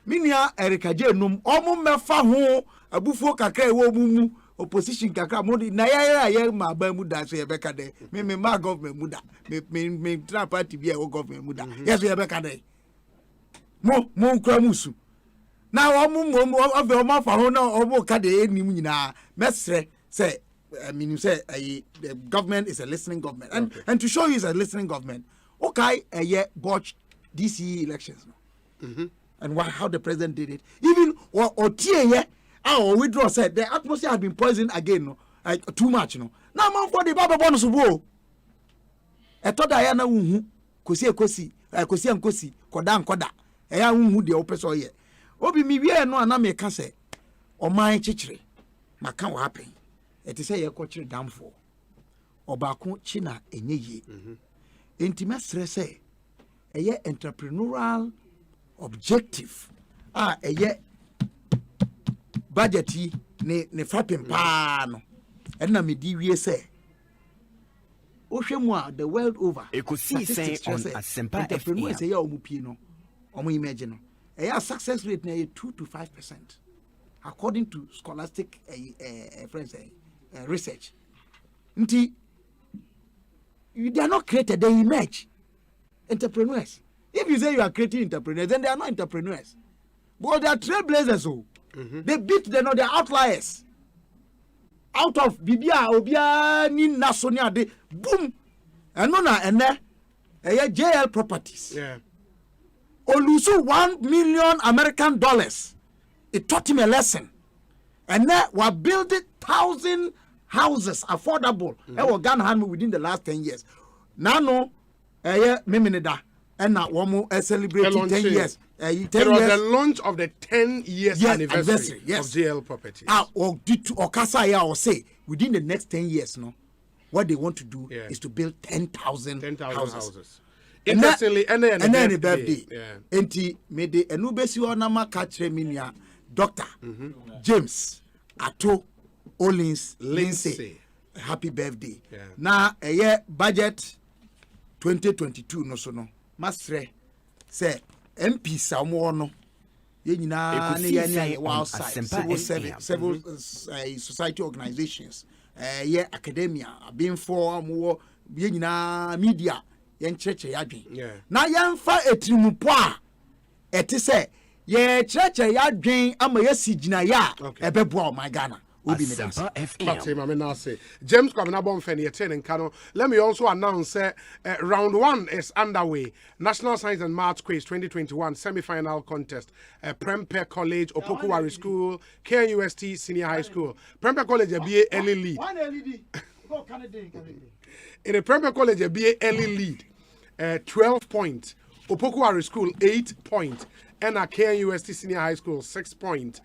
Speaker 4: minia Erika Je num omo mefa ho abufuo kakra e wo mu opposition kakra modi na ya ma ba mu da so ye beka de me ma government mu da me tra party bi e wo government mu da yes ye beka de mo nkra musu na omo fa ho na omo ka de enim nyina mesre say I mean say the government is a listening government and to show you is a listening government okay botched DC elections and how the president did it even or tie or withdraw said the atmosphere had been poisoned again no like too much no now man for the baba bonus bo e to da ya na wuhu kosi ankosi koda e ya wuhu de opeso ye obi mi wie no ana me ka se oman chichire maka what happen it say ye ko chire damfo obako chi na enye yi enti stress e ye entrepreneurial objective eye budget ne fapem pa no na me di wie say ohwemu the world over
Speaker 26: Ekosiise On Asempa FM
Speaker 4: say ya omupie no omo imagine no a success rate na 2 to 5% according to scholastic research. Nti they are not created, they emerge. Entrepreneurs. If you say you are creating entrepreneurs, then they are not entrepreneurs. But they are trailblazers. They beat them, they are outliers. Out of Bibia, Obia, Ni Nasonia, they boom. And no, and there, JL properties.
Speaker 2: Yeah.
Speaker 4: Olusu $1 million American. It taught him a lesson. And now we're building 1,000 houses affordable. Ghana within the last 10 years. Now no, Miminida and now one more celebrating 10 years. 10
Speaker 2: it was
Speaker 4: years.
Speaker 2: the launch of the 10 years anniversary of JL Properties.
Speaker 4: Or Kasa or say within the next 10 years, no, what they want to do is to build 10,000 houses.
Speaker 2: Interestingly,
Speaker 4: and then a birthday. Enti made the enubesi onama catch minia Dr. James Ato Olins Lindsay. Happy birthday. Now a year budget 2022 no so no. Masre say MP Samuel no. Yenina ne outside civil society organizations. Academia being for yenina media yen cheche yadwen. Na yemfa etirimupo a ete se ye cheche yadwen ama yesigina ya ebeboa o my Ghana.
Speaker 2: Asempa FM. James Kwabena Bonfeni and Kano. Let me also announce round 1 is underway. National Science and Maths Quiz 2021 semi-final contest. Prempeh College, Opokuwari School, KNUST Senior High School. Prempeh College a BA early lead. In the Prempeh College a BA early lead. 12 points. Opokuwari School 8 points. And a KNUST Senior High School 6 points.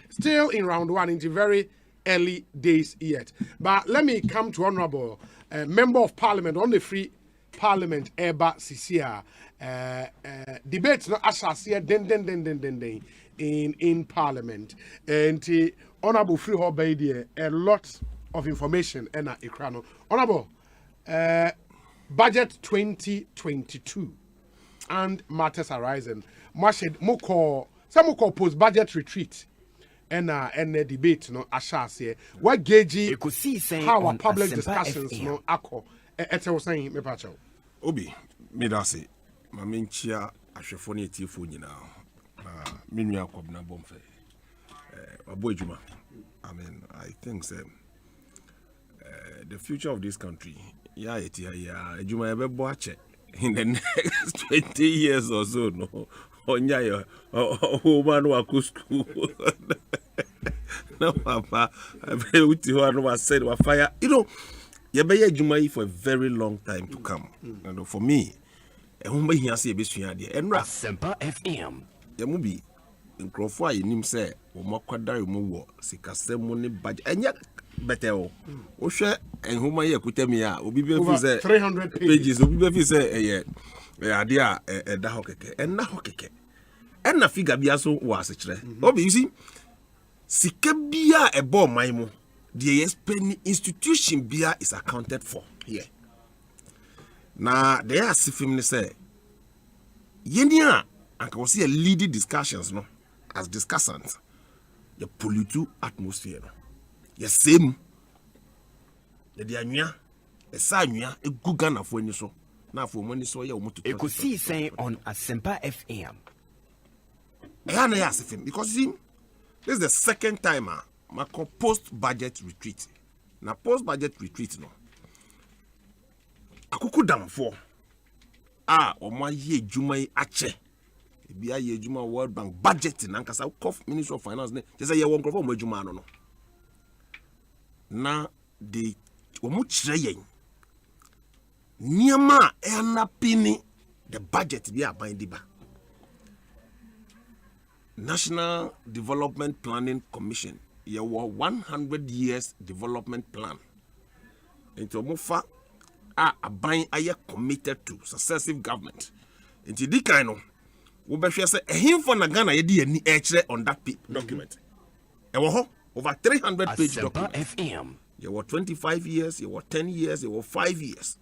Speaker 2: Still in round 1 into very early days yet. But let me come to Honorable Member of Parliament on the Free Parliament Eba Sisia. Debates no ashasia in Parliament. And Honorable Free Hobby a lot of information and ekrano. Honorable Budget 2022 and matters arising. Moko post budget retreat and the debate no ashas here. What gauge how our public discussions no ako ete was saying me pacho.
Speaker 5: Obi me da say ma menchia ahwefo na etifo nyina menua kwabna bomfe aboejuma. I mean, I think the future of this country ejuma ebebo ache in the next 20 years or so, no. Onya woman wa school. No papa, I said fire. You know, you be ejuma for a very long time to come. And for me, ehumba here say besuya de. Enra
Speaker 26: Asempa FM.
Speaker 5: Ya mu bi nkrofo ayenim say wo makwadare mu wo sikasem ne badge. Enya betel. Wo hwe ehumba ye kutami a obi be fi say
Speaker 2: 300
Speaker 5: pages. Obi be fi say ade a da hokeke. Enna hokeke. Enna figure bia so was kire. Obi you see sika bia ebo man mu the expend institution bia is accounted for here. Now there are sifim say yeni a anka we see leading discussions no as discussants the pollute atmosphere no. Ye same the anua esa anua egu Ghana fo ani so na afo mo ani so ye o moto
Speaker 26: Ekosiisen On Asempa FM.
Speaker 5: Because see, this is the second time I post-budget retreat. Now post-budget retreat no. Akuku dam for oma ye juma ache. Ebia ye juma World Bank budget nankasa cof Ministry of Finance ne. Just say ye won crofo mo juma no. Na de omo kire yen. Niama na pini the budget bi aban diba. National Development Planning Commission, ye were 100 years development plan. Into Mufa aban aye committed to successive government. Into the kind of we be say him for na Ghana ye di ani on that document. E wo over 300 page document.
Speaker 26: FM.
Speaker 5: Ye were 25 years, ye were 10 years, ye were 5 years.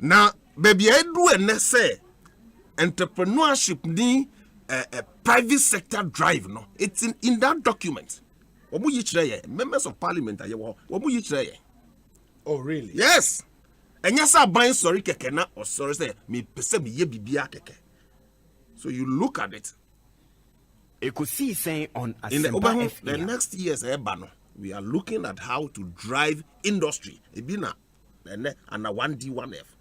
Speaker 5: Now, baby I do and say entrepreneurship ni a private sector drive no it's in that document. Omu yichire members of parliament ayewo omu yichire.
Speaker 2: Oh really?
Speaker 5: Yes. Enya sa ban sorry keke na or sorry say me pese me ye bibia keke. So you look at it.
Speaker 26: Ekosiisen On
Speaker 5: In
Speaker 26: Asempa FM.
Speaker 5: the next years we are looking at how to drive industry. Ebina and a 1D 1F.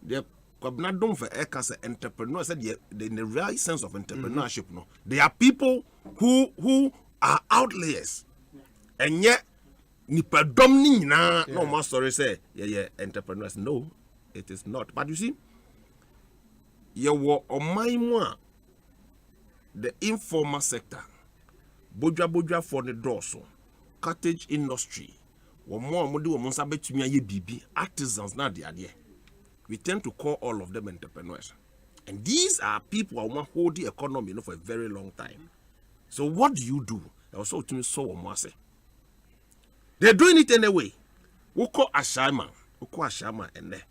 Speaker 5: The Kwabna don't for as entrepreneurs said in the real sense of entrepreneurship, no. They are people who are outliers. And yet nipa domni na no more story say entrepreneurs. No. It is not. But you see, you were on my one, the informal sector, Boja for the dorsal, cottage industry, or more Modu Monsabetumia BB, artisans, not the idea. We tend to call all of them entrepreneurs. And these are people who hold the economy for a very long time. So what do you do? Also to me so they're doing it anyway. We call Ashama and there.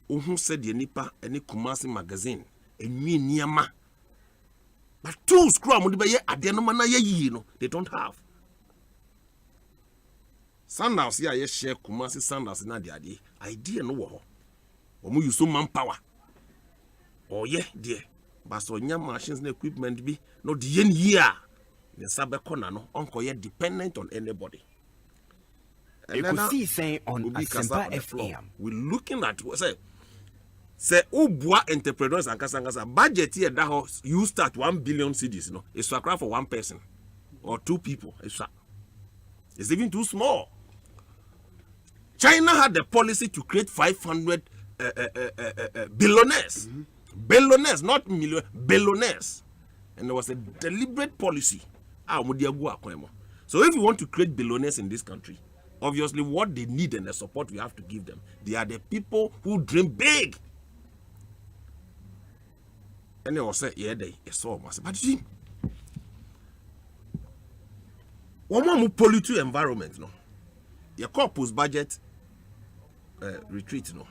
Speaker 5: Who said the nipa any Kumasi magazine and me niyama. But two scrum would be at the end you know they don't have. Sandals here yes share Kumasi sandals in the idea no war. Or use some manpower. Oh yeah, dear. But so young machines and equipment be no the yen year. The Sabekona no uncle yet dependent on anybody.
Speaker 26: Ekosiisen On Asempa FM.
Speaker 5: We're looking at what say Ubwa entrepreneurs and Kasangasa budget here that house you start 1 billion cedis, you know. It's a crowd for one person or two people. It's even too small. China had the policy to create 500 billionaires. Billionaires, not million, billionaires. And there was a deliberate policy. So if you want to create billionaires in this country, obviously what they need and the support we have to give them, they are the people who dream big. And they will say, yeah, it's all massive. But you see, one more pollute environment, no. Your corpus budget retreat, no.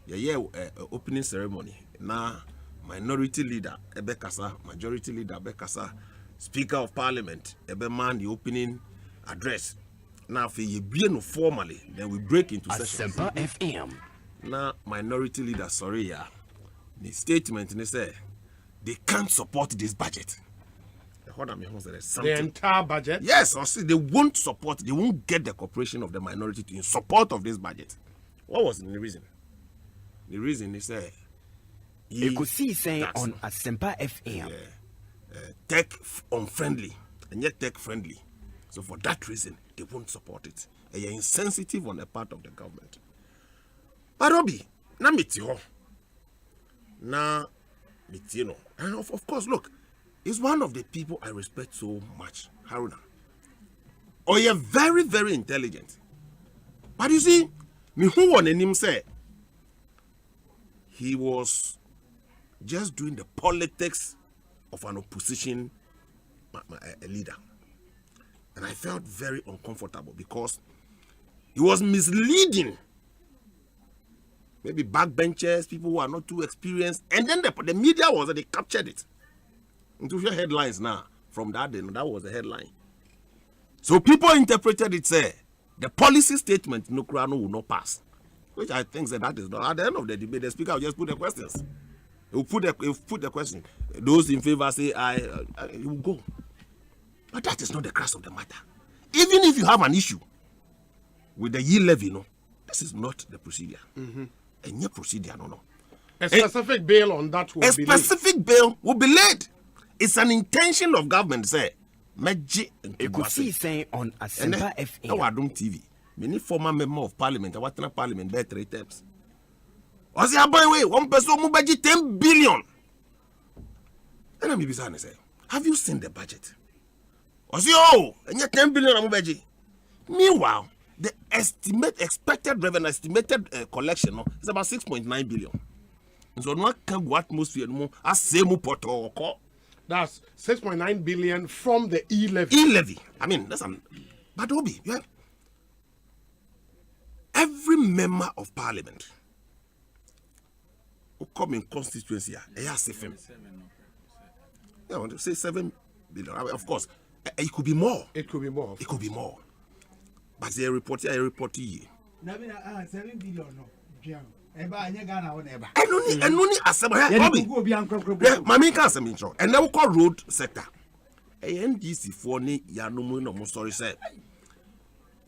Speaker 5: Your opening ceremony. Now, minority leader, Ebekasa, majority leader, Ebekasa, Speaker of Parliament, Ebeman, the opening address. Now, if you be formally, then we break into sessions.
Speaker 26: Asempa FM.
Speaker 5: Now, minority leader, sorry, yeah. The statement, they say, they can't support this budget.
Speaker 2: The entire budget?
Speaker 5: Yes, or see, they won't support, they won't get the cooperation of the minority in support of this budget. What was the reason? The reason they say,
Speaker 26: Ekosiisen On Asempa FM.
Speaker 5: Tech unfriendly, and yet tech friendly. So for that reason, they won't support it. And you're insensitive on the part of the government. But Robbie, na mitio. Na mitino. And of course, look, he's one of the people I respect so much, Haruna. Oh, you're very, very intelligent. But you see, me who on him say he was just doing the politics of an opposition leader. And I felt very uncomfortable because he was misleading maybe backbenchers, people who are not too experienced. And then the media they captured it into your headlines now. From that, that was the headline. So people interpreted it, say, the policy statement, no will not pass. Which I think that is not. At the end of the debate, the speaker will just put the questions. He will put the question. Those in favor say, he will go. But that is not the crux of the matter. Even if you have an issue with the yield levy, this is not the procedure. A new procedure, no.
Speaker 2: A specific bill on that will be laid.
Speaker 5: A specific bill will be laid. It's an intention of government, say,
Speaker 26: Ekosiisen On Asempa FM.
Speaker 5: Now I don't TV. Many former member of parliament, I want to parliament by 3 times. I say, boy, one person who budget 10 billion. And I'm say, have you seen the budget? I say, oh, and yet 10 billion I'm budget. Meanwhile, the expected revenue, estimated collection is about 6.9 billion. And so not can go atmosphere no more as same porto.
Speaker 2: That's 6.9 billion from the e-levy.
Speaker 5: E-levy. I mean, that's but Obi, yeah. Every member of parliament who come in constituency, they have SFM. Yeah, I want to say 7 billion. I mean, of course, it could be more.
Speaker 2: It could be more.
Speaker 5: It could be more. But they report here.
Speaker 4: 7 billion no. And
Speaker 5: only Asempa. Mami can't say me so. And now call road sector. NDC for ni ya no mo no sorry say.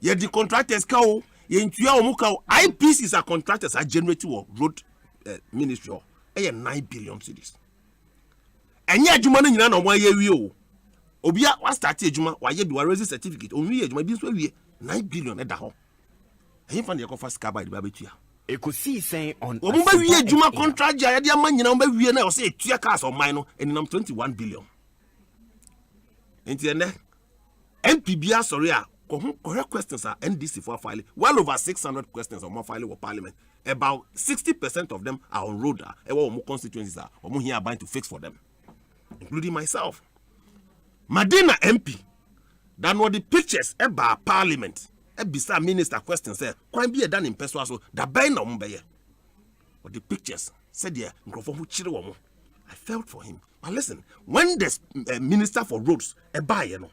Speaker 5: Ye the contractors ka ye ntua o ka IPCs are contractors are generating road ministry. 9 billion cedis. Enye adwuma no nyina na omo aye wi o. Obia wa start adwuma wa ye bi wa raise certificate. Onwi adwuma bi so wi 9 billion e da ho. Enye fan de ko fa ska ba de ba betua.
Speaker 26: Ekosiisen On
Speaker 5: Asempa. We
Speaker 26: Asempa
Speaker 5: contract ya dia man nyina we wie na o say etua cars on mine no eninam 21 billion. Enti ene NPBA sorry a correct questions are NDC for filing. Well over 600 questions on more filing for parliament. About 60% of them are on road. More constituencies are here buying to fix for them, including myself. Madina MP. That what the pictures about parliament. Ebisa minister questions say, "Can be done in person so that buy no mbeye." But the pictures said there, I felt for him. But listen, when the minister for roads buy no,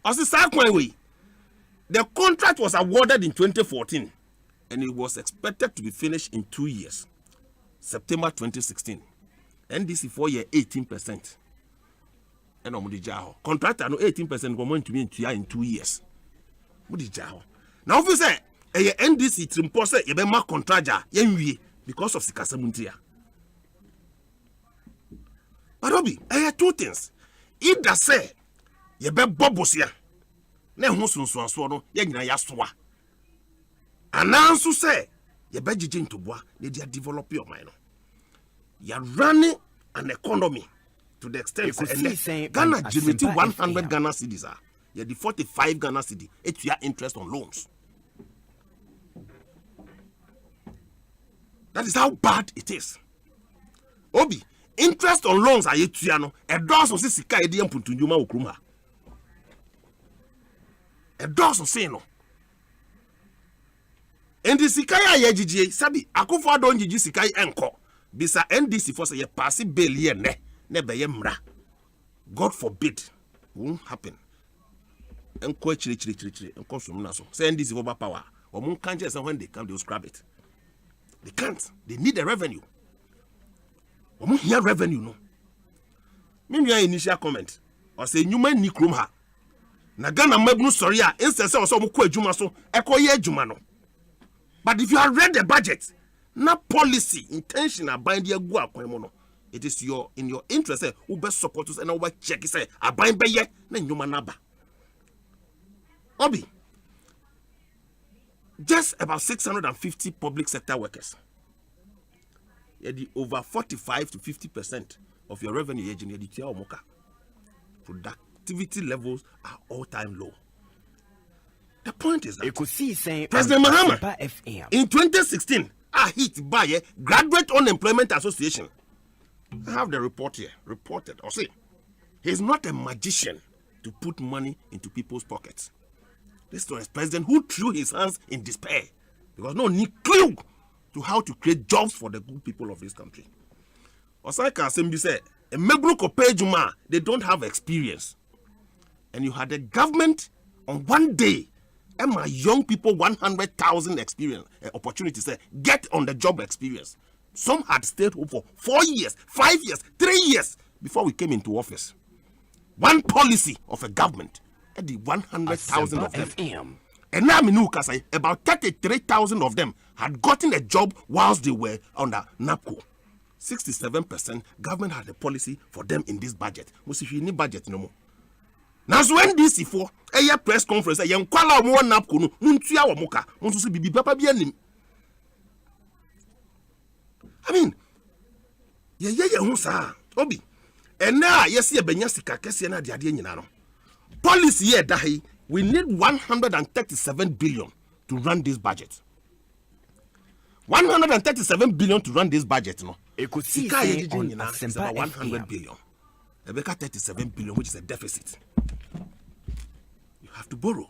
Speaker 5: as the contract was awarded in 2014, and it was expected to be finished in 2 years, September 2016. NDC 4 year 18%. And contractor no 18% going to be in 2 years. Now if you say a NDC trimpose you be mark contractor because of Sikasamuntia. But Obi, I have two things. Either say you be bobosia. Ne ho sunsuanso no ye nyina ya soa. Ananso say you be jijin to boa, they develop your mind. You are running an economy to the extent that Ghana generating 100 Ghana cedis are. You the 45 Ghana cedi. It's your interest on loans. That is how bad it is. Obi, interest on loans are yet to a dozen sika edium puntunjuma ukruma. A dozen say no. And the sikaya yejiji sabi akufo don jiji sikai enko. Bisa NDC for say ye pass bail ye ne be ye mra. God forbid won't happen. Enko chiri enko sumna so. Say NDC for power. Or can't just when they come, they'll scrap it. They can't. They need the revenue. Or hear revenue, no. Maybe your initial comment. Or say, you might need Krumha. Nagana Mabnu Soria, instance of some Juma so, Eko ye Jumano. But if you have read the budget, not policy, intention, and bind your gua, it is in your interest, who best support us and over check, say, I bind by yet, then you manaba. Obi. Just about 650 public sector workers. Over 45 to 50% of your revenue productivity levels are all-time low. The point is that President Mahama in 2016 are hit by a Graduate Unemployment Association. I have the report here. Reported. Or say, he's not a magician to put money into people's pockets. This was a president who threw his hands in despair because no need clue to how to create jobs for the good people of this country. Osaka Asembi said, a megruko pejuma, they don't have experience. And you had a government on one day, and my young people 100,000 experience opportunities. Get on the job experience. Some had stayed home for 4 years, 5 years, 3 years before we came into office. One policy of a government. The 100,000 of them. And now say about 33,000 of them had gotten a job whilst they were under NAPCO. 67% government had a policy for them in this budget. If you need budget no more. Now so when this for a press conference, a young kwala mo NAPCO no nuntua wo moka. Won so bibi papa bi anim. I mean, ye hu sa Obi. And now yes ye benya sika kese na de ade nyina no. Policy here dahi, we need 137 billion to run this budget. 137 billion to run this budget, no. Ekosiisen On Asempa is about 100 billion. Ebeka 37 billion, which is a deficit. You have to borrow.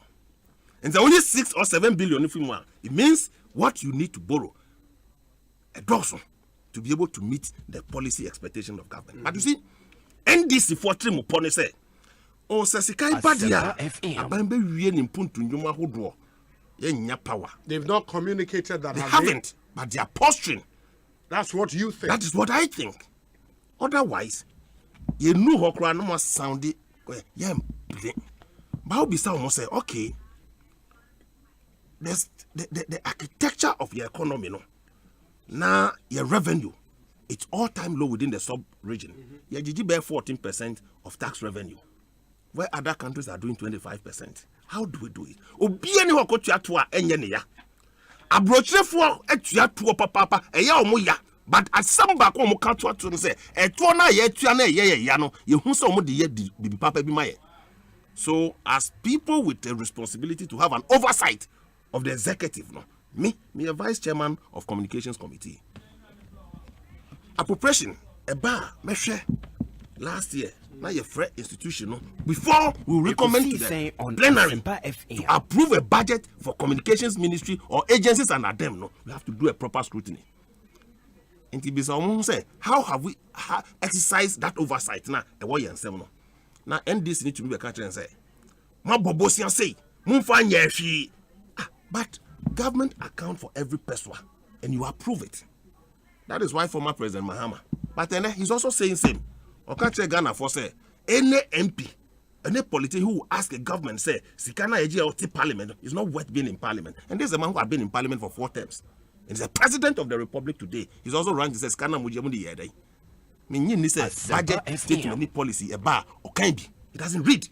Speaker 5: And there are only 6 or 7 billion if you want. It means what you need to borrow a dozen to be able to meet the policy expectation of government. But you see, NDC for trim upon say, oh, Sasikai Badia, Abambe Wien in Puntunjuma Hodro, Yenya power.
Speaker 2: They've not communicated that.
Speaker 5: They haven't, but they are posturing.
Speaker 2: That's what you think.
Speaker 5: That is what I think. Otherwise, you know Hokra no more sounded. Yeah, but I'll be someone say, okay, there's the architecture of your economy, no. Now your revenue, it's all-time low within the sub-region. Your GG bear 14% of tax revenue, where other countries are doing 25%. How do we do it? Abrochefo etua to papa eya omo ya but Asempa ko omo kan to no say eto na ye etua na ye ya no ye hu say omo de ye bibi papa bi maye. So as people with a responsibility to have an oversight of the executive, no, me a vice chairman of communications committee. Appropriation measure last year. Now your fresh institution, no, before we recommend to the plenary to approve a budget for communications ministry or agencies under them, no, we have to do a proper scrutiny. And to be someone say, how have we exercised that oversight now? Now NDC need to be a catcher and say, "Ma bobosian say, munfa nyefi." But government account for every person, and you approve it. That is why former President Mahama. But then he's also saying same. Okache Ghana for say any MP, any politician who ask a government say, "Sikana eji oti parliament is not worth being in parliament." And this is a man who has been in parliament for 4 terms. And he's the president of the republic today. He's also running to say, "Sikana mujemundi yedai." Meaning this is budget statement policy a bar or can be. It doesn't read.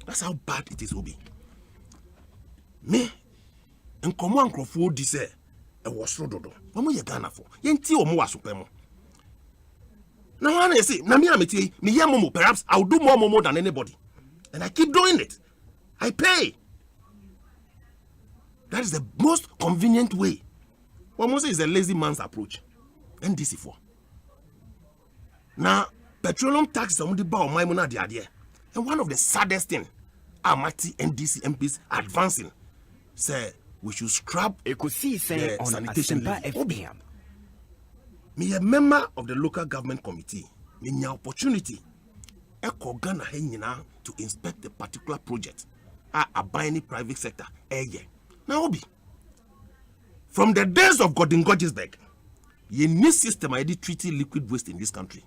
Speaker 5: That's how bad it is, Obi. Me and common crofo di say a was rododo. What more you Ghana for? Yenti or more supremo. Now I say, Nami amiti, me yamomo, perhaps I'll do more than anybody. And I keep doing it. I pay. That is the most convenient way. What most is a lazy man's approach. NDC for. Now, petroleum tax is on the bar of my money idea. And one of the saddest things Amati NDC MPs advancing say we should scrap Ekosiisen On Asempa. Me a member of the local government committee. Me nya opportunity Eko Ghana henyina to inspect a particular project. A buying private sector. Now Obi. From the days of Gordon Gordgesberg, you need system ID treating liquid waste in this country.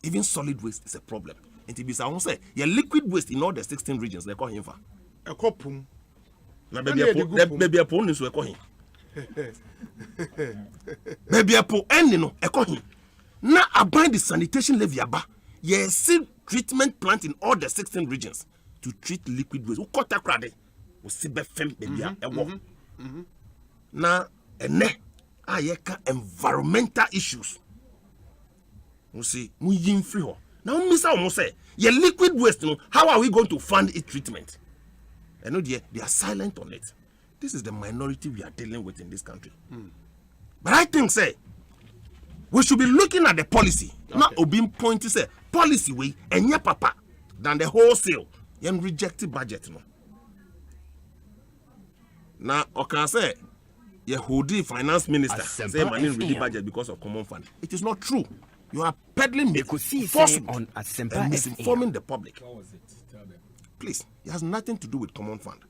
Speaker 5: Even solid waste is a problem. And to be say, your liquid waste in all the 16 regions, they call him for.
Speaker 2: A copum.
Speaker 5: Now, baby, a pony, so I call him. Baby, a po, and you know, I call him. Now, I buy the sanitation levy, yes, treatment plant in all the 16 regions to treat liquid waste. Who cut a crowd? We see befem, baby, a walk. Now, and ne, I environmental issues. You see, we yin free. Now, Mr. almost say, your liquid waste, how are we going to fund its treatment? I know they are silent on it. This is the minority we are dealing with in this country. But I think, say, we should be looking at the policy, not being pointing, say, policy way, and ya papa, than the wholesale, and rejected budget. No. Now, okay, say, Yehudi finance minister say money ready budget because of common fund. It is not true. You are peddling falsehood on Asempa and misinforming the public. What was it? Tell them. Please, it has nothing to do with common fund.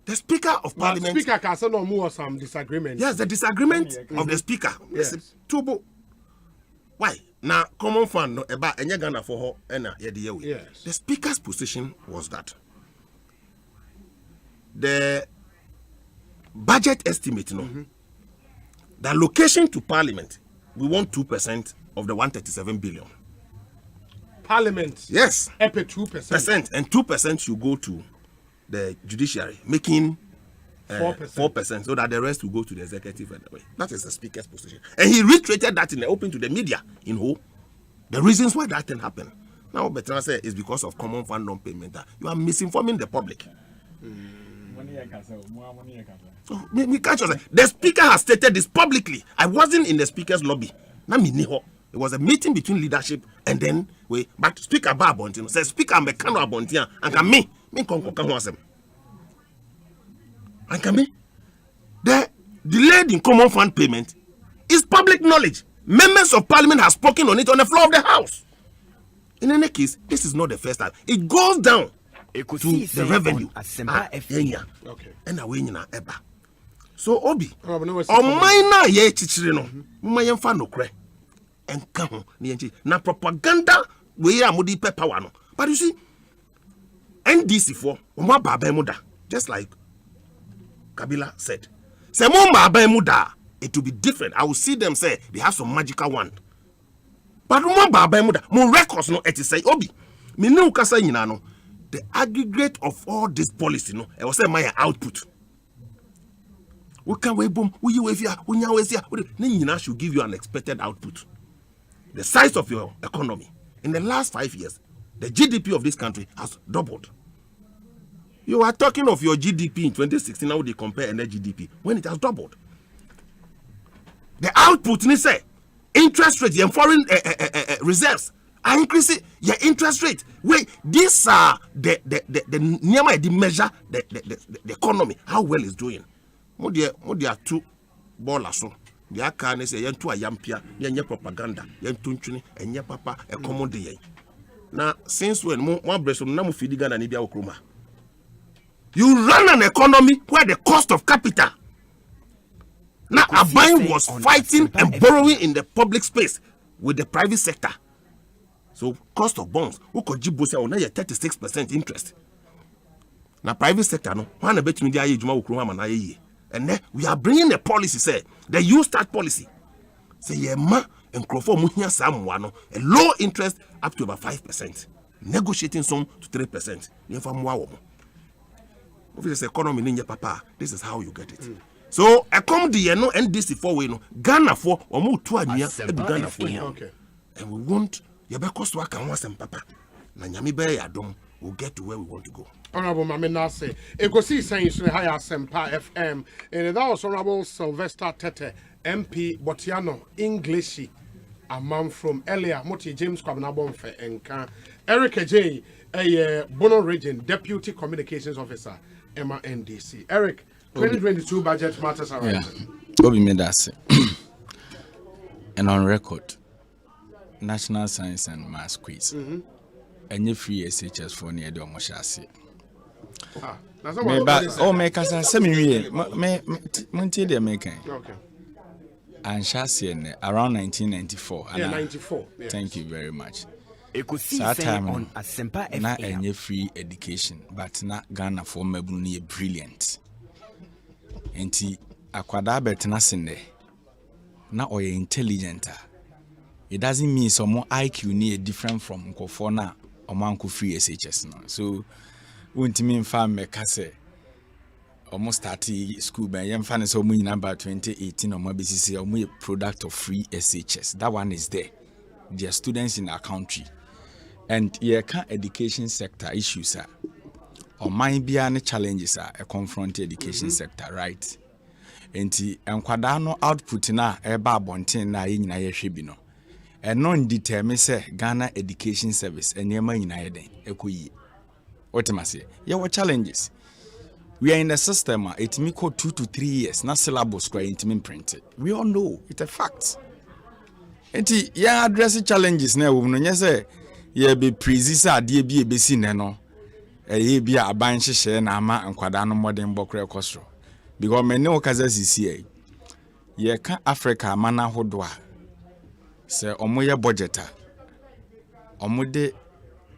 Speaker 5: The Speaker of Parliament.
Speaker 2: Speaker can say no more some disagreement.
Speaker 5: Yes, the disagreement of the Speaker. Yes. Why? Now, common fund no about any Ghana for her and yes. The Speaker's position was that the budget estimate, the allocation to Parliament, we want 2% of the 137 billion.
Speaker 2: Parliament?
Speaker 5: Yes.
Speaker 2: 2%.
Speaker 5: And 2% should go to the judiciary, making 4%, so that the rest will go to the executive. Anyway. That is the Speaker's position. And he reiterated that in the open to the media in whole. The reasons why that thing happened. Now, Bertrand said is because of common fund non-payment. You are misinforming the public. The Speaker has stated this publicly. I wasn't in the Speaker's lobby. It was a meeting between leadership and then but Speaker Babontin says Speaker Mekano Abontia and can me and can me the delayed in common fund payment is public knowledge. Members of Parliament have spoken on it on the floor of the House. In any case, this is not the first time. It goes down to the revenue. Okay. And away in Eba. So Obi, on minor ye chichirino, Mayan fan no cre, and come na propaganda we are mudi power no. But you see, NDC for Oma Baba Muda, just like Kabila said. Say Mo Baba Muda, it will be different. I will see them say they have some magical wand. But Oma Baba Muda, mo records no eti say Obi. Me no kasa nyina no. the aggregate of all this policy, no, I was saying my output. We can wait boom, we should give you an expected output. The size of your economy. In the last 5 years, the GDP of this country has doubled. You are talking of your GDP in 2016, now they compare energy GDP, when it has doubled. The output, say, interest rate, and foreign reserves are increasing your interest rate. Wait, these are the measure the economy, how well it's doing. More two ballers so. The can say yen to a yampia, yen propaganda, yen tunchuni, and ya papa a common day. Now, since when one breast of Namu Fidigan and Ibia Okruma, you run an economy where the cost of capital. Now, Abai was fighting and borrowing in the public space with the private sector. So, cost of bonds, who could you boost on 36% interest? Now, private sector, no, one bet me the age Okruma. And then we are bringing a policy, say, the you start policy. Say, yeah, ma, and Crawford Muhia Samuano, a low interest up to about 5%. Negotiating some to 3%. This economy in your papa, this is how you get it. So, I come the no NDC for we no Ghana for or more to Ghana for. Okay. And we want your back cost work and Asempa papa. Nanyami Bay Adom will get to where we want to go.
Speaker 2: Honorable Mamenase, Ekosiisen On Asempa FM, and that was Honorable Sylvester Tete, MP Botiano, English, a man from earlier, Moti James Kwabnabonfe, and Eric J, a Bono Region Deputy Communications Officer, Emma NDC. Eric, 2022 budget matters are right.
Speaker 6: Obi Medase. And on record, National Science and Maths Quiz. And you free SHS for near the Omoshasi. Oh, make us a semi Monty de making. Okay. And Shasi around 1994.
Speaker 2: Yeah, 94.
Speaker 6: Yeah. Thank you very much.
Speaker 26: Ekosiisen On Asempa FM.
Speaker 6: Not any free education, but not Ghana for Mebuni brilliant. Enti akwada betina sinde. Na oye intelligent. It doesn't mean some more IQ near different from Kofona or Manko free SHS now. So won't mean farm me kase almost 30 school by young fans or number 2018 or maybe BCC or more product of free SHS. That one is there. There are students in our country. And here can education sector issues are or might be any challenges are a confront education sector, right? And kwadano output na eba bonten na yin na yehwebino. And non determine say Ghana Education Service and yema yina yeden ekoyi. What am I say? Yeah, what challenges? We are in a system, it may go 2 to 3 years, not syllabus quite intimate printed. We all know it's a fact. And yeah, address challenges now. When you say, yeah, be precisa, dear be a basin, no, a be a bunch of share, Nama and Quadano modern Bokre Costro. Because many occasions is here. Yeah, can Africa mana hodwa. Say, Omoya budgeter. Omude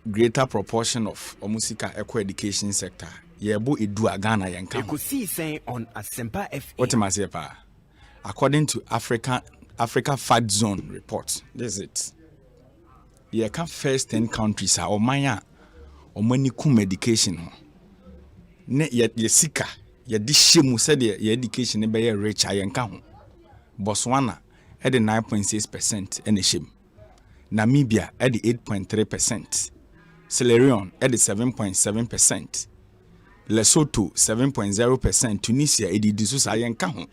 Speaker 6: greater proportion of Omusika eco education sector. Yebo edu Ghana yenka.
Speaker 26: Ekosiisen On Asempa FM.
Speaker 6: What am I say pa? According to Africa Fat Zone report, this is it. Ye can first 10 countries are omanya omani kum education. Ne ye sika ye di shemu said ye education be ye rich ayenka ho. Botswana at the 9.6% and a shame. Namibia at the 8.3%. Sierra Leone at the 7.7%. Lesotho 7.0%. Tunisia edi disus ayenka ho.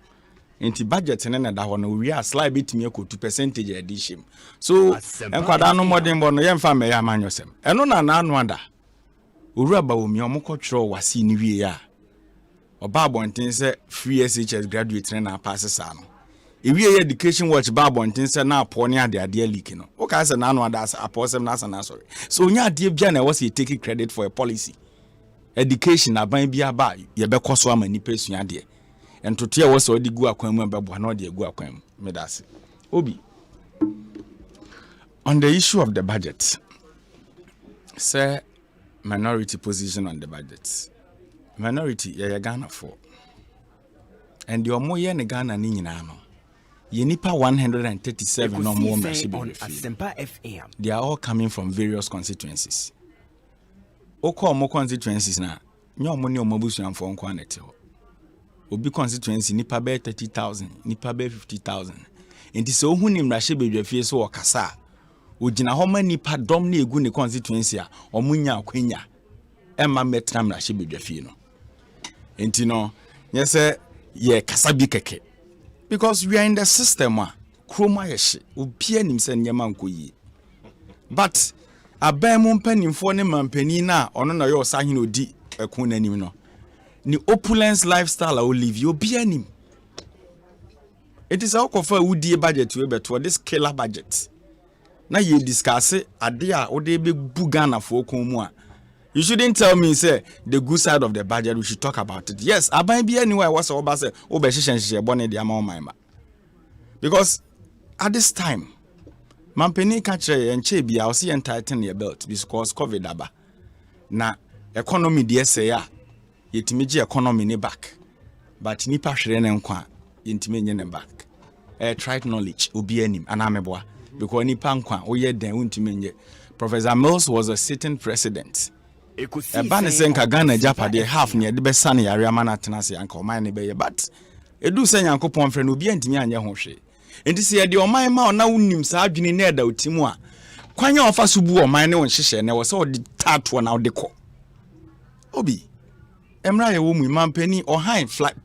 Speaker 6: Enti budget na da ho no we are slide bit me ko 2% addition. So enkwada no modern bo no yemfa me ya manyosem. Eno na anu ada. Owura ba wo mi omko twro wase ni wie ya. Oba bonten se free SHS graduate na pass sa no. Ewie education watch ba bonten se na apo ne ade leak no. O ka se na anu ada aposem na sa na sorry. So onya ade bia na was take credit for a policy. Education aban bia ba ye be koso ama ni pesua ade. And to tear was already go aquam and no de go aquam medasi. Obi. On the issue of the budget, say minority position on the budget. Minority ya Ghana for. And the omoye ne Ghana ni nyina no. Ye nipa 137 no more Asempa FM. They are all coming from various constituencies. oko mo constituencies na nyo mo ne o mabusuanfo nko anete ho obi constituency nipa be 30,000 nipa be 50,000 enti se ohu ni mrahye bedwafie so okasa ogina ho ma nipa dom na egu ne constituency a omunya akwanya emma metra mrahye bedwafie no enti no nyese ye kasa bi keke because we are in the system kroma yehye obi anim se nyema nkoyi but aban mu mpanimfo ne mampani na ono na yo sahene odi ekun nanim no ni opulence lifestyle o live you be anim. It is how kofa wudi budget we beto this killer budget na ye discuss ade a wo de be bugana for mu a you shouldn't tell me say the good side of the budget we should talk about it. Yes, aban be anywhere was oba say wo be hihye bone de ama man ma because at this time mampeni ka kire enche bia o se entighten your belt because covid aba na economy de say ya yetimi economy ne back but nipa hwere ne nkwa yentimi nye ne back tried knowledge obi anim anameboa because nipa nkwa oye den untimi nye. Professor Mills was a sitting president Ekosiise senka Ghana Japade half near the best son area man atenase anka oman ne beye but edu se Nyankopon frɛ no obi antimi anye ho hwe enti se de oman ma ona unim sa adwene ne da otimu a kwanya ofa so bu oman ne won hyehyɛ ne wo se odi tato na odi kɔ obi emra ye wo mu mampani ohan flight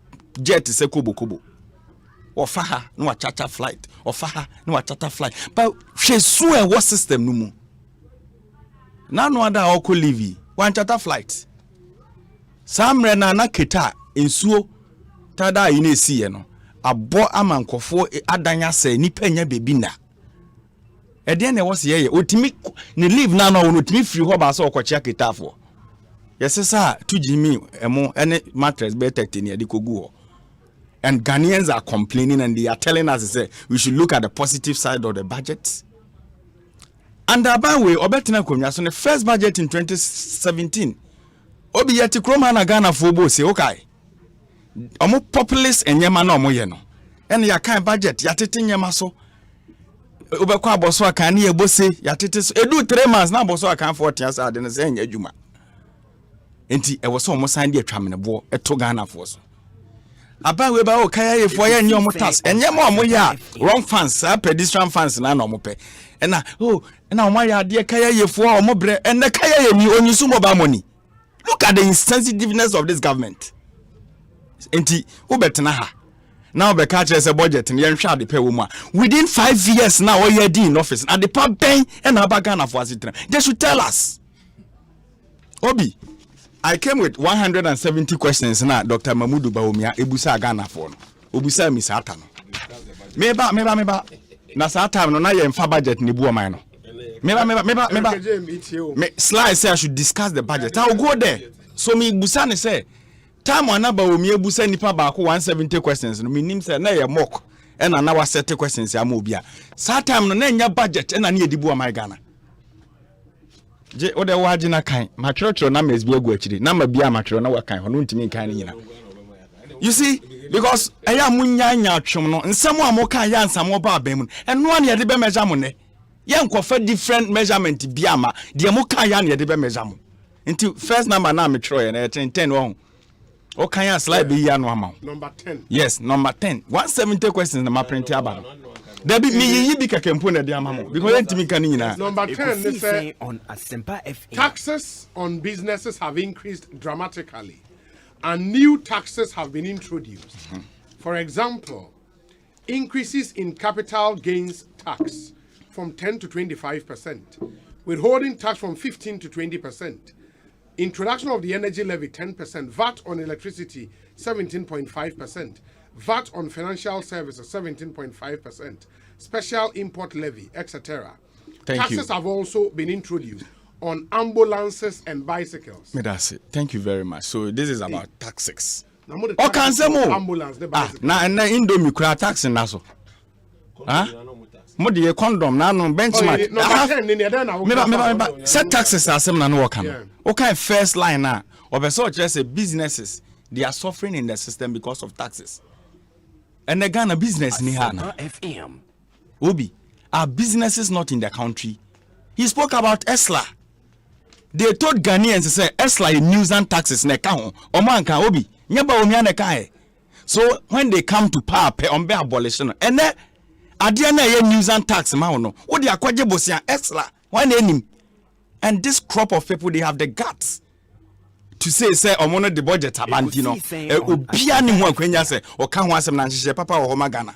Speaker 6: jet se kobo ofa ha no wa charter flight ofa ha no wa charter flight but hwesu e wo system no mu na no ada oko live one charter flight samre na keta ensuo tada yi na esi ye no abo amankofo adanya se nipa nya bebi na ede na wo se ye otimi ne live na no otimi free ho ba so okoche aketafo yesesa tujimi emo ene mattress be 30 ne de kogu ho. And Ghanaians are complaining and they are telling us say we should look at the positive side of the budget. And about way obetina konwa so the first budget in 2017 obi yeti kroma na Ghana for bo say okay omo populist enyema na omo ye no ene ya kan budget ya tete nyema so obekwa aboso aka na ye bose ya tete so edu 3 months na aboso aka 40 asa ade ne say enya adwuma enti e wo so omo san de atwamene bo eto Ghana for so aba we ba o kaya ye for ye nyomo tax enyema omo ya wrong fans pedestrian fans na na omo pe ena ena omo ya de kaya ye for omo bre ena kaya ye ni onyusu mobile money. Look at the insensitiveness of this government. Enti wo betena ha now be catch as a budget and yen hwa de pay wo mu within 5 years now we are in office and the pa ben and abagana for asitran they should tell us. Obi, I came with 170 questions na Dr. Mamudu Bawumia ebusa Ghana for no obusa mi sata no meba na sata no na ye mfa budget ni bu o man no meba me slide say I should discuss the budget. I will go there. So me busa ne say time anaba o me busa nipa ba ko 170 questions no me nim say na ye mock e na wa set questions ya ma obi a sa time no na nya budget e na na edibu o my Ghana je o de wa agina kan ma church na ma esbi egu akiri na ma bia ma church na wa kan ho no ntimi kan ni nyina. You see, because eya munya nya atwom no nsem a mo kan ya nsam oba aban mu eno na ye de be measure mo ne yen kofa different measurement biama de mo kan ya na de be measure mo nti first number na me tro na 10 won o kan ya slide be ya no ama
Speaker 2: number 10
Speaker 6: yes number 10 170 questions na ma print aba there be me yi bi kakempo na de ama mo because ntimi kan nyina.
Speaker 2: Number 10 is
Speaker 26: on Asempa FM.
Speaker 2: Taxes on businesses have increased dramatically and new taxes have been introduced. For example, increases in capital gains tax from 10 to 25%, withholding tax from 15 to 20%, introduction of the energy levy 10%, VAT on electricity 17.5%, VAT on financial services 17.5%, special import levy, etc. Taxes have also been introduced on ambulances and bicycles.
Speaker 6: That's it. Thank you very much. So this is about taxes.
Speaker 2: Oh, can say more ambulance the bicycle.
Speaker 6: Na indomie kura tax na so. Mo de condom na no benchmark. Me set taxes asem na no work am. Okay, first line na obeso just say businesses they are suffering in the system because of taxes. And the Ghana business ni ha na.
Speaker 26: FM.
Speaker 6: Obi, our businesses not in the country. He spoke about Esla. They told Ghanaians say Esla news and taxes ne ka ho. Omo anka obi. Nyaba omi ne ka e. So when they come to power on be abolition and then ade na ye news and tax ma no. Wo de akwaje bosia Esla. Why name? And this crop of people, they have the guts to say omono the budget abanti no. Obia ni ho akwanya say o ka ho asem na nhye papa wo homa Ghana.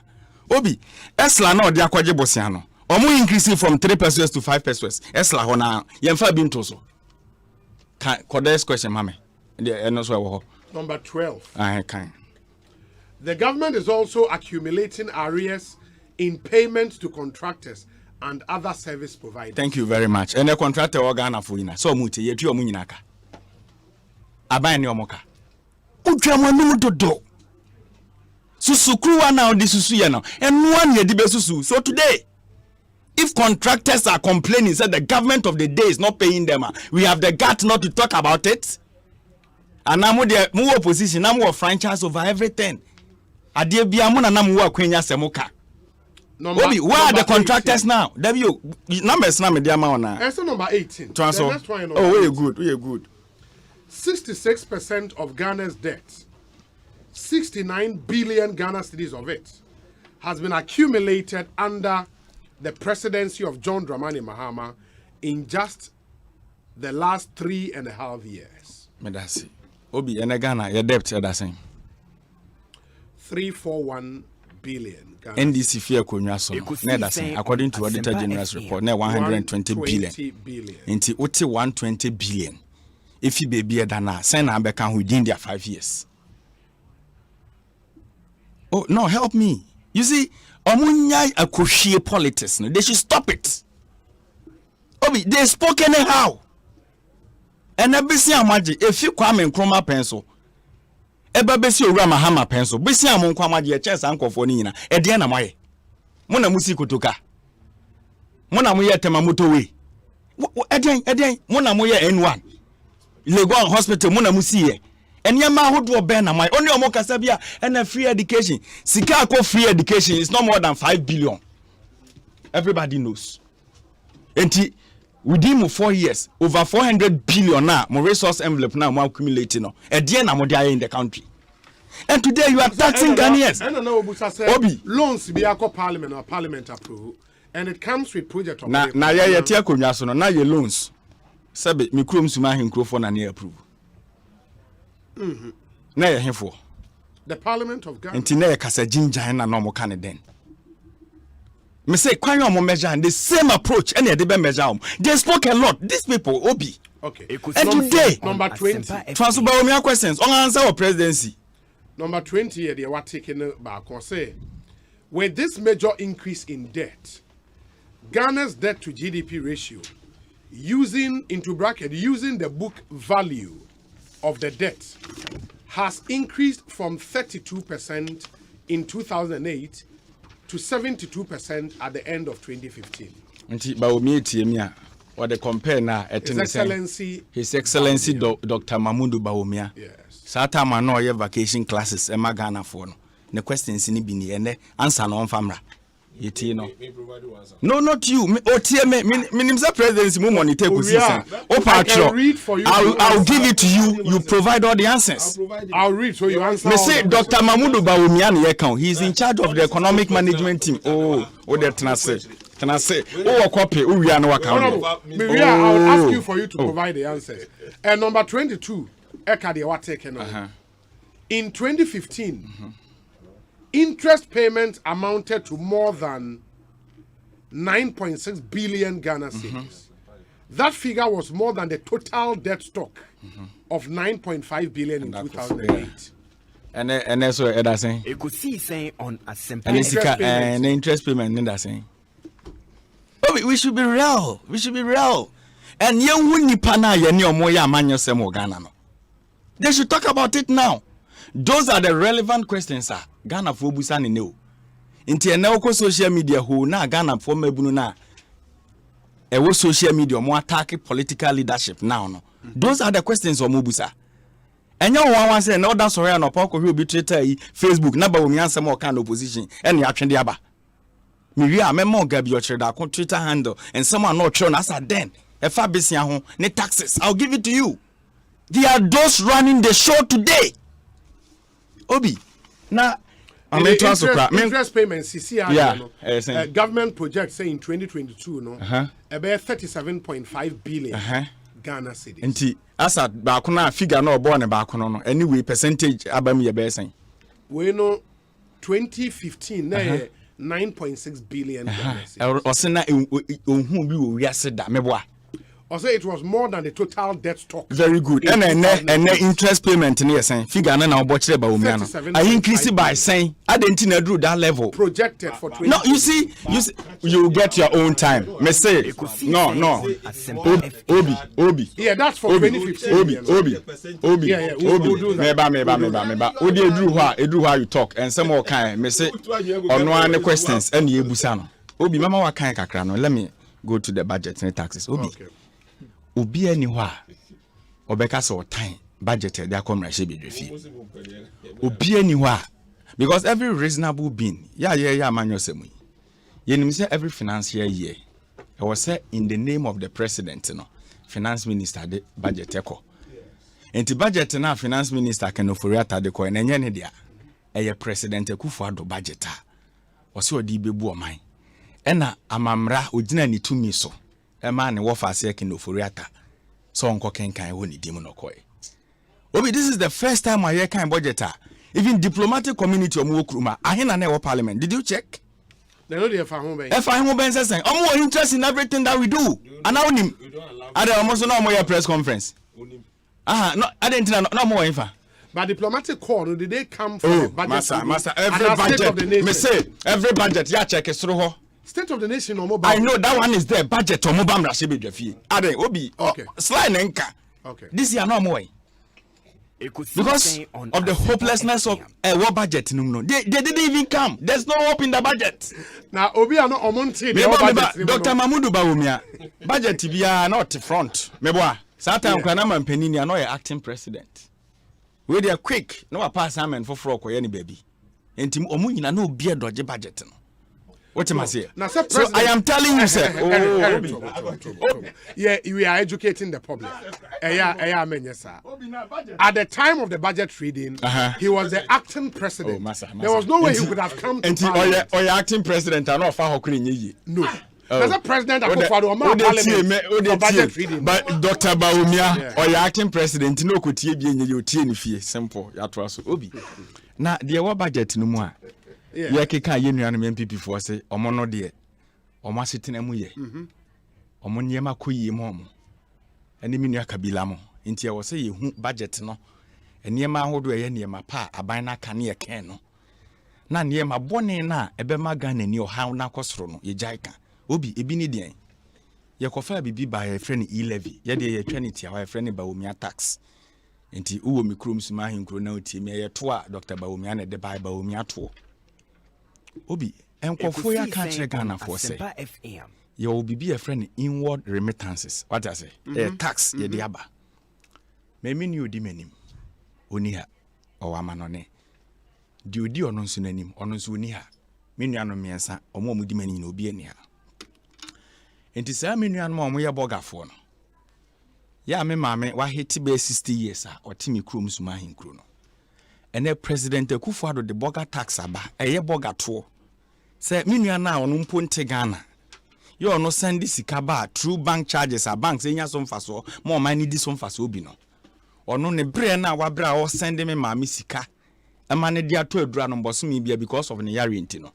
Speaker 6: Obi Esla na o de akwaje bosia no. Omo increasing from 3 pesos to 5 pesos. Esla ho na yemfa bi nto so. Kodes question mame.
Speaker 2: Number 12.
Speaker 6: Can.
Speaker 2: The government is also accumulating arrears in payments to contractors and other service providers.
Speaker 6: Thank you very much. And the contractor organ for you. So muti yetu omunyinaka. Aban ni omoka. Utwa no dodo. Susukruwa na odi susu ye no. And one ye di be susu. So today, if contractors are complaining, said the government of the day is not paying them, we have the gut not to talk about it. And now more opposition, now more franchise over everything. Adie bia mo na namu akwenya semoka. Obi, where are the contractors 18. Now? W numbers na me dia ma ona.
Speaker 2: Answer number 18.
Speaker 6: Oh, we good.
Speaker 2: 66% of Ghana's debt, 69 billion Ghana cedis of it, has been accumulated under the presidency of John Dramani Mahama in just the last 3.5 years.
Speaker 6: Medasi. Obi, ene Ghana, your debt is the same.
Speaker 2: 341 billion.
Speaker 6: NDC fear kunyaso. According to Auditor General's report, ne 120 billion. Inti uti 120 billion. If you be dana, send na beka within their 5 years. Oh no, help me. You see, omunya akoshie politics. They should stop it. Obi, they spoke anyhow. And ebisi amaji, if you Kwame Nkrumah pencil. Eba besi owura Mahama pencil. Besi amon kwama je chance ankofo ni nyina. E de na moye. Mo na musi kotoka. Mo na moye tema motorway. Eden mo na moye N1. Legon hospital mo na musi ye. Enyama ahodo ben na moye. Only omo kasa bia na free education. Sika akọ free education is not more than 5 billion. Everybody knows. Enti within 4 years, over 400 billion now, more resource envelope now, more accumulating now. At the end, I'm in the country. And today you are taxing Ghanaians.
Speaker 2: Obi loans be a parliament or parliament approve, and it comes with project of
Speaker 6: now you take on now your loans. Sabe, me krum suma hinkro na near approve. Na ye hemfo.
Speaker 2: The Parliament of Ghana.
Speaker 6: Enti na ye kasa jinja na no mo kan den. Me say kwan yo mo measure and the same approach and they be measure them. They spoke a lot. These people Obi.
Speaker 2: Okay.
Speaker 6: And today
Speaker 2: number 20.
Speaker 6: Transfer by questions on answer our presidency.
Speaker 2: Number 20 here they were taking back or say with this major increase in debt, Ghana's debt to GDP ratio using the book value of the debt has increased from 32% in 2008 to 72% at the end of 2015.
Speaker 6: What they compare now, His Excellency Dr. Mahmoud Bawumia.
Speaker 2: Yes.
Speaker 6: Sata mano ye vacation classes e magana for no. The questions ni bini ene answer no famra. Yeti no. No, not you. Minimum presidency mo monitor Ekosiisen. I'll give it to you. You provide all the answers.
Speaker 2: I'll read so you answer.
Speaker 6: Me say Dr. Mahmoud Bawumia ne account. He is in charge of the economic management team. Oh, that Tenase. Oh, copy. Oh, we are no account.
Speaker 2: I'll ask you for you to provide the answers. And number 22, Ekadi what taken on. In 2015, interest payments amounted to more than 9.6 billion Ghana cedis. That figure was more than the total debt stock of 9.5 billion in 2008.
Speaker 6: And that's what Eda saying.
Speaker 26: Ekosiisen On Asempa.
Speaker 6: And interest payment in that saying. Oh, we should be real. And young wuni pana ye ni omoya manyo semo Ghana no. They should talk about it now. Those are the relevant questions, sir. Ghana for busani ne o. Inti ene social media ho na Ghana for mebunu na. Ewo social media mo attack political leadership now no. Those are the questions o mobusa. Enye one say no that sorry no pa ko hwe obi Twitter yi Facebook na ba wo mi ansem o kan opposition ene atwede aba. Me wi a memo ga bi o chere da ko Twitter handle and someone not sure na sa then Efa besia ho ne taxes. I'll give it to you. They are those running the show today. Obi. Now
Speaker 2: interest payments CCR government project say in 2022 no about 37.5 billion Ghana cedis.
Speaker 6: Nti asa ba ko na figure na obo ne ba ko no anyway percentage abam ye be sen.
Speaker 2: We know 2015 na 9.6 billion Ghana cedis.
Speaker 6: Osena ohun bi wo wiase da meboa.
Speaker 2: Also, it was more than the total debt stock.
Speaker 6: Very good. And interest payment in saying figure na obochire ba omiano. I increase by saying I didn't know do that level.
Speaker 2: Projected for 20.
Speaker 6: No, you see, you get your own time. Me say no. Obi.
Speaker 2: Yeah, that's for 2015.
Speaker 6: Obi. Meba. Odi edru ha you talk and some more kind. Me say on one questions and ye busa no. Obi mama wa kan kakra no. Let me go to the budget and taxes. Obi. Obi any hwa obeka so time budget dey come rashe bedrefi obi any hwa because every reasonable being ya manyo semu yenim say every financial year I was say in the name of the president no finance minister de budget eko enti budget na finance minister can oforiata de ko enye ne dia eye president Akufo-Addo budget a o se odi bebu oman ena amamra ogina ni tumi so ema ne wo fa se kin oforiata so onko kenkan wo ni dim no koy obi this is the first time I hear kind budget even diplomatic community omo okruma ahena na e parliament did you check
Speaker 2: they know they fa ho ben
Speaker 6: sesen omo interest in everything that we do and now nim ade omo so na omo your press conference no ade ntina no omo wa infa
Speaker 2: but diplomatic call did they come from
Speaker 6: budget master every budget me say every budget ya check soro ho
Speaker 2: State of the Nation or mobile.
Speaker 6: I know that one is there. Budget or mobile rashibi dwafi. Ade obi.
Speaker 2: Okay.
Speaker 6: Slide nenka.
Speaker 2: Okay.
Speaker 6: This year no more. Because of the hopelessness of what budget no. They didn't even come. There's no hope in the budget.
Speaker 2: Now obi are no omonti.
Speaker 6: Dr. Mamudu Bawumia. Budget bia not front. Meboa. Satan kwana mampenini ano ye acting president. We they are quick. No pass amen for fro ko ye ni baby. Enti omu nyina no obi e doje budget no. What am I saying? So I am telling you, sir.
Speaker 2: Yeah, we are educating the public. At the time of the budget reading, he was the acting president. There was no way he could have come to
Speaker 6: Parliament. Or acting president, I know how
Speaker 2: no. There's a president Akufo-Addo for budget reading.
Speaker 6: But Dr. Bawumia, or acting president, no could be simple. Obi. Now, the budget no more. Yeah, keka ye nuanu MPP for say omo no de omo asetena mu ye omo niema koyi mo omo ene mi nua kabila mo nti e wo say ye hu budget no niema ahodo ye niema pa aban na kane ye ken no na niema bone na ebe magana ni oha na kosoro no ye jaika obi ebi ni den ye kofa bibi ba ye friend e-levy ye de ye twanity a ye friend Bawumia tax nti uwo mikrom suma hinkro na otie me ye to a Dr. Bawumia na de ba Bawumia to Obi, enkofo ya ka kire Ghana for say. You will be a friend inward remittances. What I say? Tax ye de aba. Me mean you di menim. Oni ha o amanone. Di odi ono nso nanim, ono nso oni ha. Me nuanom miensa, omo mu di mani na obi ani ha. Enti sa me nuanom omo ye bogafo no. Ya me maame wa hiti be 60 years a otimi krom suma hinkro no. Ene President Akufo-Addo de boga tax aba eye boga to se minua na ono mpo nte Ghana ye ono send sika ba true bank charges a banks enya so mfaso mo man ni di so mfaso obi no ono ne bre na wa bre a o send me maami sika e ma ne dia to adura no mboso mi bia because of ne yare nti no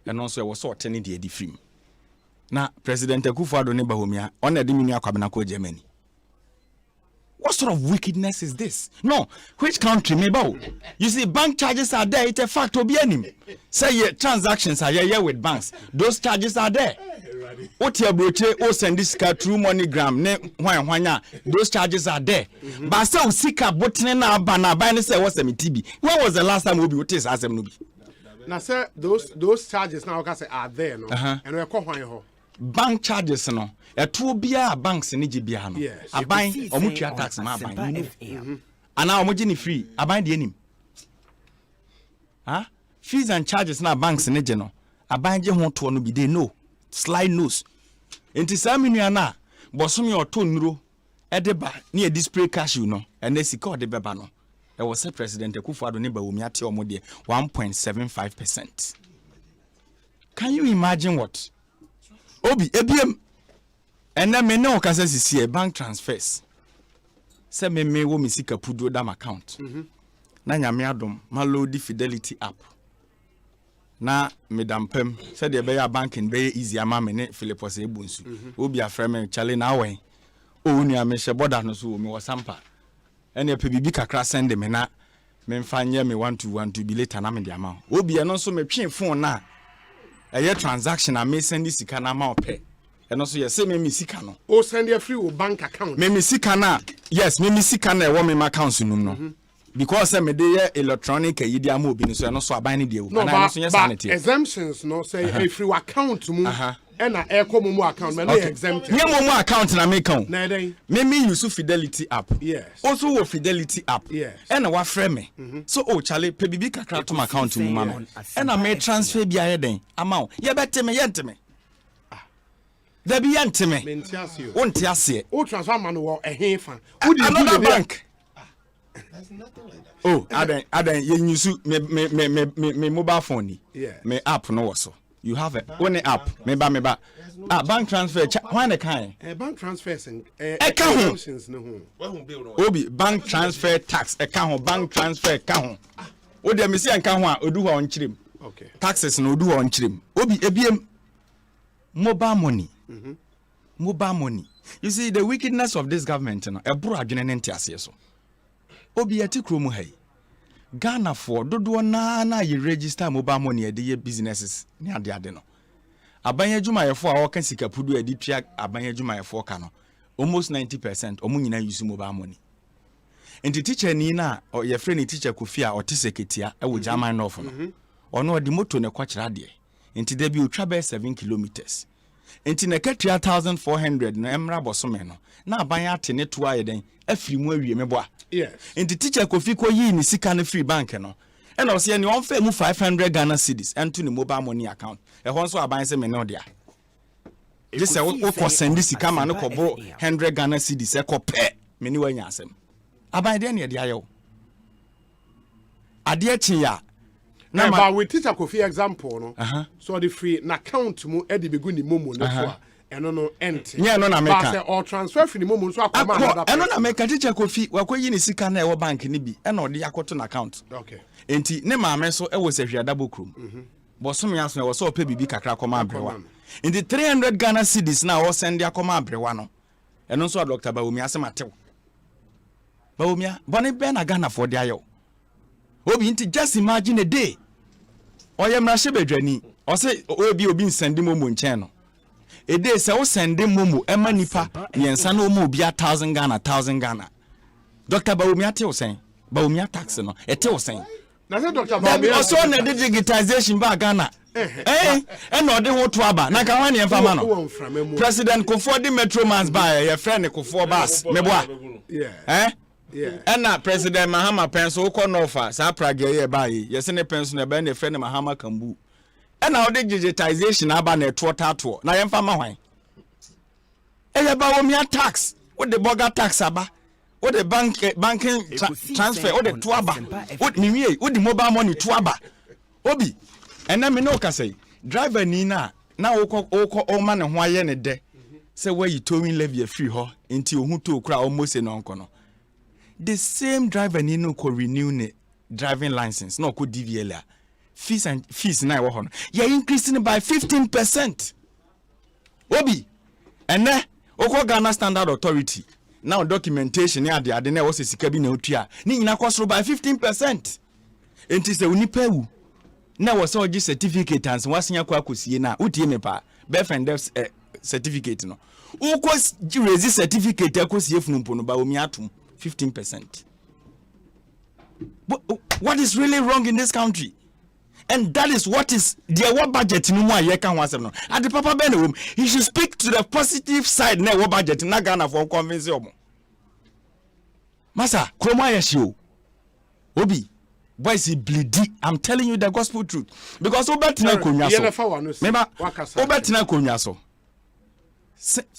Speaker 6: eno so e wo so otene de edi frim na President Akufo-Addo ne Bawumia ona de minua kwabena ko Germany. What sort of wickedness is this? No, which country maybe? You see, bank charges are there. It's a fact of the say transactions are here with banks. Those charges are there. What you broche o send this car through MoneyGram ne hwan those charges are there. But say sika botene na bana buy say what's the TB. When was the last time we be test asem no be?
Speaker 2: Now sir, those charges now can say are there no. And we call hwan ho.
Speaker 6: Bank charges no. Etu bia banks ni gibia no. Aban omutua tax ma aban. Ana omoji ni free aban de anim. Fees and charges na banks ni je no. Aban je ho to no bi dey no. Slide nose. Enti sa menua na bosom your tonro edeba near display cash you know and they sika de beba no e was say president Akufo-Addo ne ba wo mi ate omo de 1.75%. Can you imagine what obi ebiem ena me ne okasa sisi bank transfers se me wo mi sika pudo dam account na nyame adom ma load Fidelity app na medam pem se de be ya banking be easy ama me ne Philipos ebunsu obi afre me chale na awen o nua me she border no so me Asempa ene pe bibi kakra send me na me mfanye me 1 be later na me de ama obi e no so me twen phone na eye transaction a me send sika na ma ope eno so ye se me sika no
Speaker 2: o send your free bank account
Speaker 6: me sika na yes me sika na e wo me account num no because me dey electronic yidi am obi no so eno so aban ne dey
Speaker 2: no but exemptions no say a free account mu and a mu account me exempt
Speaker 6: me mu account na me count
Speaker 2: na dey
Speaker 6: me use Fidelity app
Speaker 2: yes
Speaker 6: also wo Fidelity app
Speaker 2: yes
Speaker 6: and wa frɛ me so o chale pe bibi kakra to my account mu ma me and I may transfer bia ye den ama ye bete me yenteme da bi yenteme
Speaker 2: me ntiase
Speaker 6: o ntiase
Speaker 2: o transfer man wo ehefa
Speaker 6: another bank. There's nothing like that. Oh, adan you use me mobile phone.
Speaker 2: Yeah.
Speaker 6: Me app no so. You have it. One app. Me ba. Bank transfer. Why the kind?
Speaker 2: Bank transfers and
Speaker 6: exemptions no ho. Obi bank transfer tax. Bank transfer account. O de me see anka ho a odu ho on chirim.
Speaker 2: Okay.
Speaker 6: Taxes no odu ho on chirim. Obi ebiem mobile money. Mobile money. You see the wickedness of this government no. Ebro adwene ne ntiase so. Obi ati kromu hai Ghana for dodo na ye register mobile money de ye businesses ni ade no abanye dwumayefo a woka sika pudu edi tua abanye dwumayefo ka no almost 90% omo nyina use mobile money enti teacher ni na ye friend ni teacher Kofi a ote seketia e wo German north no ono de moto ne kwakira de enti da bi otwa be 7 kilometers enti na ka 3400 no emra bosome no na abanye ate ne to aye den afiri mu awie mebo
Speaker 2: yes
Speaker 6: enti teacher Kofi ko yi ni sika ne free bank no and I say ni on fa mu 500 Ghana cedis and to the mobile money account e hon so aban se me no dia just say wo ko send sika ma no ko bro 100 Ghana cedis e ko pe me ni wanya asem aban de ne dia ayo ade achi ya
Speaker 2: na ba we teacher Kofi example no so the free na account mu e de begu ni momo no so eno no ent
Speaker 6: yeah no na make
Speaker 2: ba say all transfer free ni momo so akoma another
Speaker 6: eno na make teacher Kofi wakoyi ni sika na e wo bank ni bi e na ode yakoto na account
Speaker 2: okay
Speaker 6: enti ne maame so e wo se hwada bokum bosom ya so e wo so ope bibi kakra koma abrewa enti 300 Ghana cedis na wo send ya koma abrewa no eno so Dr. Bawomi asematew Bawomi bone be na Ghana for dia yo obi enti just imagine a day oyemra shebedwani o se obi nsende momo nchen no a day se wo sende momo ema nipa yensa na omo obi 1000 Ghana Dr. Bawomi atew sen Bawomi tax no etew sen
Speaker 2: na say Dr. Bawomi
Speaker 6: also na digitization ba Ghana and no de ho to aba na ka wan yemfa ma no President Kofo de Metromans ba ye friend Kofo bas meboa
Speaker 2: yeah
Speaker 6: and na President Mahama penso ko no fa sa prague ye ba ye se ne penso na ba ne friend Mahama Kambu and now the digitization aba na to na yemfa ma hwan e Bawomi tax with the burger tax aba what the banking transfer what the tuaba what niwie what the mobile money tuaba obi ena me no ka say driver ni na oko o ma ne ho aye ne de say where you towing levy free ho enti ohun to kura almost no nko no the same driver ni no ko renew ne driving license no ko DVL fees na wo ho no you increasing by 15% obi ene oko Ghana Standard Authority now documentation ya ade na wo se sika bi na otua ni nyina kosoro by 15% enti se unipa wu na wo se ogi certificate ans wasenya kwa kosie na utie me pa befriend certificate no uko raise certificate akosie funumpo no ba omi atom 15%. What is really wrong in this country? And that is what is the budget no more ye kan wasem no ade papa be na he should speak to the positive side na wo budget na Ghana for convince omo masa kroma ya show obi boys bleedy I'm telling you the gospel truth because obetina konwa so meba obetina konwa so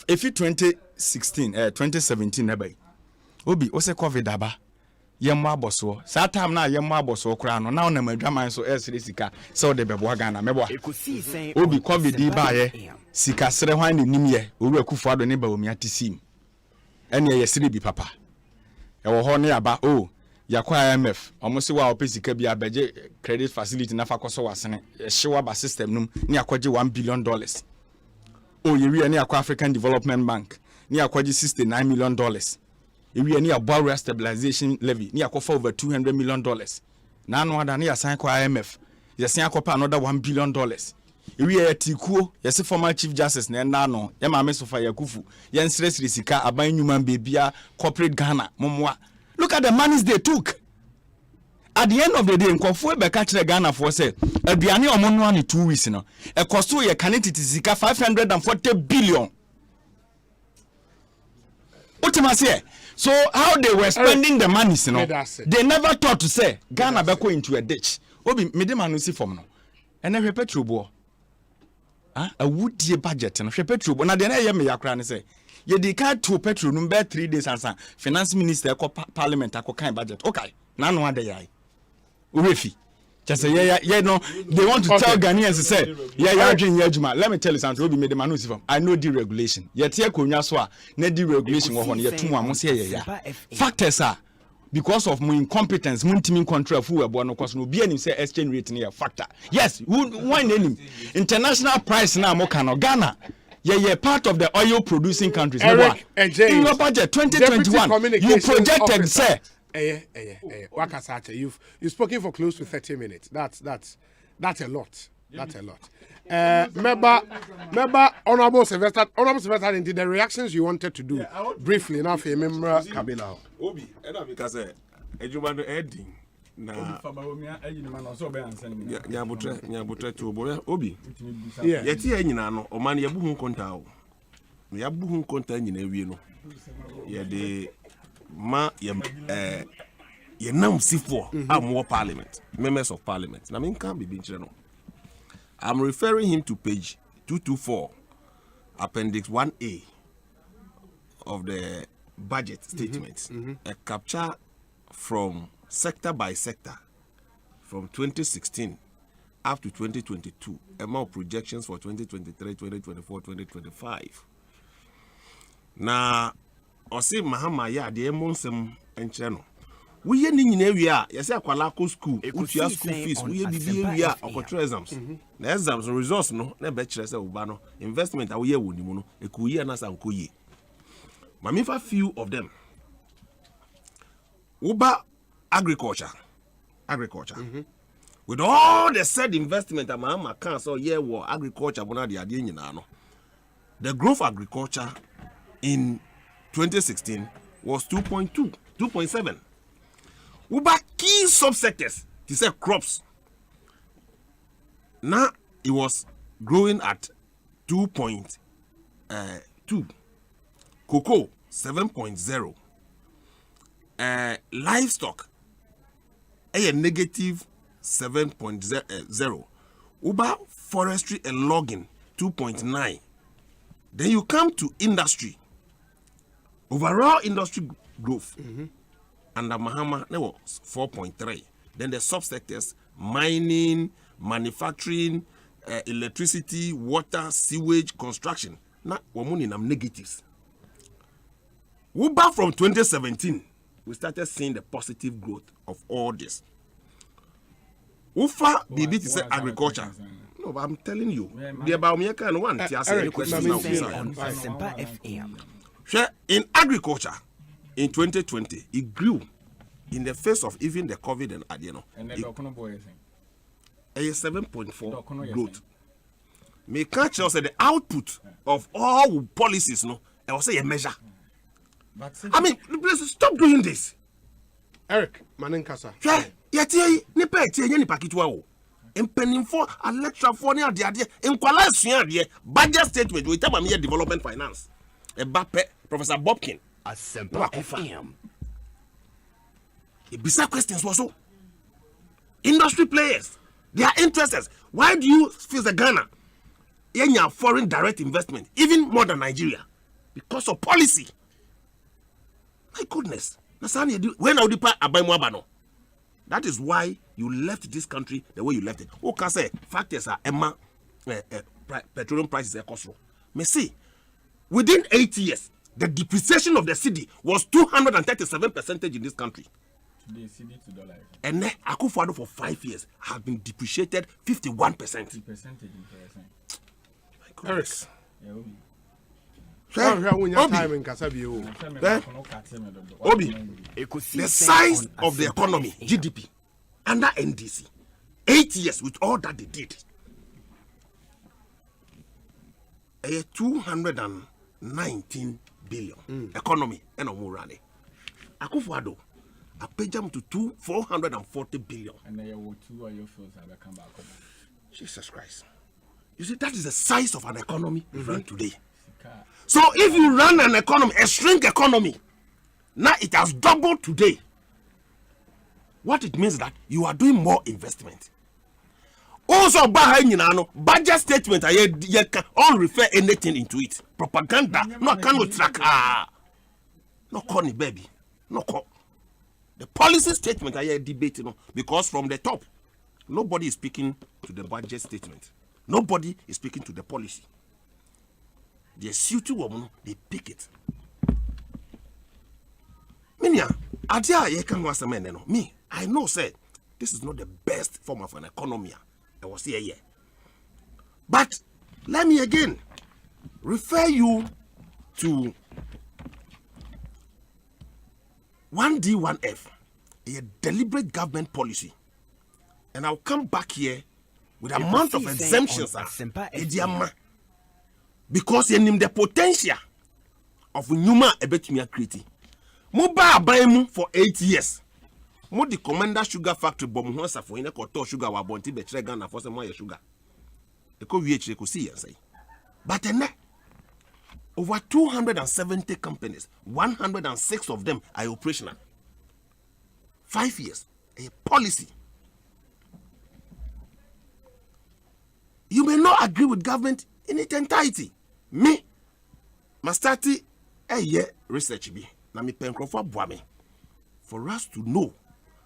Speaker 6: if 2017 neba obi o se covid aba yemmo aboso sa time na yemmo aboso kra no na ona madwaman so esre sika se o de bebo Ghana mebo obi covid ba ye sika sere hwan ne nimye oru akufo ado ne ba omi atesim ene ye sire bi papa e wo ho ne aba o yakwa IMF omo se wa opesika bi abeje credit facility na fa koso wasene ye hyewa ba system num ne akwaje $1 billion o ye wi ne akwa African Development Bank ne akwaje $69 million ewi ani abawra stabilization levy ni akofa over $200 million na anu ada ni asan kwa IMF yasan akopa another $1 billion ewi ya tikuo yesi former chief justice na na no ya ma mesofa yakufu ya nsresre sika aban nyuma bebia corporate Ghana momwa look at the monies they took at the end of the day nkofo e be ka kire Ghana for say aduane omono ani 2 weeks no e costo ye kanititi sika 540 billion ultimately. So how they were spending the money, you know, they never thought to say Ghana beko into a ditch. Obi medema no si form no. And then petrol bo. A woodie budget no petrol bo. Na de na ye me yakra ne say. Ye dey ka to petrol no be 3 days ansa. Finance minister ko parliament akokan budget. Okay. Na no ade yai. Urefi. Just say yeah no they want to tell Ghanaians to say yeah dream yejuma. Let me tell you something. Obi medema no si form. I know the regulation. Ye tie konwa so a na the regulation wo ho no ye tumu am say yeah. Factors are because of my incompetence, mun control fu ebo no cause no be any say exchange rate na factor. Yes, one name international price na mo kan Ghana. Yeah, part of the oil producing countries.
Speaker 2: Eric,
Speaker 6: in your budget 2021 you projected say
Speaker 2: Wakasache, you've spoken for close to 30 minutes. That's a lot. That's a lot. Member Honorable Sylvester, into the reactions you wanted to do briefly now for a member Kabila.
Speaker 5: Obi, because ejuma no ending na nyabutre tubo obi. Yeti anyina no o man yabu hu konta o. Yabu hu konta nyina wie no. Ye de ma ye nam sifo am parliament, members of parliament. Na men can be binchire no. I'm referring him to page 224, appendix 1A of the budget statement. A capture from sector by sector from 2016 up to 2022, amount projections for 2023, 2024, 2025. Now, Osi Mahama ya de emonsem encheno. We ye ni nyina wi a yesi akwala ko school utua school fees we ye bibie wi a okotre exams na exams results no na be kire se uba no investment a we ye woni mu no ekuyi na sankoyi mamifa few of them uba agriculture with all the said investment that Mahama can so ye wo agriculture bona de ade nyina no the growth agriculture in 2016 was 2.7. Uba key subsectors, he said crops. Now it was growing at 2.2. Cocoa 7.0. Livestock a negative 7.0. Uba forestry and logging 2.9. Then you come to industry. Overall industry growth. Under Mahama, there was 4.3. Then the subsectors, mining, manufacturing, electricity, water, sewage, construction. Now, we're in negatives. Uba from 2017, we started seeing the positive growth of all this. Ufa, BB to say agriculture. No, but I'm telling you, the about me can one. In agriculture, in 2020, it grew in the face of even the COVID and Adiano. A 7.4 growth. May catch us the output of all policies, no? I will say a measure. I mean, please stop doing this.
Speaker 2: Eric, Manenkasa.
Speaker 5: Yet, ni pakitwa. In penning for a lecture for near the idea, in Kuala budget statement, we tell me development finance. A Bape, Professor Bobkin. Asempa FM. Bizarre questions also. Industry players, their interests. Why do you feel the Ghana yenya foreign direct investment, even more than Nigeria, because of policy. My goodness. When I depart Abaimwabano. That is why you left this country the way you left it. Who can say factors are Emma petroleum prices are costly. Me see, within 8 years, the depreciation of the cedi was 237% in this country.
Speaker 6: Today, cedi to dollar.
Speaker 5: And then Akufo-Addo for 5 years have been depreciated 51%.
Speaker 2: Eric.
Speaker 5: Obi, the size of the economy, GDP, under NDC, 8 years with all that they did, 219 billion economy and Omurane. Akufo-Addo, I paid them to 440 billion.
Speaker 6: And then you 2 of your fields have come back.
Speaker 5: Jesus Christ. You see, that is the size of an economy we run today. So if you run an economy, a shrink economy, now it has doubled today. What it means is that you are doing more investment. Also, budget statement, you can all refer anything into it. Propaganda, no cannot track. No corny baby, no call. The policy statement I debate, because from the top, nobody is speaking to the budget statement. Nobody is speaking to the policy. They suit woman, they pick it. Minya, adia ye can was a man, me. I know, said this is not the best form of an economy. I was here, but let me again refer you to 1D1F, a deliberate government policy, and I'll come back here with a amount of exemptions. Because you name the potential of Numa Ebetumia creating. Muba Abaimu for 8 years. Mo the commander sugar factory bomb hosa for in a koto sugar wa bonti betregan for some sugar. Eko VH eko see say. But then over 270 companies, 106 of them are operational. 5 years, a policy. You may not agree with government in its entirety. Me, mastati a year research be na me penkrofo boame for us to know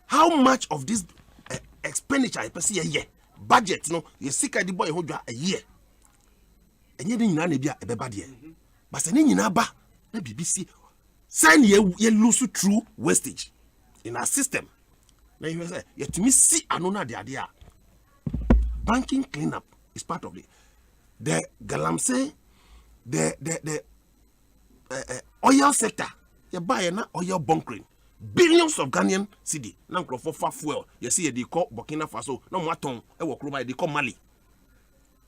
Speaker 5: how much of this expenditure I perceive a year budget no you seek the boy who a year enye ni nyina na bia ebeba de but se ni nyina ba na BBC send ye lose through wastage in our system. Now you say you to me see anona de ade a banking cleanup is part of it. The galamsey, the oil sector, you buy na oil bunkering, billions of Ghanaian cedi. Now for fuel, you see they call Burkina Faso, no maton, they call Mali.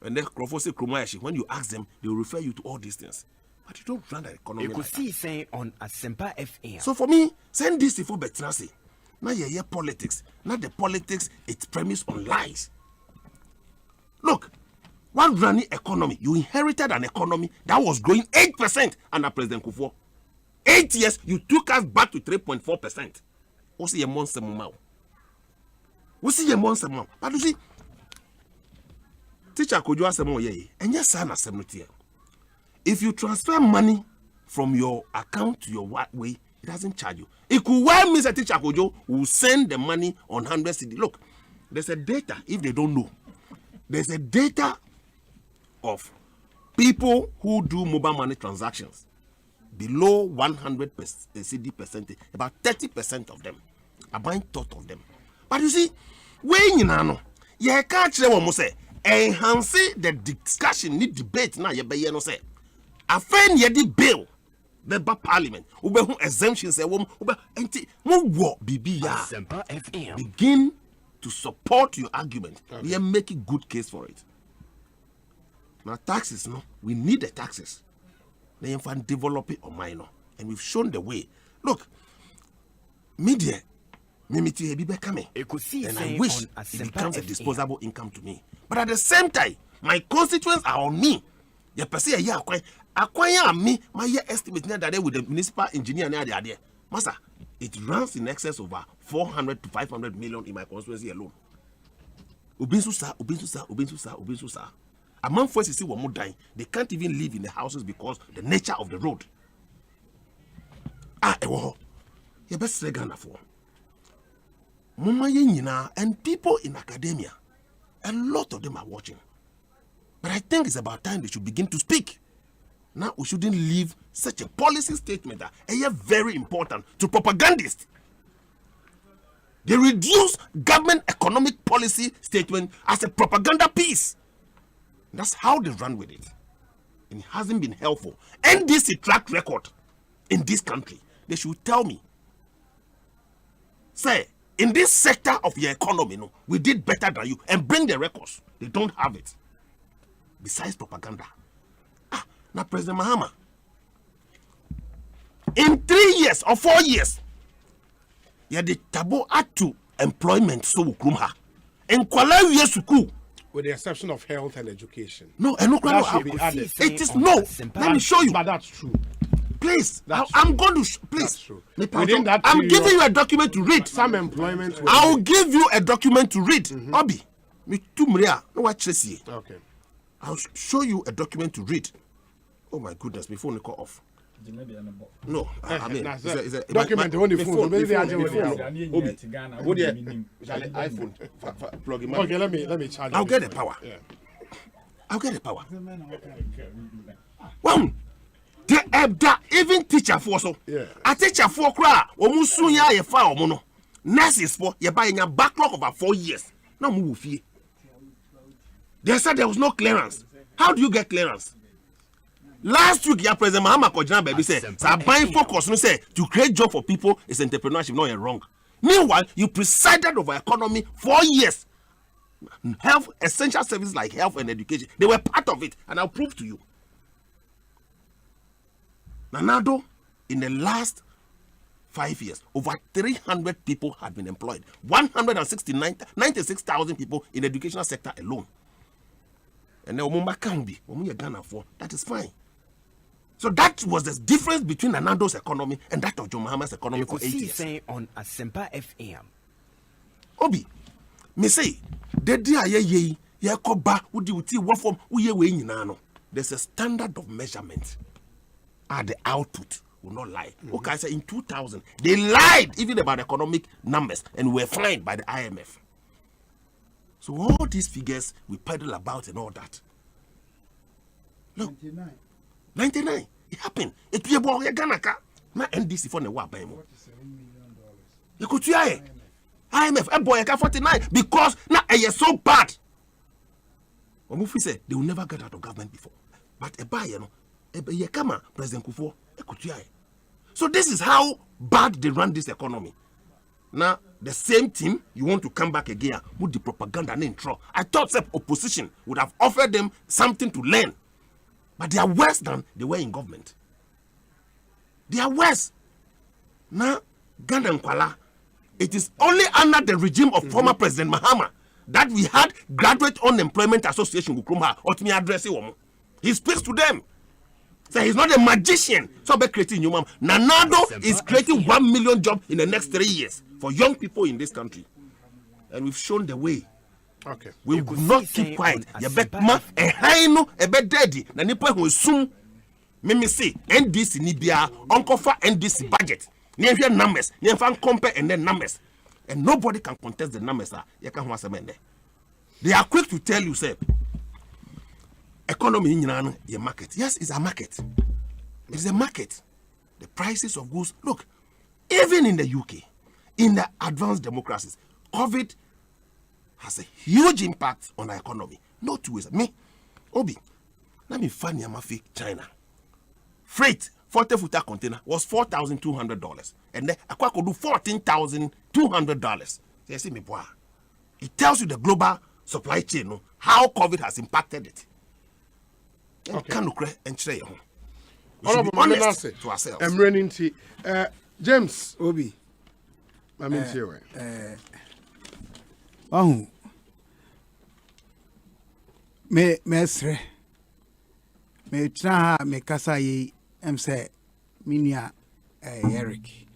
Speaker 5: And then say when you ask them, they will refer you to all these things. But you don't run the economy.
Speaker 26: Ekosiisen On Asempa FM.
Speaker 5: So for me, send this for Betnasi. Now you hear politics. Now the politics, it's premised on lies. Look. One running economy, you inherited an economy that was growing 8% under President Kufuor. 8 years, you took us back to 3.4%. What's the monster mouth? What's the monster mouth? But you see, teacher could you ask them, and yes, son, if you transfer money from your account to your way, it doesn't charge you. It could well mean that teacher Kojo will send the money on 100 cedi. Look, there's a data, if they don't know, there's a data of people who do mobile money transactions below 100 cedi percent, about 30% of them are buying thought of them. But you see, when you know, you can't say what say enhance the discussion, need debate now. You be no say, a friend ye di bill, the parliament, ube who exemptions say ube enti mo wo bibi ya begin to support your argument. We are making good case for it. Now taxes, no, we need the taxes. They can develop it or minor, and we've shown the way. Look, media, and I wish it becomes a disposable income to me. But at the same time, my constituents are on me. You perceive a year acquire me my year estimate near that with the municipal engineer near the idea. Master, it runs in excess of 400 to 500 million in my constituency alone. Ubinsusa. Among forces see one more dying, they can't even live in the houses because the nature of the road. You best say Ghana for. Mama Yenina and people in academia, a lot of them are watching. But I think it's about time they should begin to speak. Now we shouldn't leave such a policy statement that is very important to propagandists. They reduce government economic policy statement as a propaganda piece. That's how they run with it. And it hasn't been helpful. NDC track record in this country, they should tell me. Say, in this sector of your economy, no, we did better than you. And bring the records. They don't have it. Besides propaganda. Now President Mahama, in 3 years or 4 years, you the tabo to employment so krumha. And kwala yesuku.
Speaker 2: With the exception of health and education.
Speaker 5: No, and no, it is no. Let me show you.
Speaker 2: But that's true.
Speaker 5: Please, I'm going to please.
Speaker 2: True.
Speaker 5: Within that I'm giving you a document to read.
Speaker 2: Some employment.
Speaker 5: I'll give you a document to read. Obi, me too mria. No what Tracy.
Speaker 2: Okay.
Speaker 5: I'll show you a document to read. Oh my goodness, my phone will call off. No, I mean, it's a
Speaker 2: document on the phone.
Speaker 5: iPhone. Plug in.
Speaker 2: Okay, let me charge.
Speaker 5: I'll get the power.
Speaker 2: Yeah.
Speaker 5: I'll get the power. One. Even teacher for so.
Speaker 2: Yeah.
Speaker 5: A teacher for cry. Omusun ya ye fa omono. Nurses for ye buy a backlog of about 4 years. Now move fee. They said there was no clearance. How do you get clearance? Last week, your President Mahama Kojana baby said, buying focus no say to create job for people is entrepreneurship. No, you're wrong. Meanwhile, you presided over economy 4 years. Health, essential services like health and education, they were part of it, and I'll prove to you. Nanado, in the last 5 years, over 300 people have been employed. 96,000 people in the educational sector alone. And then Omumba Kambi, Omuya Ghana for that is fine. So that was the difference between Nanado's economy and that of John Mahama's economy for 8 years.
Speaker 26: Ekosiisen On Asempa FM.
Speaker 5: Obi, me say, the dia ye koba udi uti one form uye we nyinano. There's a standard of measurement. The output will not lie. Okay, so in 2000, they lied even about economic numbers and were fined by the IMF. So all these figures we peddle about and all that. Look, 99. It happened. It be about Ganaka. Na NDC for the wa by mo. You could try IMF a boy 49 because now it's so bad. Omufi said they will never get out of government before. But a buyer no Kama, President Kufo, so this is how bad they run this economy. Now, the same team, you want to come back again with the propaganda and intro. I thought the opposition would have offered them something to learn. But they are worse than they were in government. They are worse. Now, Ghana and Kuala, it is only under the regime of former President Mahama that we had Graduate Unemployment Association with Krumha, or to me addressing them. He speaks to them. So he's not a magician. So by creating human. Nanado is creating 1 million jobs in the next 3 years for young people in this country. And we've shown the way.
Speaker 2: Okay.
Speaker 5: We will not keep quiet. You bet ma a hino a bet daddy. Na nipa who soon me say NDC Nibia uncle for NDC budget. Near numbers, near fan compare and then numbers. And nobody can contest the numbers. You can They are quick to tell you, say, economy in your market. Yes, it's a market. It's a market. The prices of goods. Look, even in the UK, in the advanced democracies, COVID has a huge impact on our economy. No two ways. Me, Obi, let me find Yamafi, China. Freight, 40-footer container was $4,200. And then I could do $14,200. You see me, boy. It tells you the global supply chain, no, how COVID has impacted it.
Speaker 2: Okay.
Speaker 5: And we should be
Speaker 2: honest
Speaker 5: to ourselves.
Speaker 2: I'm running to James
Speaker 4: Obi.
Speaker 2: I mean, here.
Speaker 4: Mesre. Me tra me kasa ye say minia Eric.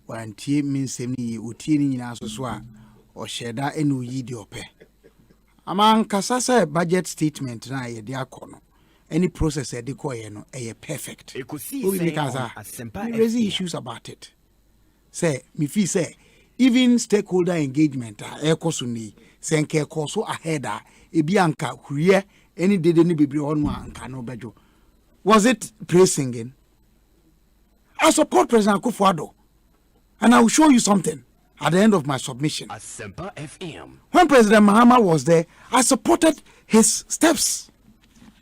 Speaker 4: Wan tie min sem ni otie ni nyina so so a o sheda enu yi de ope. Among Kasasa budget statement na ye dia kono. Any process e de koye no e perfect.
Speaker 26: Ekosiise On Asempa
Speaker 4: There is issues about it. Say me feel say even stakeholder engagement ekosuni say nke koso ahead e bi anka huriye any dede ni bebre onu anka no bejo. Was it praise singing? I support President Akufo-Addo, and I will show you something at the end of my submission.
Speaker 26: Asempa FM.
Speaker 4: When President Mahama was there, I supported his steps,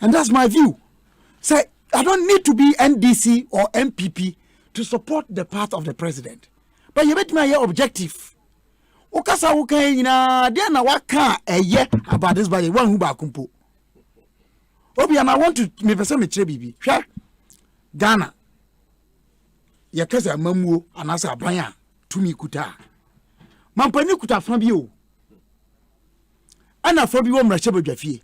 Speaker 4: and that's my view. Say, I don't need to be NDC or MPP to support the path of the president. But you make my objective. Okasa wukan ina dia na waka eye about this budget one hu ba kumpo. Obi and I want to me person me chere bibi. Hwa Ghana. Ye kasa mamuo anasa abanya tumi kuta. Mampani kuta fa bi o. Ana fa bi wo mra badwafie.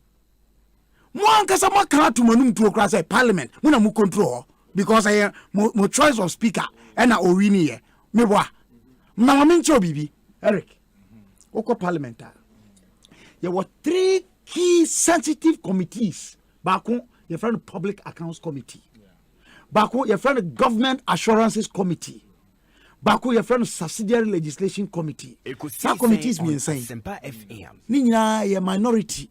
Speaker 4: Mo ankasa maka to manum to okra say parliament mo na mo control because I mo choice of speaker and na owini ye. Me boa. Na ma mencho bibi. Eric. Oko parliamentar. There were 3 key sensitive committees. Bako, your friend Public Accounts Committee. Bako, your friend Government Assurances Committee. Bako, your friend Subsidiary Legislation Committee. Some committees mean saying. Nina, your minority.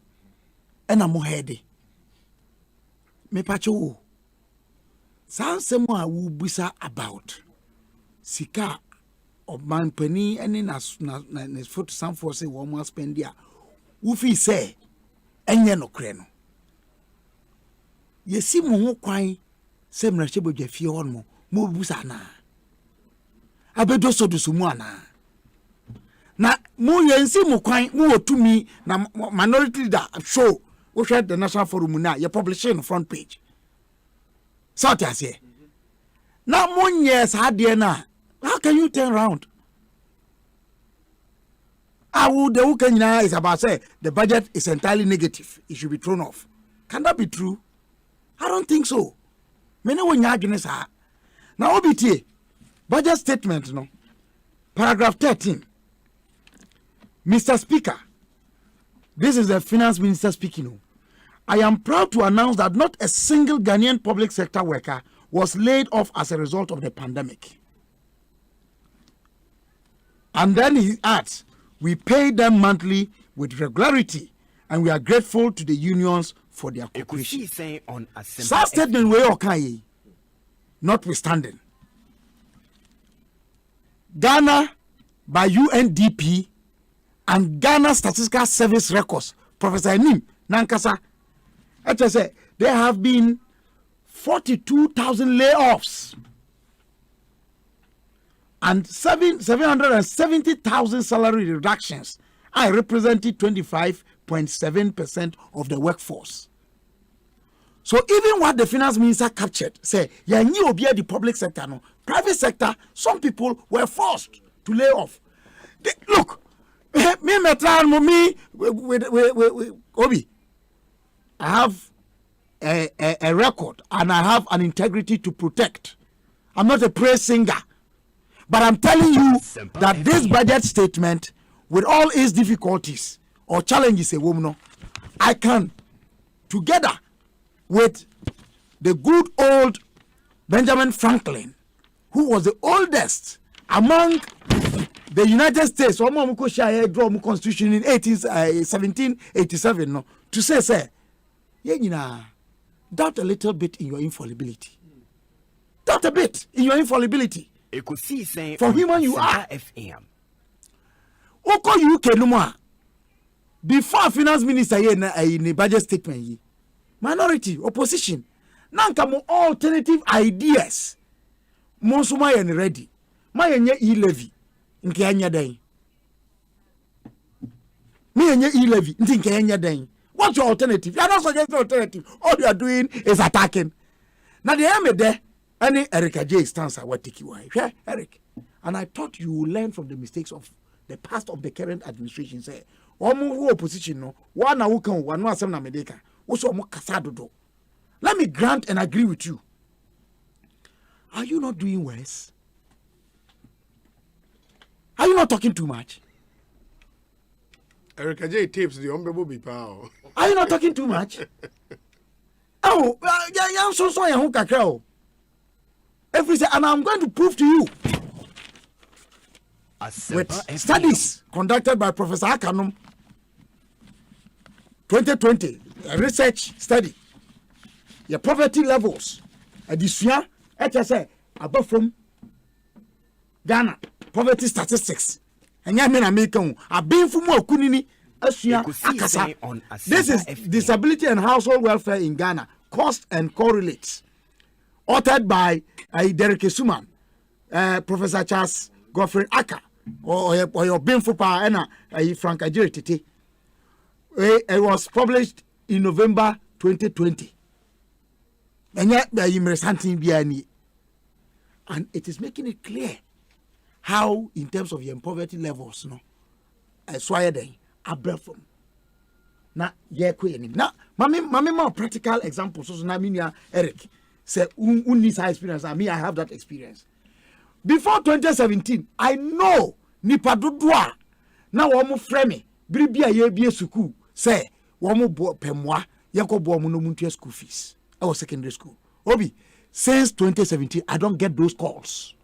Speaker 4: And I'm heady. Me pacho. Sound someone who bisa about. Sika. Of man penny and in as foot some for say 1 month spend there. Ufi say, enye no kreno. Ye si mo ho kwan se mrache bodwafie hon mo busa na. Abedo so do sumu ana. Na mo yensi mo kwan mo otumi na minority leader show wo hwe the national forum na ye publishing on front page. So ta say. Na mo nye sa de na. How can you turn around? The Ukanyina is about say the budget is entirely negative. It should be thrown off. Can that be true? I don't think so. Many will not now OBT budget statement no. Paragraph 13. Mr. Speaker, this is the finance minister speaking. I am proud to announce that not a single Ghanaian public sector worker was laid off as a result of the pandemic. And then he adds, we pay them monthly with regularity, and we are grateful to the unions for their cooperation. Such statement we okay, notwithstanding. Ghana by UNDP and Ghana Statistical Service records, Professor Nim Nankasa, there have been 42,000 layoffs and 770,000 salary reductions. I represented 25.7% of the workforce. So even what the finance minister captured, say, yeah, you be the public sector, no, private sector, some people were forced to lay off. Look, me, Obi, I have a record and I have an integrity to protect. I'm not a praise singer. But I'm telling you that this budget statement, with all its difficulties or challenges, I can, together with the good old Benjamin Franklin, who was the oldest among the United States, Constitution in 1787, no, to say, doubt a little bit in your infallibility. Doubt a bit in your infallibility. For human you are. Oko UK no more. Before finance minister in the budget statement, minority, opposition, nanka mo alternative ideas. Monsuma yen ready. Ma yenye e-levy. Nke anya den. Me yenye e-levy. Nke anya den. What's your alternative? You are not suggesting alternative. All you are doing is attacking. Now the aim there. Any Erica J stance what take you yeah, Eric. And I thought you would learn from the mistakes of the past of the current administration. Say, opposition no, one who can one was some America. Also, let me grant and agree with you. Are you not doing worse? Are you not talking too much?
Speaker 2: Erica J tapes the umbrella be power.
Speaker 4: Are you not talking too much? Oh, I'm so sorry. Every say, and I'm going to prove to you with studies conducted by Professor Akanum, 2020, a research study. Your poverty levels, this year, HSA, above from Ghana, poverty statistics. And you mean American, I've been for more Kunini, Akasa. This is disability and household welfare in Ghana, cost and correlates. Authored by Derek Suman, Professor Charles Godfrey Aka, or your Binfo Power and Frank Ajiri Titi. It was published in November 2020. And yet, and it is making it clear how, in terms of your poverty levels, no, swire they are from. Now, yeah, queen. Now, mammy, more practical examples. So, Naminia Eric say, needs experience. I have that experience. Before 2017, I know Nipadudwa. Now, one more frame. Bribia ye be suku. Say, one more pemwa. Yanko bo muno school fees. Our secondary school. Obi, since 2017, I don't get those calls.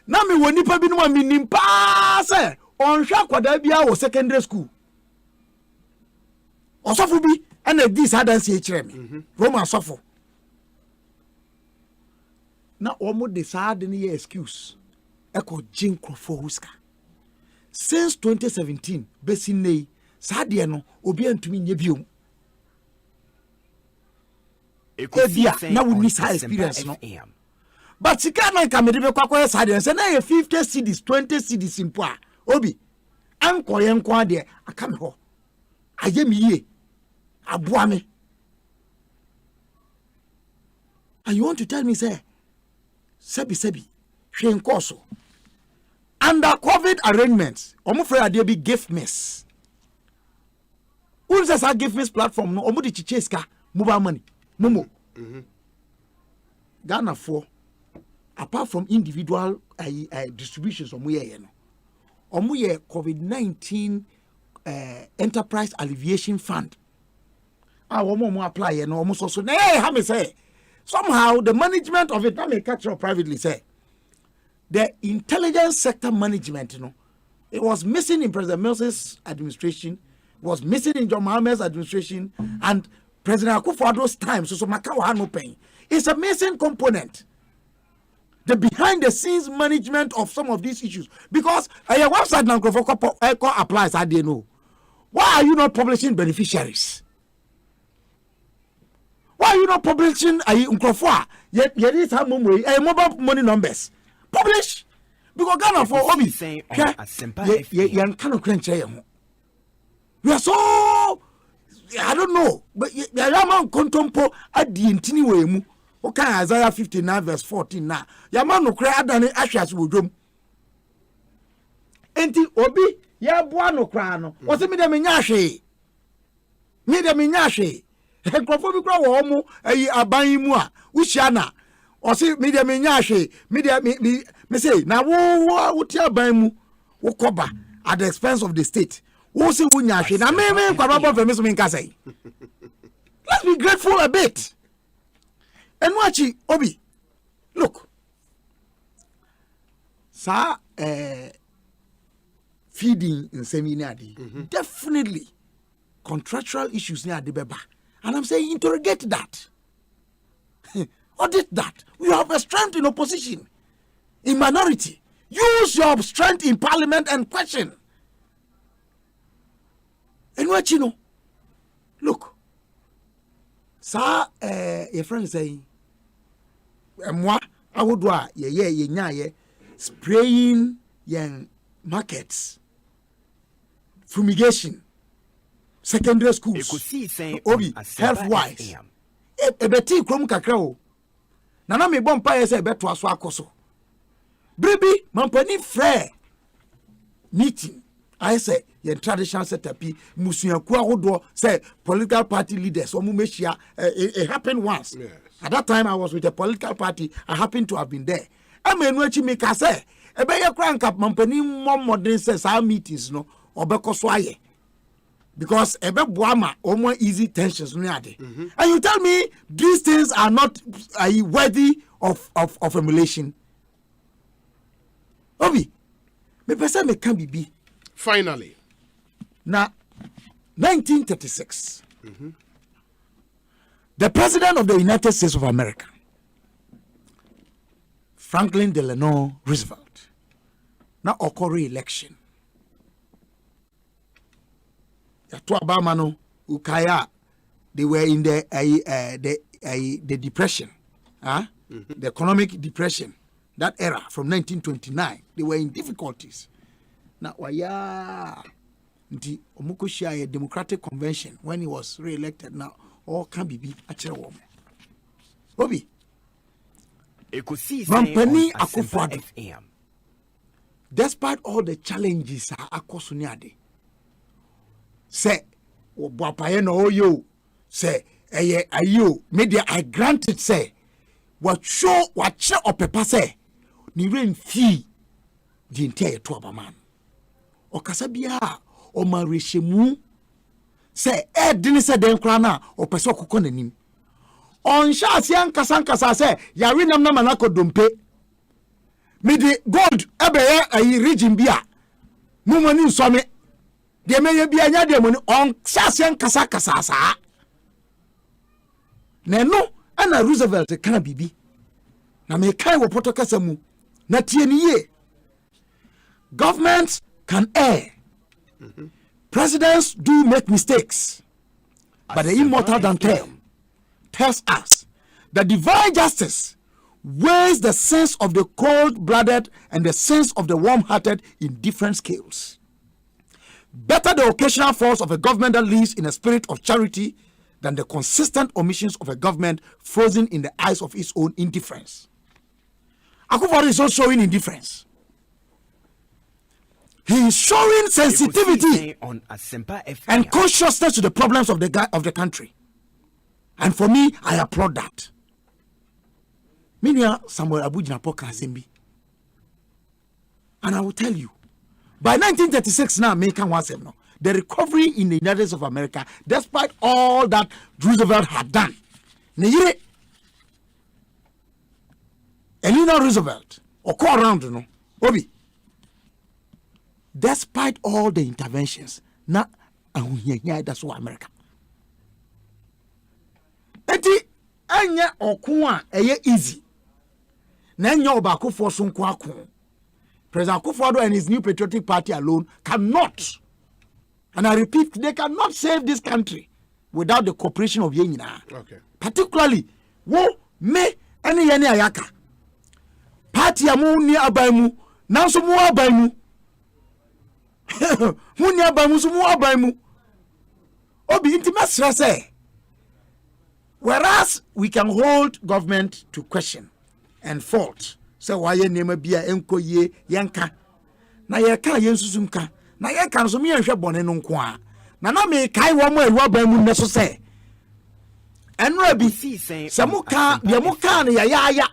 Speaker 4: Now me woni pa bi no ma minim pa se on hwa kwada bia wo secondary school. Osofo bi and this hadanse e kire me. Roman sofo. Na omo de sad ni excuse. Eko jin krofo huska. Since 2017, besi nei sade no obi antumi nye biom. Ekofia na wo ni sa experience no. But sika na ka me de kwakwa sade say na 50 cedis 20 cedis impo a obi ankoye nko ade aka me ho aye me yie aboa me. And you want to tell me say sebi hwe nko so under COVID arrangements omo free ade bi gift miss. Who says a gift miss platform no omo di chicheska mobile money momo. Ghana for apart from individual distributions omo ye no omo ye COVID-19 enterprise alleviation fund omo apply ye no omo so na how me say somehow the management of it, let me catch up privately say the intelligence sector management, it was missing in President Mills' administration, was missing in John Mahamad's administration, and President Akufo-Addo's time. So Makawa no pain. It's a missing component. The behind the scenes management of some of these issues, because your website now applies. I didn't know. Why are you not publishing beneficiaries? Why are you not publishing yet is mobile money numbers? Publish because Ghana for Obi you cannot crunch you. We are so I don't know, but Yaman contempo at the intini way. Okay, Isaiah 59 verse 14 now. Yaman no cry than ashes will drum. Enti Obi ya buano crano. What's it me the minyashi? Me the minyashi. Ekrofo bi kra wo mo ayi aban mu a uhiana o se me de menya hwe me say na wo ti aban mu wo koba at the expense of the state wo se wo nya hwe na me kwaba bo fe me so me nka say let's be grateful a bit. And wachi Obi look sa feeding in seminary definitely contractual issues near the beba. And I'm saying interrogate that. Audit that. You have a strength in opposition, in minority. Use your strength in parliament and question. And what you know? Look. Sir, your friend saying, moi, I would do spraying young markets, fumigation. Secondary schools, Obi, health-wise. Ebeti krom kakra o. Nana me bon pa yese beto aso akoso. Bribi mampani frɛ meeting. I say your traditional setup musuaku ahodo say political party leaders omo mehia it happened once. Yes. At that time I was with a political party. I happened to have been there. Amenu achi me ka say ebe ye kranka mampani modern say our meetings no obeko so aye because ebe boama omo easy tensions no ade. And you tell me these things are not worthy of emulation. Obi, me pese me can be.
Speaker 2: Finally.
Speaker 4: Now, 1936. The President of the United States of America, Franklin Delano Roosevelt, now occur election. To Obama no Ukaya, they were in the depression, the economic depression, that era from 1929. They were in difficulties. Now waya the Omukoshia Democratic Convention when he was re-elected now. Or can be a chair woman. Bobby. Mampani Akufo-Addo. Despite all the challenges akosuniade. Say Obuapaye no yo. Say ayo media I granted say what show what share of paper say ni rain fee the entire to abaman. Okasabia o marishemu say didn't say den krana o peso kokko nanim on sha asian kasankasa say yare nam na manako dompe me the gold ebeye ayi region bia mumoni nsome de meye bia nya de moni on sha asian kasakasa sa na no ana Roosevelt kana bibi na me kai wo protokasa mu na tie ni ye governments can err. Presidents do make mistakes, but the immortal Dante tells us that divine justice weighs the sense of the cold-blooded and the sense of the warm-hearted in different scales. Better the occasional faults of a government that lives in a spirit of charity than the consistent omissions of a government frozen in the eyes of its own indifference. Akufo-Addo is also showing indifference. He is showing sensitivity
Speaker 26: on Asempa
Speaker 4: and consciousness to the problems of the country. And for me, I applaud that. Minya Samuel Abujina Poka Asembi. And I will tell you, by 1936 now, the recovery in the United States of America, despite all that Roosevelt had done, Eleanor Roosevelt, or call around, Obi, despite all the interventions, na that's why America. Eti anya okun a easy. Na anya obako for sunko akun. President Akufo-Addo and his new patriotic party alone cannot, and I repeat, they cannot save this country without the cooperation of Yenina.
Speaker 2: Okay.
Speaker 4: Particularly, wo me any yeni ayaka. Party amu ni abaimu, nanso mu abaimu. Munya abamu so mu abaimu. Obi intima stress. Whereas we can hold government to question and fault. So why ye nema bia enko ye yanka. Na ye ka yensusumka. Na ye kan so me hwe bone no nko a. Na me kai wo mo ewu abaimu ne so se. Enra bi se muka bia muka ne ya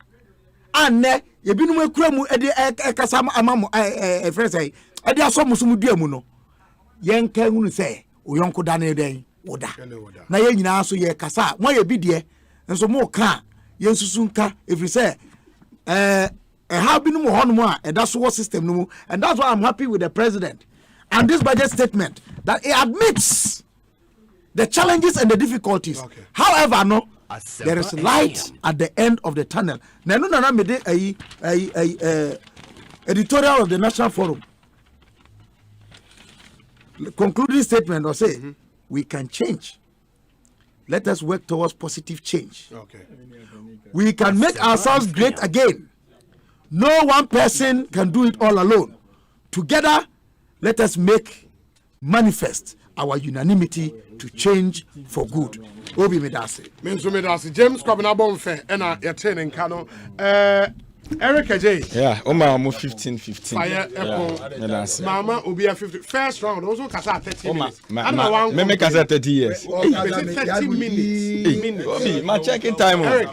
Speaker 4: anne ye binum akura mu ede ekasa amamu friend say ede asomusumu duamu no yenka hunu se oyonko da ne den woda na ye nyina so ye kasa mo ye bidie nso mo ka ye nsusunka every say have been ho no a eda so system no mu, and that's why I'm happy with the president and this budget statement that he admits the challenges and the difficulties. However, no, there is light at the end of the tunnel. Na no na me de editorial of the National Forum concluding statement or say we can change. Let us work towards positive change. Okay. We can make ourselves great again. No one person can do it all alone. Together, let us make manifest our unanimity to change for good. Obi medase.
Speaker 2: Menzo medase. James Kwabena Bonfe ena yatene nkano. Eric Ajay.
Speaker 6: Yeah, Oma 15-15.
Speaker 2: Fire Echo. Mama Ubia 50. First round, also Kasa 30 minutes.
Speaker 6: Me Kasa 30 years.
Speaker 2: 30 minutes.
Speaker 6: Obi, my checking time.
Speaker 2: Eric,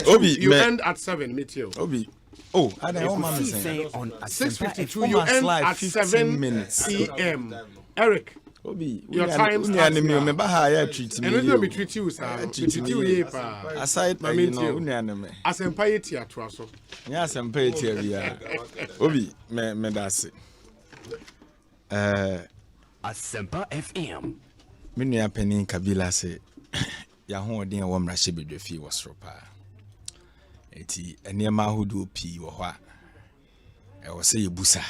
Speaker 2: Obi, you end at 7, meet you.
Speaker 6: Obi. Oh, I don't know.
Speaker 26: Ekosiise On Asempa
Speaker 2: 6:52. You end at 7 p.m. Eric.
Speaker 6: Obi,
Speaker 2: your time starts now.
Speaker 6: Remember how I treat me.
Speaker 2: And we treat you, sir. Treat you,
Speaker 6: aside, you know,
Speaker 2: Asempa 94.7.
Speaker 6: Yeah, Asempa 94.7. Obi, me that's it.
Speaker 26: Asempa FM.
Speaker 6: Me nua Penny Kabila say, ya ho odin wo mrahye bedwafi wo soro pa. Eti enema ahodo pi wo ho a. E wo say yebusa.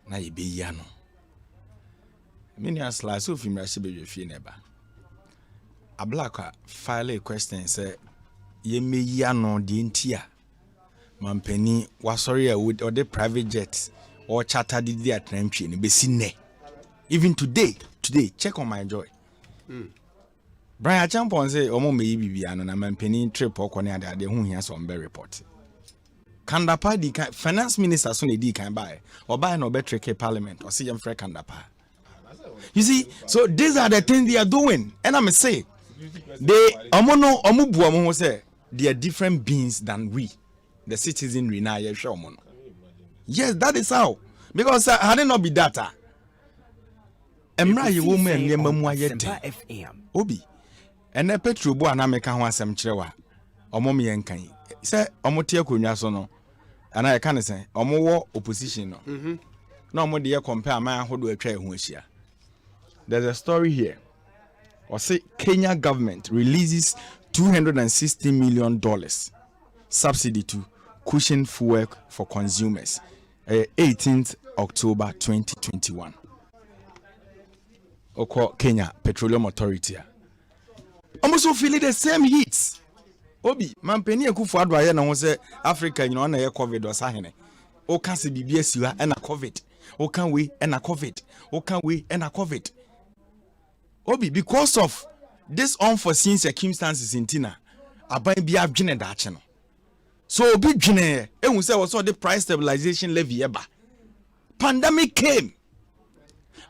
Speaker 6: Na yebeyi ano. Many as last of him received your neighbor. A black file a question say, ye may yano the intia. Mampeni was sorry with or the private jets or charter did the attention be seen. Even today, check on my joy. Brian Champon say, Omo may be an Mampeni trip or conada the whom he has on bear report. Kandapa the finance minister soon a can buy or buy no better parliament or see him for Kandapa. You see, so these are the things they are doing, and I'm say they say they are different beings than we, the citizenry now. Yes, that is how. Because had it not be data, Emra you woman Obi, and a petrol boy and I make a some chewa, or mommy and can say Omotia Kunyasono, and I can say Omo opposition. No more dear compare my who do a tray who is here. There's a story here. Or say Kenya government releases $260 million subsidy to cushion fuel for consumers. 18th October 2021. Oko Kenya Petroleum Authority. I'm also feeling the same hits. Obi, Mampeni Ekufu Adwaye na say Africa, you know, na COVID or sahene. O can see BBS you and a COVID. O can we and a COVID. O can we and a COVID. Obi, because of this unforeseen circumstances in Tina, aban bi abgene da ache no. So obi dwene ehun say was the price stabilization levy eba. Pandemic came.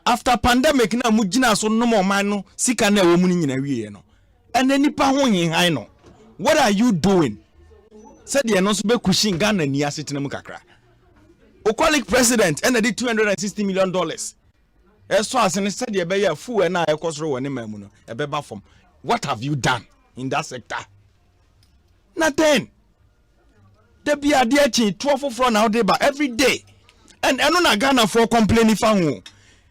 Speaker 6: After pandemic na mugina so no mo man no sika na ewo mu nyina wiye no. And then nipa ho yin no. What are you doing? Said the no so be kushin Ghana ni asetena mu kakra. O colleague president and the $260 million. So as an said, you be a fool and I cause row and no a beba from. What have you done in that sector? Nothing. There be a dear 12 from now day every day. And I don't Ghana for complaining from who.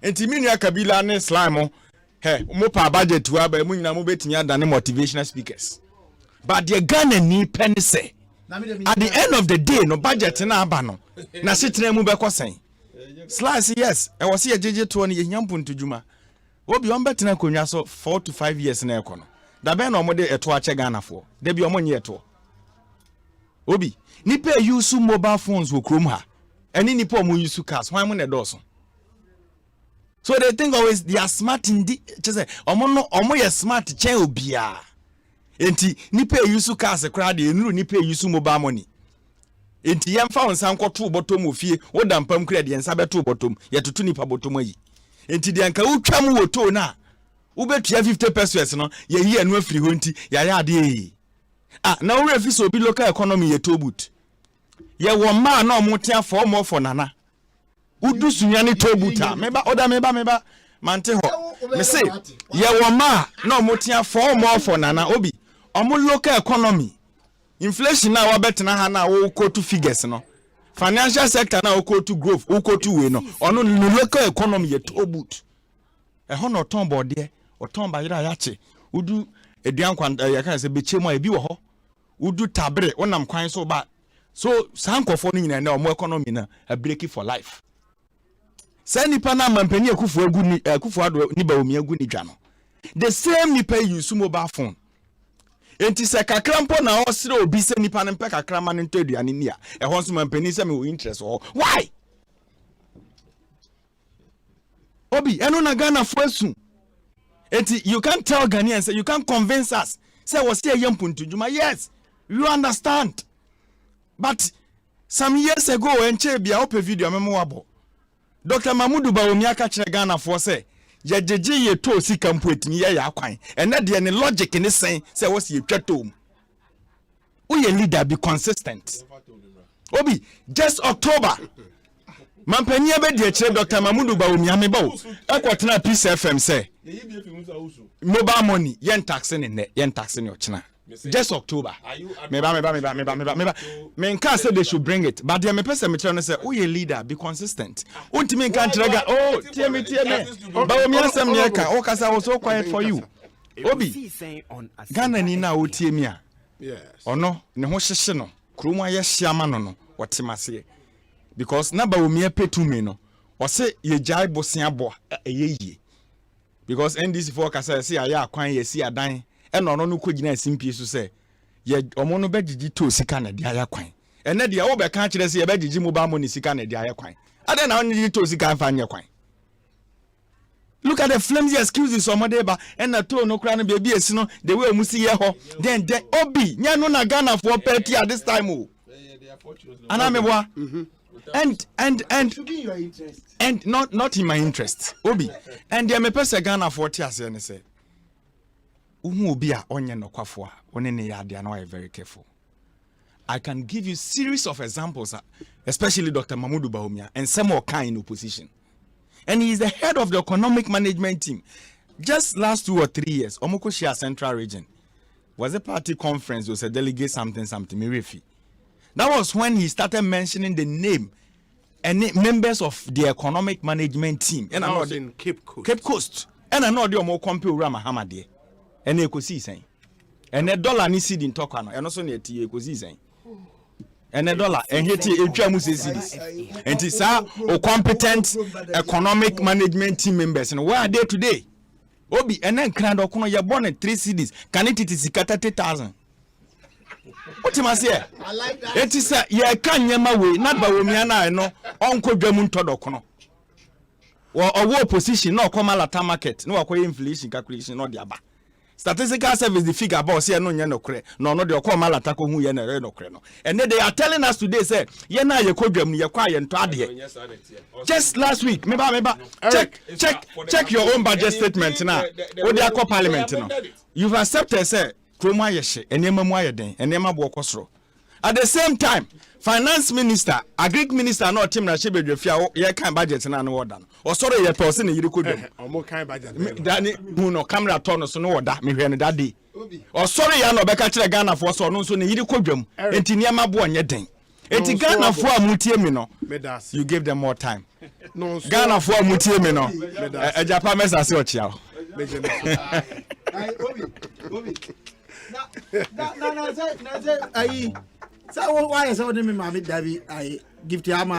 Speaker 6: And Timinia Kabila and Slimo, hey, mopa budget to have a munina mobetia than motivational speakers. But the Ghana need penny say. At the end of the day, no budget in Abano. Na sitting mubeko saying. Slice, yes, I was here JJ20 Yampun to Juma. Obi on better than so 4 to 5 years in Econo. The Ben or Mode at Wacha Ghana for. There be a 1 year to Obi, Nipe use mobile phones will chrome her. And any poor use to cast. Why when a dozen? So they think always they are smart in the just say, Omo smart chain bia. Enti Nipe use to cast a crowd in Nipe use mobile money. Enti yam fa onsan kwoto bottom ofie wo dampam kra de nsa beto bottom ye tutu nipa bottom ayi enti de anka wotwam woto na wo betua 50 pesos no ye yi anu afiri ho nti ya ya ade na wo refi so bi local economy ye tobut ye wo ma na omotia for mo for nana udu sunyane tobuta meba mante ho me say ye wo ma na omotia for mo for nana obi omo local economy inflation now wabetena ha na wo quote figures no financial sector na wo quote growth wo quote we no ono local economy ye to boot e ho no ton board de o ton ba yira yache udu edian kwanda ya kan se bechemu e bi wo ho udu tabre wonam kwan so ba so sankofo no nyina na o mo economy na a break for life say nipa na mampani akufu agu ni akufu ado ni ba omi agu ni dwa no the same nipa use mobile phone. Enti se kakrampo na osire obi se nipa ne mpe kakrama ne ntaduane ni a e ho so mampani se me wo interest ho why obi eno na Ghana fo asu enti you can't tell Ghanaians say you can't convince us say was here yampuntu juma yes you understand but some years ago enche bia ope video memo wabo Dr. Mamudu Bawomi aka kire Ghana fo say yejeje ye to sika mpoetini ye ya kwan ene de ne logic ni sen say was ye twatom wo ye leader be consistent
Speaker 13: Obi, just October. Mampanya be de chere Dr. Mamudu Bawumia me ba. Ekwotena Peace FM say. Mobile money, yen taxing in there, yen taxing your china. Just October. Me can't say they should bring it, but the person me trying to say, oh, you leader, be consistent. Ultimate can't trigger. Oh, tell me. But me answer me, oh, cause I was so quiet for you. Obi, Ghana ni na utie mi a.
Speaker 2: Yes.
Speaker 13: Ono ne ho hyehye no. Kroma ye hyiama no wotemase. Because na ba omi apetu me no. O se ye jai bosia bo eyeye. Because NDC for kasa se aya akwan ye si adan. E no no kogina simpie so se ye omo no begigi to sika na dia yakwan. Ene dia wo be kan kire se ye begigi mobile money sika na dia yakwan. Ade na onyi to sika fa anye kwan. Look at the flimsy excuses somebody ba and na to no kra no baby esi no the way mu si ye ho then obi nya no na Ghana for party at this time o anameboa and not in my interest obi and there me person Ghana for tia say ne say uhu obi a onye nokwafo a one ne ya dia na why very careful. I can give you series of examples, especially Dr. Mamudu Bawumia and some more kind in opposition. And he is the head of the economic management team. Just last 2 or 3 years, Omokoshia Central Region was a party conference, was a delegate something, Mirefi. That was when he started mentioning the name and members of the economic management team. And I was
Speaker 2: in Cape
Speaker 13: Coast. And I know the Omo Kompe Urama Hamadi. And Ekosiisen. And a dollar ni seed in Tokano. And also near Ekosiisen. And a dollar and here and it's our competent economic management team members and where are they today? Obi and then Krando Kuno you're born in 3 cities. Can it is 30,000? What you must say? I like that. It is yeah, can yama way, not by Womiana, no, Uncle Jamun Todokono. Or a war position, no Komalata market, no inflation calculation, no diaba. Statistical service the figure about say no kre no the call atako hu ye na no kre no and they are telling us today say ye na ye kodwam ye kwa ye nto ade just last week meba check your own budget statement na wo dey akọ parliament no you've accepted say kroma ye hye enema mu ayeden enema bo okosoro at the same time finance minister agric minister no team na shebedwafia ye kan budget na no order no osoro ye person ne yiri kodwam
Speaker 2: omo kan budget
Speaker 13: dani hu no camera turn so no order me hwe ne that day osoro ya no beka kire Ghana for so no so ne yiri kodwam enti niam abo onye den enti Ghana for amutie mi no you give them more time no Ghana for amutie mi no ejapa mesa se ochia
Speaker 4: obi na say ayi. So why is all me mama David I give to